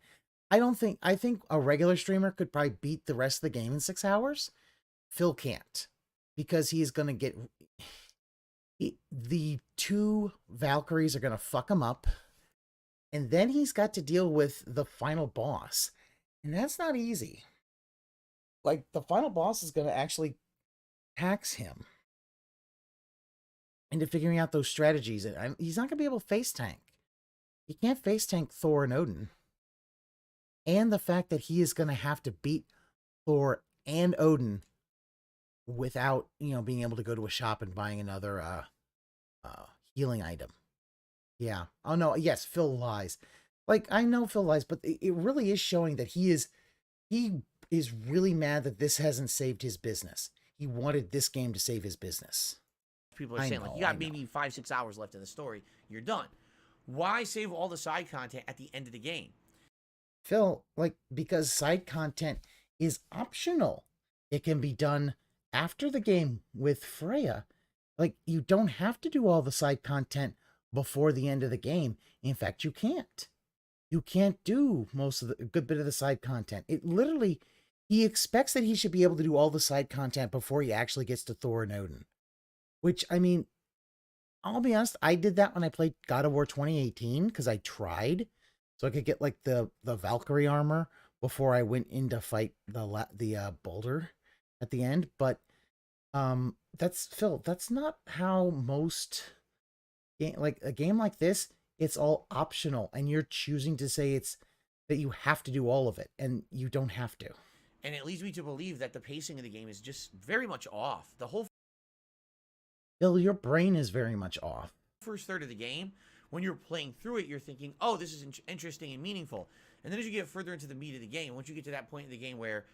I think a regular streamer could probably beat the rest of the game in 6 hours. Phil can't, because he's going to get, the 2 Valkyries are going to fuck him up. And then he's got to deal with the final boss. And that's not easy. Like, the final boss is going to actually tax him into figuring out those strategies. And he's not going to be able to face tank. He can't face tank Thor and Odin. And the fact that he is going to have to beat Thor and Odin without, being able to go to a shop and buying another healing item. Yeah. Oh, no. Yes, Phil lies. Like, I know Phil lies, but it really is showing that he is really mad that this hasn't saved his business. He wanted this game to save his business. People are saying, like, you got maybe 5-6 hours left in the story. You're done. Why save all the side content at the end of the game? Phil, like, because side content is optional. It can be done after the game with Freya. Like, you don't have to do all the side content before the end of the game. In fact, you can't. You can't do most of the good bit of the side content. It literally, he expects that he should be able to do all the side content before he actually gets to Thor and Odin. Which, I mean, I'll be honest, I did that when I played God of War 2018, because I tried. So I could get, like, the Valkyrie armor before I went in to fight the boulder at the end. But that's, Phil, that's not how most like a game like this, it's all optional, and you're choosing to say that you have to do all of it, and you don't have to. And it leads me to believe that the pacing of the game is just very much off. The whole Bill, your brain is very much off. First third of the game, when you're playing through it, you're thinking, oh, this is interesting and meaningful. And then as you get further into the meat of the game, once you get to that point in the game where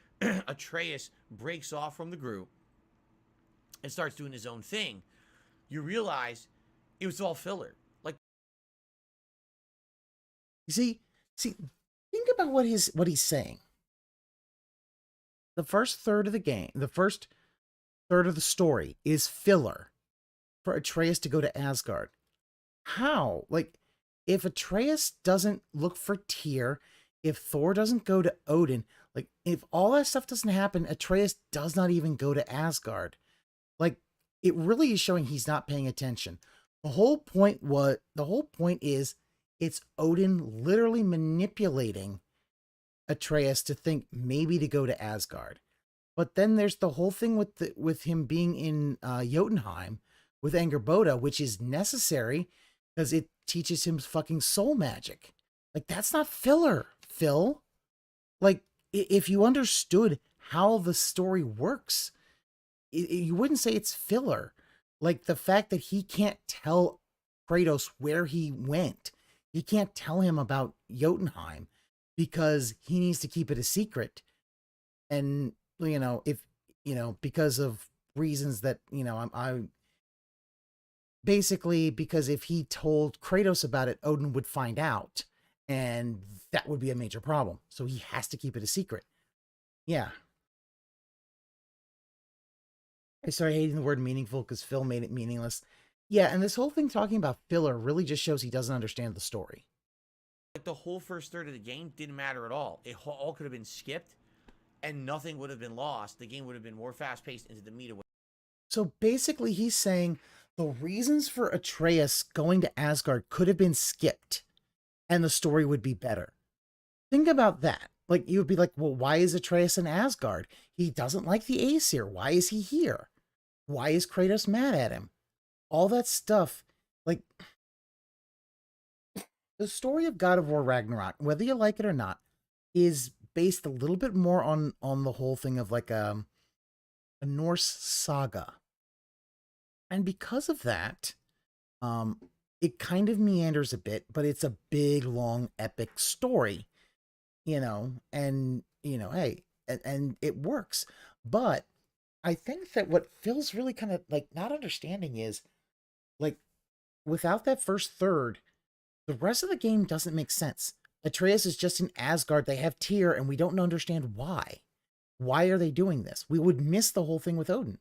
Atreus breaks off from the group and starts doing his own thing, you realize it was all filler. Like, see, think about what he's saying. The first third of the game, the first third of the story is filler for Atreus to go to Asgard. How? Like, if Atreus doesn't look for Tyr, if Thor doesn't go to Odin, like, if all that stuff doesn't happen, Atreus does not even go to Asgard. Like, it really is showing he's not paying attention. The whole point is it's Odin literally manipulating Atreus to think maybe to go to Asgard. But then there's the whole thing with him being in Jotunheim with Angerboda, which is necessary because it teaches him fucking soul magic. Like, that's not filler, Phil. Like, if you understood how the story works, you wouldn't say it's filler. Like, the fact that he can't tell Kratos where he went. He can't tell him about Jotunheim because he needs to keep it a secret. And, because of reasons that, basically because if he told Kratos about it, Odin would find out, and that would be a major problem. So he has to keep it a secret. Yeah. I started hating the word meaningful because Phil made it meaningless. Yeah, and this whole thing talking about filler really just shows he doesn't understand the story. Like, the whole first third of the game didn't matter at all. It all could have been skipped, and nothing would have been lost. The game would have been more fast-paced into the meat of it. So basically he's saying the reasons for Atreus going to Asgard could have been skipped, and the story would be better. Think about that. Like, you would be like, well, why is Atreus in Asgard? He doesn't like the Aesir. Why is he here? Why is Kratos mad at him? All that stuff. Like, the story of God of War Ragnarok, whether you like it or not, is based a little bit more on the whole thing of like a Norse saga. And because of that, it kind of meanders a bit, but it's a big, long, epic story. And it works. But I think that what Phil's really kind of like not understanding is, like, without that first third, the rest of the game doesn't make sense. Atreus is just in Asgard. They have Tyr, and we don't understand why. Why are they doing this? We would miss the whole thing with Odin.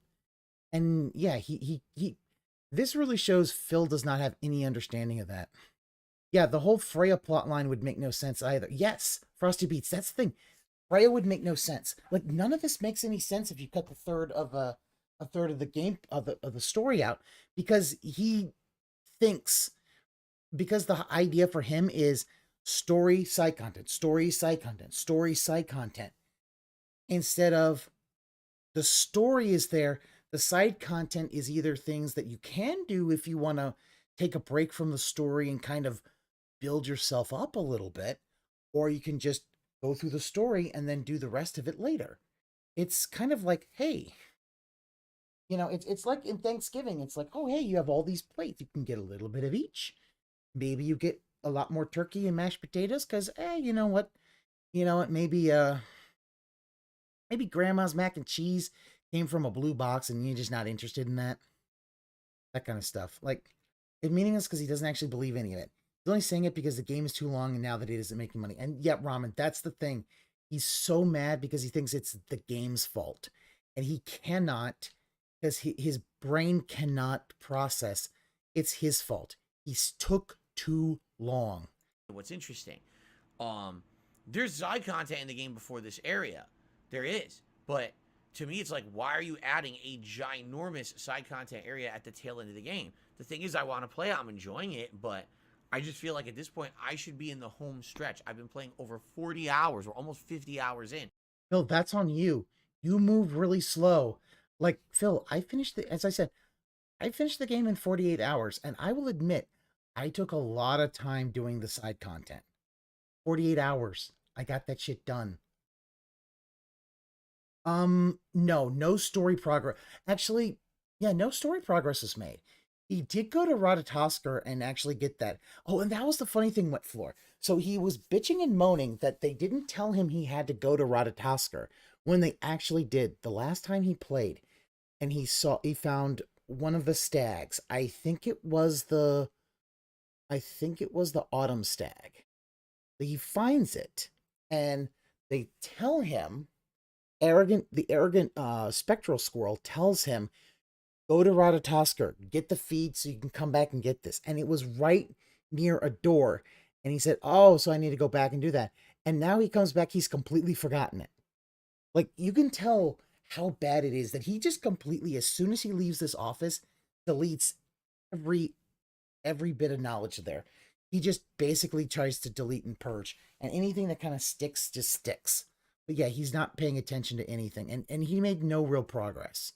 And yeah, this really shows Phil does not have any understanding of that. Yeah, the whole Freya plotline would make no sense either. Yes, Frosty Beats, that's the thing. Freya would make no sense. Like, none of this makes any sense if you cut a third of the game of the story out, because he thinks, because the idea for him is story, side content, story, side content, story, side content, instead of the story is there. The side content is either things that you can do if you want to take a break from the story and kind of build yourself up a little bit, or you can just go through the story and then do the rest of it later. It's kind of like, hey, you know, it's like in Thanksgiving. It's like, oh, hey, you have all these plates. You can get a little bit of each. Maybe you get a lot more turkey and mashed potatoes because, hey, you know what? Maybe grandma's mac and cheese came from a blue box and you're just not interested in that. That kind of stuff. Like, it's meaningless because he doesn't actually believe any of it. He's only saying it because the game is too long and now that it isn't making money. And yeah, Ramen, that's the thing. He's so mad because he thinks it's the game's fault. And he cannot, because his brain cannot process it's his fault. He took too long. What's interesting, there's side content in the game before this area. There is. But to me, it's like, why are you adding a ginormous side content area at the tail end of the game? The thing is, I want to play it. I'm enjoying it, but I just feel like at this point, I should be in the home stretch. I've been playing over 40 hours or almost 50 hours in. Phil, that's on you. You move really slow. Like, Phil, as I said, I finished the game in 48 hours, and I will admit, I took a lot of time doing the side content. 48 hours. I got that shit done. No story progress. Actually, yeah, no story progress is made. He did go to Ratatoskr and actually get that. Oh, and that was the funny thing, Wet Floor. So he was bitching and moaning that they didn't tell him he had to go to Ratatoskr when they actually did. The last time he played, and he found one of the stags. I think it was the autumn stag. He finds it, and they tell him, the arrogant spectral squirrel tells him, go to Ratatoskr, get the feed so you can come back and get this. And it was right near a door. And he said, oh, so I need to go back and do that. And now he comes back, he's completely forgotten it. Like, you can tell how bad it is that he just completely, as soon as he leaves this office, deletes every bit of knowledge there. He just basically tries to delete and purge. And anything that kind of sticks, just sticks. But yeah, he's not paying attention to anything. And he made no real progress.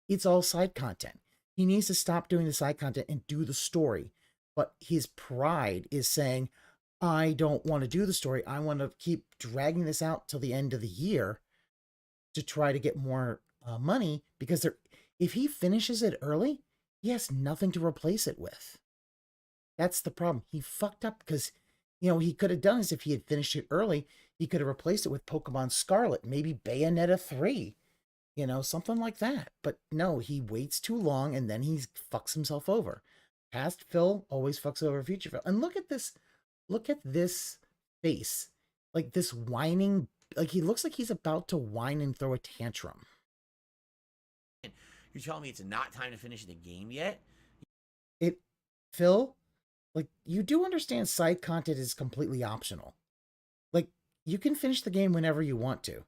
It's all side content. He needs to stop doing the side content and do the story. But his pride is saying, I don't want to do the story. I want to keep dragging this out till the end of the year to try to get more money, because if he finishes it early, he has nothing to replace it with. That's the problem. He fucked up because, he could have done is if he had finished it early, he could have replaced it with Pokemon Scarlet, maybe Bayonetta 3. Something like that. But no, he waits too long and then he fucks himself over. Past Phil always fucks over future Phil. And look at this face. Like this whining, like he looks like he's about to whine and throw a tantrum. You're telling me it's not time to finish the game yet? Phil, like, you do understand side content is completely optional. Like, you can finish the game whenever you want to.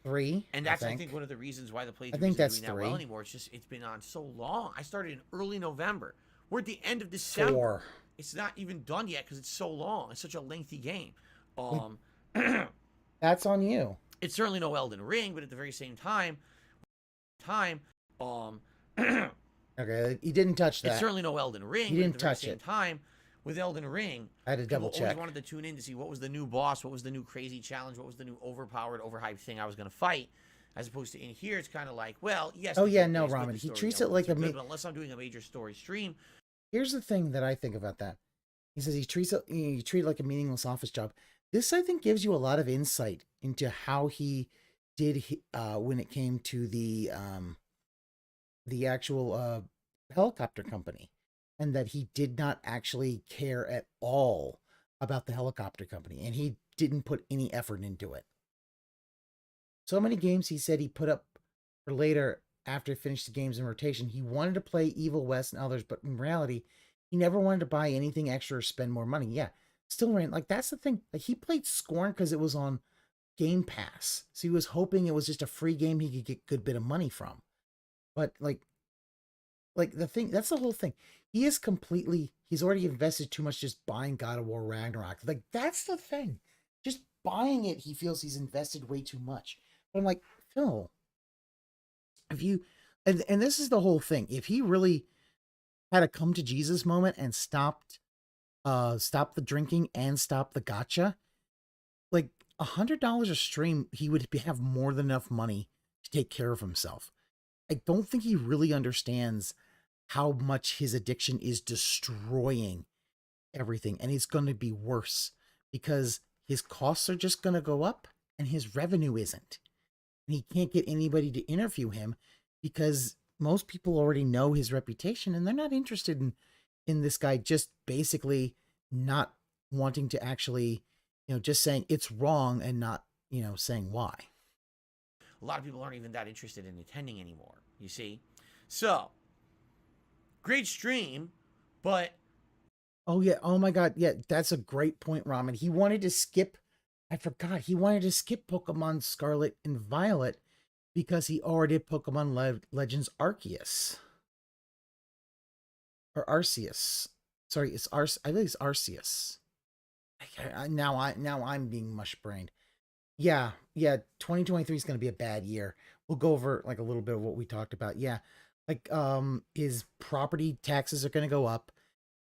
3. And that's, I think, one of the reasons why the playthrough isn't doing that well anymore. It's been on so long. I started in early November. We're at the end of December. 4. It's not even done yet because it's so long. It's such a lengthy game. That's on you. It's certainly no Elden Ring, but at the very same time, okay, he didn't touch that. It's certainly no Elden Ring. He didn't but at the touch very same time, with Elden Ring, I had to double check. I always wanted to tune in to see what was the new boss, what was the new crazy challenge, what was the new overpowered, overhyped thing I was going to fight. As opposed to in here, it's kind of like, well, yes. Oh yeah, no, Ramen. He treats it like unless I'm doing a major story stream. Here's the thing that I think about that. He says he treats it like a meaningless office job. This, I think, gives you a lot of insight into how he did when it came to the actual helicopter company, and that he did not actually care at all about the helicopter company, and he didn't put any effort into it. So many games he said he put up for later after he finished the games in rotation. He wanted to play Evil West and others, but in reality, He never wanted to buy anything extra or spend more money. Yeah, still ran. Like, that's the thing. Like, he played Scorn because it was on Game Pass. So he was hoping it was just a free game he could get a good bit of money from. But, like the thing, that's the whole thing. He's already invested too much just buying God of War Ragnarok. Like, that's the thing. Just buying it, he feels he's invested way too much. But I'm like, Phil, if you, and this is the whole thing. If he really had a come to Jesus moment and stopped the drinking and stopped the gacha, like $100 a stream, he would have more than enough money to take care of himself. I don't think he really understands how much his addiction is destroying everything. And it's going to be worse because his costs are just going to go up and his revenue isn't. And he can't get anybody to interview him because most people already know his reputation and they're not interested in this guy just basically not wanting to actually, just saying it's wrong and not, saying why. A lot of people aren't even that interested in attending anymore, you see? So, great stream, but... Oh, yeah. Oh, my God. Yeah, that's a great point, Ramen. He wanted to skip... I forgot. He wanted to skip Pokemon Scarlet and Violet because he already did Pokemon Legends Arceus. Or Arceus. Sorry, it's I think it's Arceus. Now I'm being mush-brained. Yeah, 2023 is going to be a bad year. We'll go over like a little bit of what we talked about. Yeah, like his property taxes are going to go up.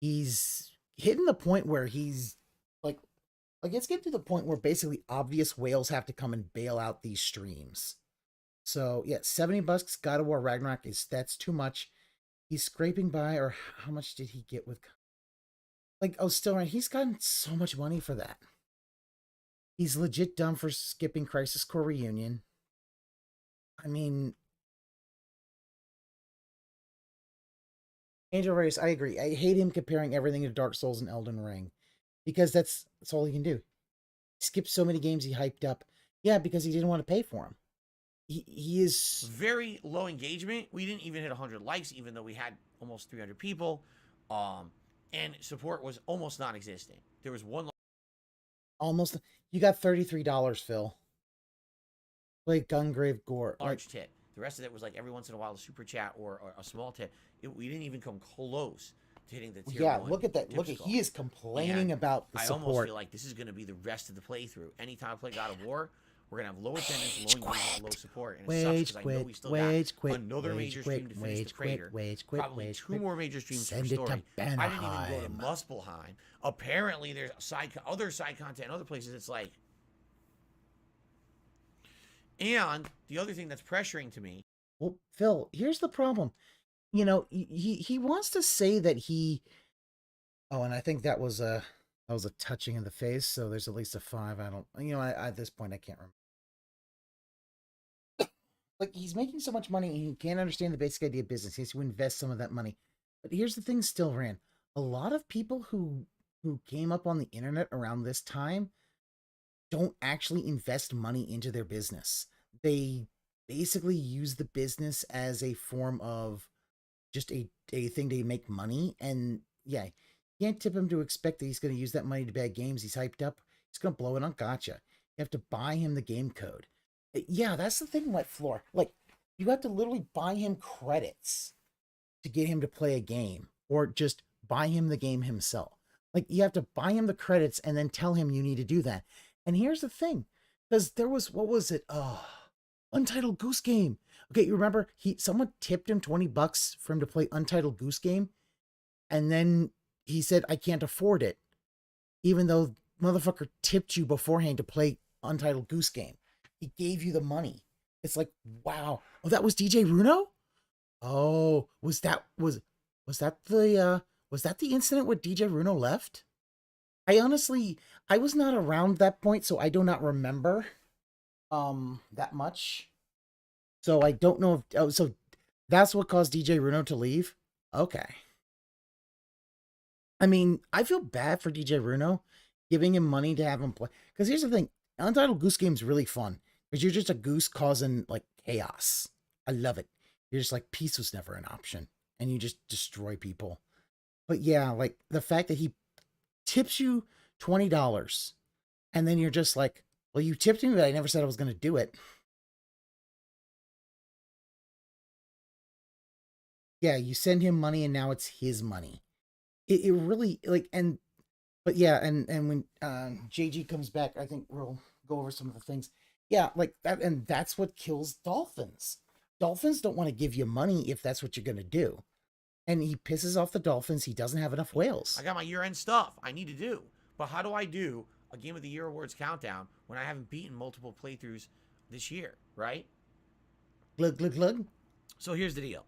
He's hitting the point where he's like it's getting to the point where basically obvious whales have to come and bail out these streams. So yeah, $70 God of War Ragnarok that's too much. He's scraping by, or how much did he get with? Like, oh, still right. He's gotten so much money for that. He's legit dumb for skipping Crisis Core Reunion. I mean, Angel Reyes, I agree. I hate him comparing everything to Dark Souls and Elden Ring because that's all he can do. He skipped so many games he hyped up. Yeah, because he didn't want to pay for them. He is very low engagement. We didn't even hit 100 likes, even though we had almost 300 people. And support was almost non-existent. There was one. Almost. You got $33, Phil. Play Gungrave Gore. Large tip. The rest of it was like every once in a while a super chat or a small tip. We didn't even come close to hitting the tier 1. Look at that. Look at he is complaining about the support. I almost feel like this is going to be the rest of the playthrough. Anytime I play God of War, we're going to have low attendance, low engagement, low support. And it sucks because I know we still got another major stream to finish the crater. Probably two more major streams for story. I didn't even go to Muspelheim. Apparently, there's other side content in other places. It's like... And the other thing that's pressuring to me... Well, Phil, here's the problem. He wants to say that he... Oh, and I think that was a touching in the face, so there's at least a 5. I don't... at this point, I can't remember. Like, he's making so much money, and he can't understand the basic idea of business. He has to invest some of that money. But here's the thing, still, Rand. A lot of people who came up on the internet around this time don't actually invest money into their business. They basically use the business as a form of just a thing to make money. And, yeah, you can't tip him to expect that he's going to use that money to buy games. He's hyped up. He's going to blow it on gacha. You have to buy him the game code. Yeah, that's the thing, Wet Floor. Like, you have to literally buy him credits to get him to play a game, or just buy him the game himself. Like, you have to buy him the credits and then tell him you need to do that. And here's the thing, because there was, what was it? Untitled Goose Game. Okay, you remember someone tipped him $20 for him to play Untitled Goose Game, and then he said, I can't afford it, even though motherfucker tipped you beforehand to play Untitled Goose Game. He gave you the money. It's like, wow. Oh, that was DJ Runo? Oh, was that the incident where DJ Runo left? I was not around that point, so I do not remember that much. So I don't know if so that's what caused DJ Runo to leave? Okay. I mean, I feel bad for DJ Runo giving him money to have him play. Because here's the thing, Untitled Goose Game is really fun. Because you're just a goose causing, like, chaos. I love it. You're just like, peace was never an option. And you just destroy people. But yeah, like the fact that he tips you $20 and then you're just like, well, you tipped me, but I never said I was going to do it. Yeah, you send him money and now it's his money. It really like, but yeah, and when JG comes back, I think we'll go over some of the things. Yeah, like that, and that's what kills dolphins. Dolphins don't want to give you money if that's what you're going to do. And he pisses off the dolphins. He doesn't have enough whales. I got my year-end stuff I need to do. But how do I do a Game of the Year Awards countdown when I haven't beaten multiple playthroughs this year, right? Glug, glug, glug. So here's the deal.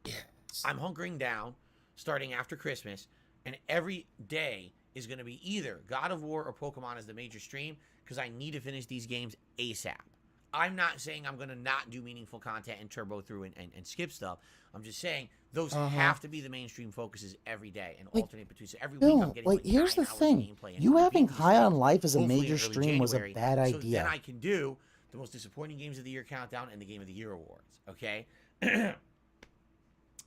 Yes. I'm hunkering down starting after Christmas, and every day is going to be either God of War or Pokemon as the major stream because I need to finish these games ASAP. I'm not saying I'm going to not do meaningful content and turbo through and skip stuff. I'm just saying those have to be the mainstream focuses every day and alternate between. So every week I'm getting like here's the thing. You having High on Life as a major stream was a bad idea. So then I can do the most disappointing games of the year countdown and the Game of the Year awards. Okay.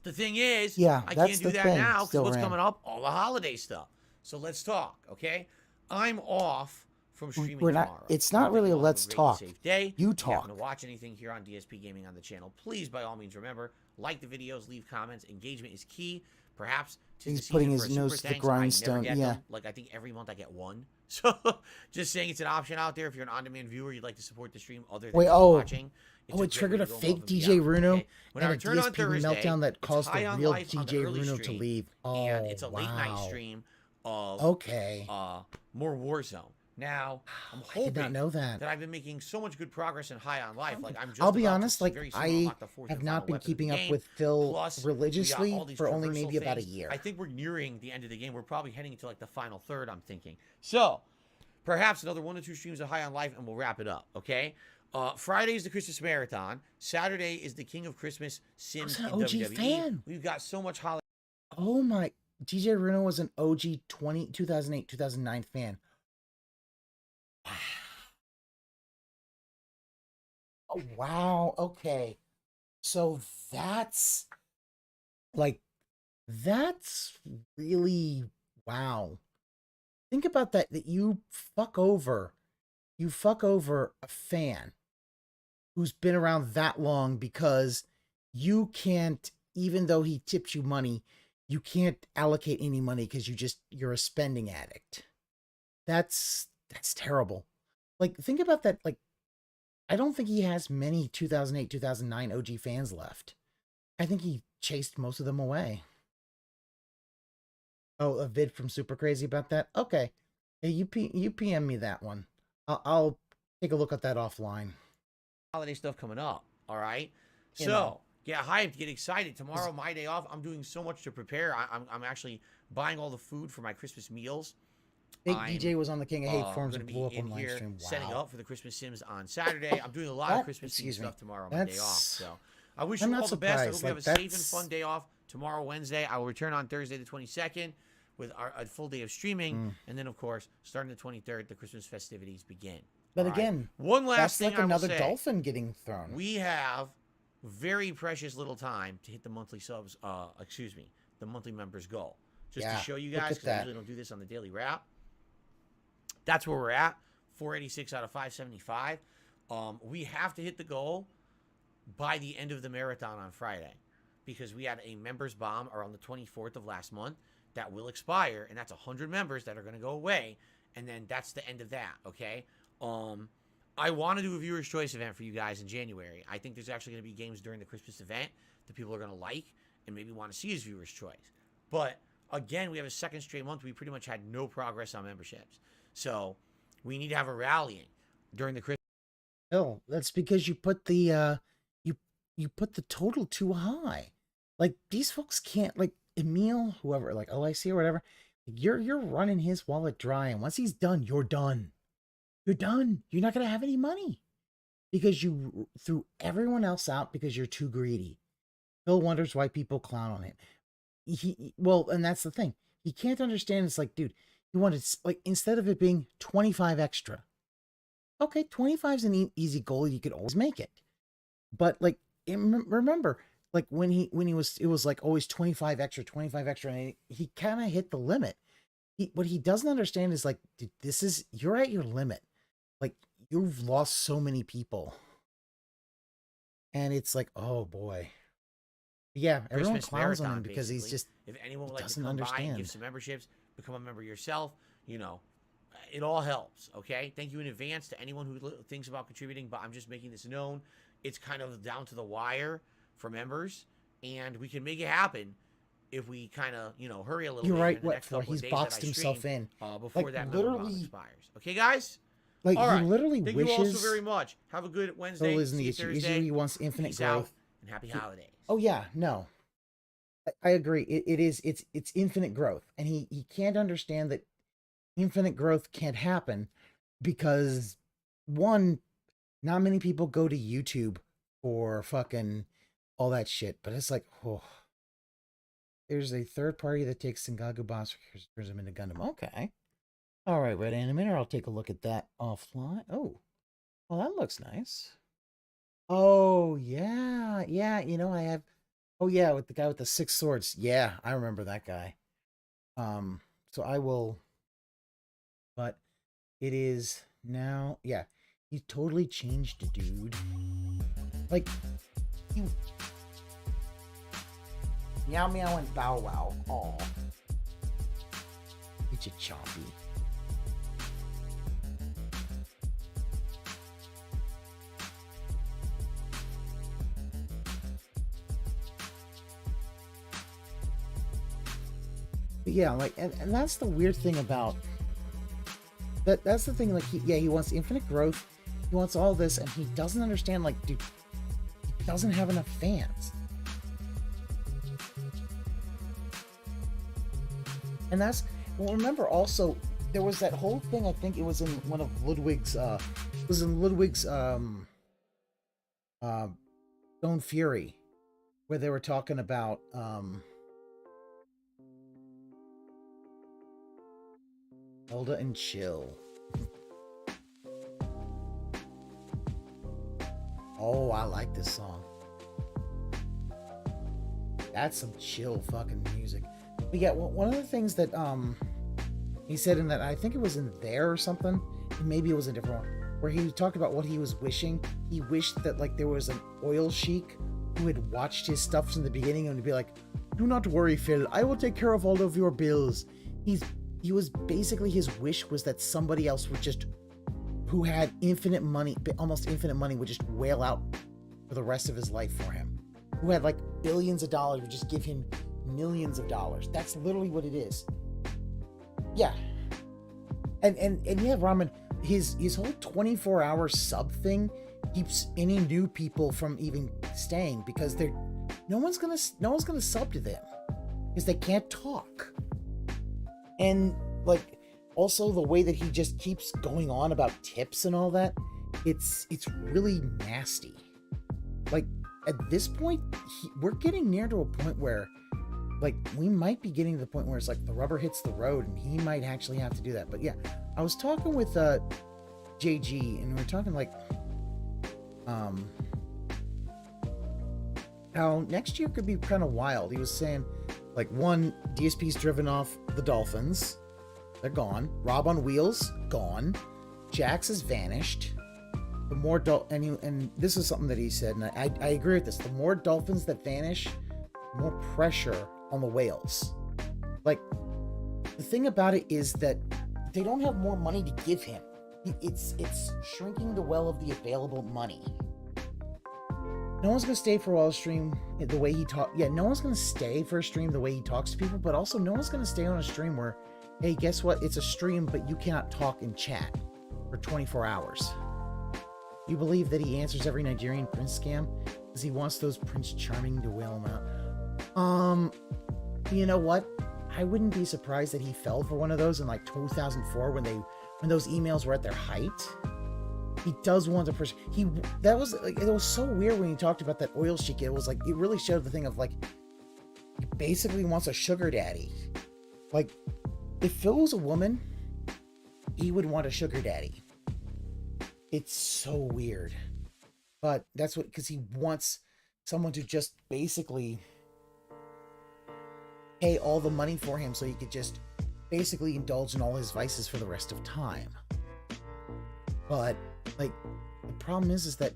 The thing is, I can't do that now because what's coming up? All the holiday stuff. So let's talk. Okay. I'm off from streaming tomorrow. It's not really a let's talk. Safe day. You If you happen talk. to watch anything here on DSP Gaming on the channel, please, by all means, remember, like the videos, leave comments. Engagement is key. Perhaps He's putting his nose to the grindstone. Yeah. Like, I think every month I get one. So, just saying it's an option out there. If you're an on-demand viewer, you'd like to support the stream other than watching. It triggered a fake DJ Runo When I and a return on DSP Thursday, meltdown that it's caused High the on real Life on the DJ early Runo to stream, leave. Oh, and it's a late night wow. stream of more Warzone. Now, I'm hoping I did not know that. I've been making so much good progress in High on Life. Like, I'm just I'll be about honest, to like very soon I unlock the fourth have and not final been weapon of the keeping up game. with Phil Plus, we got religiously all these for only traversal maybe about a things. year. I think we're nearing the end of the game. We're probably heading into like the final third, I'm thinking. So, perhaps another 1 or 2 streams of High on Life and we'll wrap it up, okay? Friday is the Christmas Marathon. Saturday is the King of Christmas Sims in OG WWE. fan. We've got so much holiday. Oh my, DJ Runo was an OG 2008, 2009 fan. Oh, wow. Okay. So that's really, wow. Think about that you fuck over a fan who's been around that long because you can't, even though he tips you money, you can't allocate any money because you're a spending addict. That's terrible. Like, think about that. Like, I don't think he has many 2008, 2009 OG fans left. I think he chased most of them away. Oh, a vid from Super Crazy about that? Okay. Hey, you PM me that one. I'll take a look at that offline. Holiday stuff coming up, all right? So, get hyped, get excited. Tomorrow, my day off. I'm doing so much to prepare. I'm actually buying all the food for my Christmas meals. Big DJ was on the King of Hate forums and be blew up in on live here stream. Wow. setting up for the Christmas Sims on Saturday. I'm doing a lot of Christmas stuff tomorrow on my day off. So I wish you all the best. I hope you have a safe and fun day off tomorrow, Wednesday. I will return on Thursday the 22nd with a full day of streaming. And then, of course, starting the 23rd, the Christmas festivities begin. But again, one last thing like another dolphin getting thrown. We have very precious little time to hit the monthly subs, the monthly members goal. Just to show you guys, because I usually don't do this on the daily wrap. That's where we're at, 486 out of 575. We have to hit the goal by the end of the marathon on Friday because we had a members bomb around the 24th of last month that will expire, and that's 100 members that are going to go away, and then that's the end of that, okay? I want to do a viewer's choice event for you guys in January. I think there's actually going to be games during the Christmas event that people are going to like and maybe want to see as viewer's choice. But again, we have a second straight month. We pretty much had no progress on memberships. So we need to have a rallying during the Christmas. No, that's because you put the you put the total too high. Like, these folks can't, like Emil, whoever, like OIC or whatever, you're running his wallet dry, and once he's done, you're done. You're done. You're not gonna have any money because you threw everyone else out because you're too greedy. Phil wonders why people clown on him. Well, and that's the thing. He can't understand. It's like, dude, you wanted, like, instead of it being 25 extra. Okay, 25 is an easy goal. You could always make it. But, like, remember, like when he was, it was like always 25 extra, and he kind of hit the limit. What he doesn't understand is like, dude, you're at your limit. Like, you've lost so many people. And it's like, oh boy. Yeah, everyone Christmas clowns on marathon, him because he's basically. just, if anyone would like to doesn't come by and understand. give some memberships, become a member yourself, you know, it all helps, okay? Thank you in advance to anyone who thinks about contributing, but I'm just making this known. It's kind of down to the wire for members, and we can make it happen if we kind of, you know, hurry a little you're bit. right, in the what next for? couple of He's days boxed that I himself stream, in. before Like, that member bond literally, expires. Okay, guys? like, all he right. literally Thank wishes. you all so very much. Have a good Wednesday. So isn't See the you issue. Thursday. Usually he wants infinite Peace growth. out, and happy holidays. Oh yeah, no. I agree. It's infinite growth. And he can't understand that infinite growth can't happen because, one, not many people go to YouTube for fucking all that shit. But it's like, oh, there's a third party that takes Sengaku boss, turns them into Gundam. Okay. All right, Red Animator, I'll take a look at that offline. Oh, well, that looks nice. Oh, yeah. Yeah, you know, I have... Oh, yeah, with the guy with the 6 swords. Yeah, I remember that guy. So I will... But it is now... Yeah, he totally changed, dude. Like, he... Meow Meow and Bow Wow. Aw. It's a choppy. But yeah, like, and that's the weird thing about that. That's the thing, like, he wants infinite growth, he wants all this, and he doesn't understand, like, dude, he doesn't have enough fans. And that's, well, remember also, there was that whole thing, I think it was in one of Ludwig's, Stone Fury, where they were talking about, Zelda and Chill. Oh, I like this song. That's some chill fucking music. But yeah, one of the things that he said in that, I think it was in there or something, maybe it was a different one, where he talked about what he was wishing. He wished that, like, there was an oil sheik who had watched his stuff from the beginning and would be like, "Do not worry, Phil, I will take care of all of your bills." He was basically, his wish was that somebody else would just, who had infinite money, almost infinite money, would just wail out for the rest of his life for him. Who had like billions of dollars would just give him millions of dollars. That's literally what it is. Yeah. And yeah, Ramen, his whole 24-hour sub thing keeps any new people from even staying because no one's gonna sub to them because they can't talk. And, like, also the way that he just keeps going on about tips and all that, it's really nasty. Like, at this point, we're getting near to a point where, like, we might be getting to the point where it's like the rubber hits the road and he might actually have to do that. But yeah, I was talking with JG and we were talking, like, how next year could be kind of wild. He was saying, like, one, DSP's driven off the Dolphins. They're gone. Rob on Wheels, gone. Jax has vanished. The more and this is something that he said, and I agree with this. The more Dolphins that vanish, the more pressure on the whales. Like, the thing about it is that they don't have more money to give him. It's shrinking the well of the available money. No one's gonna stay for a while stream the way he talks. Yeah, no one's gonna stay for a stream the way he talks to people, but also no one's gonna stay on a stream where, hey, guess what? It's a stream, but you cannot talk and chat for 24 hours. You believe that he answers every Nigerian prince scam because he wants those Prince Charming to whale him out? You know what? I wouldn't be surprised that he fell for one of those in like 2004 when those emails were at their height. He does want a person. That was like, it was so weird when he talked about that oil sheik. It was like, it really showed the thing of like, he basically wants a sugar daddy. Like, if Phil was a woman, he would want a sugar daddy. It's so weird. But that's what, because he wants someone to just basically pay all the money for him so he could just basically indulge in all his vices for the rest of time. But like the problem is that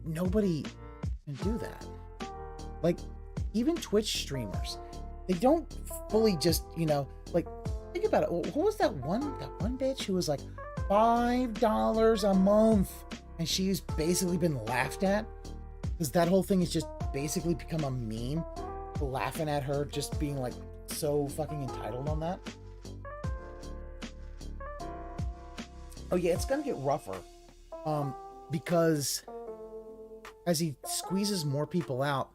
nobody can do that. Like even Twitch streamers, they don't fully just, like think about it. Who was that one bitch who was like $5 a month, and she's basically been laughed at because that whole thing has just basically become a meme, laughing at her just being like so fucking entitled on that. Oh yeah, it's gonna get rougher because as he squeezes more people out,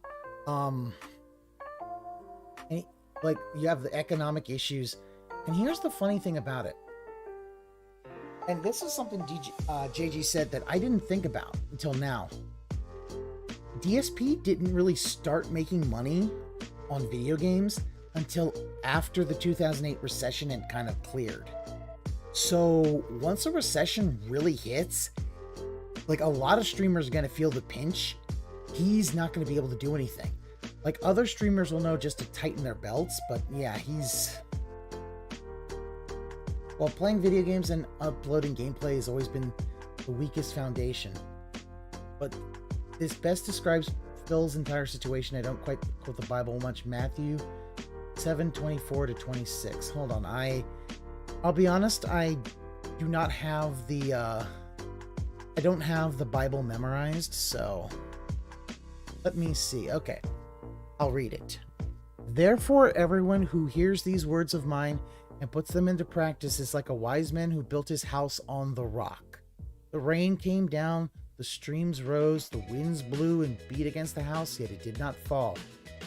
and you have the economic issues. And here's the funny thing about it, and this is something JG said that I didn't think about until now. DSP didn't really start making money on video games until after the 2008 recession had kind of cleared. So once a recession really hits, like a lot of streamers are going to feel the pinch. He's not going to be able to do anything. Like other streamers will know just to tighten their belts, but yeah, well, playing video games and uploading gameplay has always been the weakest foundation. But this best describes Phil's entire situation. I don't quite quote the Bible much. Matthew 7:24-26. Hold on, I'll be honest, I do not have the I don't have the Bible memorized, so let me see. Okay, I'll read it. Therefore, everyone who hears these words of mine and puts them into practice is like a wise man who built his house on the rock. The rain came down, the streams rose, the winds blew and beat against the house, yet it did not fall.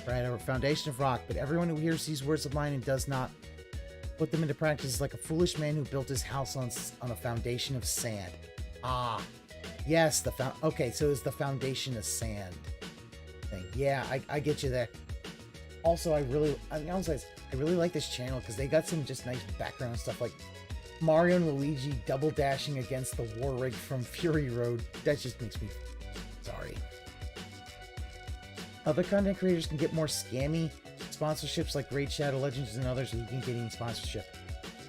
For it had a foundation of rock. But everyone who hears these words of mine and does not put them into practice is like a foolish man who built his house on a foundation of sand. Ah, yes, okay, so it's the foundation of sand thing. Yeah, I get you there. Also, I really like this channel because they got some just nice background stuff, like Mario and Luigi double dashing against the war rig from Fury Road. That just makes me sorry. Other content creators can get more scammy sponsorships like Raid Shadow Legends and others, so you can get any sponsorship.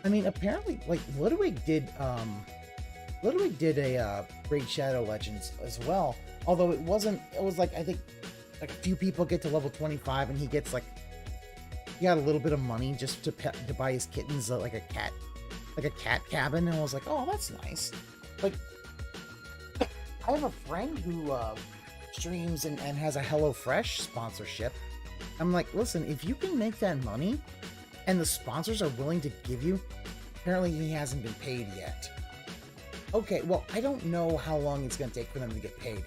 I mean, apparently, like Ludwig did a Raid Shadow Legends as well. Although it was like, I think like a few people get to level 25 and he gets like, he got a little bit of money just to buy his kittens like a cat cabin, and I was like, oh, that's nice. Like, I have a friend who streams and has a HelloFresh sponsorship. I'm like, listen, if you can make that money and the sponsors are willing to give you, apparently he hasn't been paid yet. Okay, well, I don't know how long it's going to take for them to get paid.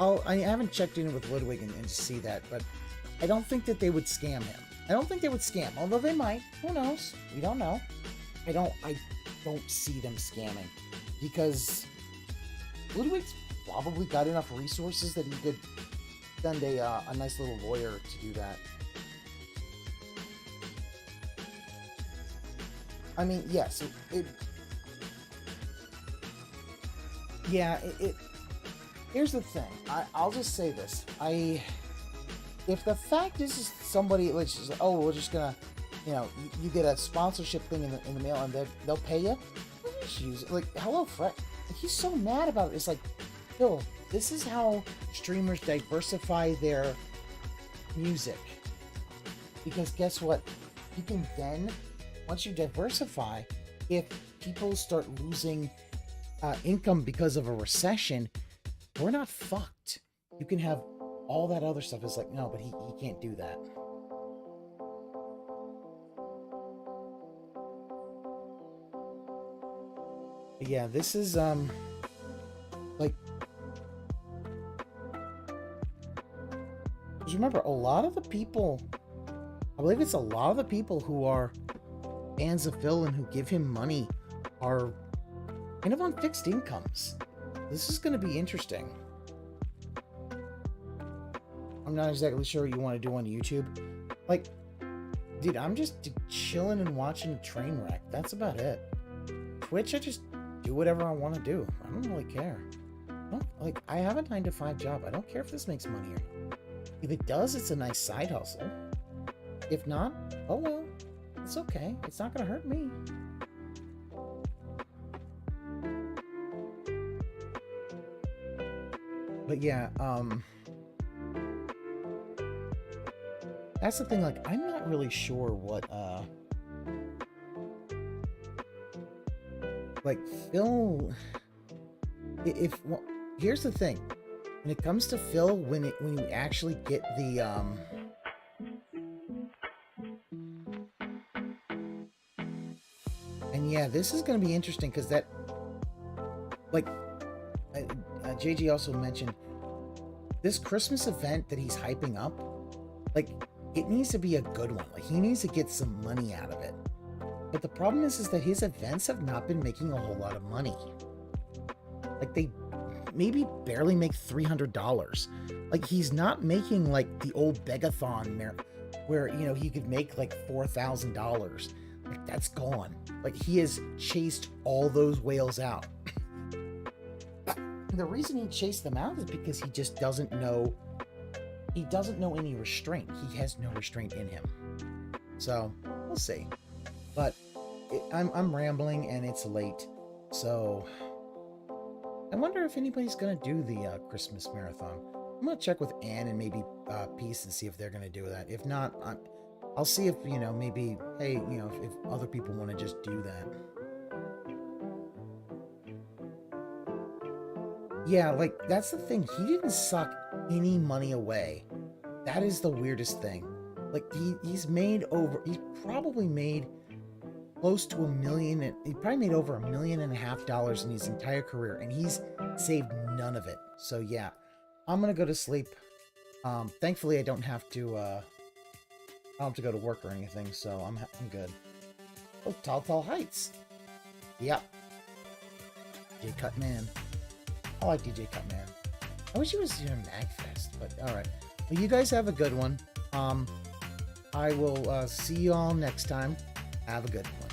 I haven't checked in with Ludwig and to see that, but I don't think that they would scam him. I don't think they would scam, although they might. Who knows? We don't know. I don't see them scamming because Ludwig's probably got enough resources that he could send a nice little lawyer to do that. I mean, yes, here's the thing. I'll just say this. If the fact is somebody, which is, oh, we're just gonna, you get a sponsorship thing in the mail and they'll pay you, just use it. Like, HelloFresh, like, he's so mad about it. It's like, Phil, this is how streamers diversify their music. Because guess what? You can then, once you diversify, if people start losing income because of a recession, we're not fucked. You can have all that other stuff. It's like, no, but he can't do that. But yeah, this is like, just remember, a lot of the people, I believe it's a lot of the people who are fans of Phil and who give him money are kind of on fixed incomes. This is going to be interesting. I'm not exactly sure what you want to do on YouTube. Like, dude, I'm just chilling and watching a train wreck. That's about it. Twitch, I just do whatever I want to do. I don't really care. I have a 9-to-5 job. I don't care if this makes money or not. If it does, it's a nice side hustle. If not, oh well. It's okay. It's not gonna hurt me. But yeah, that's the thing, like, I'm not really sure what, like, Phil, well, here's the thing, when it comes to Phil, when you actually get the, and yeah, this is going to be interesting, because that, like, JG also mentioned, this Christmas event that he's hyping up, like, it needs to be a good one. Like, he needs to get some money out of it. But the problem is that his events have not been making a whole lot of money. Like, they maybe barely make $300. Like, he's not making, like, the old Begathon where, you know, he could make, like, $4,000. Like, that's gone. Like, he has chased all those whales out. The reason he chased them out is because he just doesn't know any restraint. He has no restraint in him. So we'll see. But I'm rambling and it's late, so I wonder if anybody's gonna do the Christmas marathon. I'm gonna check with Ann and maybe Peace and see if they're gonna do that. If not, I'll see if, you know, maybe, hey, you know, if other people want to just do that. Yeah, like, that's the thing. He didn't suck any money away. That is the weirdest thing. Like, he's probably made close to $1 million. He probably made over $1.5 million in his entire career, and he's saved none of it. So yeah, I'm gonna go to sleep. Thankfully, I don't have to go to work or anything, so I'm good. Oh, Tall Heights. Yep. DJ Cutman. I like DJ Cutman. I wish he was doing MagFest, but alright. Well, you guys have a good one. I will see you all next time. Have a good one.